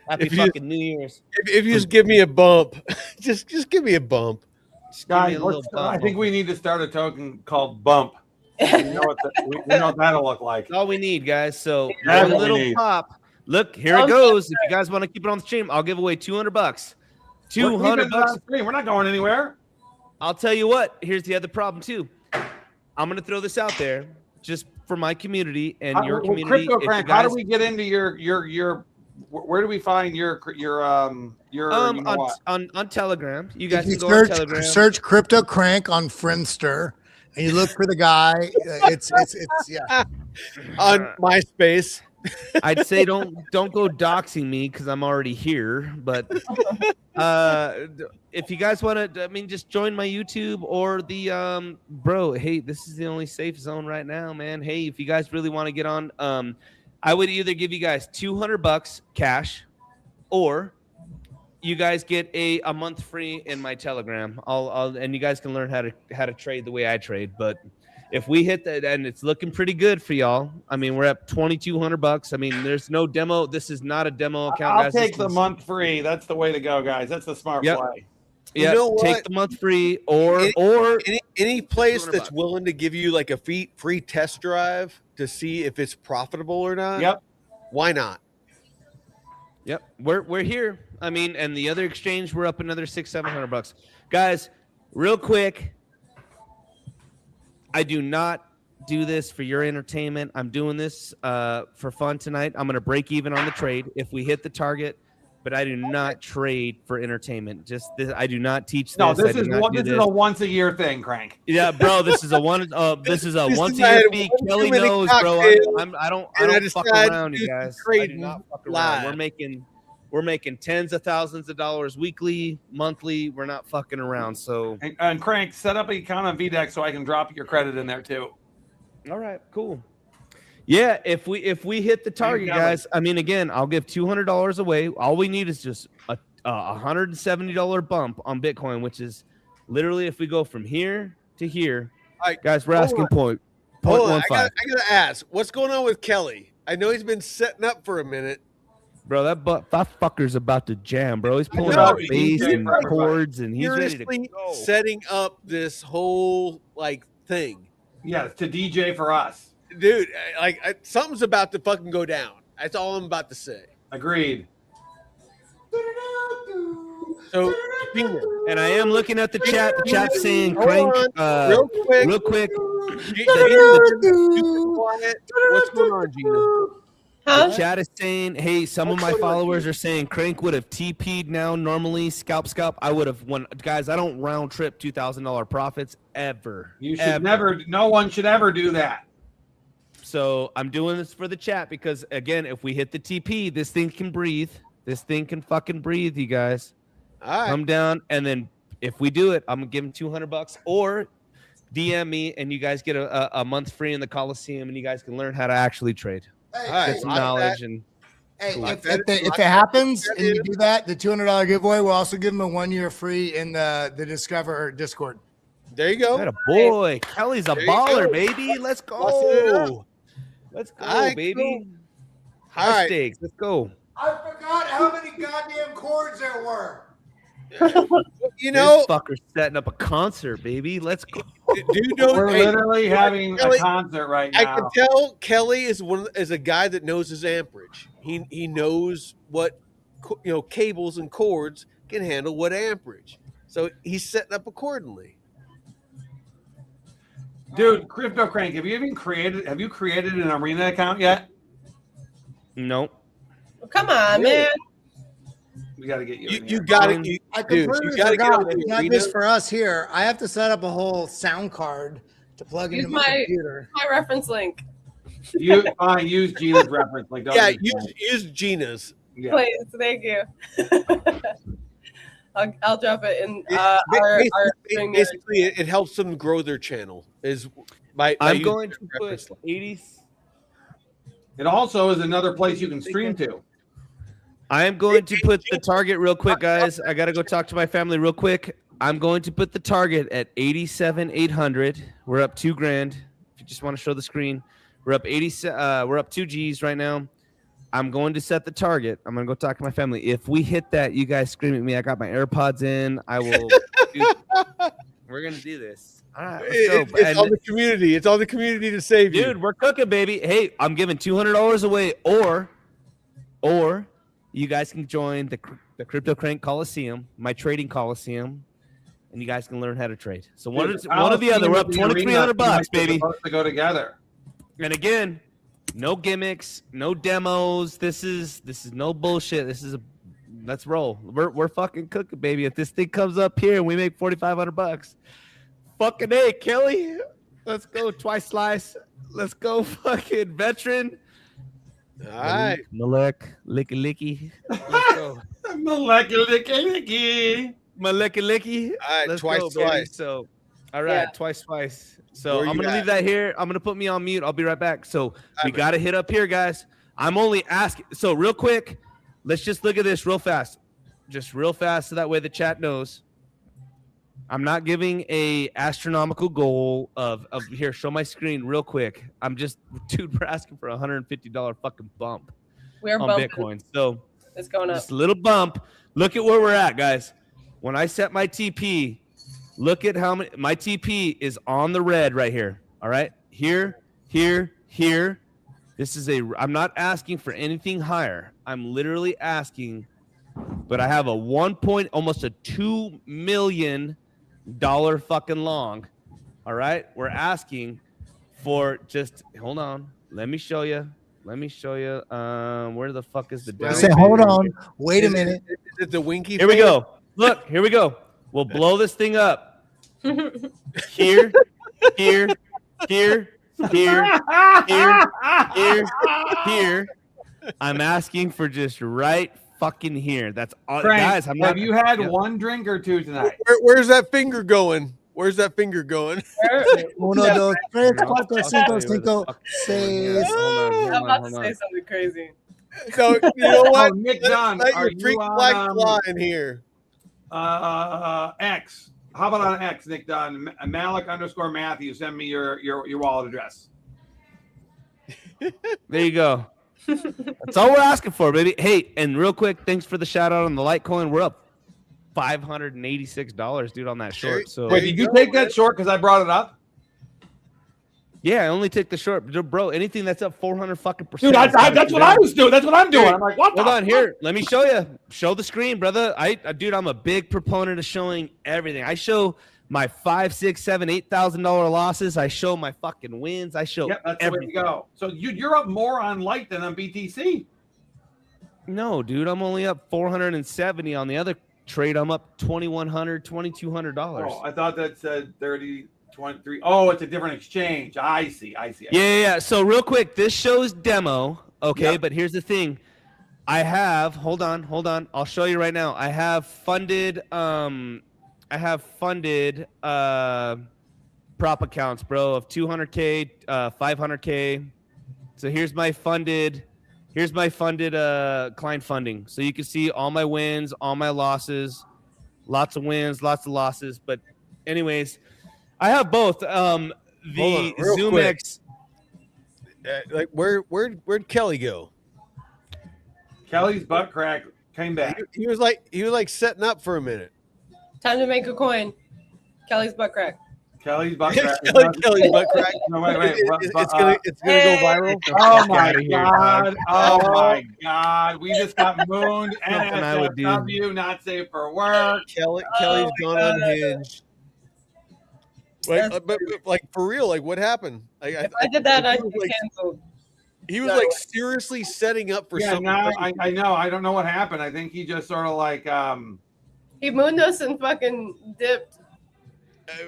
Happy fucking New Year's. If you just give me a bump, just give me a bump. Guys, I think we need to start a token called Bump. We know what that'll look like. That's all we need, guys. So That's one what we little need. pop. Look, here it goes. If you guys want to keep it on the stream, I'll give away $200. $200. We're not going anywhere. I'll tell you what. Here's the other problem too. I'm gonna throw this out there just for my community and your community. Crypto Crank, how do we get into your? Where do we find your on Telegram? You guys If can you go on Telegram. search Crypto Crank on Friendster, and you look for the guy. It's yeah. On MySpace. I'd say don't go doxing me because I'm already here. But if you guys want to, I mean, just join my YouTube or the bro. Hey, this is the only safe zone right now, man. Hey, if you guys really want to get on, I would either give you guys $200 cash, or you guys get a month free in my Telegram. I'll and you guys can learn how to trade the way I trade. But if we hit that, and it's looking pretty good for y'all. I mean, we're at $2,200. I mean, there's no demo. This is not a demo account. I'll guys. take the month free. That's the way to go, guys. That's the smart play. Yeah, You know take what? the month free, or any place $200. that's willing to give you like a free test drive to see if it's profitable or not. Yep. Why not? Yep, we're here. I mean, and the other exchange, we're up another $600-700, guys. Real quick, I do not do this for your entertainment. I'm doing this for fun tonight. I'm gonna break even on the trade if we hit the target, but I do not trade for entertainment. Just this, I do not teach this. No, this is a once a year thing, Crank. Yeah, bro, this is a once a year fee. Kelly knows, bro. I don't fuck around, you guys. I do not fuck around. We're making tens of thousands of dollars weekly, monthly. We're not fucking around. So and Crank, set up an account on VDEX so I can drop your credit in there too. All right, cool. Yeah, if we hit the target, guys, I mean, again, I'll give $200 away. All we need is just a $170 bump on Bitcoin, which is literally if we go from here to here. All right, guys, we're asking point Hold on, I gotta ask, what's going on with Kelly? I know he's been setting up for a minute. Bro, that fucker's about to jam, bro. He's pulling out bass and chords, and he's ready to go. Setting up this whole thing. Yeah, to DJ for us, dude. Something's about to fucking go down. That's all I'm about to say. Agreed. So, and I am looking at the chat. The chat's saying, "Crank, real quick." What's going on, Gina? The chat is saying, hey, some of my followers are saying Crank would have TP'd now. Normally, scalp. I would have won. Guys, I don't round trip $2,000 profits ever. You should never. No one should ever do that. So I'm doing this for the chat because, again, if we hit the TP, this thing can breathe. This thing can fucking breathe, you guys. All right. Come down, and then if we do it, I'm gonna give him $200 or DM me, and you guys get a month free in the Coliseum, and you guys can learn how to actually trade. Hey, get some knowledge and if it happens and you do that, the $200 giveaway will also give them a 1 year free in the Discover Discord. There you go. That a boy. Kelly's a baller, baby. Let's go. Let's go, baby. High stakes. Let's go. I forgot how many goddamn chords there were. You know, this fucker's setting up a concert, baby. Let's go. Dude, we're literally having a concert right now. I can tell Kelly is a guy that knows his amperage. He knows what cables and cords can handle what amperage. So he's setting up accordingly. Dude, Crypto Crank, have you created an arena account yet? Nope. Come on, man. We got to get you. You got it. I completely forgot. It's not just for us here. I have to set up a whole sound card to plug into my computer. My reference link. Use Gina's reference link. Use Gina's. Yeah. Please, thank you. I'll drop it in. Basically, it helps them grow their channel. I'm going to put 80. It also is another place you can stream to. I am going to put the target real quick, guys. I got to go talk to my family real quick. I'm going to put the target at 87,800. We're up $2,000. If you just want to show the screen, we're up 80. We're up 2 G's right now. I'm going to set the target. I'm going to go talk to my family. If we hit that, you guys scream at me. I got my AirPods in. I will. We're going to do this. All right, let's go. It's on the community. It's on the community to save you. Dude, we're cooking, baby. Hey, I'm giving $200 away, or you guys can join the Crypto Crank Coliseum, my trading Coliseum, and you guys can learn how to trade. So one or the other. We're up $2,300, baby. Supposed to go together. And again, no gimmicks, no demos. This is no bullshit. Let's roll. We're fucking cooking, baby. If this thing comes up here and we make $4,500, fucking A, Kelly. Let's go twice slice. Let's go fucking veteran. All right. Malek, licky. Let's go. Malek, licky. All right, let's twice go, slice. So, all right, twice slice. So I'm gonna leave that here. I'm gonna put me on mute. I'll be right back. So we gotta hit up here, guys. I'm only asking. So real quick, let's just look at this real fast. Just real fast so that way the chat knows. I'm not giving a astronomical goal of here. Show my screen real quick. We're asking for $150 fucking bump on Bitcoin. So it's going up. Just a little bump. Look at where we're at, guys. When I set my TP, look at how many. My TP is on the red right here. All right, here. I'm not asking for anything higher. I'm literally asking, but I have a almost a $2 million fucking long. All right. We're asking for just, hold on. Let me show you. Where the fuck is the down? Say, hold on. Wait a minute. Is it the winky? Here we go. Look, here we go. We'll blow this thing up. Here. I'm asking for just right fucking here. That's all, Frank, guys. have you had one drink or two tonight? Where's that finger going? Where's that finger going? Uno, dos, tres, cuatro, cinco, cinco, seis. I'm about to say something crazy. So you know what? Nick Dunn, let are your freak you flag fly in here. X? How about on X, Nick Dunn? Malik_Matthew. Send me your wallet address. There you go. That's all we're asking for, baby. Hey, and real quick, thanks for the shout out on the Litecoin. We're up $586, dude, on that short. So wait, did you take that short because I brought it up? Yeah, I only take the short, bro. Anything that's up 400 fucking %. Dude, that's what I was doing. That's what I'm doing. I'm like, what? Hold on, here. Let me show you. Show the screen, brother. Dude, I'm a big proponent of showing everything. I show my $5,000, $6,000, $7,000, $8,000 losses. I show my fucking wins. I show that's everything. the way to go. So you're up more on Light than on BTC. No, dude, I'm only up 470 on the other trade. I'm up $2,100, $2,200. Oh, I thought that said 30. 23. Oh, it's a different exchange. I see. Yeah. So real quick, this shows demo. Okay, Yep. But here's the thing. I have hold on. I'll show you right now. I have funded prop accounts, bro, of 200K, 500K. So here's my funded client funding. So you can see all my wins, all my losses, lots of wins, lots of losses. But anyways, I have both. The ZoomX. Like where'd Kelly go? Kelly's butt crack came back. He was like setting up for a minute. Time to make a coin. Kelly's butt crack. Kelly's butt crack. Kelly's butt crack. No, wait. It's gonna go viral. Oh my god! Oh my god! We just got mooned. NSFW, not safe for work. Kelly's gone unhinged. But like for real, like what happened? If I did that, I'd be canceled. He was like seriously setting up for something. Yeah, I know. I don't know what happened. I think he just sort of like he mooned us and fucking dipped.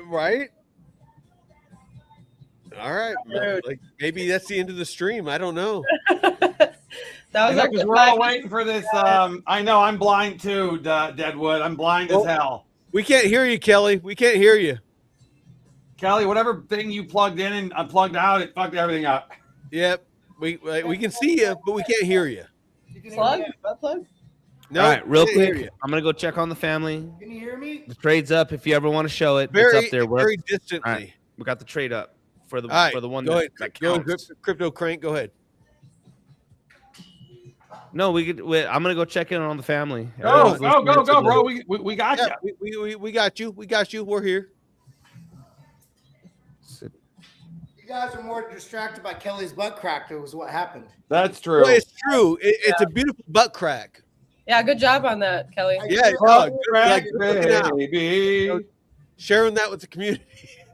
Right? All right. Like maybe that's the end of the stream. I don't know. That was because we're all waiting for this. I know I'm blind too, Deadwood. I'm blind as hell. We can't hear you, Kelly. We can't hear you. Kelly, whatever thing you plugged in and unplugged out, it fucked everything up. Yep. We can see you, but we can't hear you. Plug? Butt plug? No. All right, real quick. I'm gonna go check on the family. Can you hear me? The trade's up. If you ever want to show it, it's up there. Very distantly. All right, we got the trade up for the one. Go ahead. That Go counts. Crypto Crank. Go ahead. No, I'm gonna go check in on the family. Go, bro. We got you. We got you. We got you. We're here. You guys are more distracted by Kelly's butt crack. That was what happened. That's true. Well, it's true. It's a beautiful butt crack. Yeah, good job on that, Kelly. Yeah, baby. Sharing that with the community.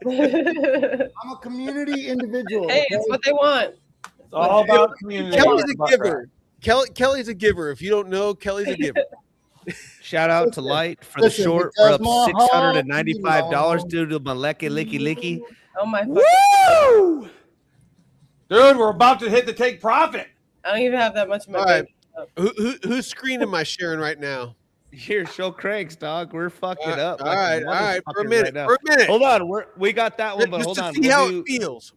I'm a community individual. Hey, it's what they want. It's all about community. Kelly's a giver. Kelly's a giver. If you don't know, Kelly's a giver. Shout out to Light for the short. We're up $695 due to my licky. Oh my! Woo! Dude, we're about to hit the take profit. I don't even have that much money. All right. Whose screen am I sharing right now? Here, show Craig's, dog. We're fucking up. All right. For a minute. Hold on. We got that one, but just hold on. See how it feels.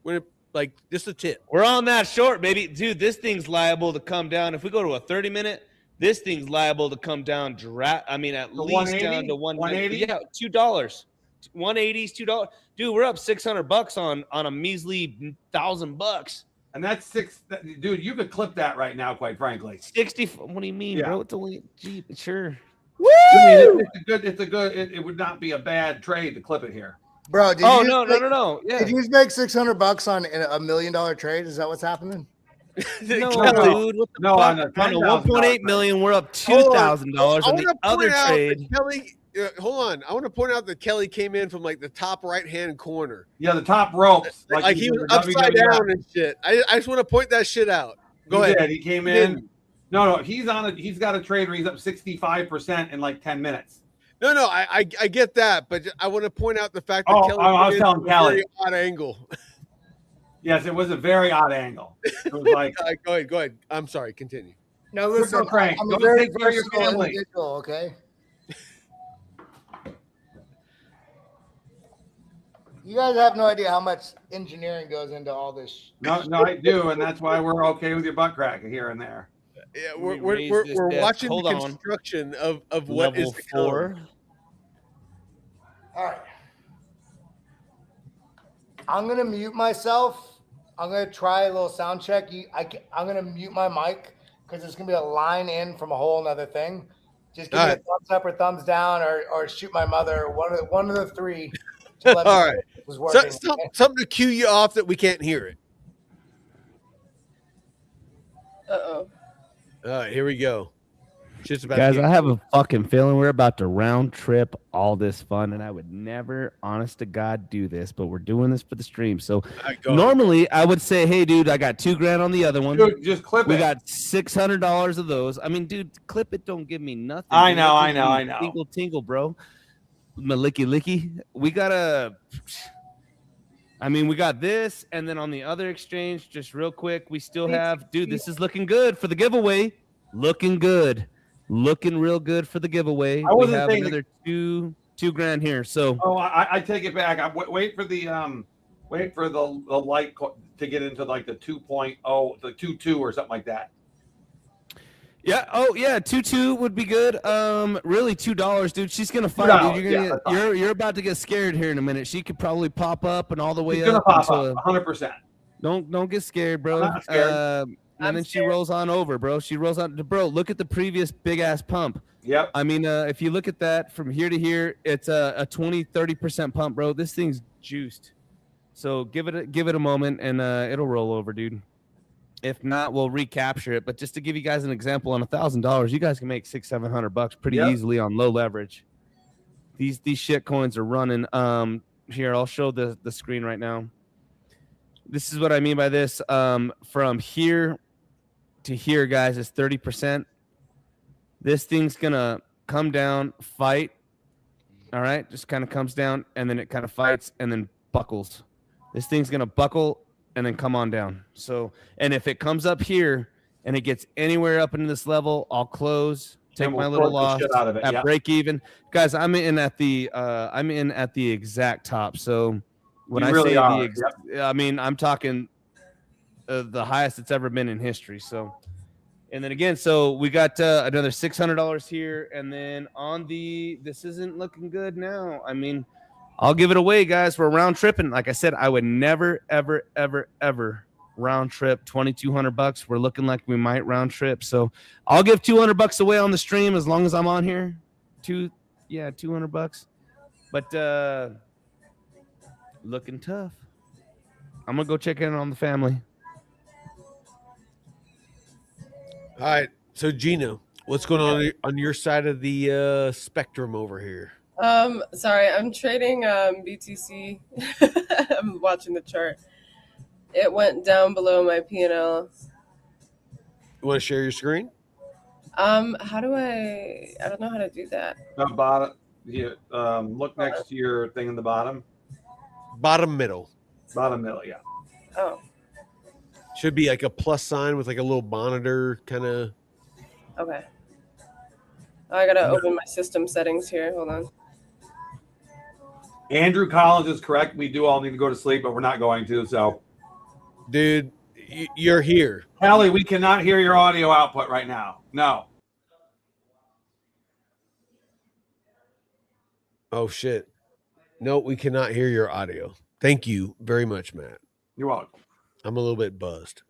Like just a tip. We're on that short, baby. Dude, this thing's liable to come down. If we go to a 30-minute, this thing's liable to come down. At least down to 180. Yeah, $2. 180's $2. Dude, we're up $600 on a measly $1,000. And that's dude, you could clip that right now, quite frankly. 60. What do you mean, bro? It's only Jeep. Sure. Woo! I mean, it would not be a bad trade to clip it here. Bro, no. Yeah. Did you make $600 on a $1 million trade? Is that what's happening? No, Kelly. dude. What the No, fuck? on the On a $10,000 1.8 million, we're up Hold on. $2,000 I on the wanna other point out that trade. Kelly, hold on. I want to point out that Kelly came in from like the top right-hand corner. Yeah, the top ropes. Like he did was the upside WWF. down and shit. I just want to point that shit out. Go He ahead. did. He came He in. didn't. No, he's got a trade where he's up 65% in like 10 minutes. No, I get that, but I want to point out the fact that Oh, Kelly I was came in telling from a Kelly. very odd angle. Yes, it was a very odd angle. It was like, Go ahead. I'm sorry. Continue. No, listen, Frank, I'm a go very take care of your versatile family. individual, okay? You guys have no idea how much engineering goes into all this. No, I do, and that's why we're okay with your butt crack here and there. Yeah, We we're raised this desk. watching Hold the on. construction of what is Level to come. 4. All right. I'm gonna mute myself. I'm gonna try a little sound check. I'm gonna mute my mic because it's gonna be a line in from a whole nother thing. Just give me a thumbs up or thumbs down, or shoot my mother. One of the three. To let me All know right. if it was working. Something to cue you off that we can't hear it. Uh-oh. All right, here we go. Shit's about Guys, to I have a fucking feeling we're about to round trip all this fun, and I would never, honest to God, do this, but we're doing this for the stream. So normally I would say, hey, dude, I got $2,000 on the other one. Dude, just clip We it. got $600 of those. I mean, dude, clip it. Don't give me nothing. I dude. know, That I gives know, me I know. Tingle, tingle, bro. My licky. We got we got this, and then on the other exchange, just real quick, we still have, dude, this is looking good for the giveaway. Looking good. Looking real good for the giveaway. I We wasn't have saying another $2,000 here. So I take it back. Wait for the light to get into like the 2.0, the 2.2 or something like that. yeah. Oh yeah, 2.2 would be good. Really $2, dude. She's gonna fight, dude. You're about to get scared here in a minute. She could probably pop up and all the way She's gonna up. pop up 100%. Don't get scared, bro. I'm not scared. And then she rolls on over, bro. She rolls on. Bro, look at the previous big ass pump. Yep. I mean, if you look at that from here to here, it's a 20-30% pump, bro. This thing's juiced. So give it a moment, and it'll roll over, dude. If not, we'll recapture it. But just to give you guys an example, on $1,000, you guys can make $600-700 pretty easily on low leverage. These shit coins are running. Here, I'll show the screen right now. This is what I mean by this. From here to here, guys, is 30%. This thing's gonna come down, fight. All right, just kind of comes down, and then it kind of fights, and then buckles. This thing's gonna buckle and then come on down. So, and if it comes up here and it gets anywhere up into this level, I'll close, take my little loss at break even. Guys, I'm in at the exact top. So when I say I mean, I'm talking the highest it's ever been in history. So, and then again, so we got another $600 here, and then on this isn't looking good now. I mean, I'll give it away, guys. We're round tripping. Like I said, I would never, ever, ever, ever round trip $2,200. We're looking like we might round trip. So I'll give $200 away on the stream as long as I'm on here. $200. But looking tough. I'm gonna go check in on the family. All right. So Gino, what's going on your side of the spectrum over here? Sorry, I'm trading BTC. I'm watching the chart. It went down below my P&L. You want to share your screen? How do I don't know how to do that. Bottom. Yeah. Look next to your thing in the bottom. Bottom middle. Bottom middle, yeah. Oh. Should be like a plus sign with like a little monitor kind of. Okay. Oh, I gotta open my system settings here. Hold on. Andrew Collins is correct. We do all need to go to sleep, but we're not going to. So, dude, you're here. Kelly, we cannot hear your audio output right now. No. Oh shit. No, we cannot hear your audio. Thank you very much, Matt. You're welcome. I'm a little bit buzzed.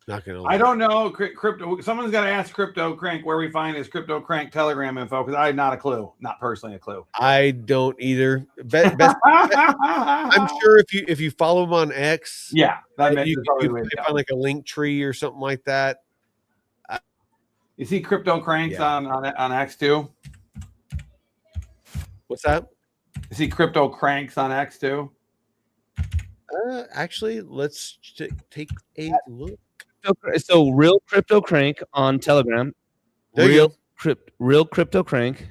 Not gonna lie. I don't know. Crypto. Someone's got to ask Crypto Crank where we find his Crypto Crank Telegram info because I have not a clue. Not personally a clue. I don't either. I'm sure if you follow him on X, Yeah, you find like a link tree or something like that. You see Crypto Cranks on X too? What's that? You see Crypto Cranks on X too? Actually, let's take a look. So real Crypto Crank on Telegram. There you go. Real Crypto Crank.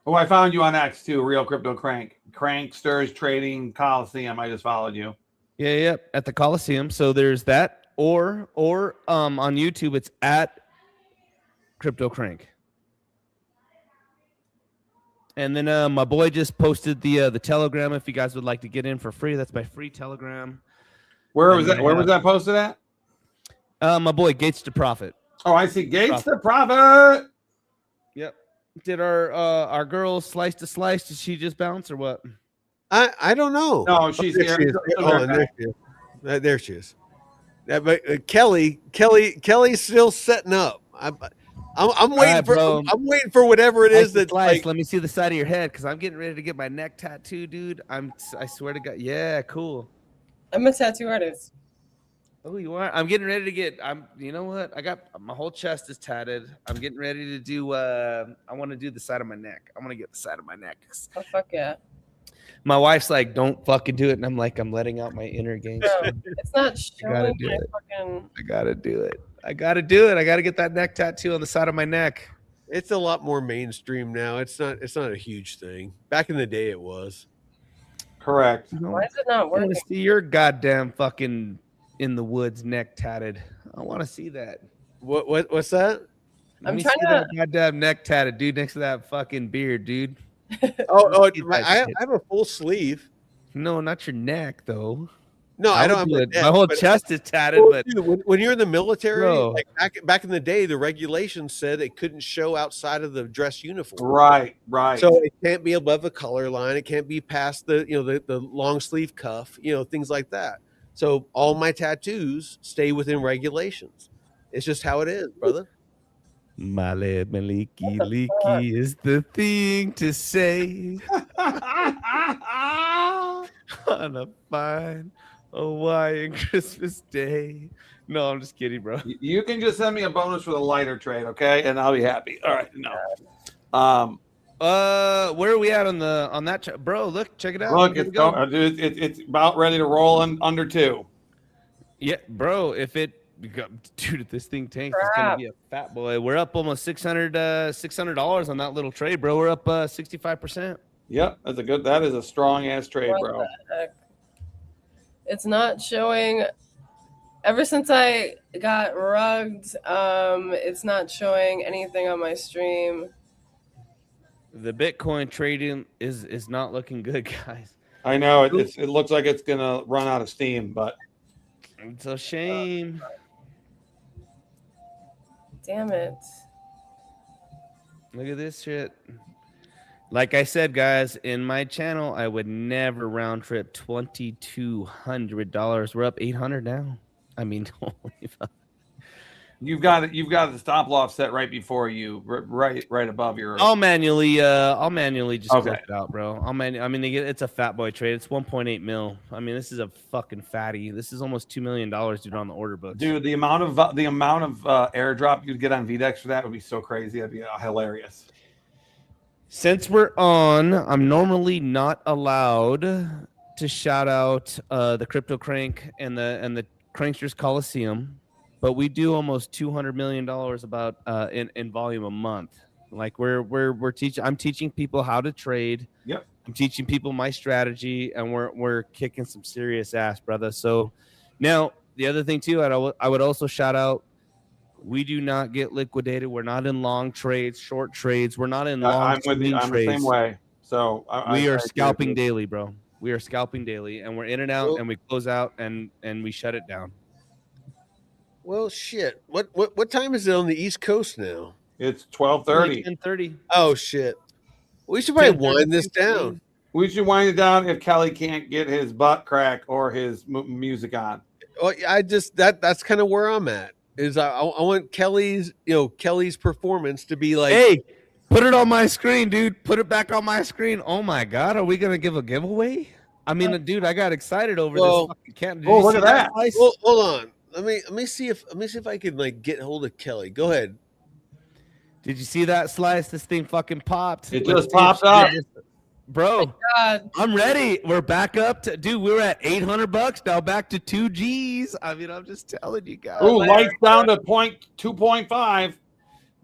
Oh, I found you on X too. Real Crypto Crank. Cranksters Trading Coliseum. I just followed you. Yeah, at the Coliseum. So there's that, or on YouTube it's at Crypto Crank. And then my boy just posted the Telegram. If you guys would like to get in for free, that's my free Telegram. Where was that? Where was that posted at? My boy Gates to Profit. Oh, I see Gates to Profit. Yep. Did our girl Slice to Slice? Did she just bounce or what? I don't know. No, she's there here. She is. There she is. But Kelly's still setting up. I'm waiting for I'm waiting for whatever it is that Slice. Let me see the side of your head because I'm getting ready to get my neck tattoo, dude. I swear to God. Yeah, cool. I'm a tattoo artist. Oh, you are? I'm getting ready to get. You know what? I got my whole chest is tatted. I'm getting ready to do. I want to do the side of my neck. I want to get the side of my neck. Oh fuck yeah! My wife's like, "Don't fucking do it," and I'm like, "I'm letting out my inner gangster." No, it's not showing. I gotta do it. I gotta do it. I gotta do it. I gotta get that neck tattoo on the side of my neck. It's a lot more mainstream now. It's not a huge thing. Back in the day, it was. Correct. Why is it not I want working? to see your goddamn fucking in the woods neck tatted. I want to see that. What's that? I'm trying to that goddamn neck tatted, dude, next to that fucking beard, dude. I have a full sleeve. No, not your neck though. No, I don't have my neck, my whole chest is tatted. But dude, when you're in the military, bro, like back in the day, the regulations said it couldn't show outside of the dress uniform. Right. So it can't be above a color line. It can't be past the the long sleeve cuff. Things like that. So all my tattoos stay within regulations. It's just how it is, brother. Male Maliki Leaky is the thing to say on a fine Hawaiian Christmas day. No, I'm just kidding, bro. You can just send me a bonus for the lighter trade, okay? And I'll be happy. All right. No. Where are we at on that bro? Look, check it out. Look, it's about ready to roll in under 2. Yeah, bro. If this thing tanks, it's gonna be a fat boy. We're up almost $600 on that little trade, bro. We're up 65%. Yep, that is a strong ass trade, bro. It's not showing. Ever since I got rugged, it's not showing anything on my stream. The Bitcoin trading is not looking good, guys. I know it looks like it's gonna run out of steam, but it's a shame. Damn it! Look at this shit. Like I said, guys, in my channel, I would never round trip $2,200. We're up $800 now. I mean, holy fuck. You've got the stop loss set right before you, right above your. I'll manually just clip it out, bro. It's a fat boy trade. It's 1.8 mil. I mean, this is a fucking fatty. This is almost $2 million, dude, on the order books. Dude, the amount of airdrop you'd get on VDEX for that would be so crazy. That'd be hilarious. Since we're on, I'm normally not allowed to shout out the Crypto Crank and the Cranksters Coliseum. But we do almost $200 million about in volume a month. Like we're teaching. I'm teaching people how to trade. Yep. I'm teaching people my strategy, and we're kicking some serious ass, brother. So now the other thing too, I would also shout out. We do not get liquidated. We're not in long trades, short trades. We're not in long. I'm with you. I'm the same way. So we are scalping daily, bro. We are scalping daily, and we're in and out, and we close out, and we shut it down. Well, shit. What time is it on the East Coast now? It's 12:30. 10:30. Oh shit. We should probably wind this down. We should wind it down if Kelly can't get his butt crack or his music on. Well, I just that's kind of where I'm at. Is I want Kelly's performance to be like, Hey, put it on my screen, dude. Put it back on my screen. Oh my God, are we gonna give a giveaway? I mean, dude, I got excited over this fucking can. Did you look see at that. Slice? well, hold on. Let me see if I can like get hold of Kelly. Go ahead. Did you see that Slice? This thing fucking popped. It Let's just see if popped she up. did this. Bro, God. I'm ready. We're back up to, dude. We were at $800 now, back to 2 G's. I mean, I'm just telling you guys. Ooh, lights down to 2.5.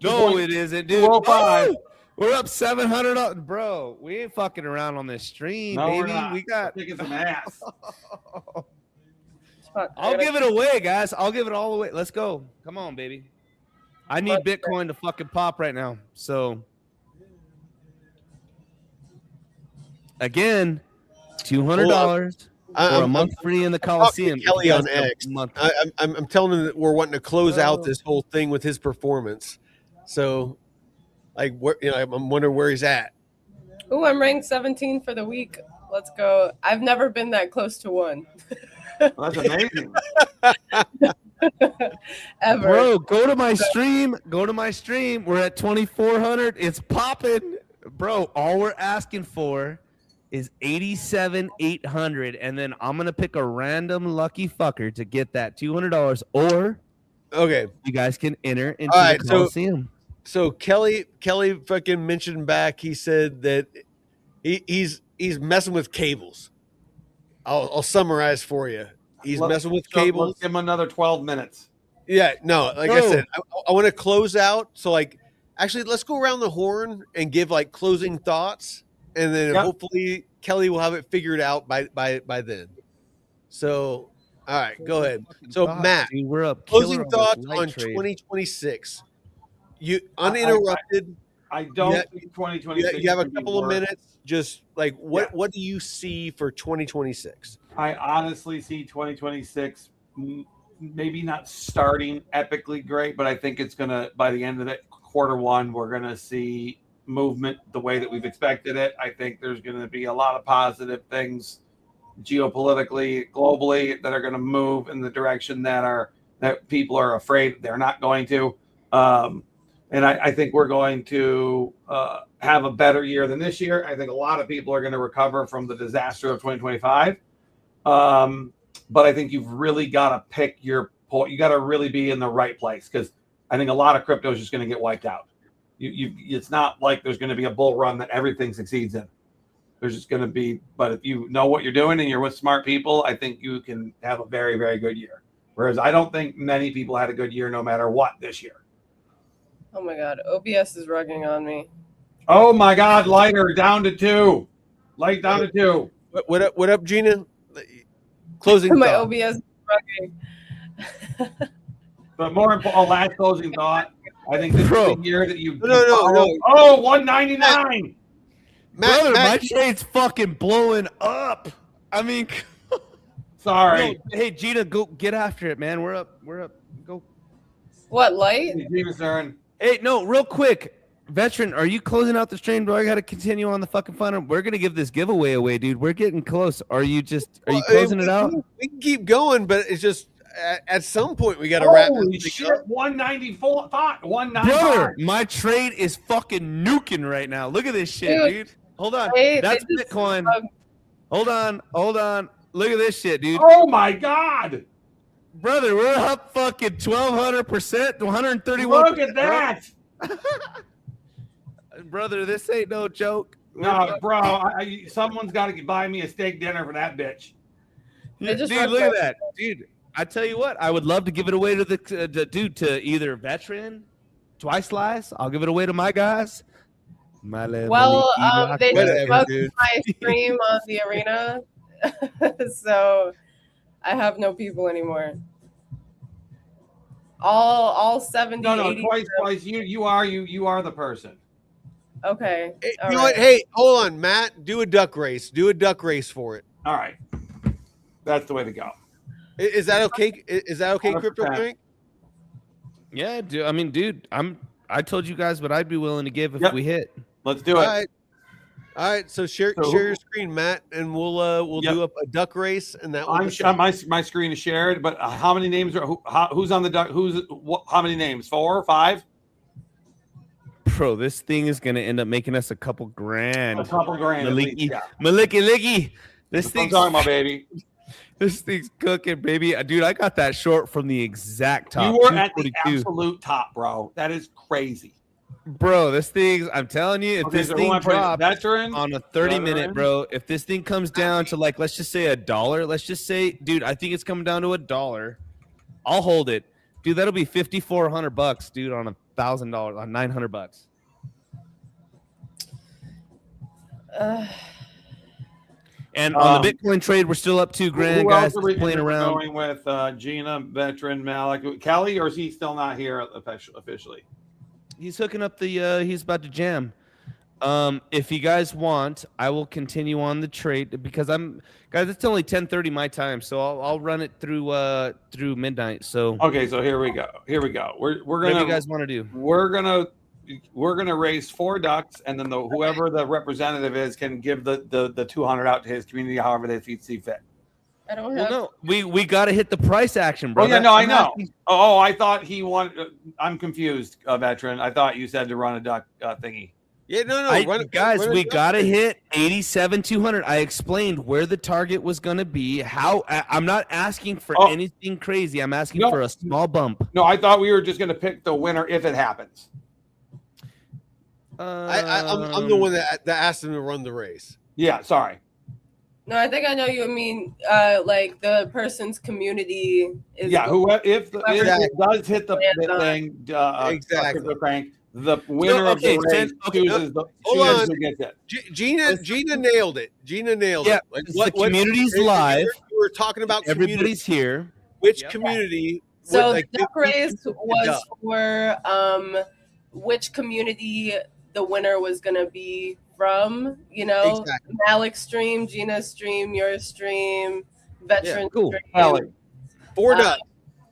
No, it isn't, dude. 205. Oh, we're up $700, bro. We ain't fucking around on this stream, No, we're baby. not. We got. Kicking some ass. I'll give it away, guys. I'll give it all away. Let's go. Come on, baby. I need Bitcoin to fucking pop right now. So, again, $200 for a month free in the Coliseum. Kelly on X. I'm telling him that we're wanting to close out this whole thing with his performance. So, like, I'm wondering where he's at. Ooh, I'm ranked 17 for the week. Let's go. I've never been that close to 1. Well, that's amazing. Ever. Bro, go to my stream. Go to my stream. We're at 2,400. It's popping. Bro, all we're asking for is 87,800, and then I'm gonna pick a random lucky fucker to get that $200, or okay, you guys can enter into all right, the Coliseum. So Kelly fucking mentioned back. He said that he's messing with cables. I'll summarize for you. He's messing with cables. Let's give him another 12 minutes. Yeah, no, like I said, I want to close out. So like, actually, let's go around the horn and give like closing thoughts, and then hopefully Kelly will have it figured out by then. So, all right, go ahead. So Matt, dude, we're up. Closing thoughts on 2026. You uninterrupted. I don't think 2026. You have a couple of minutes. Just like what do you see for 2026? I honestly see 2026 maybe not starting epically great, but I think it's gonna, by the end of the Q1, we're gonna see movement the way that we've expected it. I think there's gonna be a lot of positive things geopolitically, globally, that are gonna move in the direction that people are afraid they're not going to. And I think we're going to have a better year than this year. I think a lot of people are going to recover from the disaster of 2025. But I think you've really got to pick your point. You got to really be in the right place, because I think a lot of crypto is just going to get wiped out. It's not like there's going to be a bull run that everything succeeds in. There's just going to be, but if you know what you're doing and you're with smart people, I think you can have a very, very good year. Whereas I don't think many people had a good year no matter what this year. Oh my God, OBS is rugging on me. Oh my God, lighter down to 2. Light down to 2. What up, Gina? Closing my thought. OBS is rugging. But more important, last closing thought. I think this is the year that you. No. Oh, 199. Brother, my trade's fucking blowing up. I mean, sorry. No, hey, Gina, go get after it, man. We're up. Go. What, light? Hey, no, real quick. Veteran, are you closing out the stream? Do I got to continue on the fucking fun? We're going to give this giveaway away, dude. We're getting close. Are you closing it out? We can keep going, but it's just at some point we got to wrap this shit, up. 194, 195. Brother, my trade is fucking nuking right now. Look at this shit, dude. Hold on. That's Bitcoin. Hold on. Look at this shit, dude. Oh my God. Brother, we're up fucking 1,200%, 131. Look at that. Brother, this ain't no joke. No, bro. Someone's got to buy me a steak dinner for that bitch. Dude, look at that. Dude, I tell you what, I would love to give it away to to either Veteran, Twice Slice. I'll give it away to my guys. Well, they just bugged my stream on the arena. So I have no people anymore. All 70. No, twice. You are the person. Okay. Hey, you know what? Hey, hold on, Matt. Do a duck race. Do a duck race for it. All right. That's the way to go. Is that okay? Is that okay, Crypto Frank? Yeah, dude. I mean, dude, I told you guys what I'd be willing to give if we hit. Let's do it. All right. All right, so share your screen, Matt, and we'll do a duck race, and that will my screen is shared. But how many names are who's on the duck? How many names? 4 or 5? Bro, this thing is gonna end up making us a couple grand. A couple grand. Maliki. This thing's talking about, baby. This thing's cooking, baby. Dude, I got that short from the exact top. You were at the absolute top, bro. That is crazy. Bro, this thing, I'm telling you, if this thing drops veteran on a 30-minute, bro, if this thing comes down to like, let's just say $1, let's just say, dude, I think it's coming down to $1. I'll hold it. Dude, that'll be $5,400, dude, on $1,000, on $900. And on the Bitcoin trade, we're still up $2,000, guys. Playing around. Going with Gina, veteran, Malik, Kelly, or is he still not here officially? He's hooking up the. He's about to jam. If you guys want, I will continue on the trade because guys. It's only 10:30 my time, so I'll run it through midnight. So okay, so here we go. We're gonna. Whatever you guys want to do? We're gonna raise 4 ducks, and then whoever the representative is can give the 200 out to his community, however they see fit. I don't have. Well, no, we got to hit the price action, bro. Oh yeah, no, I know. Oh, I thought he wanted. I'm confused, veteran. I thought you said to run a duck thingy. Yeah, no. Guys, we got to hit 87,200. I explained where the target was going to be. How I'm not asking for anything crazy. I'm asking for a small bump. No, I thought we were just going to pick the winner if it happens. I'm the one that asked him to run the race. Yeah, sorry. No, I think I know you mean like the person's community is. Yeah, if it does hit the thing, exactly. Crank, the winner of the race chooses who gets it. Gina nailed it. Gina nailed it. Like, the community's live. We were talking about everybody's here. Which community? So the race was for which community the winner was going to be from, exactly. Malik's stream, Gina's stream, your stream, veteran stream. 4 ducks.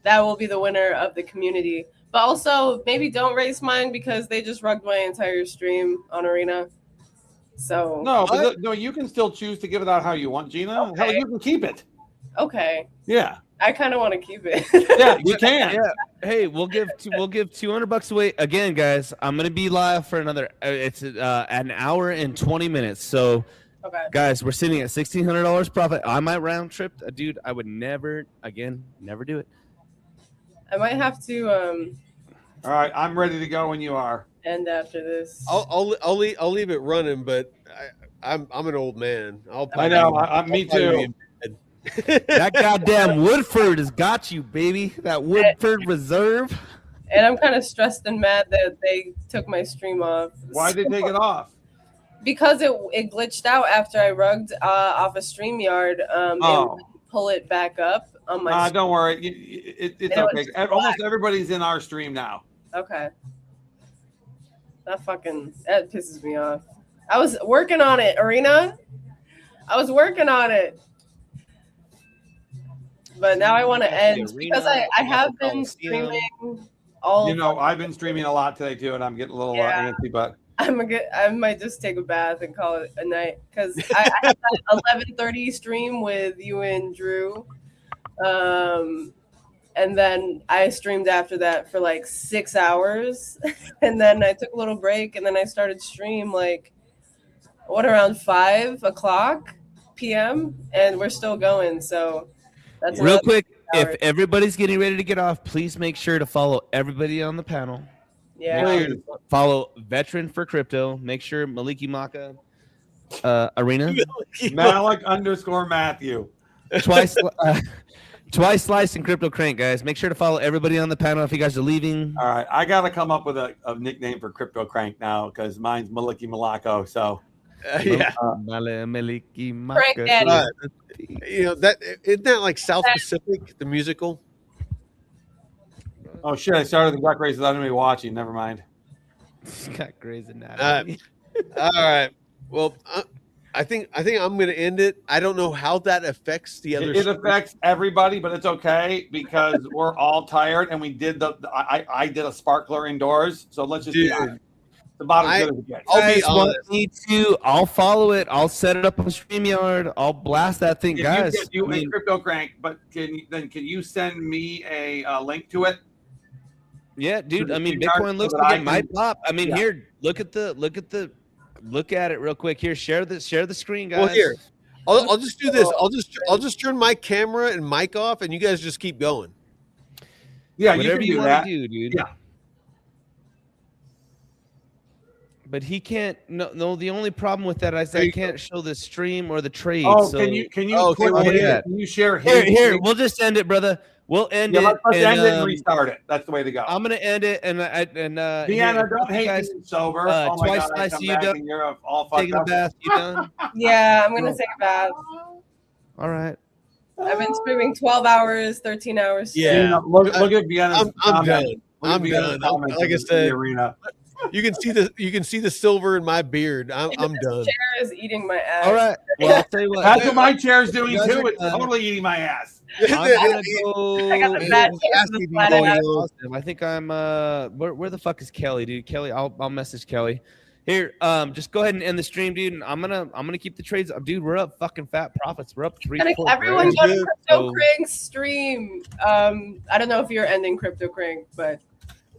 That will be the winner of the community. But also, maybe don't race mine because they just rugged my entire stream on Arena. So no, you can still choose to give it out how you want, Gina. Okay. Hell, you can keep it. Okay. Yeah. I kind of want to keep it. Yeah, you can. Yeah. Hey, we'll give $200 away again, guys. I'm gonna be live for another. It's an hour and 20 minutes. So, guys, we're sitting at $1,600 profit. I might round trip, dude. I would never do it. I might have to. All right, I'm ready to go when you are. End after this. I'll leave it running, but I'm an old man. I know. Me too. That goddamn Woodford has got you, baby. That Woodford Reserve. And I'm kind of stressed and mad that they took my stream off. Why did they take it off? Because it glitched out after I rugged off a StreamYard. And pull it back up on my. Don't worry, it's okay. Almost everybody's in our stream now. Okay. That pisses me off. I was working on it, Arena. I was working on it. But now I want to end because I have been streaming all. I've been streaming a lot today too, and I'm getting a little antsy. But I might just take a bath and call it a night because I had that 11:30 stream with you and Drew, and then I streamed after that for like 6 hours, and then I took a little break, and then I started stream around 5:00 p.m. and we're still going. So. That's real quick, if everybody's getting ready to get off, please make sure to follow everybody on the panel. Yeah. Make sure to follow Veteran for Crypto. Make sure Maliki Maka Arena. Malik _Matthew. Twice Slice and Crypto Crank, guys. Make sure to follow everybody on the panel if you guys are leaving. All right. I got to come up with a nickname for Crypto Crank now because mine's Maliki Malako. So. Maliki Maka. Crank Daddy. That isn't that like South Pacific, the musical? Oh shit! I started the duck race without anybody watching. Never mind. Got Grey's Anatomy. All right. Well, I think I'm going to end it. I don't know how that affects the other. It affects everybody, but it's okay because we're all tired, and we did I did a sparkler indoors. So let's just be honest. It's about as good as it gets. I'll be Guys want honest. me to? I'll follow it. I'll set it up on StreamYard. I'll blast that thing, If guys. you I mean, and Crypto Crank, but can you send me a link to it? yeah, dude. the I mean, StreamYard Bitcoin looks so that like I it might can- pop. I mean, Yeah. here, look at it real quick. Here, share the screen, guys. Well, here, I'll just do this. I'll just turn my camera and mic off, and you guys just keep going. Yeah, Whatever you you can want do to that. do, dude. Yeah. But he can't. No. The only problem with that is I can't show the stream or the trade. Oh, so can you Oh, click well, it? yeah. Can you share here? his link? We'll just end it, brother. We'll end Yeah, it. let's end it and um, restart it. That's the way to go. I'm gonna end it, and Deanna, here, don't you hate guys being sober. uh, Oh my twice God, I I come see you back done and you're all fucked taking a up. bath. You done? Yeah, I'm gonna take a bath. All right. I've been streaming 12 hours, 13 hours. Yeah. Deanna, look at Deanna's I'm comment. done. Look at I'm Deanna's done. comment Like I in the said, arena. you can see the silver in my beard. I'm done. Chair is eating my ass. All right. Well, I'll tell you what. That's what my chair's doing You guys too. are It's done. totally eating my ass. I'm gonna go. I got the fat chair for the flat ass. Awesome. I think I'm where the fuck is Kelly, dude? Kelly, I'll message Kelly. Here, just go ahead and end the stream, dude. And I'm gonna keep the trades up, dude. We're up fucking fat profits. We're up 3 And 4 everyone grand. go to Crypto So- Crank's stream. I don't know if you're ending Crypto Crank, but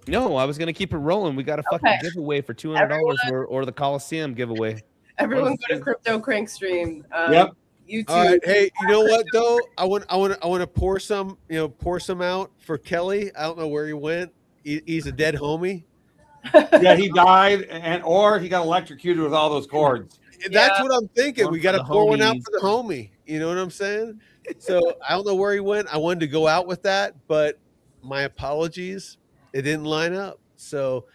No, I was gonna keep it rolling. We got a fucking Okay. giveaway for $200 or the Coliseum giveaway. everyone go to Crypto Crank stream. Yep. YouTube. All right. Hey, you know what though? I want to pour some out for Kelly. I don't know where he went. He's a dead homie. Yeah, he died, or he got electrocuted with all those cords. That's what I'm thinking. One We for got to the pour one out homies. for the homie. You know what I'm saying? So I don't know where he went. I wanted to go out with that, but my apologies. It didn't line up. So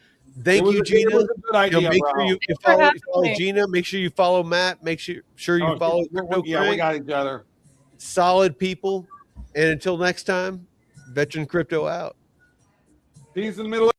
thank you, It Gina. was a good idea, Make bro. sure you for follow having me. Gina. Make sure you follow Matt. Make sure you Oh, follow yeah, Crypto yeah, we Crank. got each other. Solid people. And until next time, Veteran Crypto out. He's in the middle.